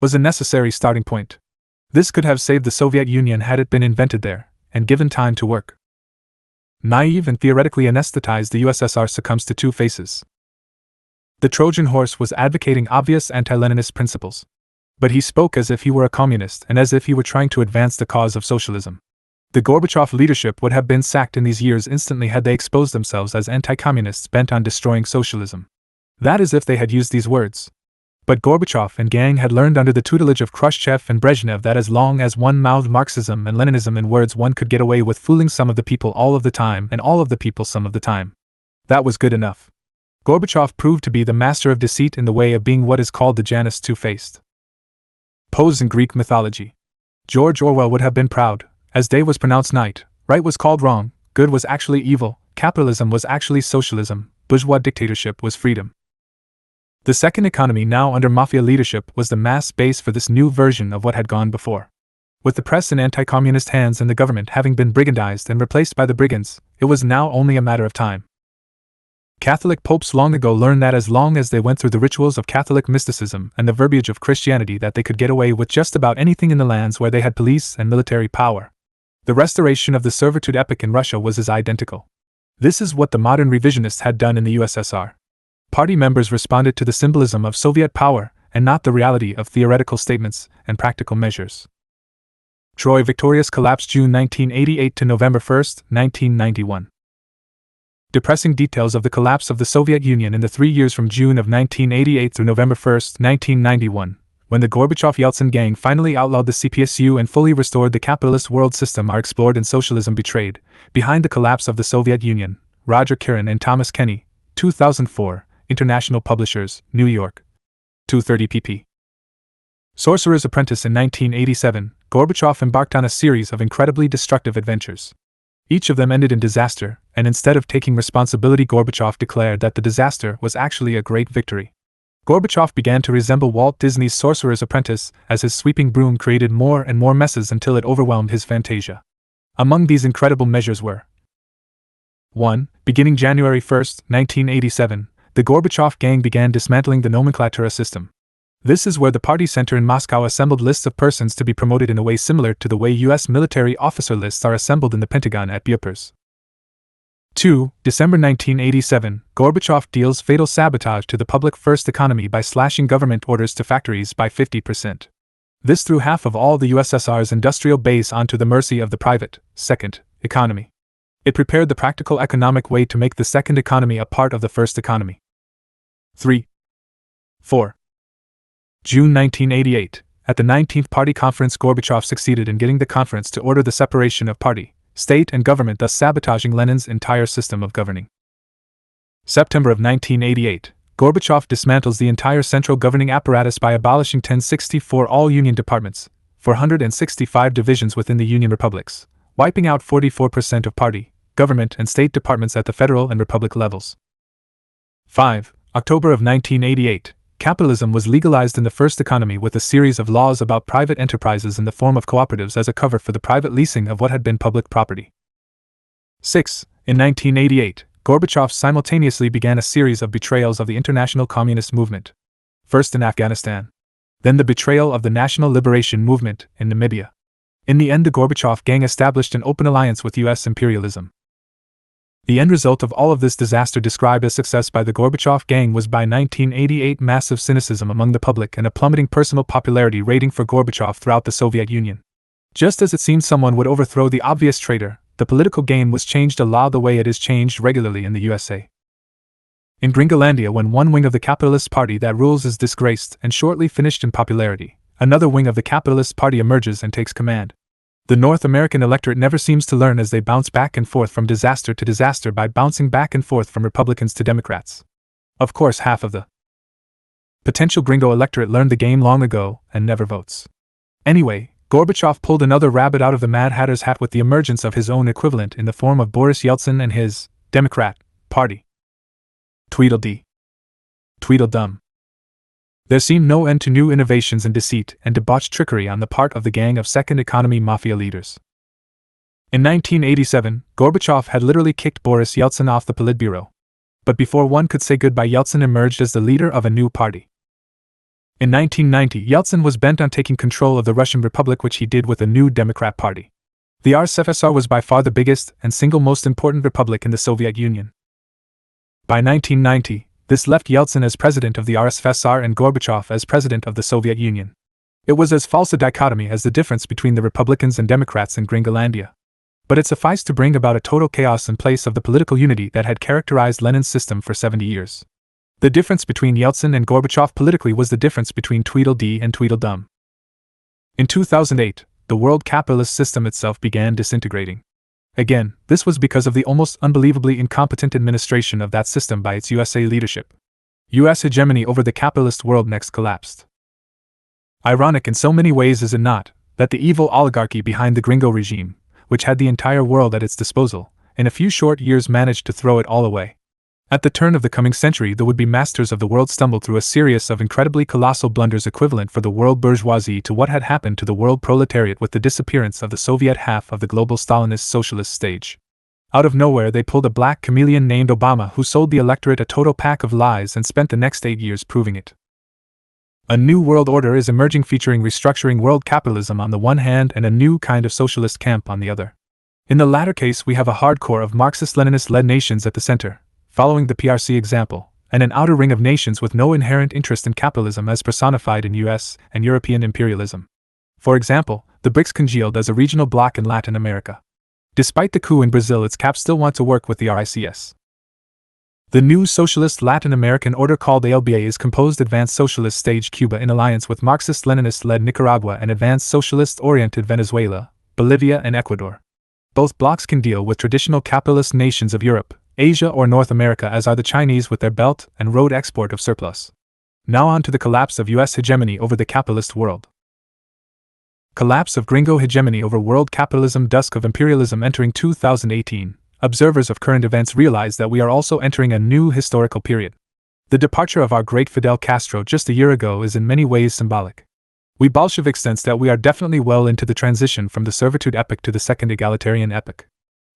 was a necessary starting point. This could have saved the Soviet Union had it been invented there, and given time to work. Naive and theoretically anesthetized, the USSR succumbs to 2 faces. The Trojan horse was advocating obvious anti-Leninist principles. But he spoke as if he were a communist and as if he were trying to advance the cause of socialism. The Gorbachev leadership would have been sacked in these years instantly had they exposed themselves as anti-communists bent on destroying socialism. That is if they had used these words. But Gorbachev and gang had learned under the tutelage of Khrushchev and Brezhnev that as long as one mouthed Marxism and Leninism in words, one could get away with fooling some of the people all of the time and all of the people some of the time. That was good enough. Gorbachev proved to be the master of deceit in the way of being what is called the Janus two-faced. Pose in Greek mythology. George Orwell would have been proud, as day was pronounced night, right was called wrong, good was actually evil, capitalism was actually socialism, bourgeois dictatorship was freedom. The second economy, now under mafia leadership, was the mass base for this new version of what had gone before. With the press in anti-communist hands and the government having been brigandized and replaced by the brigands, it was now only a matter of time. Catholic popes long ago learned that as long as they went through the rituals of Catholic mysticism and the verbiage of Christianity, that they could get away with just about anything in the lands where they had police and military power. The restoration of the servitude epoch in Russia was as identical. This is what the modern revisionists had done in the USSR. Party members responded to the symbolism of Soviet power and not the reality of theoretical statements and practical measures. Troy victorious collapse June 1988 to November 1, 1991. Depressing details of the collapse of the Soviet Union in the 3 years from June of 1988 through November 1, 1991, when the Gorbachev-Yeltsin gang finally outlawed the CPSU and fully restored the capitalist world system, are explored in Socialism Betrayed, Behind the Collapse of the Soviet Union, Roger Kirin and Thomas Kenny, 2004, International Publishers, New York. 230 pp. Sorcerer's Apprentice. In 1987, Gorbachev embarked on a series of incredibly destructive adventures. Each of them ended in disaster, and instead of taking responsibility, Gorbachev declared that the disaster was actually a great victory. Gorbachev began to resemble Walt Disney's Sorcerer's Apprentice, as his sweeping broom created more and more messes until it overwhelmed his fantasia. Among these incredible measures were 1. Beginning January 1, 1987, the Gorbachev gang began dismantling the nomenklatura system. This is where the party center in Moscow assembled lists of persons to be promoted in a way similar to the way U.S. military officer lists are assembled in the Pentagon at Bupers. 2. December 1987, Gorbachev deals fatal sabotage to the public first economy by slashing government orders to factories by 50%. This threw half of all the USSR's industrial base onto the mercy of the private, second, economy. It prepared the practical economic way to make the second economy a part of the first economy. 3. 4. June 1988, at the 19th Party Conference, Gorbachev succeeded in getting the conference to order the separation of party, state and government, thus sabotaging Lenin's entire system of governing. September of 1988, Gorbachev dismantles the entire central governing apparatus by abolishing 1064 all-union departments, 465 divisions within the Union republics, wiping out 44% of party, government, and state departments at the federal and republic levels. 5. October of 1988, capitalism was legalized in the first economy with a series of laws about private enterprises in the form of cooperatives as a cover for the private leasing of what had been public property. 6. In 1988, Gorbachev simultaneously began a series of betrayals of the international communist movement. First in Afghanistan. Then the betrayal of the National Liberation Movement in Namibia. In the end, the Gorbachev gang established an open alliance with U.S. imperialism. The end result of all of this disaster described as success by the Gorbachev gang was by 1988 massive cynicism among the public and a plummeting personal popularity rating for Gorbachev throughout the Soviet Union. Just as it seemed someone would overthrow the obvious traitor, the political game was changed to law the way it is changed regularly in the USA. In Gringolandia, when one wing of the capitalist party that rules is disgraced and shortly finished in popularity, another wing of the capitalist party emerges and takes command. The North American electorate never seems to learn as they bounce back and forth from disaster to disaster by bouncing back and forth from Republicans to Democrats. Of course, half of the potential gringo electorate learned the game long ago and never votes. Anyway, Gorbachev pulled another rabbit out of the Mad Hatter's hat with the emergence of his own equivalent in the form of Boris Yeltsin and his Democrat Party. Tweedledee. Tweedledum. There seemed no end to new innovations in deceit and debauched trickery on the part of the gang of second economy mafia leaders. In 1987, Gorbachev had literally kicked Boris Yeltsin off the Politburo. But before one could say goodbye, Yeltsin emerged as the leader of a new party. In 1990, Yeltsin was bent on taking control of the Russian Republic, which he did with a new Democrat Party. The RSFSR was by far the biggest and single most important republic in the Soviet Union. By 1990, this left Yeltsin as president of the RSFSR and Gorbachev as president of the Soviet Union. It was as false a dichotomy as the difference between the Republicans and Democrats in Gringolandia. But it sufficed to bring about a total chaos in place of the political unity that had characterized Lenin's system for 70 years. The difference between Yeltsin and Gorbachev politically was the difference between Tweedledee and Tweedledum. In 2008, the world capitalist system itself began disintegrating. Again, this was because of the almost unbelievably incompetent administration of that system by its USA leadership. US hegemony over the capitalist world next collapsed. Ironic in so many ways, is it not, that the evil oligarchy behind the Gringo regime, which had the entire world at its disposal, in a few short years managed to throw it all away. At the turn of the coming century, the would-be masters of the world stumbled through a series of incredibly colossal blunders equivalent for the world bourgeoisie to what had happened to the world proletariat with the disappearance of the Soviet half of the global Stalinist socialist stage. Out of nowhere, they pulled a black chameleon named Obama, who sold the electorate a total pack of lies and spent the next 8 years proving it. A new world order is emerging, featuring restructuring world capitalism on the one hand and a new kind of socialist camp on the other. In the latter case, we have a hardcore of Marxist-Leninist-led nations at the center, following the PRC example, and an outer ring of nations with no inherent interest in capitalism as personified in US and European imperialism. For example, the BRICS congealed as a regional bloc in Latin America. Despite the coup in Brazil, its caps still want to work with the RICS. The new socialist Latin American order called ALBA is composed Advanced Socialist Stage Cuba in alliance with Marxist-Leninist-led Nicaragua and Advanced Socialist-oriented Venezuela, Bolivia and Ecuador. Both blocs can deal with traditional capitalist nations of Europe, Asia or North America, as are the Chinese with their Belt and Road export of surplus. Now on to the collapse of US hegemony over the capitalist world. Collapse of Gringo hegemony over world capitalism. Dusk of imperialism entering 2018. Observers of current events realize that we are also entering a new historical period. The departure of our great Fidel Castro just a year ago is in many ways symbolic. We Bolsheviks sense that we are definitely well into the transition from the servitude epoch to the second egalitarian epoch.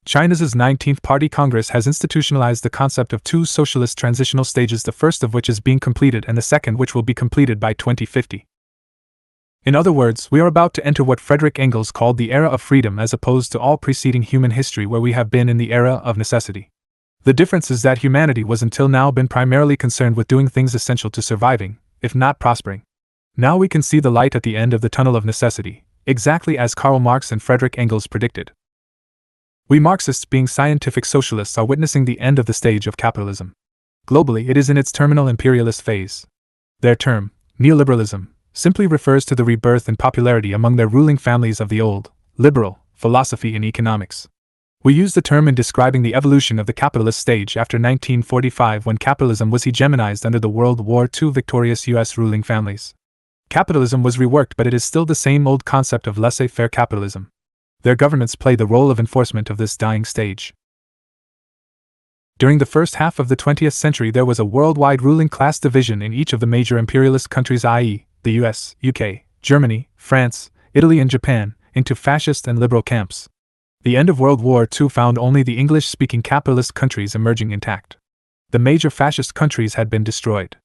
China's 19th Party Congress has institutionalized the concept of two socialist transitional stages, the first of which is being completed and the second which will be completed by 2050. In other words, we are about to enter what Frederick Engels called the era of freedom, as opposed to all preceding human history where we have been in the era of necessity. The difference is that humanity was until now been primarily concerned with doing things essential to surviving, if not prospering. Now we can see the light at the end of the tunnel of necessity, exactly as Karl Marx and Frederick Engels predicted. We Marxists, being scientific socialists, are witnessing the end of the stage of capitalism. Globally, it is in its terminal imperialist phase. Their term, neoliberalism, simply refers to the rebirth in popularity among their ruling families of the old, liberal, philosophy in economics. We use the term in describing the evolution of the capitalist stage after 1945, when capitalism was hegemonized under the World War II victorious U.S. ruling families. Capitalism was reworked, but it is still the same old concept of laissez-faire capitalism. Their governments play the role of enforcement of this dying stage. During the first half of the 20th century, there was a worldwide ruling class division in each of the major imperialist countries, i.e., the US, UK, Germany, France, Italy and Japan, into fascist and liberal camps. The end of World War II found only the English-speaking capitalist countries emerging intact. The major fascist countries had been destroyed.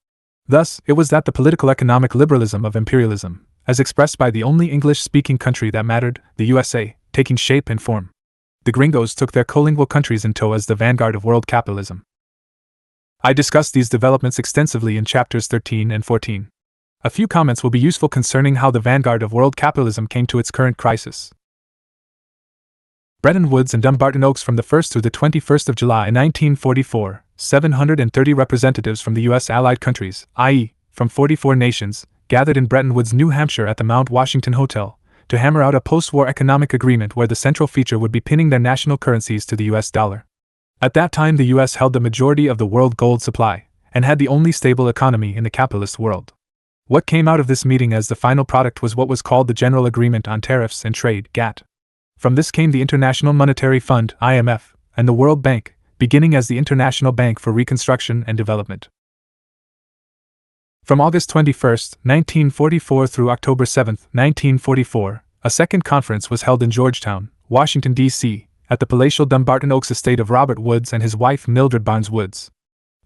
Thus, it was that the political economic liberalism of imperialism, as expressed by the only English-speaking country that mattered, the USA, taking shape and form. The gringos took their colingual countries in tow as the vanguard of world capitalism. I discussed these developments extensively in chapters 13 and 14. A few comments will be useful concerning how the vanguard of world capitalism came to its current crisis. Bretton Woods and Dumbarton Oaks. From the 1st through the 21st of July 1944, 730 representatives from the U.S. allied countries, i.e., from 44 nations, gathered in Bretton Woods, New Hampshire at the Mount Washington Hotel, to hammer out a post-war economic agreement where the central feature would be pinning their national currencies to the U.S. dollar. At that time, the U.S. held the majority of the world gold supply, and had the only stable economy in the capitalist world. What came out of this meeting as the final product was what was called the General Agreement on Tariffs and Trade, GATT. From this came the International Monetary Fund, IMF, and the World Bank, beginning as the International Bank for Reconstruction and Development. From August 21, 1944 through October 7, 1944, a second conference was held in Georgetown, Washington, D.C., at the palatial Dumbarton Oaks estate of Robert Woods and his wife Mildred Barnes Woods.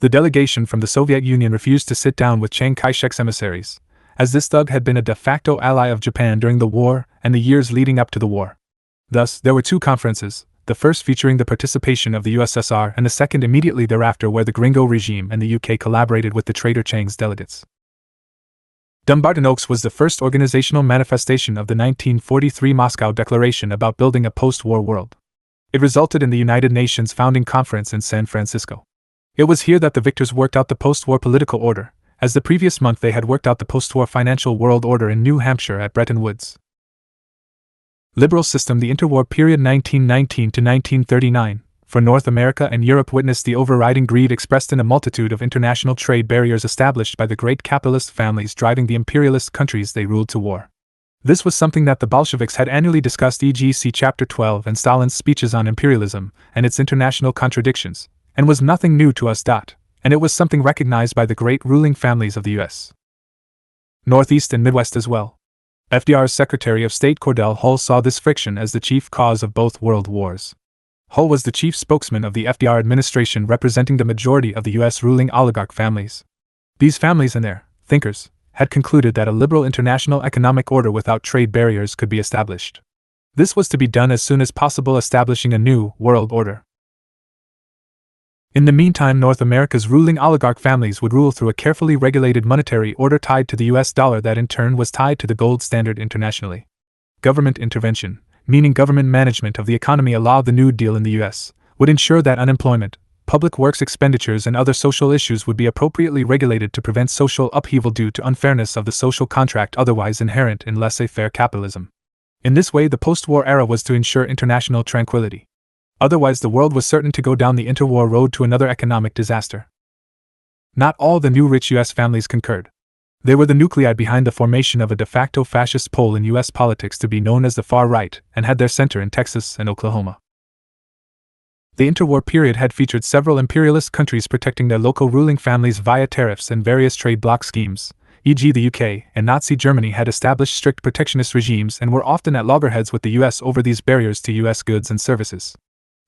The delegation from the Soviet Union refused to sit down with Chiang Kai-shek's emissaries, as this thug had been a de facto ally of Japan during the war and the years leading up to the war. Thus, there were two conferences, the first featuring the participation of the USSR and the second immediately thereafter, where the Gringo regime and the UK collaborated with the traitor Chiang's delegates. Dumbarton Oaks was the first organizational manifestation of the 1943 Moscow Declaration about building a post-war world. It resulted in the United Nations Founding Conference in San Francisco. It was here that the victors worked out the post-war political order, as the previous month they had worked out the post-war financial world order in New Hampshire at Bretton Woods. Liberal system. The interwar period 1919 to 1939, for North America and Europe, witnessed the overriding greed expressed in a multitude of international trade barriers established by the great capitalist families driving the imperialist countries they ruled to war. This was something that the Bolsheviks had annually discussed, e.g. see Chapter 12 and Stalin's speeches on imperialism and its international contradictions, and was nothing new to us. And it was something recognized by the great ruling families of the U.S. Northeast and Midwest as well. FDR's Secretary of State Cordell Hull saw this friction as the chief cause of both world wars. Hull was the chief spokesman of the FDR administration, representing the majority of the U.S. ruling oligarch families. These families and their thinkers had concluded that a liberal international economic order without trade barriers could be established. This was to be done as soon as possible, establishing a new world order. In the meantime, North America's ruling oligarch families would rule through a carefully regulated monetary order tied to the US dollar that in turn was tied to the gold standard internationally. Government intervention, meaning government management of the economy, allowed the New Deal in the US, would ensure that unemployment, public works expenditures and other social issues would be appropriately regulated to prevent social upheaval due to unfairness of the social contract otherwise inherent in laissez-faire capitalism. In this way, the post-war era was to ensure international tranquility. Otherwise, the world was certain to go down the interwar road to another economic disaster. Not all the new rich U.S. families concurred. They were the nuclei behind the formation of a de facto fascist pole in U.S. politics to be known as the far right, and had their center in Texas and Oklahoma. The interwar period had featured several imperialist countries protecting their local ruling families via tariffs and various trade bloc schemes, e.g. the UK and Nazi Germany had established strict protectionist regimes and were often at loggerheads with the U.S. over these barriers to U.S. goods and services.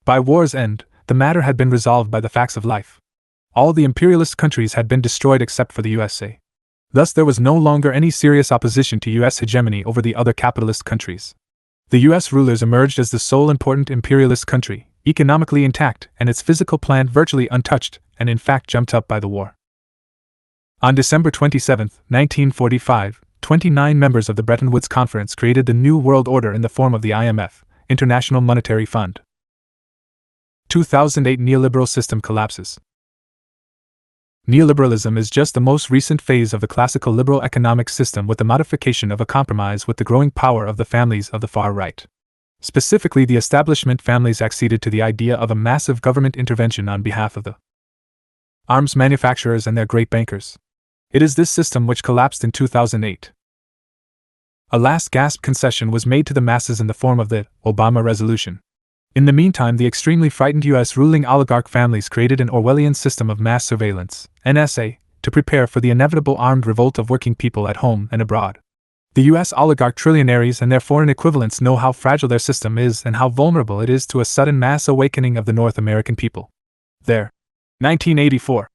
By war's end, the matter had been resolved by the facts of life. All the imperialist countries had been destroyed except for the USA. Thus there was no longer any serious opposition to U.S. hegemony over the other capitalist countries. The U.S. rulers emerged as the sole important imperialist country, economically intact and its physical plant virtually untouched, and in fact jumped up by the war. On December 27, 1945, 29 members of the Bretton Woods Conference created the New World Order in the form of the IMF, International Monetary Fund. 2008 Neoliberal system collapses. Neoliberalism is just the most recent phase of the classical liberal economic system with the modification of a compromise with the growing power of the families of the far right. Specifically, the establishment families acceded to the idea of a massive government intervention on behalf of the arms manufacturers and their great bankers. It is this system which collapsed in 2008. A last gasp concession was made to the masses in the form of the Obama Resolution. In the meantime, the extremely frightened U.S. ruling oligarch families created an Orwellian system of mass surveillance, NSA, to prepare for the inevitable armed revolt of working people at home and abroad. The U.S. oligarch trillionaires and their foreign equivalents know how fragile their system is and how vulnerable it is to a sudden mass awakening of the North American people. Their 1984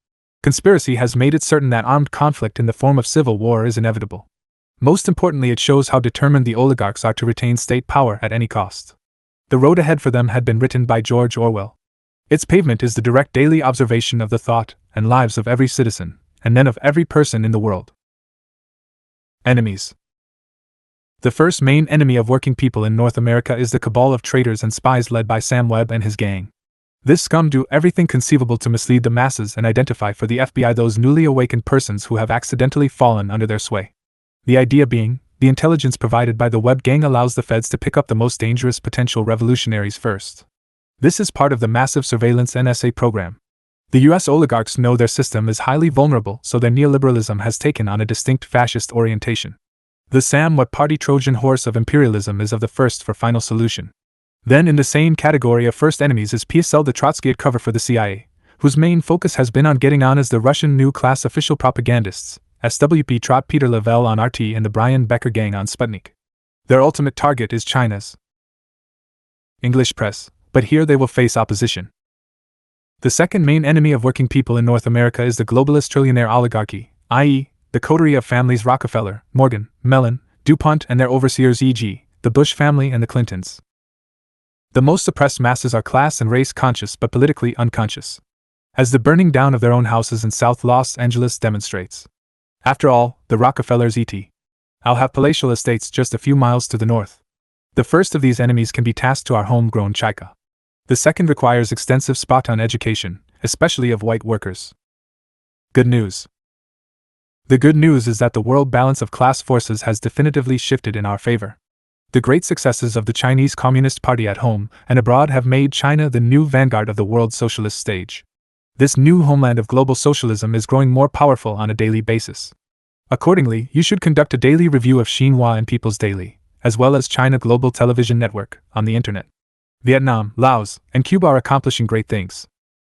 conspiracy has made it certain that armed conflict in the form of civil war is inevitable. Most importantly, it shows how determined the oligarchs are to retain state power at any cost. The road ahead for them had been written by George Orwell. Its pavement is the direct daily observation of the thought and lives of every citizen, and then of every person in the world. Enemies. The first main enemy of working people in North America is the cabal of traitors and spies led by Sam Webb and his gang. This scum do everything conceivable to mislead the masses and identify for the FBI those newly awakened persons who have accidentally fallen under their sway. The idea being, the intelligence provided by the Webb gang allows the feds to pick up the most dangerous potential revolutionaries first. This is part of the massive surveillance NSA program. The US oligarchs know their system is highly vulnerable, so their neoliberalism has taken on a distinct fascist orientation. The Sam Webb party Trojan horse of imperialism is of the first for final solution. Then in the same category of first enemies is PSL, the Trotskyite cover for the CIA, whose main focus has been on getting on as the Russian new class official propagandists, SWP Trot Peter Lavelle on RT and the Brian Becker gang on Sputnik. Their ultimate target is China's English press, but here they will face opposition. The second main enemy of working people in North America is the globalist trillionaire oligarchy, i.e., the coterie of families Rockefeller, Morgan, Mellon, DuPont and their overseers, e.g., the Bush family and the Clintons. The most oppressed masses are class and race conscious but politically unconscious, as the burning down of their own houses in South Los Angeles demonstrates. After all, the Rockefellers I'll have palatial estates just a few miles to the north. The first of these enemies can be tasked to our homegrown Chika. The second requires extensive spot-on education, especially of white workers. Good news. The good news is that the world balance of class forces has definitively shifted in our favor. The great successes of the Chinese Communist Party at home and abroad have made China the new vanguard of the world socialist stage. This new homeland of global socialism is growing more powerful on a daily basis. Accordingly, you should conduct a daily review of Xinhua and People's Daily, as well as China Global Television Network, on the internet. Vietnam, Laos, and Cuba are accomplishing great things.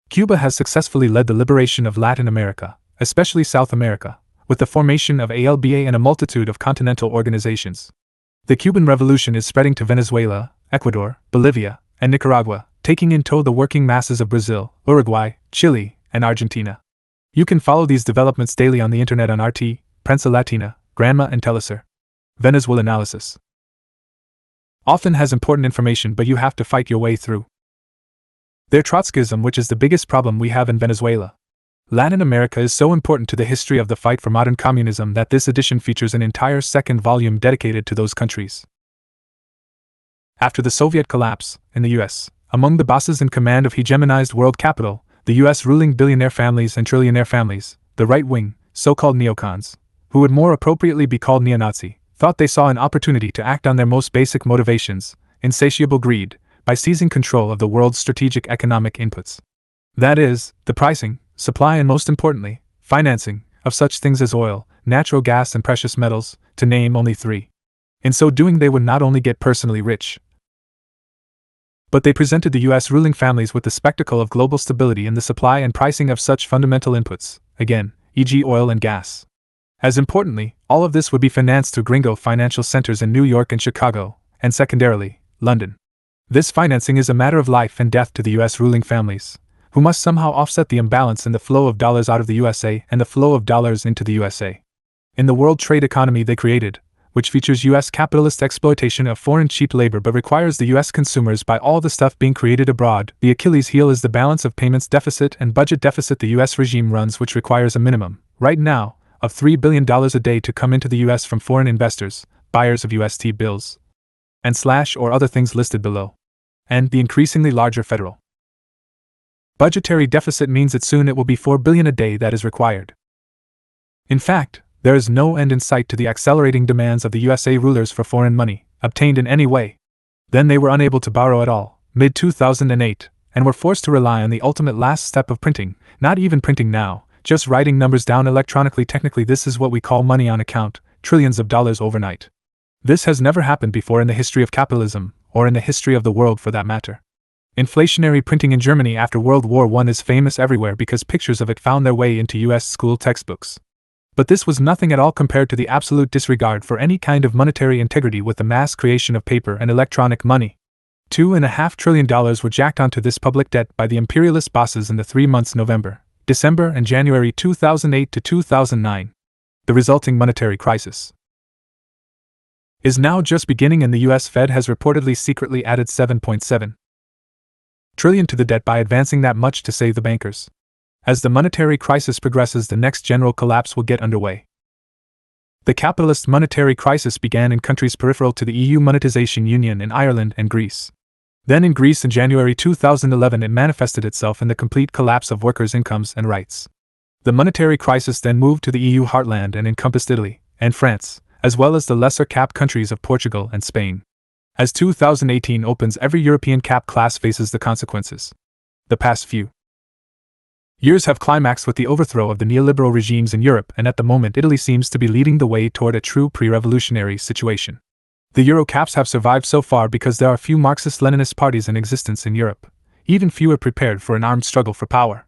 Cuba has successfully led the liberation of Latin America, especially South America, with the formation of ALBA and a multitude of continental organizations. The Cuban Revolution is spreading to Venezuela, Ecuador, Bolivia, and Nicaragua, taking in tow the working masses of Brazil, Uruguay, Chile, and Argentina. You can follow these developments daily on the internet on RT, Prensa Latina, Granma and Telesur. Venezuela Analysis often has important information, but you have to fight your way through their Trotskyism, which is the biggest problem we have in Venezuela. Latin America is so important to the history of the fight for modern communism that this edition features an entire second volume dedicated to those countries. After the Soviet collapse, in the US, among the bosses in command of hegemonized world capital, the US ruling billionaire families and trillionaire families, the right-wing, so-called neocons, who would more appropriately be called neo-Nazi, thought they saw an opportunity to act on their most basic motivations, insatiable greed, by seizing control of the world's strategic economic inputs. That is, the pricing, supply and most importantly, financing, of such things as oil, natural gas and precious metals, to name only three. In so doing they would not only get personally rich, but they presented the US ruling families with the spectacle of global stability in the supply and pricing of such fundamental inputs, again, e.g. oil and gas. As importantly, all of this would be financed through gringo financial centers in New York and Chicago, and secondarily, London. This financing is a matter of life and death to the US ruling families, who must somehow offset the imbalance in the flow of dollars out of the USA and the flow of dollars into the USA. In the world trade economy they created, which features US capitalist exploitation of foreign cheap labor but requires the US consumers buy all the stuff being created abroad, the Achilles heel is the balance of payments deficit and budget deficit the US regime runs, which requires a minimum, right now, of $3 billion a day to come into the US from foreign investors, buyers of US T-bills, and / or other things listed below. And the increasingly larger federal budgetary deficit means that soon it will be $4 billion a day that is required. In fact, there is no end in sight to the accelerating demands of the USA rulers for foreign money, obtained in any way. Then they were unable to borrow at all, mid-2008, and were forced to rely on the ultimate last step of printing, not even printing now, just writing numbers down electronically. Technically, this is what we call money on account, trillions of dollars overnight. This has never happened before in the history of capitalism, or in the history of the world for that matter. Inflationary printing in Germany after World War I is famous everywhere because pictures of it found their way into US school textbooks. But this was nothing at all compared to the absolute disregard for any kind of monetary integrity with the mass creation of paper and electronic money. $2.5 trillion were jacked onto this public debt by the imperialist bosses in the 3 months November, December and January 2008 to 2009. The resulting monetary crisis is now just beginning, and the US Fed has reportedly secretly added $7.7 trillion to the debt by advancing that much to save the bankers. As the monetary crisis progresses, the next general collapse will get underway. The capitalist monetary crisis began in countries peripheral to the EU monetization union in Ireland and Greece. Then in Greece in January 2011 it manifested itself in the complete collapse of workers' incomes and rights. The monetary crisis then moved to the EU heartland and encompassed Italy and France, as well as the lesser cap countries of Portugal and Spain. As 2018 opens, every European cap class faces the consequences. The past few years have climaxed with the overthrow of the neoliberal regimes in Europe, and at the moment Italy seems to be leading the way toward a true pre-revolutionary situation. The Euro caps have survived so far because there are few Marxist-Leninist parties in existence in Europe, even fewer prepared for an armed struggle for power.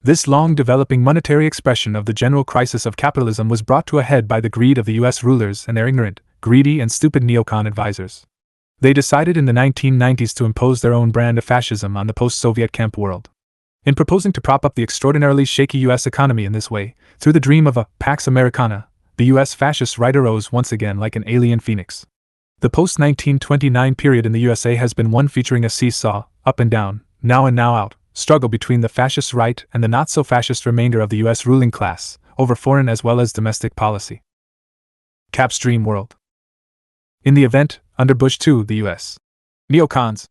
This long-developing monetary expression of the general crisis of capitalism was brought to a head by the greed of the US rulers and their ignorant, greedy and stupid neocon advisors. They decided in the 1990s to impose their own brand of fascism on the post-Soviet camp world. In proposing to prop up the extraordinarily shaky US economy in this way, through the dream of a Pax Americana, the US fascist right arose once again like an alien phoenix. The post-1929 period in the USA has been one featuring a seesaw, up and down, now in now out, struggle between the fascist right and the not-so-fascist remainder of the US ruling class, over foreign as well as domestic policy. Cap's dream world. In the event, under Bush II, the US neocons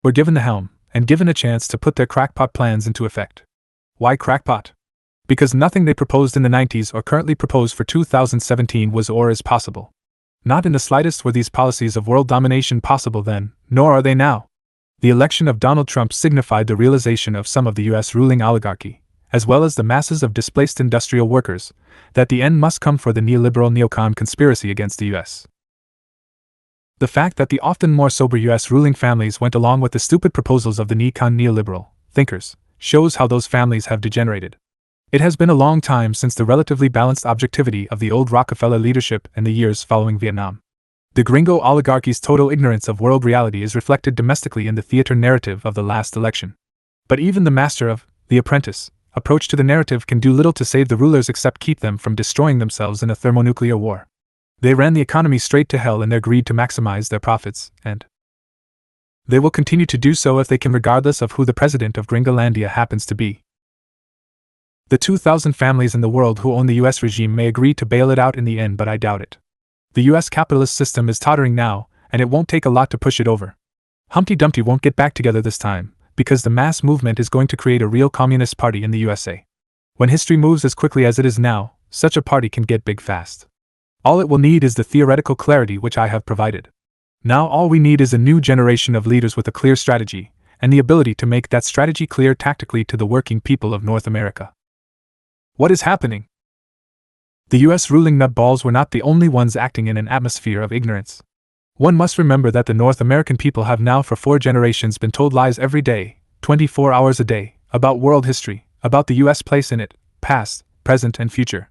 were given the helm and given a chance to put their crackpot plans into effect. Why crackpot? Because nothing they proposed in the 90s or currently proposed for 2017 was or is possible. Not in the slightest were these policies of world domination possible then, nor are they now. The election of Donald Trump signified the realization of some of the US ruling oligarchy, as well as the masses of displaced industrial workers, that the end must come for the neoliberal neocon conspiracy against the US. The fact that the often more sober US ruling families went along with the stupid proposals of the neocon neoliberal thinkers shows how those families have degenerated. It has been a long time since the relatively balanced objectivity of the old Rockefeller leadership in the years following Vietnam. The gringo oligarchy's total ignorance of world reality is reflected domestically in the theater narrative of the last election. But even the master of The Apprentice approach to the narrative can do little to save the rulers except keep them from destroying themselves in a thermonuclear war. They ran the economy straight to hell in their greed to maximize their profits, and they will continue to do so if they can, regardless of who the president of Gringolandia happens to be. The 2,000 families in the world who own the US regime may agree to bail it out in the end, but I doubt it. The US capitalist system is tottering now, and it won't take a lot to push it over. Humpty Dumpty won't get back together this time, because the mass movement is going to create a real communist party in the USA. When history moves as quickly as it is now, such a party can get big fast. All it will need is the theoretical clarity which I have provided. Now all we need is a new generation of leaders with a clear strategy, and the ability to make that strategy clear tactically to the working people of North America. What is happening? The US ruling nutballs were not the only ones acting in an atmosphere of ignorance. One must remember that the North American people have now for 4 generations been told lies every day, 24 hours a day, about world history, about the US place in it, past, present and future.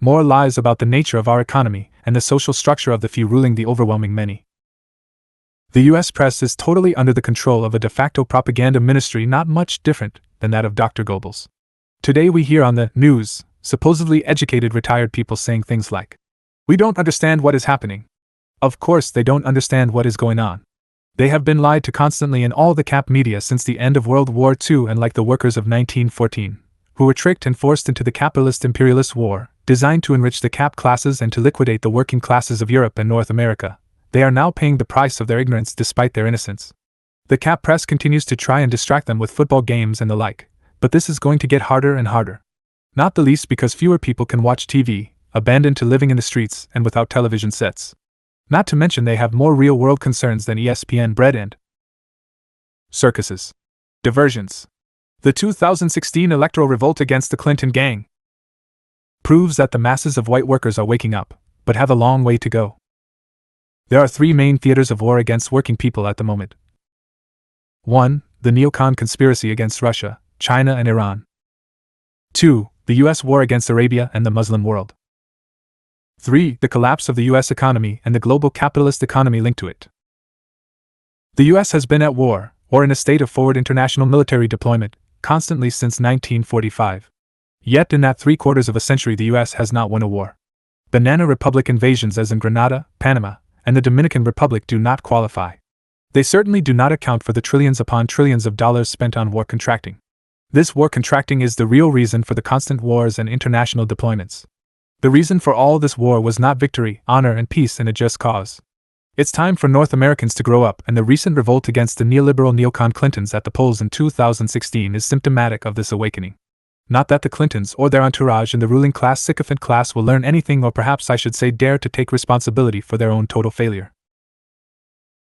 More lies about the nature of our economy and the social structure of the few ruling the overwhelming many. The US press is totally under the control of a de facto propaganda ministry not much different than that of Dr. Goebbels. Today we hear on the news supposedly educated retired people saying things like, "We don't understand what is happening." Of course they don't understand what is going on. They have been lied to constantly in all the cap media since the end of World War II, and like the workers of 1914, who were tricked and forced into the capitalist-imperialist war, designed to enrich the cap classes and to liquidate the working classes of Europe and North America, they are now paying the price of their ignorance despite their innocence. The cap press continues to try and distract them with football games and the like, but this is going to get harder and harder. Not the least because fewer people can watch TV, abandoned to living in the streets and without television sets. Not to mention they have more real-world concerns than ESPN bread and circuses. Diversions. The 2016 electoral revolt against the Clinton gang proves that the masses of white workers are waking up, but have a long way to go. There are three main theaters of war against working people at the moment. 1. The neocon conspiracy against Russia, China, and Iran. 2. The U.S. war against Arabia and the Muslim world. 3. The collapse of the U.S. economy and the global capitalist economy linked to it. The U.S. has been at war, or in a state of forward international military deployment, constantly since 1945. Yet in that 3/4 of a century the U.S. has not won a war. Banana Republic invasions as in Grenada, Panama, and the Dominican Republic do not qualify. They certainly do not account for the trillions upon trillions of dollars spent on war contracting. This war contracting is the real reason for the constant wars and international deployments. The reason for all this war was not victory, honor, and peace in a just cause. It's time for North Americans to grow up, and the recent revolt against the neoliberal neocon Clintons at the polls in 2016 is symptomatic of this awakening. Not that the Clintons or their entourage and the ruling class sycophant class will learn anything, or perhaps I should say dare to take responsibility for their own total failure.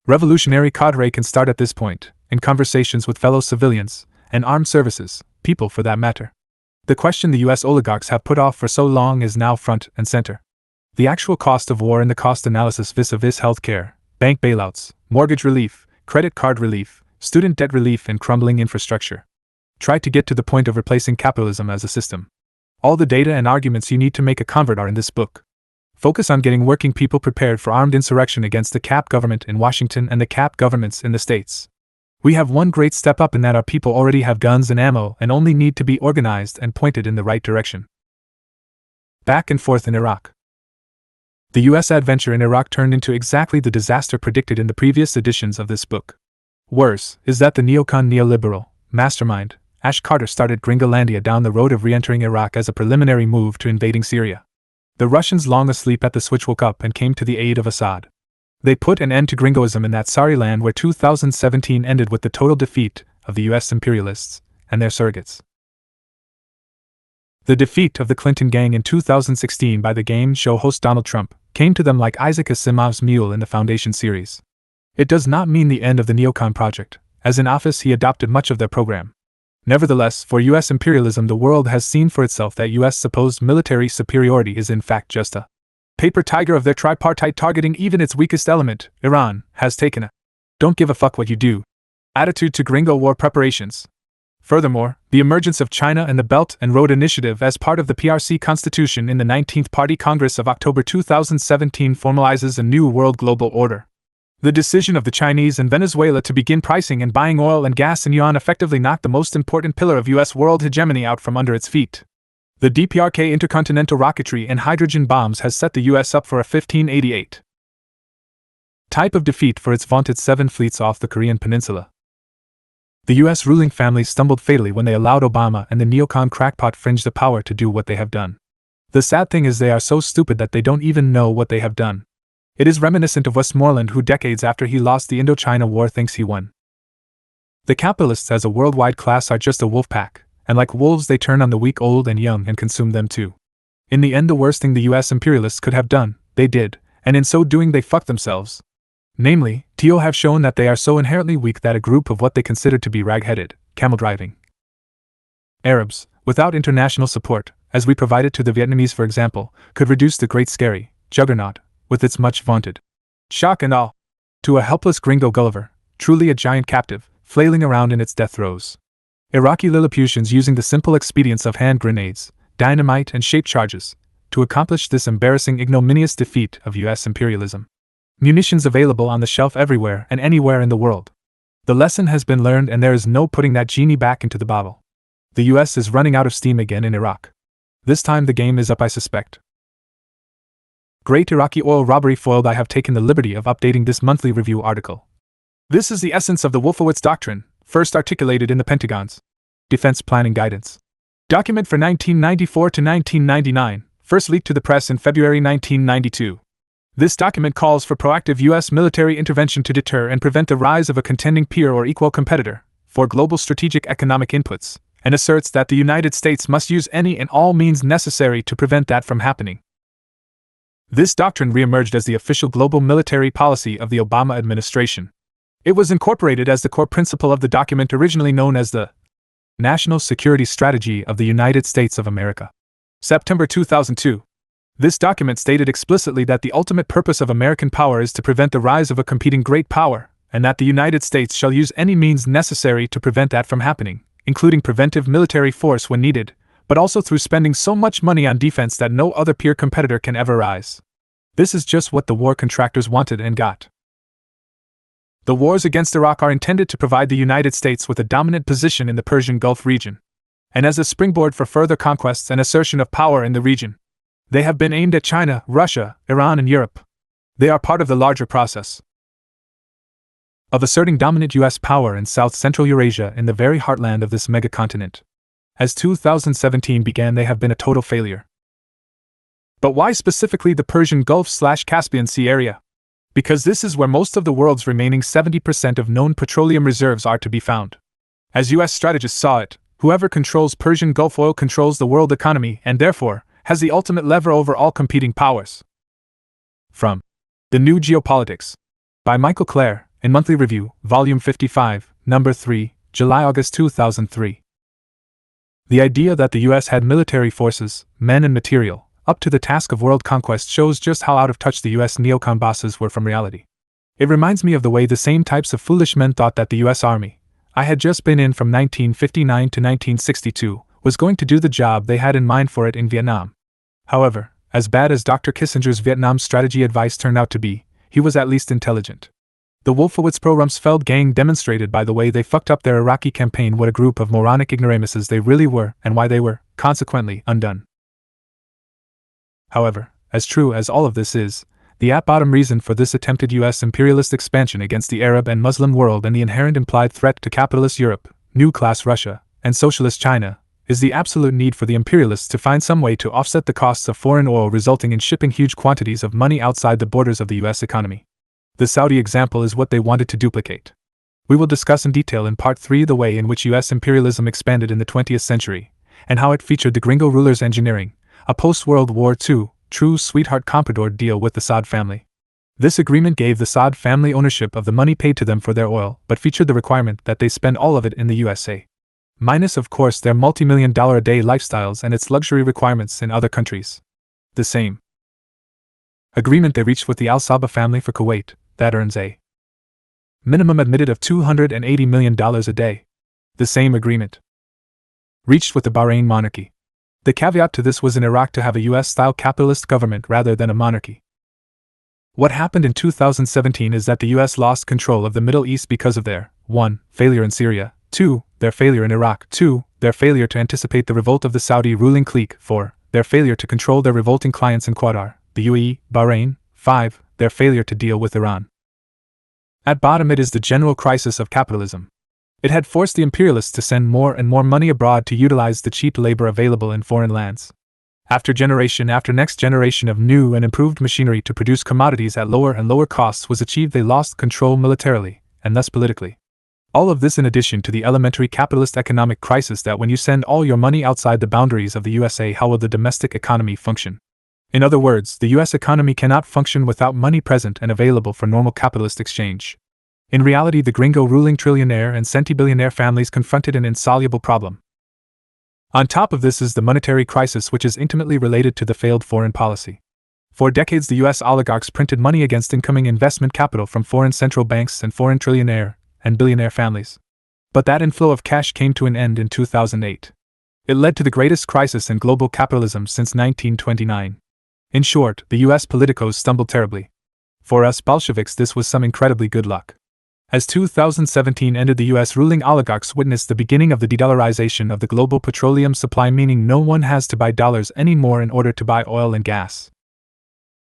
Revolutionary cadre can start at this point, in conversations with fellow civilians, and armed services, people for that matter. The question the US oligarchs have put off for so long is now front and center. The actual cost of war and the cost analysis vis-a-vis healthcare, bank bailouts, mortgage relief, credit card relief, student debt relief, and crumbling infrastructure. Try to get to the point of replacing capitalism as a system. All the data and arguments you need to make a convert are in this book. Focus on getting working people prepared for armed insurrection against the cap government in Washington and the cap governments in the states. We have one great step up in that our people already have guns and ammo and only need to be organized and pointed in the right direction. Back and forth in Iraq. The US adventure in Iraq turned into exactly the disaster predicted in the previous editions of this book. Worse is that the neocon neoliberal mastermind, Ash Carter, started Gringolandia down the road of re-entering Iraq as a preliminary move to invading Syria. The Russians, long asleep at the switch, woke up and came to the aid of Assad. They put an end to Gringoism in that sorry land where 2017 ended with the total defeat of the US imperialists and their surrogates. The defeat of the Clinton gang in 2016 by the game show host Donald Trump came to them like Isaac Asimov's mule in the Foundation series. It does not mean the end of the neocon project, as in office he adopted much of their program. Nevertheless, for US imperialism, the world has seen for itself that US supposed military superiority is in fact just a paper tiger of their tripartite targeting even its weakest element, Iran, has taken a don't give a fuck what you do attitude to Gringo war preparations. Furthermore, the emergence of China and the Belt and Road Initiative as part of the PRC Constitution in the 19th Party Congress of October 2017 formalizes a new world global order. The decision of the Chinese and Venezuela to begin pricing and buying oil and gas in yuan effectively knocked the most important pillar of US world hegemony out from under its feet. The DPRK intercontinental rocketry and hydrogen bombs has set the US up for a 1588 type of defeat for its vaunted 7 fleets off the Korean peninsula. The US ruling family stumbled fatally when they allowed Obama and the neocon crackpot fringe the power to do what they have done. The sad thing is they are so stupid that they don't even know what they have done. It is reminiscent of Westmoreland, who decades after he lost the Indochina War thinks he won. The capitalists as a worldwide class are just a wolf pack, and like wolves they turn on the weak, old, and young and consume them too. In the end, the worst thing the US imperialists could have done, they did, and in so doing they fucked themselves. Namely, TO have shown that they are so inherently weak that a group of what they consider to be rag-headed, camel-driving Arabs, without international support, as we provided to the Vietnamese for example, could reduce the Great Scary Juggernaut, with its much vaunted shock and awe, to a helpless Gringo Gulliver, truly a giant captive, flailing around in its death throes. Iraqi Lilliputians using the simple expedients of hand grenades, dynamite, and shape charges to accomplish this embarrassing, ignominious defeat of US imperialism. Munitions available on the shelf everywhere and anywhere in the world. The lesson has been learned and there is no putting that genie back into the bottle. The US is running out of steam again in Iraq. This time the game is up, I suspect. Great Iraqi oil robbery foiled. I have taken the liberty of updating this monthly review article. This is the essence of the Wolfowitz Doctrine, first articulated in the Pentagon's Defense Planning Guidance document for 1994 to 1999, first leaked to the press in February 1992. This document calls for proactive U.S. military intervention to deter and prevent the rise of a contending peer or equal competitor for global strategic economic inputs, and asserts that the United States must use any and all means necessary to prevent that from happening. This doctrine reemerged as the official global military policy of the Obama administration. It was incorporated as the core principle of the document originally known as the National Security Strategy of the United States of America. September 2002. This document stated explicitly that the ultimate purpose of American power is to prevent the rise of a competing great power, and that the United States shall use any means necessary to prevent that from happening, including preventive military force when needed, but also through spending so much money on defense that no other peer competitor can ever rise. This is just what the war contractors wanted and got. The wars against Iraq are intended to provide the United States with a dominant position in the Persian Gulf region, and as a springboard for further conquests and assertion of power in the region. They have been aimed at China, Russia, Iran, and Europe. They are part of the larger process of asserting dominant U.S. power in South-Central Eurasia in the very heartland of this megacontinent. As 2017 began, they have been a total failure. But why specifically the Persian Gulf/Caspian Sea area? Because this is where most of the world's remaining 70% of known petroleum reserves are to be found. As U.S. strategists saw it, whoever controls Persian Gulf oil controls the world economy and therefore has the ultimate lever over all competing powers. From The New Geopolitics, by Michael Clare, in Monthly Review, Volume 55, Number 3, July-August 2003. The idea that the U.S. had military forces, men and material, up to the task of world conquest shows just how out of touch the U.S. neocon bosses were from reality. It reminds me of the way the same types of foolish men thought that the U.S. Army, I had just been in from 1959 to 1962, was going to do the job they had in mind for it in Vietnam. However, as bad as Dr. Kissinger's Vietnam strategy advice turned out to be, he was at least intelligent. The Wolfowitz pro-Rumsfeld gang demonstrated by the way they fucked up their Iraqi campaign what a group of moronic ignoramuses they really were and why they were, consequently, undone. However, as true as all of this is, the at-bottom reason for this attempted U.S. imperialist expansion against the Arab and Muslim world and the inherent implied threat to capitalist Europe, new-class Russia, and socialist China, is the absolute need for the imperialists to find some way to offset the costs of foreign oil resulting in shipping huge quantities of money outside the borders of the U.S. economy. The Saudi example is what they wanted to duplicate. We will discuss in detail in Part 3 the way in which U.S. imperialism expanded in the 20th century, and how it featured the gringo rulers engineering a post-World War II, true sweetheart comprador deal with the Saud family. This agreement gave the Saud family ownership of the money paid to them for their oil, but featured the requirement that they spend all of it in the USA. Minus, of course, their multi-million-dollar-a-day lifestyles and its luxury requirements in other countries. The same agreement they reached with the Al Sabah family for Kuwait, that earns a minimum admitted of $280 million a day. The same agreement reached with the Bahrain monarchy. The caveat to this was in Iraq to have a US-style capitalist government rather than a monarchy. What happened in 2017 is that the US lost control of the Middle East because of their 1. Failure in Syria, 2. Their failure in Iraq, 2. Their failure to anticipate the revolt of the Saudi ruling clique, 4. Their failure to control their revolting clients in Qatar, the UAE, Bahrain, 5. Their failure to deal with Iran. At bottom it is the general crisis of capitalism. It had forced the imperialists to send more and more money abroad to utilize the cheap labor available in foreign lands. After generation after next generation of new and improved machinery to produce commodities at lower and lower costs was achieved, they lost control militarily, and thus politically. All of this in addition to the elementary capitalist economic crisis that when you send all your money outside the boundaries of the USA, how will the domestic economy function? In other words, the US economy cannot function without money present and available for normal capitalist exchange. In reality, the gringo ruling trillionaire and centibillionaire families confronted an insoluble problem. On top of this is the monetary crisis, which is intimately related to the failed foreign policy. For decades, the US oligarchs printed money against incoming investment capital from foreign central banks and foreign trillionaire and billionaire families. But that inflow of cash came to an end in 2008. It led to the greatest crisis in global capitalism since 1929. In short, the US politicos stumbled terribly. For us Bolsheviks, this was some incredibly good luck. As 2017 ended, the US ruling oligarchs witnessed the beginning of the de-dollarization of the global petroleum supply, meaning no one has to buy dollars anymore in order to buy oil and gas.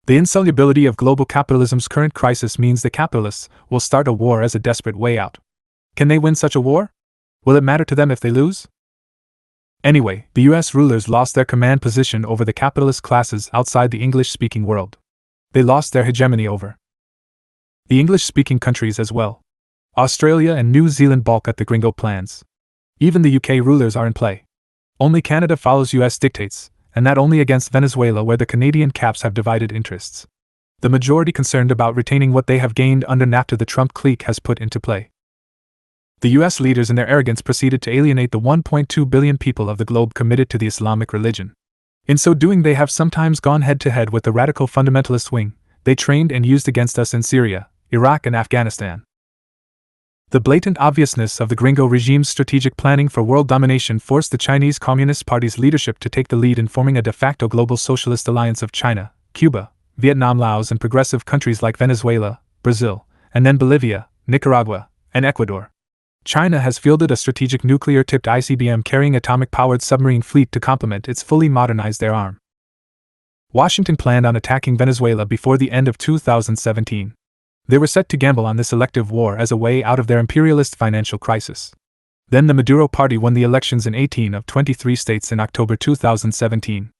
The insolubility of global capitalism's current crisis means the capitalists will start a war as a desperate way out. Can they win such a war? Will it matter to them if they lose? Anyway, the US rulers lost their command position over the capitalist classes outside the English-speaking world. They lost their hegemony over the English-speaking countries as well. Australia and New Zealand balk at the gringo plans. Even the UK rulers are in play. Only Canada follows US dictates, and that only against Venezuela, where the Canadian caps have divided interests. The majority concerned about retaining what they have gained under NAFTA the Trump clique has put into play. The US leaders in their arrogance proceeded to alienate the 1.2 billion people of the globe committed to the Islamic religion. In so doing, they have sometimes gone head-to-head with the radical fundamentalist wing they trained and used against us in Syria, Iraq and Afghanistan. The blatant obviousness of the Gringo regime's strategic planning for world domination forced the Chinese Communist Party's leadership to take the lead in forming a de facto global socialist alliance of China, Cuba, Vietnam, Laos, and progressive countries like Venezuela, Brazil, and then Bolivia, Nicaragua, and Ecuador. China has fielded a strategic nuclear-tipped ICBM carrying atomic-powered submarine fleet to complement its fully modernized air arm. Washington planned on attacking Venezuela before the end of 2017. They were set to gamble on this elective war as a way out of their imperialist financial crisis. Then the Maduro party won the elections in 18 of 23 states in October 2017.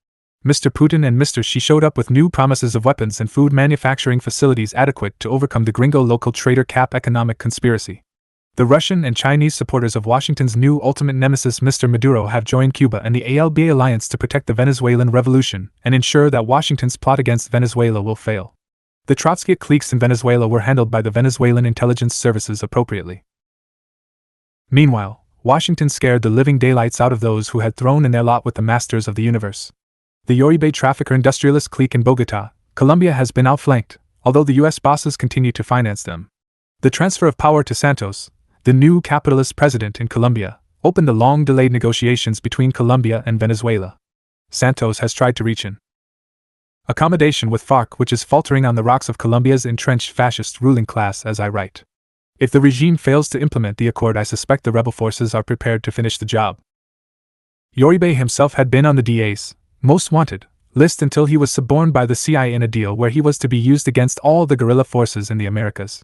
Mr. Putin and Mr. Xi showed up with new promises of weapons and food manufacturing facilities adequate to overcome the gringo local trader cap economic conspiracy. The Russian and Chinese supporters of Washington's new ultimate nemesis Mr. Maduro have joined Cuba and the ALBA alliance to protect the Venezuelan revolution and ensure that Washington's plot against Venezuela will fail. The Trotskyite cliques in Venezuela were handled by the Venezuelan intelligence services appropriately. Meanwhile, Washington scared the living daylights out of those who had thrown in their lot with the masters of the universe. The Uribe trafficker industrialist clique in Bogota, Colombia has been outflanked, although the US bosses continue to finance them. The transfer of power to Santos, the new capitalist president in Colombia, opened the long-delayed negotiations between Colombia and Venezuela. Santos has tried to reach an accommodation with FARC, which is faltering on the rocks of Colombia's entrenched fascist ruling class as I write. If the regime fails to implement the accord, I suspect the rebel forces are prepared to finish the job. Uribe himself had been on the DA's most wanted list until he was suborned by the CIA in a deal where he was to be used against all the guerrilla forces in the Americas.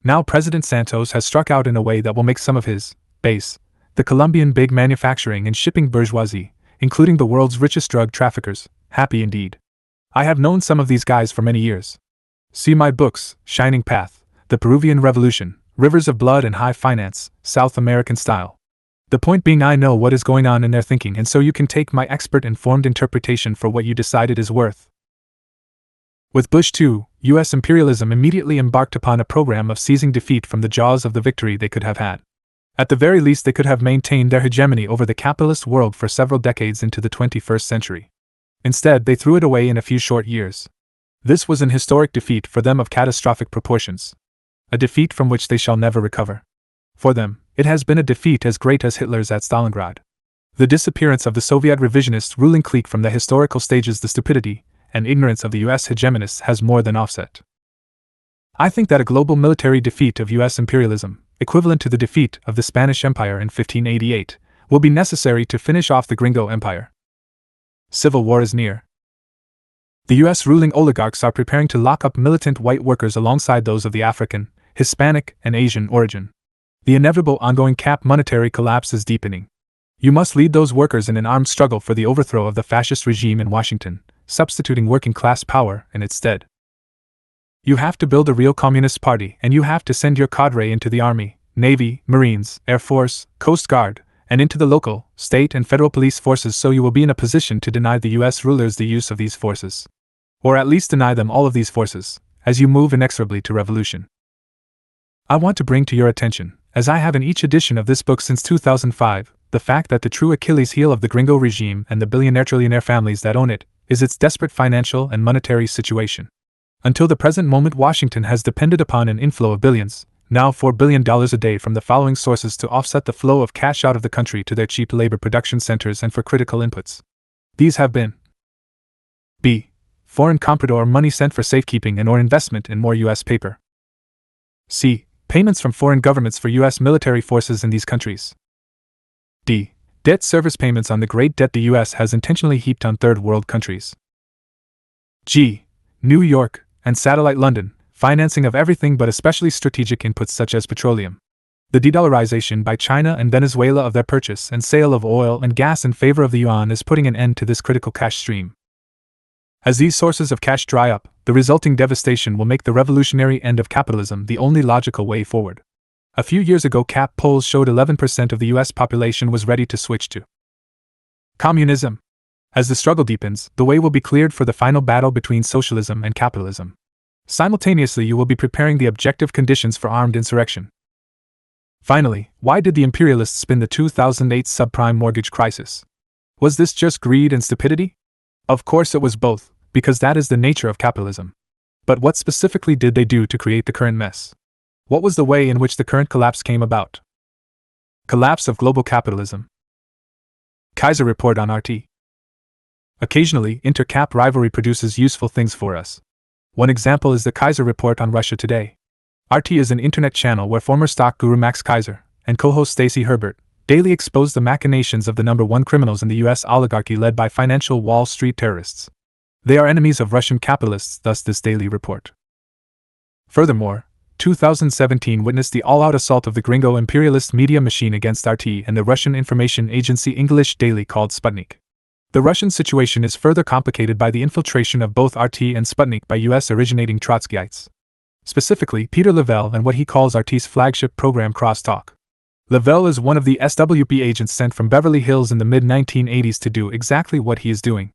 Now President Santos has struck out in a way that will make some of his base, the Colombian big manufacturing and shipping bourgeoisie, including the world's richest drug traffickers, happy indeed. I have known some of these guys for many years. See my books, Shining Path, The Peruvian Revolution, Rivers of Blood and High Finance, South American Style. The point being, I know what is going on in their thinking, and so you can take my expert-informed interpretation for what you decide it is worth. With Bush II, U.S. imperialism immediately embarked upon a program of seizing defeat from the jaws of the victory they could have had. At the very least, they could have maintained their hegemony over the capitalist world for several decades into the 21st century. Instead, they threw it away in a few short years. This was an historic defeat for them of catastrophic proportions. A defeat from which they shall never recover. For them, it has been a defeat as great as Hitler's at Stalingrad. The disappearance of the Soviet revisionist ruling clique from the historical stages, the stupidity and ignorance of the U.S. hegemonists has more than offset. I think that a global military defeat of U.S. imperialism, equivalent to the defeat of the Spanish Empire in 1588, will be necessary to finish off the Gringo Empire. Civil war is near. The U.S. ruling oligarchs are preparing to lock up militant white workers alongside those of the African, Hispanic, and Asian origin. The inevitable ongoing cap monetary collapse is deepening. You must lead those workers in an armed struggle for the overthrow of the fascist regime in Washington, substituting working-class power in its stead. You have to build a real Communist Party, and you have to send your cadre into the Army, Navy, Marines, Air Force, Coast Guard, and into the local, state, and federal police forces, so you will be in a position to deny the U.S. rulers the use of these forces. Or at least deny them all of these forces, as you move inexorably to revolution. I want to bring to your attention, as I have in each edition of this book since 2005, the fact that the true Achilles heel of the Gringo regime and the billionaire-trillionaire families that own it is its desperate financial and monetary situation. Until the present moment, Washington has depended upon an inflow of billions, now $4 billion a day, from the following sources to offset the flow of cash out of the country to their cheap labor production centers and for critical inputs. These have been b. Foreign comprador money sent for safekeeping and or investment in more U.S. paper. c. Payments from foreign governments for U.S. military forces in these countries. d. Debt service payments on the great debt the U.S. has intentionally heaped on third world countries. g. New York and satellite London, financing of everything but especially strategic inputs such as petroleum. The de-dollarization by China and Venezuela of their purchase and sale of oil and gas in favor of the yuan is putting an end to this critical cash stream. As these sources of cash dry up, the resulting devastation will make the revolutionary end of capitalism the only logical way forward. A few years ago, CAP polls showed 11% of the U.S. population was ready to switch to communism. As the struggle deepens, the way will be cleared for the final battle between socialism and capitalism. Simultaneously, you will be preparing the objective conditions for armed insurrection. Finally, why did the imperialists spin the 2008 subprime mortgage crisis? Was this just greed and stupidity? Of course it was both, because that is the nature of capitalism. But what specifically did they do to create the current mess? What was the way in which the current collapse came about? Collapse of global capitalism. Kaiser Report on RT. Occasionally, inter-cap rivalry produces useful things for us. One example is the Kaiser Report on Russia Today. RT is an internet channel where former stock guru Max Kaiser and co-host Stacey Herbert daily expose the machinations of the number one criminals in the US oligarchy led by financial Wall Street terrorists. They are enemies of Russian capitalists, thus this daily report. Furthermore, 2017 witnessed the all-out assault of the gringo imperialist media machine against RT and the Russian information agency English daily called Sputnik. The Russian situation is further complicated by the infiltration of both RT and Sputnik by US-originating Trotskyites. Specifically, Peter Lavelle and what he calls RT's flagship program Crosstalk. Lavelle is one of the SWP agents sent from Beverly Hills in the mid-1980s to do exactly what he is doing.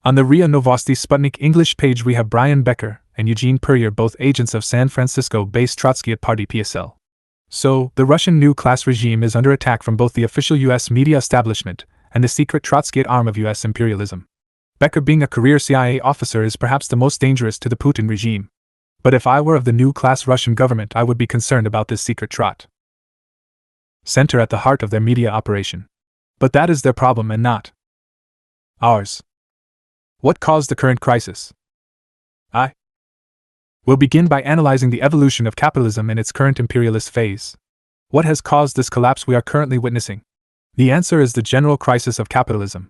On the RIA Novosti Sputnik English page we have Brian Becker and Eugene Puryear, both agents of San Francisco-based Trotskyite Party PSL. So, the Russian new class regime is under attack from both the official US media establishment and the secret Trotskyite arm of US imperialism. Becker, being a career CIA officer, is perhaps the most dangerous to the Putin regime. But if I were of the new class Russian government, I would be concerned about this secret Trot center at the heart of their media operation. But that is their problem and not ours. What caused the current crisis? We'll begin by analyzing the evolution of capitalism in its current imperialist phase. What has caused this collapse we are currently witnessing? The answer is the general crisis of capitalism.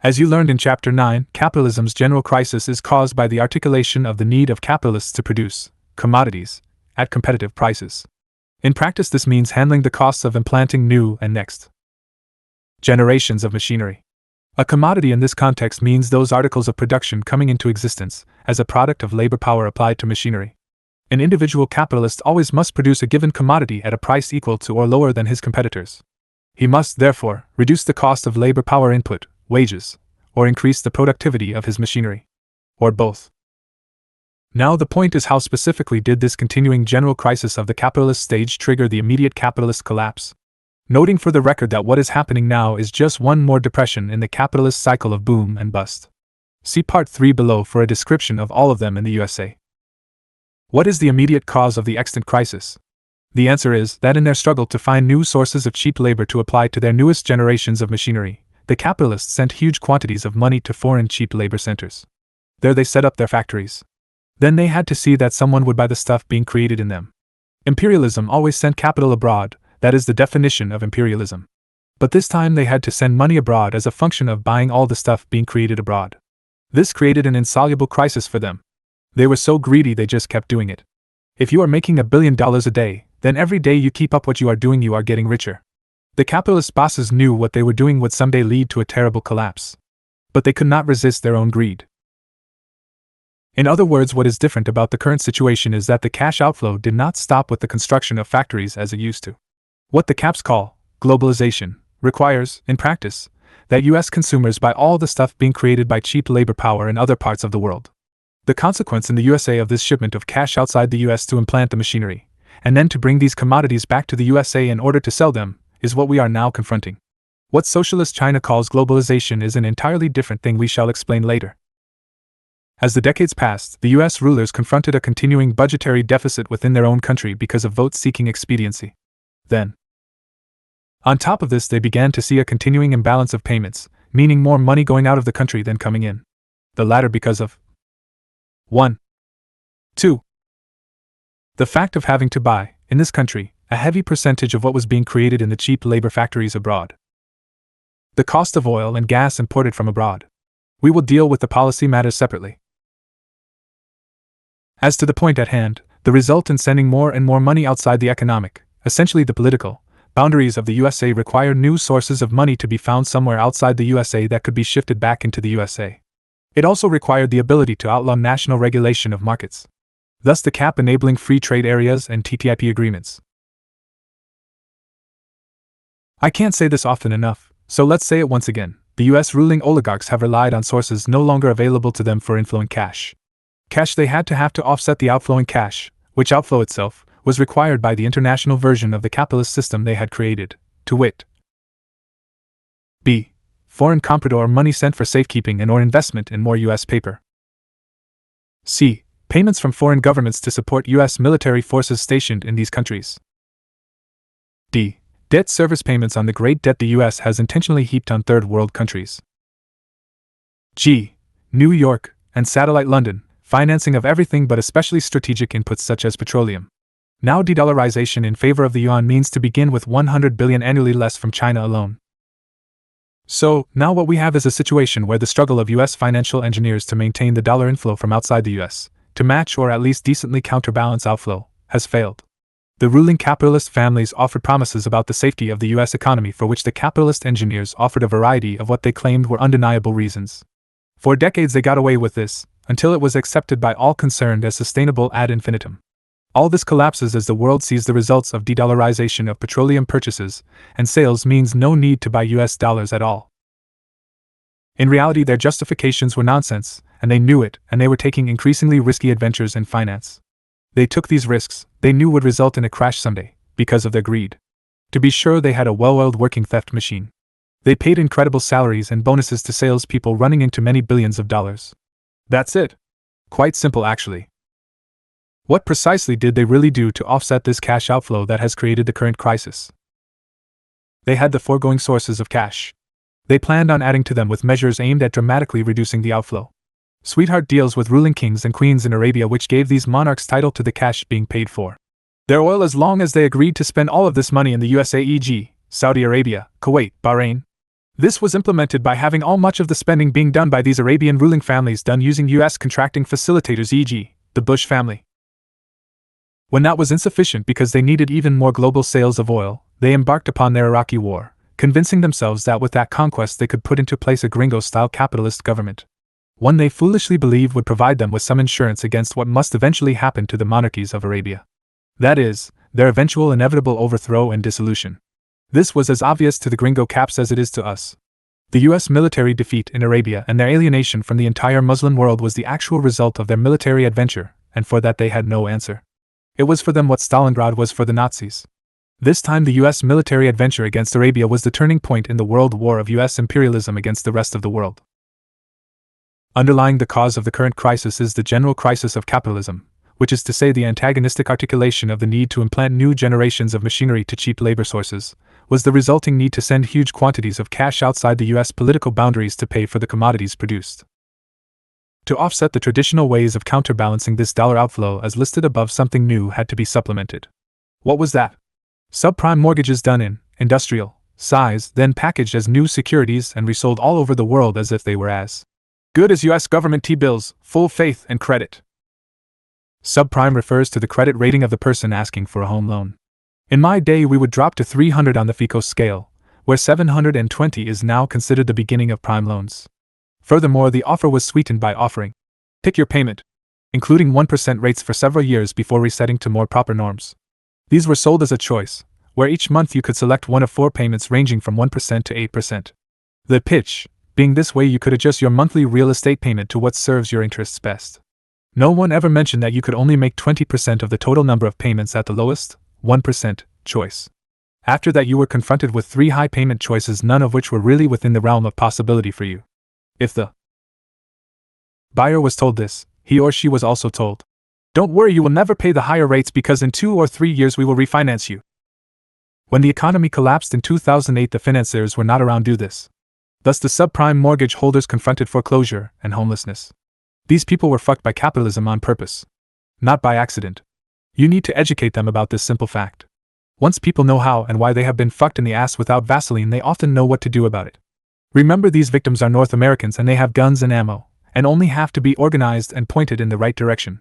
As you learned in Chapter 9, capitalism's general crisis is caused by the articulation of the need of capitalists to produce commodities at competitive prices. In practice, this means handling the costs of implanting new and next generations of machinery. A commodity in this context means those articles of production coming into existence as a product of labor power applied to machinery. An individual capitalist always must produce a given commodity at a price equal to or lower than his competitors. He must, therefore, reduce the cost of labor power input, wages, or increase the productivity of his machinery. Or both. Now the point is, how specifically did this continuing general crisis of the capitalist stage trigger the immediate capitalist collapse? Noting for the record that what is happening now is just one more depression in the capitalist cycle of boom and bust. See Part 3 below for a description of all of them in the USA. What is the immediate cause of the extant crisis? The answer is that in their struggle to find new sources of cheap labor to apply to their newest generations of machinery, the capitalists sent huge quantities of money to foreign cheap labor centers. There they set up their factories. Then they had to see that someone would buy the stuff being created in them. Imperialism always sent capital abroad. That is the definition of imperialism. But this time they had to send money abroad as a function of buying all the stuff being created abroad. This created an insoluble crisis for them. They were so greedy they just kept doing it. If you are making $1 billion a day, then every day you keep up what you are doing, you are getting richer. The capitalist bosses knew what they were doing would someday lead to a terrible collapse. But they could not resist their own greed. In other words, what is different about the current situation is that the cash outflow did not stop with the construction of factories as it used to. What the caps call globalization requires, in practice, that US consumers buy all the stuff being created by cheap labor power in other parts of the world. The consequence in the USA of this shipment of cash outside the US to implant the machinery, and then to bring these commodities back to the USA in order to sell them, is what we are now confronting. What socialist China calls globalization is an entirely different thing we shall explain later. As the decades passed, the US rulers confronted a continuing budgetary deficit within their own country because of vote-seeking expediency. Then, on top of this, they began to see a continuing imbalance of payments, meaning more money going out of the country than coming in. The latter because of 1. 2. The fact of having to buy, in this country, a heavy percentage of what was being created in the cheap labor factories abroad. The cost of oil and gas imported from abroad. We will deal with the policy matters separately. As to the point at hand, the result in sending more and more money outside the economic, essentially the political, boundaries of the USA required new sources of money to be found somewhere outside the USA that could be shifted back into the USA. It also required the ability to outlaw national regulation of markets. Thus the cap enabling free trade areas and TTIP agreements. I can't say this often enough, so let's say it once again. the US ruling oligarchs have relied on sources no longer available to them for inflowing cash. Cash they had to offset the outflowing cash, which outflow itself was required by the international version of the capitalist system they had created, to wit: b. Foreign comprador money sent for safekeeping and or investment in more US paper. c. Payments from foreign governments to support US military forces stationed in these countries. d. Debt service payments on the great debt the US has intentionally heaped on third world countries. g. New York and satellite London, financing of everything but especially strategic inputs such as petroleum. Now de-dollarization in favor of the yuan means to begin with 100 billion annually less from China alone. So, now what we have is a situation where the struggle of US financial engineers to maintain the dollar inflow from outside the US, to match or at least decently counterbalance outflow, has failed. The ruling capitalist families offered promises about the safety of the US economy for which the capitalist engineers offered a variety of what they claimed were undeniable reasons. For decades they got away with this, until it was accepted by all concerned as sustainable ad infinitum. All this collapses as the world sees the results of de-dollarization of petroleum purchases and sales means no need to buy US dollars at all. In reality, their justifications were nonsense, and they knew it, and they were taking increasingly risky adventures in finance. They took these risks, they knew would result in a crash someday, because of their greed. To be sure, they had a well-oiled working theft machine. They paid incredible salaries and bonuses to salespeople running into many billions of dollars. That's it. Quite simple, actually. What precisely did they really do to offset this cash outflow that has created the current crisis? They had the foregoing sources of cash. They planned on adding to them with measures aimed at dramatically reducing the outflow. Sweetheart deals with ruling kings and queens in Arabia which gave these monarchs title to the cash being paid for their oil as long as they agreed to spend all of this money in the USA, e.g., Saudi Arabia, Kuwait, Bahrain. This was implemented by having all much of the spending being done by these Arabian ruling families done using US contracting facilitators, e.g., the Bush family. When that was insufficient because they needed even more global sales of oil, they embarked upon their Iraqi war, convincing themselves that with that conquest they could put into place a gringo-style capitalist government. One they foolishly believed would provide them with some insurance against what must eventually happen to the monarchies of Arabia. That is, their eventual inevitable overthrow and dissolution. This was as obvious to the gringo caps as it is to us. The US military defeat in Arabia and their alienation from the entire Muslim world was the actual result of their military adventure, and for that they had no answer. It was for them what Stalingrad was for the Nazis. This time the US military adventure against Arabia was the turning point in the world war of US imperialism against the rest of the world. Underlying the cause of the current crisis is the general crisis of capitalism, which is to say the antagonistic articulation of the need to implant new generations of machinery to cheap labor sources, was the resulting need to send huge quantities of cash outside the US political boundaries to pay for the commodities produced. To offset the traditional ways of counterbalancing this dollar outflow as listed above, something new had to be supplemented. What was that? Subprime mortgages done in industrial size, then packaged as new securities and resold all over the world as if they were as good as US government T-bills, full faith and credit. Subprime refers to the credit rating of the person asking for a home loan. In my day we would drop to 300 on the FICO scale, where 720 is now considered the beginning of prime loans. Furthermore, the offer was sweetened by offering pick your payment, including 1% rates for several years before resetting to more proper norms. These were sold as a choice, where each month you could select one of 4 payments ranging from 1% to 8%. The pitch being this way you could adjust your monthly real estate payment to what serves your interests best. No one ever mentioned that you could only make 20% of the total number of payments at the lowest, 1%, choice. After that you were confronted with 3 high payment choices, none of which were really within the realm of possibility for you. If the buyer was told this, he or she was also told, "Don't worry, you will never pay the higher rates because in 2 or 3 years we will refinance you." When the economy collapsed in 2008, the financiers were not around to do this. Thus the subprime mortgage holders confronted foreclosure and homelessness. These people were fucked by capitalism on purpose, not by accident. You need to educate them about this simple fact. Once people know how and why they have been fucked in the ass without Vaseline, they often know what to do about it. Remember, these victims are North Americans and they have guns and ammo, and only have to be organized and pointed in the right direction.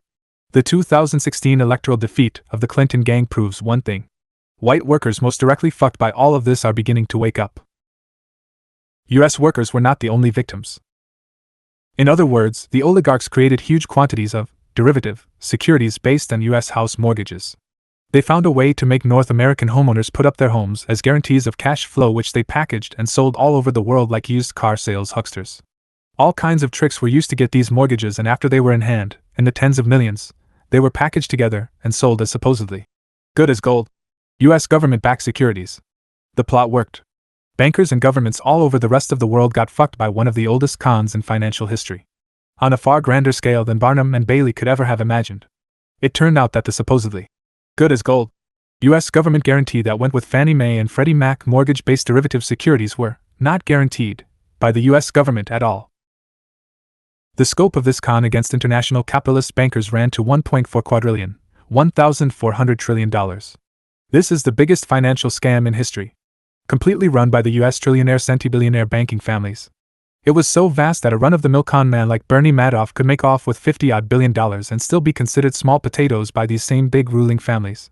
The 2016 electoral defeat of the Clinton gang proves one thing. White workers most directly fucked by all of this are beginning to wake up. US workers were not the only victims. In other words, the oligarchs created huge quantities of derivative securities based on US house mortgages. They found a way to make North American homeowners put up their homes as guarantees of cash flow, which they packaged and sold all over the world like used car sales hucksters. All kinds of tricks were used to get these mortgages, and after they were in hand, in the tens of millions, they were packaged together and sold as supposedly good as gold. U.S. government-backed securities. The plot worked. Bankers and governments all over the rest of the world got fucked by one of the oldest cons in financial history, on a far grander scale than Barnum and Bailey could ever have imagined. It turned out that the supposedly good as gold U.S. government guarantee that went with Fannie Mae and Freddie Mac mortgage-based derivative securities were not guaranteed by the U.S. government at all. The scope of this con against international capitalist bankers ran to $1.4 quadrillion, $1,400 trillion. This is the biggest financial scam in history, completely run by the U.S. trillionaire centibillionaire banking families. It was so vast that a run-of-the-mill con man like Bernie Madoff could make off with $50-odd billion and still be considered small potatoes by these same big ruling families.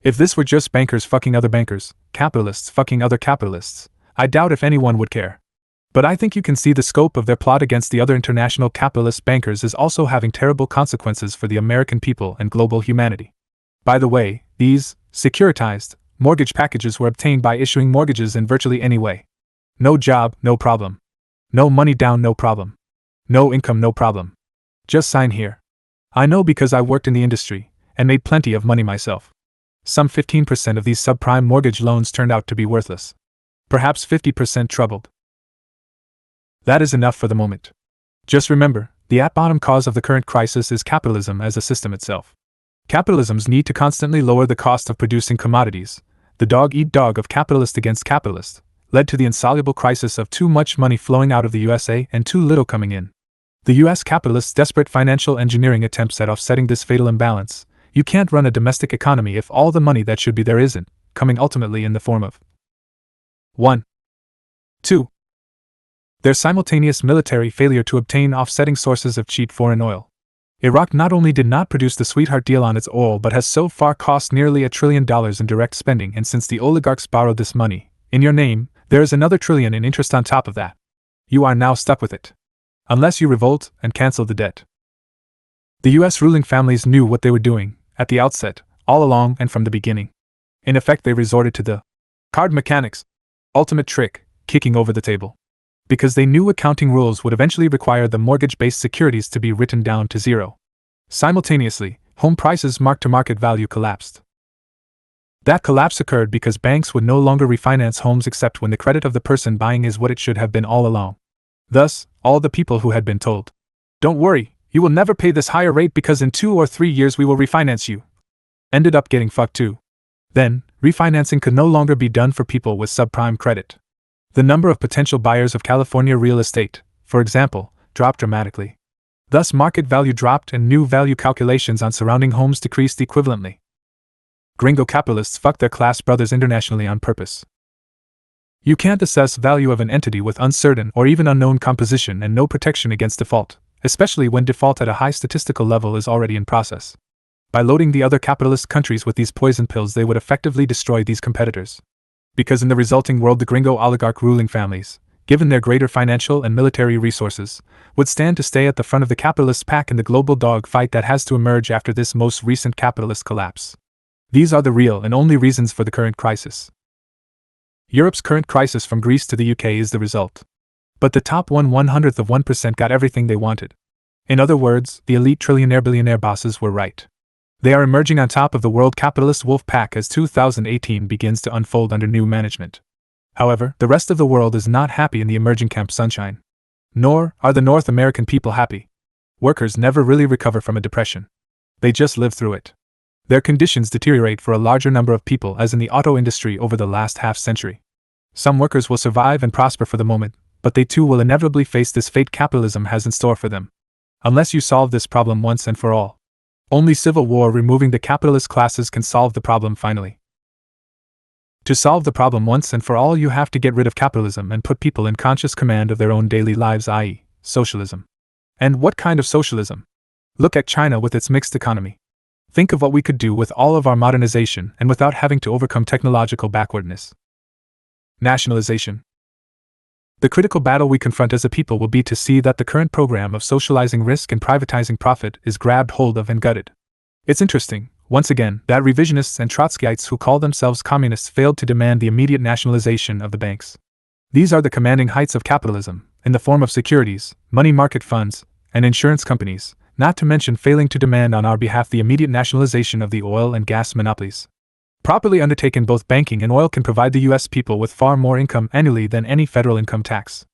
If this were just bankers fucking other bankers, capitalists fucking other capitalists, I doubt if anyone would care. But I think you can see the scope of their plot against the other international capitalist bankers is also having terrible consequences for the American people and global humanity. By the way, these securitized mortgage packages were obtained by issuing mortgages in virtually any way. No job, no problem. No money down, no problem. No income, no problem. Just sign here. I know because I worked in the industry and made plenty of money myself. Some 15% of these subprime mortgage loans turned out to be worthless. Perhaps 50% troubled. That is enough for the moment. Just remember, the at-bottom cause of the current crisis is capitalism as a system itself. Capitalism's need to constantly lower the cost of producing commodities, the dog-eat-dog of capitalist against capitalist, led to the insoluble crisis of too much money flowing out of the USA and too little coming in. The US capitalists' desperate financial engineering attempts at offsetting this fatal imbalance. You can't run a domestic economy if all the money that should be there isn't, coming ultimately in the form of 1. 2. Their simultaneous military failure to obtain offsetting sources of cheap foreign oil. Iraq not only did not produce the sweetheart deal on its oil but has so far cost nearly $1 trillion in direct spending, and since the oligarchs borrowed this money, in your name, there is another $1 trillion in interest on top of that. You are now stuck with it. Unless you revolt and cancel the debt. The US ruling families knew what they were doing, at the outset, all along and from the beginning. In effect, they resorted to the card mechanics, ultimate trick, kicking over the table. Because they knew accounting rules would eventually require the mortgage-based securities to be written down to zero. Simultaneously, home prices' mark-to-market value collapsed. That collapse occurred because banks would no longer refinance homes except when the credit of the person buying is what it should have been all along. Thus, all the people who had been told, "Don't worry, you will never pay this higher rate because in 2 or 3 years we will refinance you," ended up getting fucked too. Then, refinancing could no longer be done for people with subprime credit. The number of potential buyers of California real estate, for example, dropped dramatically. Thus, market value dropped and new value calculations on surrounding homes decreased equivalently. Gringo capitalists fucked their class brothers internationally on purpose. You can't assess value of an entity with uncertain or even unknown composition and no protection against default, especially when default at a high statistical level is already in process. By loading the other capitalist countries with these poison pills, they would effectively destroy these competitors. Because in the resulting world, the gringo oligarch ruling families, given their greater financial and military resources, would stand to stay at the front of the capitalist pack in the global dog fight that has to emerge after this most recent capitalist collapse. These are the real and only reasons for the current crisis. Europe's current crisis from Greece to the UK is the result. But the top 1/100% got everything they wanted. In other words, the elite trillionaire-billionaire bosses were right. They are emerging on top of the world capitalist wolf pack as 2018 begins to unfold under new management. However, the rest of the world is not happy in the emerging camp sunshine. Nor are the North American people happy. Workers never really recover from a depression. They just live through it. Their conditions deteriorate for a larger number of people, as in the auto industry over the last half-century. Some workers will survive and prosper for the moment, but they too will inevitably face this fate capitalism has in store for them. Unless you solve this problem once and for all. Only civil war removing the capitalist classes can solve the problem finally. To solve the problem once and for all, you have to get rid of capitalism and put people in conscious command of their own daily lives, i.e., socialism. And what kind of socialism? Look at China with its mixed economy. Think of what we could do with all of our modernization and without having to overcome technological backwardness. Nationalization. The critical battle we confront as a people will be to see that the current program of socializing risk and privatizing profit is grabbed hold of and gutted. It's interesting, once again, that revisionists and Trotskyites who call themselves communists failed to demand the immediate nationalization of the banks. These are the commanding heights of capitalism, in the form of securities, money market funds, and insurance companies, not to mention failing to demand on our behalf the immediate nationalization of the oil and gas monopolies. Properly undertaken, both banking and oil can provide the U.S. people with far more income annually than any federal income tax.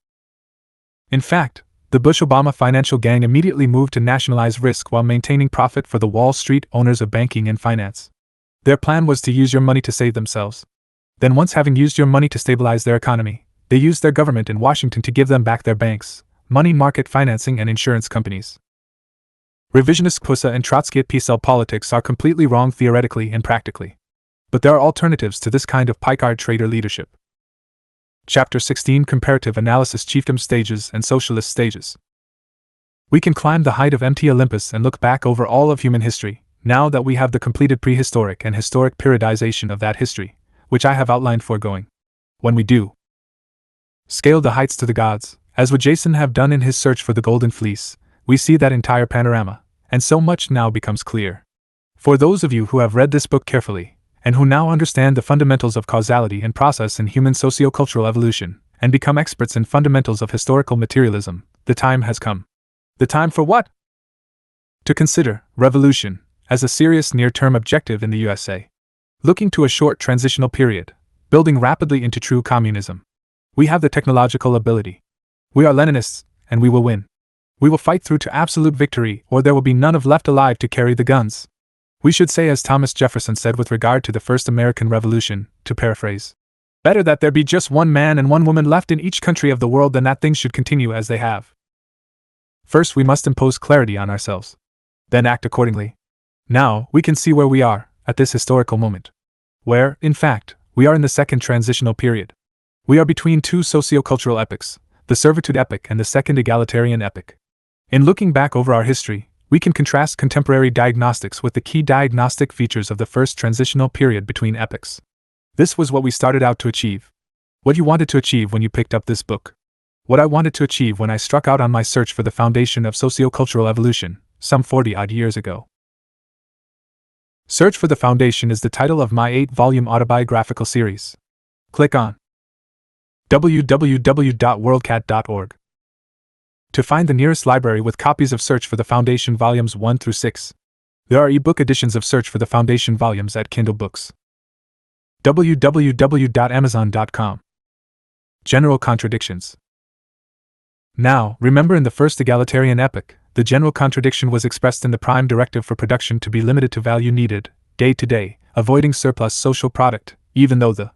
In fact, the Bush-Obama financial gang immediately moved to nationalize risk while maintaining profit for the Wall Street owners of banking and finance. Their plan was to use your money to save themselves. Then, once having used your money to stabilize their economy, they used their government in Washington to give them back their banks, money market financing, and insurance companies. Revisionist PUSA and Trotskyite PSL politics are completely wrong theoretically and practically. But there are alternatives to this kind of piecard trader leadership. Chapter 16: Comparative Analysis, Chiefdom Stages and Socialist Stages. We can climb the height of empty Olympus and look back over all of human history, now that we have the completed prehistoric and historic periodization of that history, which I have outlined foregoing. When we do scale the heights to the gods, as would Jason have done in his search for the Golden Fleece, we see that entire panorama, and so much now becomes clear. For those of you who have read this book carefully, and who now understand the fundamentals of causality and process in human socio-cultural evolution, and become experts in fundamentals of historical materialism, the time has come. The time for what? To consider revolution as a serious near-term objective in the USA. Looking to a short transitional period, building rapidly into true communism. We have the technological ability. We are Leninists, and we will win. We will fight through to absolute victory, or there will be none of left alive to carry the guns. We should say, as Thomas Jefferson said with regard to the first American Revolution, to paraphrase, "Better that there be just one man and one woman left in each country of the world than that things should continue as they have." First, we must impose clarity on ourselves. Then act accordingly. Now, we can see where we are, at this historical moment. Where, in fact, we are in the second transitional period. We are between two socio-cultural epochs, the servitude epoch and the second egalitarian epoch. In looking back over our history, we can contrast contemporary diagnostics with the key diagnostic features of the first transitional period between epochs. This was what we started out to achieve. What you wanted to achieve when you picked up this book. What I wanted to achieve when I struck out on my search for the foundation of sociocultural evolution, some 40-odd years ago. Search for the Foundation is the title of my 8-volume autobiographical series. Click on www.worldcat.org to find the nearest library with copies of Search for the Foundation volumes 1 through 6. There are ebook editions of Search for the Foundation volumes at Kindle Books. www.amazon.com. General contradictions. Now, remember, in the first egalitarian epoch, the general contradiction was expressed in the prime directive for production to be limited to value needed, day to day, avoiding surplus social product, even though the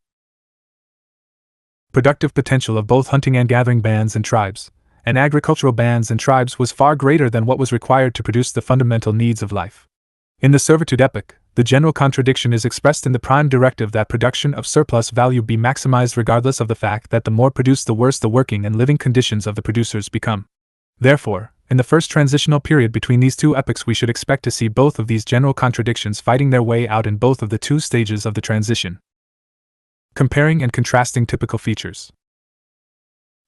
productive potential of both hunting and gathering bands and tribes, and agricultural bands and tribes was far greater than what was required to produce the fundamental needs of life. In the servitude epoch, the general contradiction is expressed in the prime directive that production of surplus value be maximized regardless of the fact that the more produced, the worse the working and living conditions of the producers become. Therefore, in the first transitional period between these two epochs, we should expect to see both of these general contradictions fighting their way out in both of the two stages of the transition. Comparing and contrasting typical features.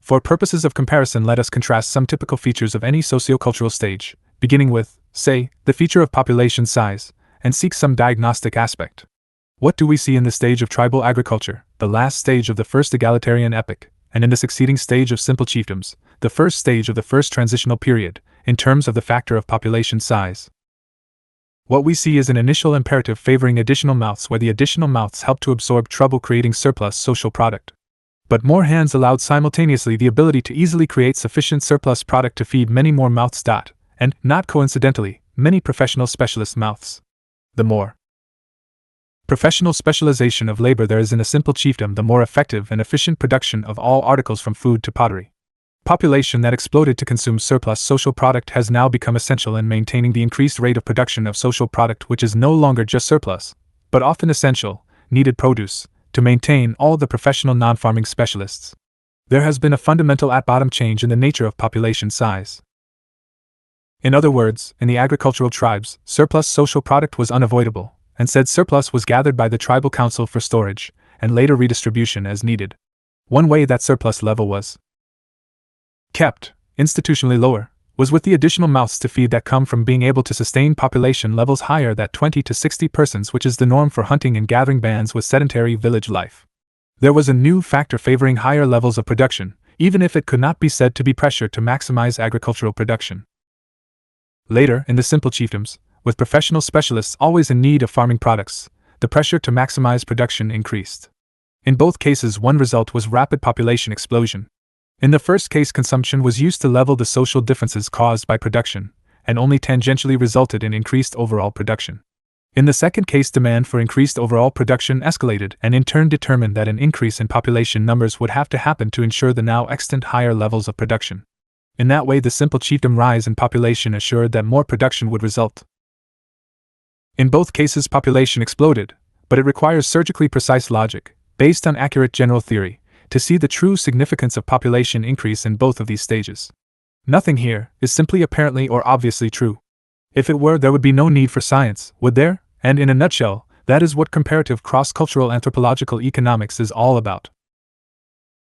For purposes of comparison, let us contrast some typical features of any sociocultural stage, beginning with, say, the feature of population size, and seek some diagnostic aspect. What do we see in the stage of tribal agriculture, the last stage of the first egalitarian epoch, and in the succeeding stage of simple chiefdoms, the first stage of the first transitional period, in terms of the factor of population size? What we see is an initial imperative favoring additional mouths, where the additional mouths help to absorb trouble, creating surplus social product. But more hands allowed simultaneously the ability to easily create sufficient surplus product to feed many more mouths. And, not coincidentally, many professional specialist mouths. The more professional specialization of labor there is in a simple chiefdom, the more effective and efficient production of all articles from food to pottery. Population that exploded to consume surplus social product has now become essential in maintaining the increased rate of production of social product, which is no longer just surplus, but often essential, needed produce, to maintain all the professional non-farming specialists. There has been a fundamental at-bottom change in the nature of population size. In other words, in the agricultural tribes, surplus social product was unavoidable, and said surplus was gathered by the tribal council for storage, and later redistribution as needed. One way that surplus level was kept, institutionally lower, was with the additional mouths to feed that come from being able to sustain population levels higher than 20 to 60 persons, which is the norm for hunting and gathering bands with sedentary village life. There was a new factor favoring higher levels of production, even if it could not be said to be pressure to maximize agricultural production. Later, in the simple chiefdoms, with professional specialists always in need of farming products, the pressure to maximize production increased. In both cases, one result was rapid population explosion. In the first case, consumption was used to level the social differences caused by production, and only tangentially resulted in increased overall production. In the second case, demand for increased overall production escalated and in turn determined that an increase in population numbers would have to happen to ensure the now extant higher levels of production. In that way, the simple chiefdom rise in population assured that more production would result. In both cases, population exploded, but it requires surgically precise logic, based on accurate general theory, to see the true significance of population increase in both of these stages. Nothing here is simply apparently or obviously true. If it were, there would be no need for science, would there? And in a nutshell, that is what comparative cross-cultural anthropological economics is all about.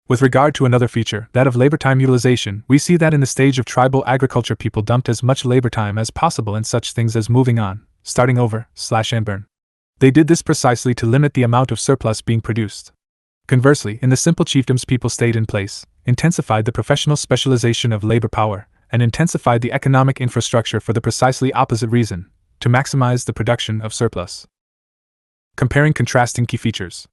With regard to another feature, that of labor time utilization, we see that in the stage of tribal agriculture people dumped as much labor time as possible in such things as moving on, starting over, and burn. They did this precisely to limit the amount of surplus being produced. Conversely, in the simple chiefdoms, people stayed in place, intensified the professional specialization of labor power, and intensified the economic infrastructure for the precisely opposite reason, to maximize the production of surplus. Comparing contrasting key features.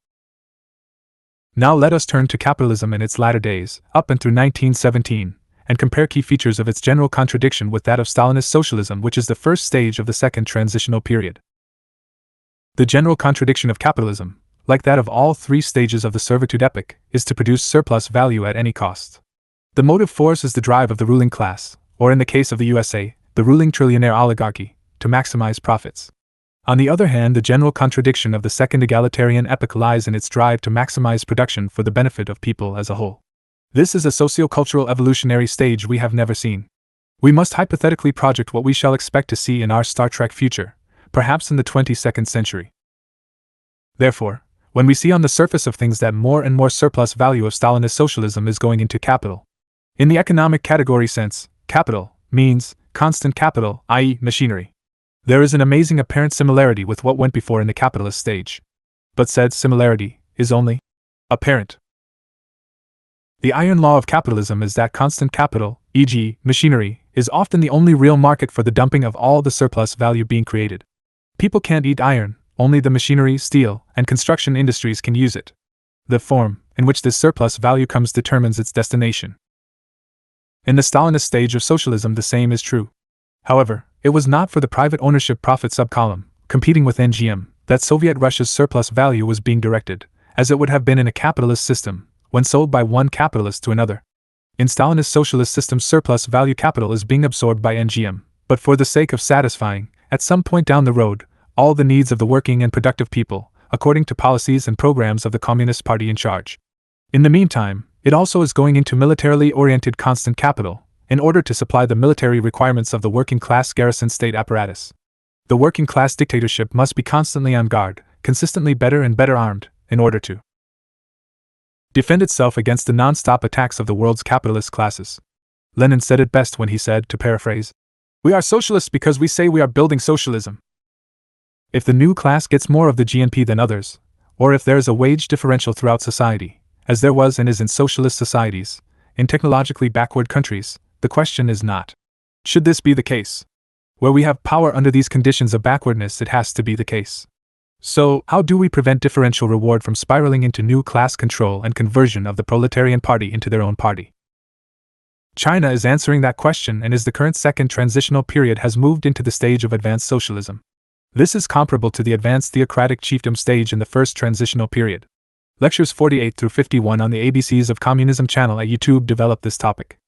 Now let us turn to capitalism in its latter days, up and through 1917, and compare key features of its general contradiction with that of Stalinist socialism, which is the first stage of the second transitional period. The general contradiction of capitalism, like that of all three stages of the servitude epoch, is to produce surplus value at any cost. The motive force is the drive of the ruling class, or in the case of the USA, the ruling trillionaire oligarchy, to maximize profits. On the other hand, the general contradiction of the second egalitarian epoch lies in its drive to maximize production for the benefit of people as a whole. This is a socio-cultural evolutionary stage we have never seen. We must hypothetically project what we shall expect to see in our Star Trek future, perhaps in the 22nd century. Therefore, when we see on the surface of things that more and more surplus value of Stalinist socialism is going into capital. In the economic category sense, capital means constant capital, i.e., machinery. There is an amazing apparent similarity with what went before in the capitalist stage. But said similarity is only apparent. The iron law of capitalism is that constant capital, e.g., machinery, is often the only real market for the dumping of all the surplus value being created. People can't eat iron. Only the machinery, steel, and construction industries can use it. The form in which this surplus value comes determines its destination. In the Stalinist stage of socialism, the same is true. However, it was not for the private ownership profit subcolumn, competing with NGM, that Soviet Russia's surplus value was being directed, as it would have been in a capitalist system, when sold by one capitalist to another. In Stalinist socialist systems, surplus value capital is being absorbed by NGM, but for the sake of satisfying, at some point down the road, all the needs of the working and productive people, according to policies and programs of the Communist Party in charge. In the meantime, it also is going into militarily oriented constant capital, in order to supply the military requirements of the working class garrison state apparatus. The working class dictatorship must be constantly on guard, consistently better and better armed, in order to defend itself against the non-stop attacks of the world's capitalist classes. Lenin said it best when he said, to paraphrase, "We are socialists because we say we are building socialism." If the new class gets more of the GNP than others, or if there is a wage differential throughout society, as there was and is in socialist societies, in technologically backward countries, the question is not, should this be the case? Where we have power under these conditions of backwardness, it has to be the case. So, how do we prevent differential reward from spiraling into new class control and conversion of the proletarian party into their own party? China is answering that question, and as the current second transitional period has moved into the stage of advanced socialism. This is comparable to the advanced theocratic chiefdom stage in the first transitional period. Lectures 48 through 51 on the ABCs of Communism channel at YouTube develop this topic.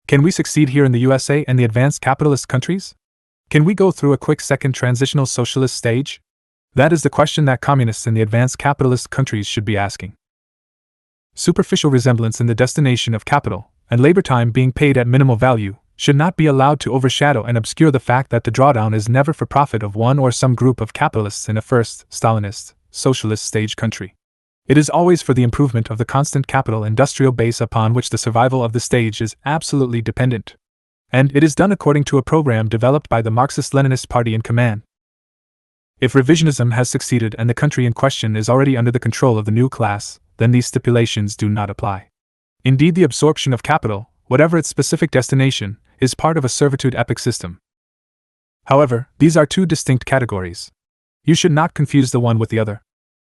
Can we succeed here in the USA and the advanced capitalist countries? Can we go through a quick second transitional socialist stage? That is the question that communists in the advanced capitalist countries should be asking. Superficial resemblance in the destination of capital, and labor time being paid at minimal value, should not be allowed to overshadow and obscure the fact that the drawdown is never for profit of one or some group of capitalists in a first, Stalinist, socialist stage country. It is always for the improvement of the constant capital industrial base upon which the survival of the stage is absolutely dependent. And it is done according to a program developed by the Marxist-Leninist party in command. If revisionism has succeeded and the country in question is already under the control of the new class, then these stipulations do not apply. Indeed, the absorption of capital, whatever its specific destination, is part of a servitude epoch system. However, these are two distinct categories. You should not confuse the one with the other.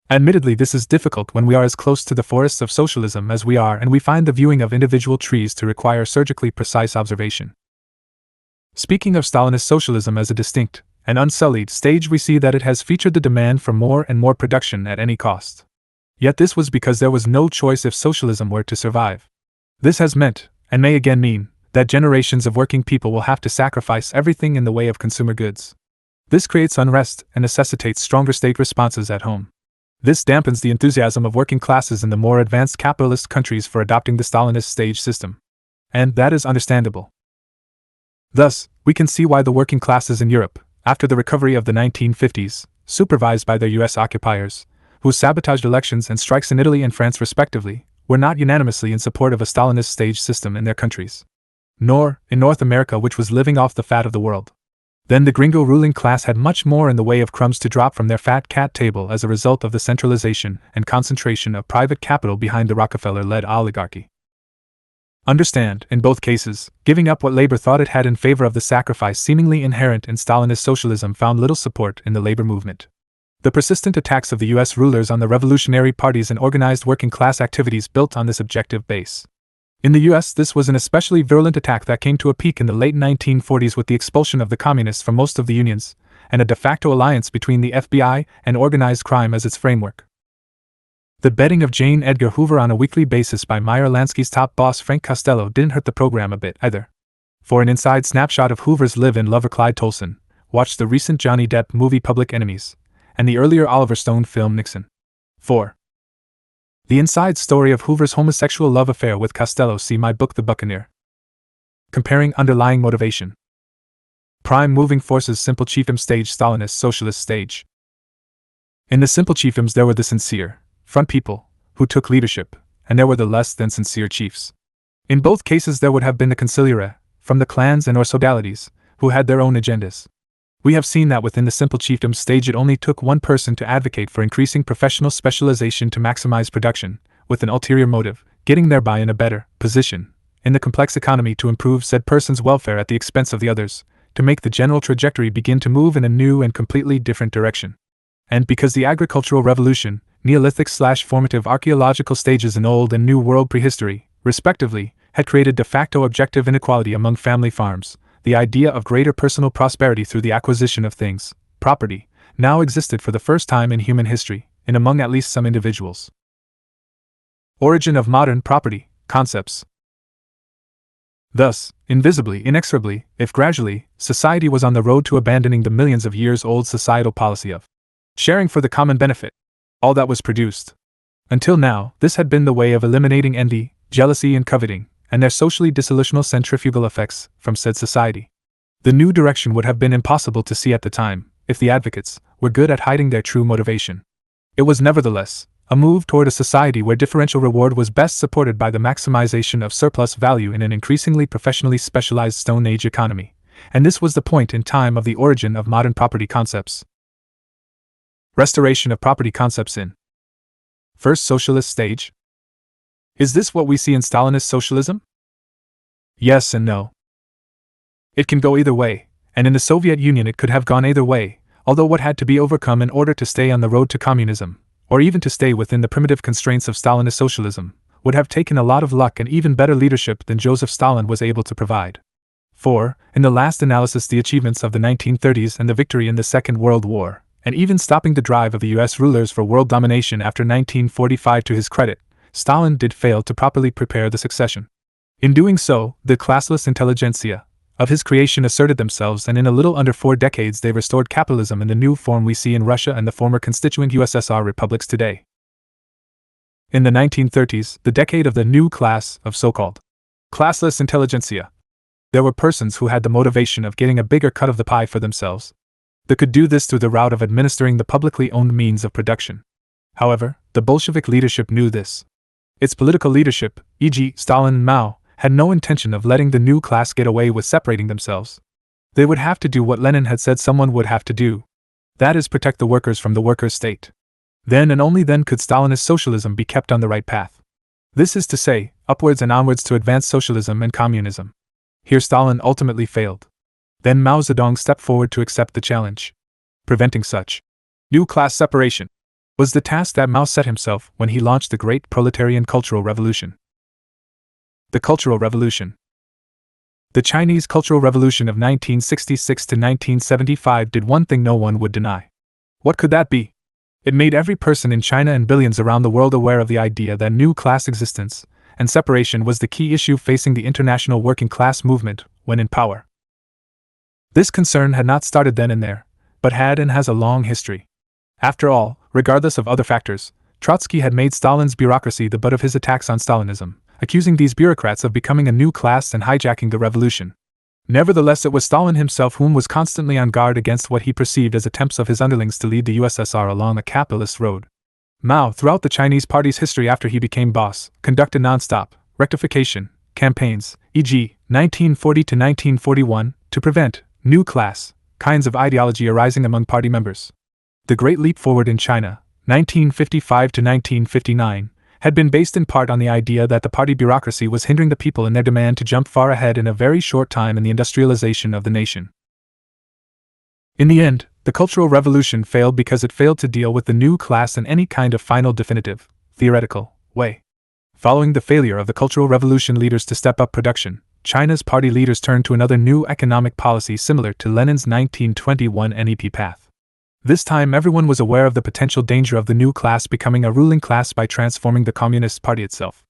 Admittedly, this is difficult when we are as close to the forests of socialism as we are and we find the viewing of individual trees to require surgically precise observation. Speaking of Stalinist socialism as a distinct and unsullied stage, we see that it has featured the demand for more and more production at any cost. Yet this was because there was no choice if socialism were to survive. This has meant, and may again mean, that generations of working people will have to sacrifice everything in the way of consumer goods. This creates unrest and necessitates stronger state responses at home. This dampens the enthusiasm of working classes in the more advanced capitalist countries for adopting the Stalinist stage system. And that is understandable. Thus, we can see why the working classes in Europe, after the recovery of the 1950s, supervised by their US occupiers, who sabotaged elections and strikes in Italy and France respectively, were not unanimously in support of a Stalinist stage system in their countries. Nor, in North America, which was living off the fat of the world. Then the gringo ruling class had much more in the way of crumbs to drop from their fat cat table as a result of the centralization and concentration of private capital behind the Rockefeller-led oligarchy. Understand, in both cases, giving up what labor thought it had in favor of the sacrifice seemingly inherent in Stalinist socialism found little support in the labor movement. The persistent attacks of the US rulers on the revolutionary parties and organized working class activities built on this objective base. In the US, this was an especially virulent attack that came to a peak in the late 1940s with the expulsion of the communists from most of the unions, and a de facto alliance between the FBI and organized crime as its framework. The betting of Jane Edgar Hoover on a weekly basis by Meyer Lansky's top boss Frank Costello didn't hurt the program a bit either. For an inside snapshot of Hoover's live-in lover Clyde Tolson, watch the recent Johnny Depp movie Public Enemies, and the earlier Oliver Stone film Nixon. 4. The inside story of Hoover's homosexual love affair with Costello, see my book The Buccaneer. Comparing underlying motivation. Prime moving forces. Simple chiefdom stage, Stalinist socialist stage. In the simple chiefdoms there were the sincere, front people, who took leadership, and there were the less than sincere chiefs. In both cases there would have been the consigliere, from the clans and or sodalities, who had their own agendas. We have seen that within the simple chiefdom stage it only took one person to advocate for increasing professional specialization to maximize production, with an ulterior motive, getting thereby in a better position in the complex economy to improve said person's welfare at the expense of the others, to make the general trajectory begin to move in a new and completely different direction. And because the agricultural revolution, Neolithic/formative archaeological stages in Old and New World prehistory, respectively, had created de facto objective inequality among family farms, the idea of greater personal prosperity through the acquisition of things, property, now existed for the first time in human history, in among at least some individuals. Origin of modern property concepts. Thus, invisibly, inexorably, if gradually, society was on the road to abandoning the millions of years old societal policy of sharing for the common benefit all that was produced. Until now, this had been the way of eliminating envy, jealousy, and coveting, and their socially dissolutional centrifugal effects, from said society. The new direction would have been impossible to see at the time, if the advocates were good at hiding their true motivation. It was nevertheless a move toward a society where differential reward was best supported by the maximization of surplus value in an increasingly professionally specialized Stone Age economy, and this was the point in time of the origin of modern property concepts. Restoration of property concepts in First Socialist Stage. Is this what we see in Stalinist socialism? Yes and no. It can go either way, and in the Soviet Union it could have gone either way, although what had to be overcome in order to stay on the road to communism, or even to stay within the primitive constraints of Stalinist socialism, would have taken a lot of luck and even better leadership than Joseph Stalin was able to provide. For, in the last analysis, the achievements of the 1930s and the victory in the Second World War, and even stopping the drive of the US rulers for world domination after 1945 to his credit, Stalin did fail to properly prepare the succession. In doing so, the classless intelligentsia of his creation asserted themselves, and in a little under 4 decades they restored capitalism in the new form we see in Russia and the former constituent USSR republics today. In the 1930s, the decade of the new class of so-called classless intelligentsia, there were persons who had the motivation of getting a bigger cut of the pie for themselves. They could do this through the route of administering the publicly owned means of production. However, the Bolshevik leadership knew this. Its political leadership, e.g., Stalin and Mao, had no intention of letting the new class get away with separating themselves. They would have to do what Lenin had said someone would have to do. That is, protect the workers from the workers' state. Then and only then could Stalinist socialism be kept on the right path. This is to say, upwards and onwards to advance socialism and communism. Here Stalin ultimately failed. Then Mao Zedong stepped forward to accept the challenge. Preventing such new class separation was the task that Mao set himself when he launched the Great Proletarian Cultural Revolution. The Cultural Revolution. The Chinese Cultural Revolution of 1966 to 1975 did one thing no one would deny. What could that be? It made every person in China and billions around the world aware of the idea that new class existence and separation was the key issue facing the international working class movement when in power. This concern had not started then and there, but had and has a long history. After all, regardless of other factors, Trotsky had made Stalin's bureaucracy the butt of his attacks on Stalinism, accusing these bureaucrats of becoming a new class and hijacking the revolution. Nevertheless, it was Stalin himself whom was constantly on guard against what he perceived as attempts of his underlings to lead the USSR along a capitalist road. Mao, throughout the Chinese Party's history after he became boss, conducted non-stop rectification campaigns, e.g., 1940 to 1941, to prevent new class kinds of ideology arising among party members. The Great Leap Forward in China, 1955 to 1959, had been based in part on the idea that the party bureaucracy was hindering the people in their demand to jump far ahead in a very short time in the industrialization of the nation. In the end, the Cultural Revolution failed because it failed to deal with the new class in any kind of final, definitive, theoretical way. Following the failure of the Cultural Revolution leaders to step up production, China's party leaders turned to another new economic policy similar to Lenin's 1921 NEP path. This time everyone was aware of the potential danger of the new class becoming a ruling class by transforming the Communist Party itself.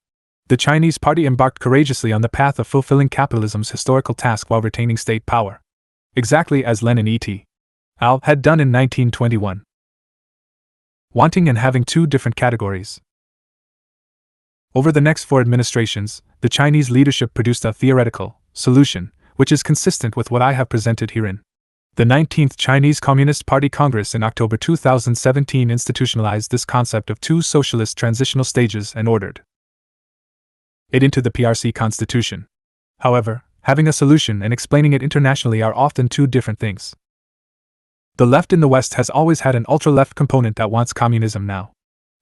The Chinese Party embarked courageously on the path of fulfilling capitalism's historical task while retaining state power. Exactly as Lenin et al. Had done in 1921. Wanting and having two different categories. Over the next 4 administrations, the Chinese leadership produced a theoretical solution, which is consistent with what I have presented herein. The 19th Chinese Communist Party Congress in October 2017 institutionalized this concept of 2 socialist transitional stages and ordered it into the PRC Constitution. However, having a solution and explaining it internationally are often two different things. The left in the West has always had an ultra-left component that wants communism now.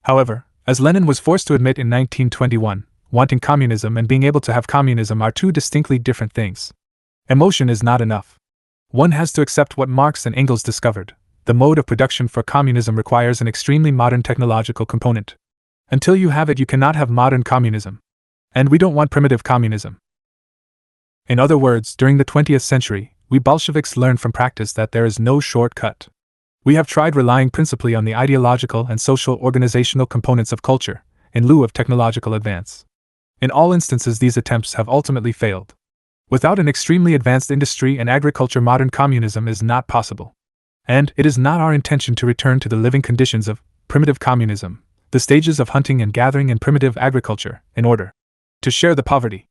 However, as Lenin was forced to admit in 1921, wanting communism and being able to have communism are two distinctly different things. Emotion is not enough. One has to accept what Marx and Engels discovered. The mode of production for communism requires an extremely modern technological component. Until you have it, you cannot have modern communism. And we don't want primitive communism. In other words, during the 20th century, we Bolsheviks learned from practice that there is no shortcut. We have tried relying principally on the ideological and social organizational components of culture, in lieu of technological advance. In all instances, these attempts have ultimately failed. Without an extremely advanced industry and agriculture, modern communism is not possible. And it is not our intention to return to the living conditions of primitive communism, the stages of hunting and gathering in primitive agriculture, in order to share the poverty.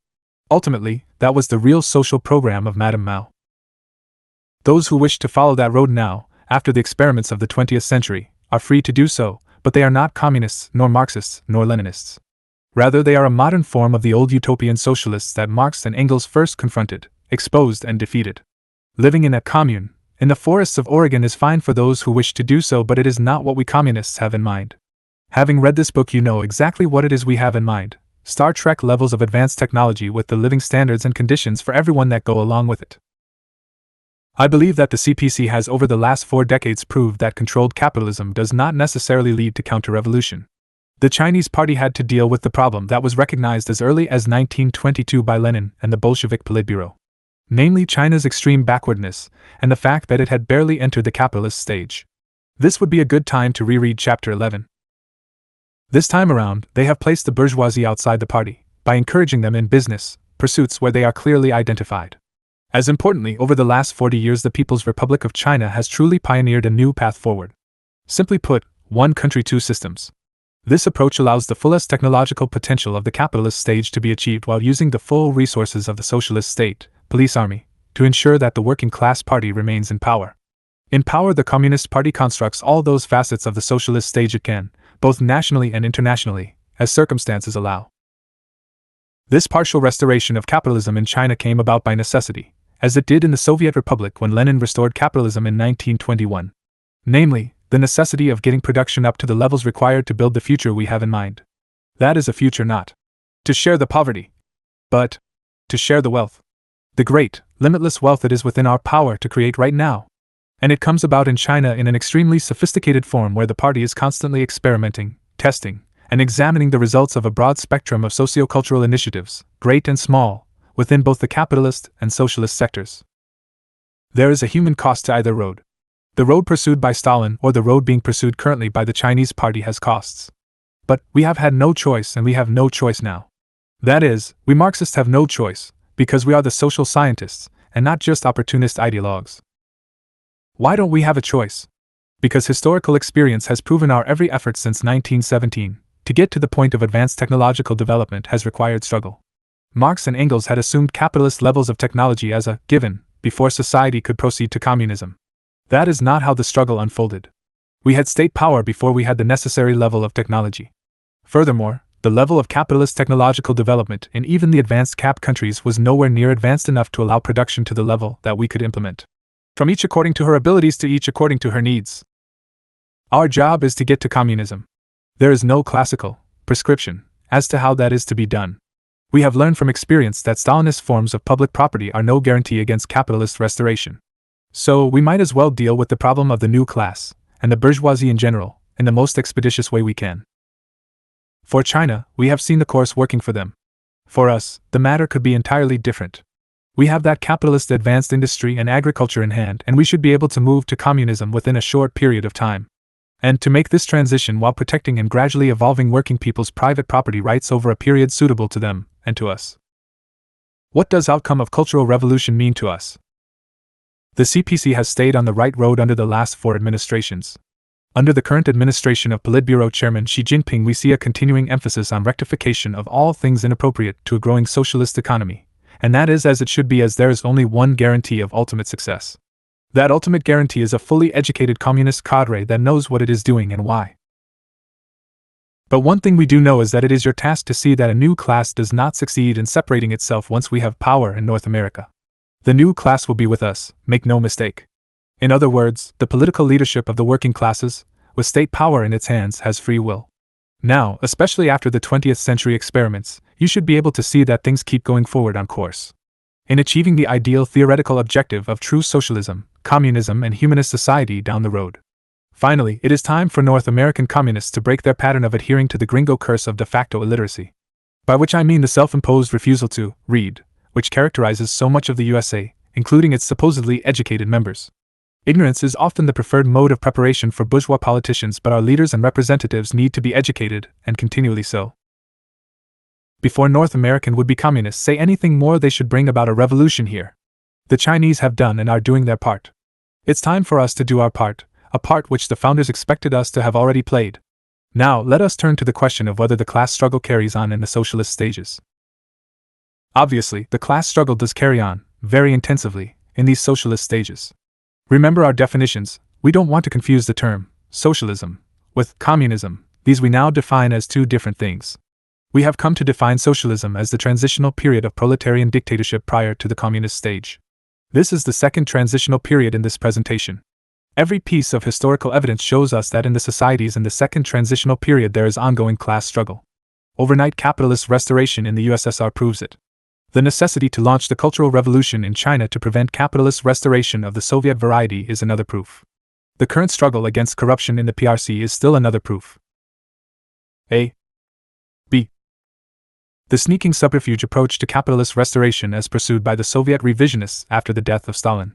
Ultimately, that was the real social program of Madame Mao. Those who wish to follow that road now, after the experiments of the 20th century, are free to do so, but they are not communists, nor Marxists, nor Leninists. Rather, they are a modern form of the old utopian socialists that Marx and Engels first confronted, exposed, and defeated. Living in a commune, in the forests of Oregon is fine for those who wish to do so, but it is not what we communists have in mind. Having read this book, you know exactly what it is we have in mind. Star Trek levels of advanced technology with the living standards and conditions for everyone that go along with it. I believe that the CPC has over the last 4 decades proved that controlled capitalism does not necessarily lead to counter-revolution. The Chinese Party had to deal with the problem that was recognized as early as 1922 by Lenin and the Bolshevik Politburo. Namely, China's extreme backwardness, and the fact that it had barely entered the capitalist stage. This would be a good time to reread Chapter 11. This time around, they have placed the bourgeoisie outside the party, by encouraging them in business pursuits where they are clearly identified. As importantly, over the last 40 years, the People's Republic of China has truly pioneered a new path forward. Simply put, one country, 2 systems. This approach allows the fullest technological potential of the capitalist stage to be achieved while using the full resources of the socialist state, police, army, to ensure that the working class party remains in power. In power, the Communist Party constructs all those facets of the socialist stage it can, both nationally and internationally, as circumstances allow. This partial restoration of capitalism in China came about by necessity, as it did in the Soviet Republic when Lenin restored capitalism in 1921. Namely, the necessity of getting production up to the levels required to build the future we have in mind. That is a future not to share the poverty, but to share the wealth. The great, limitless wealth that is within our power to create right now. And it comes about in China in an extremely sophisticated form where the party is constantly experimenting, testing, and examining the results of a broad spectrum of socio-cultural initiatives, great and small, within both the capitalist and socialist sectors. There is a human cost to either road. The road pursued by Stalin or the road being pursued currently by the Chinese party has costs. But we have had no choice and we have no choice now. That is, we Marxists have no choice, because we are the social scientists, and not just opportunist ideologues. Why don't we have a choice? Because historical experience has proven our every effort since 1917, to get to the point of advanced technological development has required struggle. Marx and Engels had assumed capitalist levels of technology as a given, before society could proceed to communism. That is not how the struggle unfolded. We had state power before we had the necessary level of technology. Furthermore, the level of capitalist technological development in even the advanced cap countries was nowhere near advanced enough to allow production to the level that we could implement. From each according to her abilities to each according to her needs. Our job is to get to communism. There is no classical prescription as to how that is to be done. We have learned from experience that Stalinist forms of public property are no guarantee against capitalist restoration. So we might as well deal with the problem of the new class, and the bourgeoisie in general, in the most expeditious way we can. For China, we have seen the course working for them. For us, the matter could be entirely different. We have that capitalist advanced industry and agriculture in hand, and we should be able to move to communism within a short period of time. And to make this transition while protecting and gradually evolving working people's private property rights over a period suitable to them and to us. What does outcome of cultural revolution mean to us? The CPC has stayed on the right road under the last 4 administrations. Under the current administration of Politburo Chairman Xi Jinping, we see a continuing emphasis on rectification of all things inappropriate to a growing socialist economy, and that is as it should be, as there is only one guarantee of ultimate success. That ultimate guarantee is a fully educated communist cadre that knows what it is doing and why. But one thing we do know is that it is your task to see that a new class does not succeed in separating itself once we have power in North America. The new class will be with us, make no mistake. In other words, the political leadership of the working classes, with state power in its hands, has free will. Now, especially after the 20th century experiments, you should be able to see that things keep going forward on course. In achieving the ideal theoretical objective of true socialism, communism, and humanist society down the road. Finally, it is time for North American communists to break their pattern of adhering to the gringo curse of de facto illiteracy. By which I mean the self-imposed refusal to read, which characterizes so much of the USA, including its supposedly educated members. Ignorance is often the preferred mode of preparation for bourgeois politicians, but our leaders and representatives need to be educated, and continually so. Before North American would-be communists say anything more, they should bring about a revolution here. The Chinese have done and are doing their part. It's time for us to do our part, a part which the founders expected us to have already played. Now, let us turn to the question of whether the class struggle carries on in the socialist stages. Obviously, the class struggle does carry on, very intensively, in these socialist stages. Remember our definitions. We don't want to confuse the term socialism with communism. These we now define as 2 different things. We have come to define socialism as the transitional period of proletarian dictatorship prior to the communist stage. This is the second transitional period in this presentation. Every piece of historical evidence shows us that in the societies in the second transitional period there is ongoing class struggle. Overnight capitalist restoration in the USSR proves it. The necessity to launch the Cultural Revolution in China to prevent capitalist restoration of the Soviet variety is another proof. The current struggle against corruption in the PRC is still another proof. A. B. The sneaking subterfuge approach to capitalist restoration as pursued by the Soviet revisionists after the death of Stalin.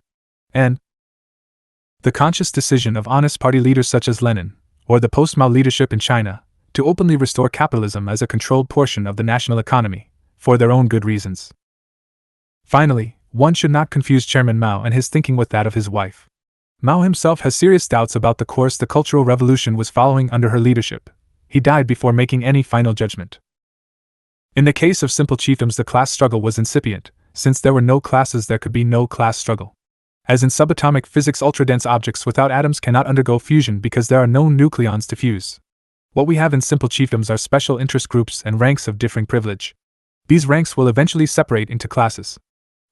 And the conscious decision of honest party leaders such as Lenin, or the post-Mao leadership in China, to openly restore capitalism as a controlled portion of the national economy, for their own good reasons. Finally, one should not confuse Chairman Mao and his thinking with that of his wife. Mao himself has serious doubts about the course the Cultural Revolution was following under her leadership. He died before making any final judgment. In the case of simple chiefdoms, the class struggle was incipient. Since there were no classes, there could be no class struggle. As in subatomic physics, ultradense objects without atoms cannot undergo fusion because there are no nucleons to fuse. What we have in simple chiefdoms are special interest groups and ranks of differing privilege. These ranks will eventually separate into classes.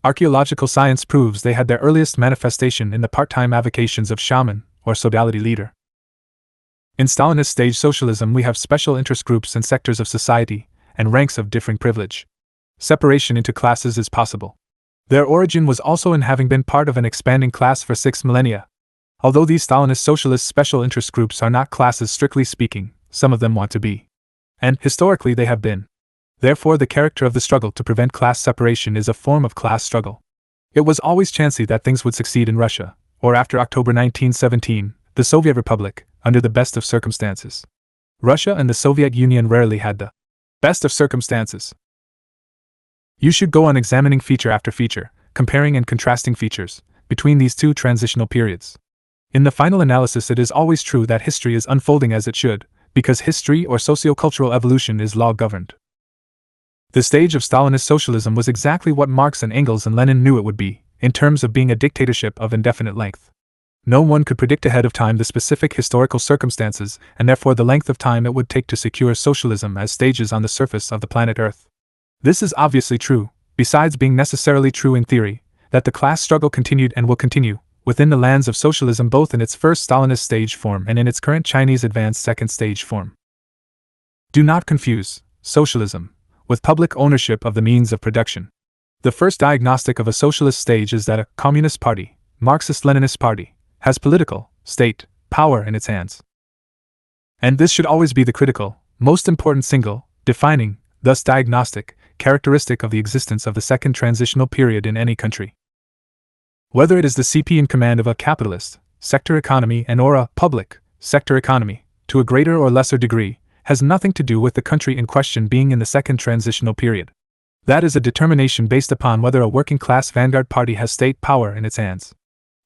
Archaeological science proves they had their earliest manifestation in the part-time avocations of shaman or sodality leader. In Stalinist stage socialism, we have special interest groups and sectors of society, and ranks of differing privilege. Separation into classes is possible. Their origin was also in having been part of an expanding class for 6 millennia. Although these Stalinist socialist special interest groups are not classes strictly speaking, some of them want to be. And, historically, they have been. Therefore, the character of the struggle to prevent class separation is a form of class struggle. It was always chancy that things would succeed in Russia, or after October 1917, the Soviet Republic, under the best of circumstances. Russia and the Soviet Union rarely had the best of circumstances. You should go on examining feature after feature, comparing and contrasting features between these two transitional periods. In the final analysis, it is always true that history is unfolding as it should, because history or socio-cultural evolution is law-governed. The stage of Stalinist socialism was exactly what Marx and Engels and Lenin knew it would be, in terms of being a dictatorship of indefinite length. No one could predict ahead of time the specific historical circumstances, and therefore the length of time it would take to secure socialism as stages on the surface of the planet Earth. This is obviously true, besides being necessarily true in theory, that the class struggle continued and will continue, within the lands of socialism, both in its first Stalinist stage form and in its current Chinese advanced second stage form. Do not confuse socialism with public ownership of the means of production. The first diagnostic of a socialist stage is that a communist party, Marxist-Leninist party, has political, state, power in its hands. And this should always be the critical, most important single, defining, thus diagnostic, characteristic of the existence of the second transitional period in any country. Whether it is the CP in command of a capitalist sector economy and or a public sector economy, to a greater or lesser degree, has nothing to do with the country in question being in the second transitional period. That is a determination based upon whether a working-class vanguard party has state power in its hands.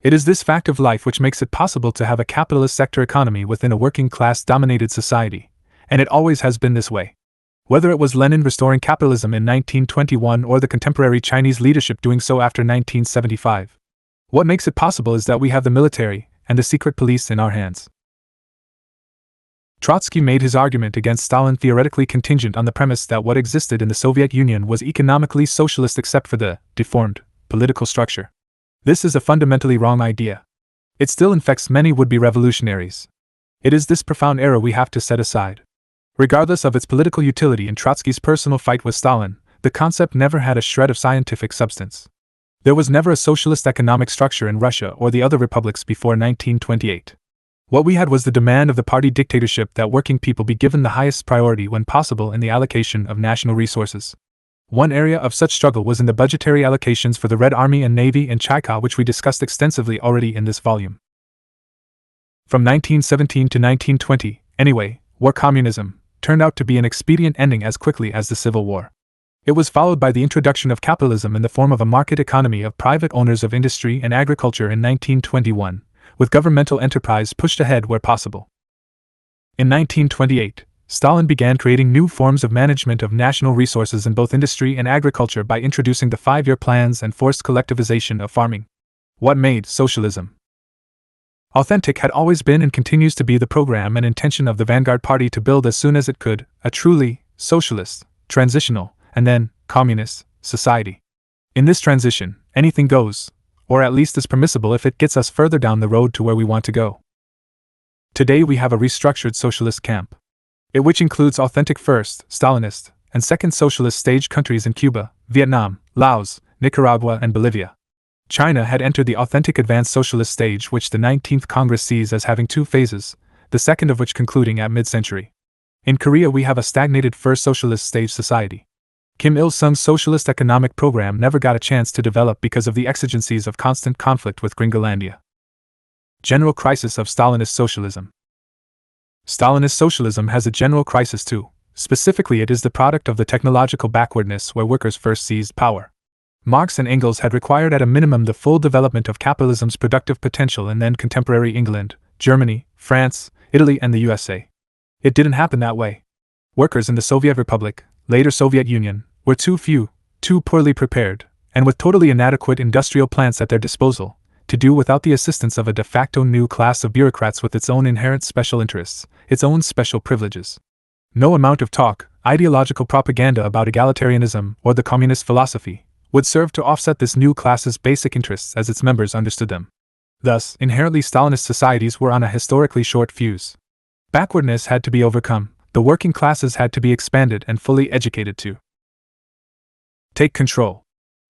It is this fact of life which makes it possible to have a capitalist sector economy within a working-class dominated society, and it always has been this way. Whether it was Lenin restoring capitalism in 1921 or the contemporary Chinese leadership doing so after 1975. What makes it possible is that we have the military and the secret police in our hands. Trotsky made his argument against Stalin theoretically contingent on the premise that what existed in the Soviet Union was economically socialist except for the deformed political structure. This is a fundamentally wrong idea. It still infects many would-be revolutionaries. It is this profound error we have to set aside. Regardless of its political utility in Trotsky's personal fight with Stalin, the concept never had a shred of scientific substance. There was never a socialist economic structure in Russia or the other republics before 1928. What we had was the demand of the party dictatorship that working people be given the highest priority when possible in the allocation of national resources. One area of such struggle was in the budgetary allocations for the Red Army and Navy and Cheka, which we discussed extensively already in this volume. From 1917 to 1920, anyway, war communism turned out to be an expedient ending as quickly as the Civil War. It was followed by the introduction of capitalism in the form of a market economy of private owners of industry and agriculture in 1921, with governmental enterprise pushed ahead where possible. In 1928, Stalin began creating new forms of management of national resources in both industry and agriculture by introducing the 5-year plans and forced collectivization of farming. What made socialism authentic had always been and continues to be the program and intention of the vanguard party to build as soon as it could a truly socialist, transitional, and then communist society. In this transition, anything goes, or at least is permissible if it gets us further down the road to where we want to go. Today we have a restructured socialist camp. Which includes authentic first, Stalinist, and second socialist stage countries in Cuba, Vietnam, Laos, Nicaragua, and Bolivia. China had entered the authentic advanced socialist stage, which the 19th Congress sees as having 2 phases, the second of which concluding at mid-century. In Korea we have a stagnated first socialist stage society. Kim Il-sung's socialist economic program never got a chance to develop because of the exigencies of constant conflict with Gringolandia. General crisis of Stalinist socialism. Stalinist socialism has a general crisis too. Specifically, it is the product of the technological backwardness where workers first seized power. Marx and Engels had required at a minimum the full development of capitalism's productive potential in then contemporary England, Germany, France, Italy, and the USA. It didn't happen that way. Workers in the Soviet Republic, later Soviet Union, were too few, too poorly prepared, and with totally inadequate industrial plants at their disposal, to do without the assistance of a de facto new class of bureaucrats with its own inherent special interests, its own special privileges. No amount of talk, Ideological propaganda about egalitarianism or the communist philosophy would serve to offset this new class's basic interests as its members understood them. Thus, inherently Stalinist societies were on a historically short fuse. Backwardness had to be overcome, the working classes had to be expanded and fully educated to take control.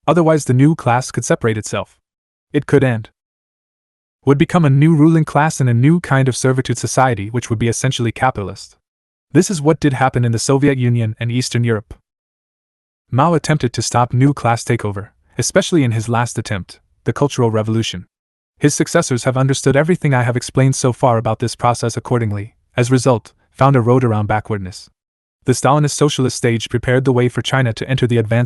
Otherwise, the new class could separate itself. It could and would become a new ruling class in a new kind of servitude society which would be essentially capitalist. This is what did happen in the Soviet Union and Eastern Europe. Mao attempted to stop new class takeover, especially in his last attempt, the Cultural Revolution. His successors have understood everything I have explained so far about this process accordingly, as a result, found a road around backwardness. The Stalinist socialist stage prepared the way for China to enter the advanced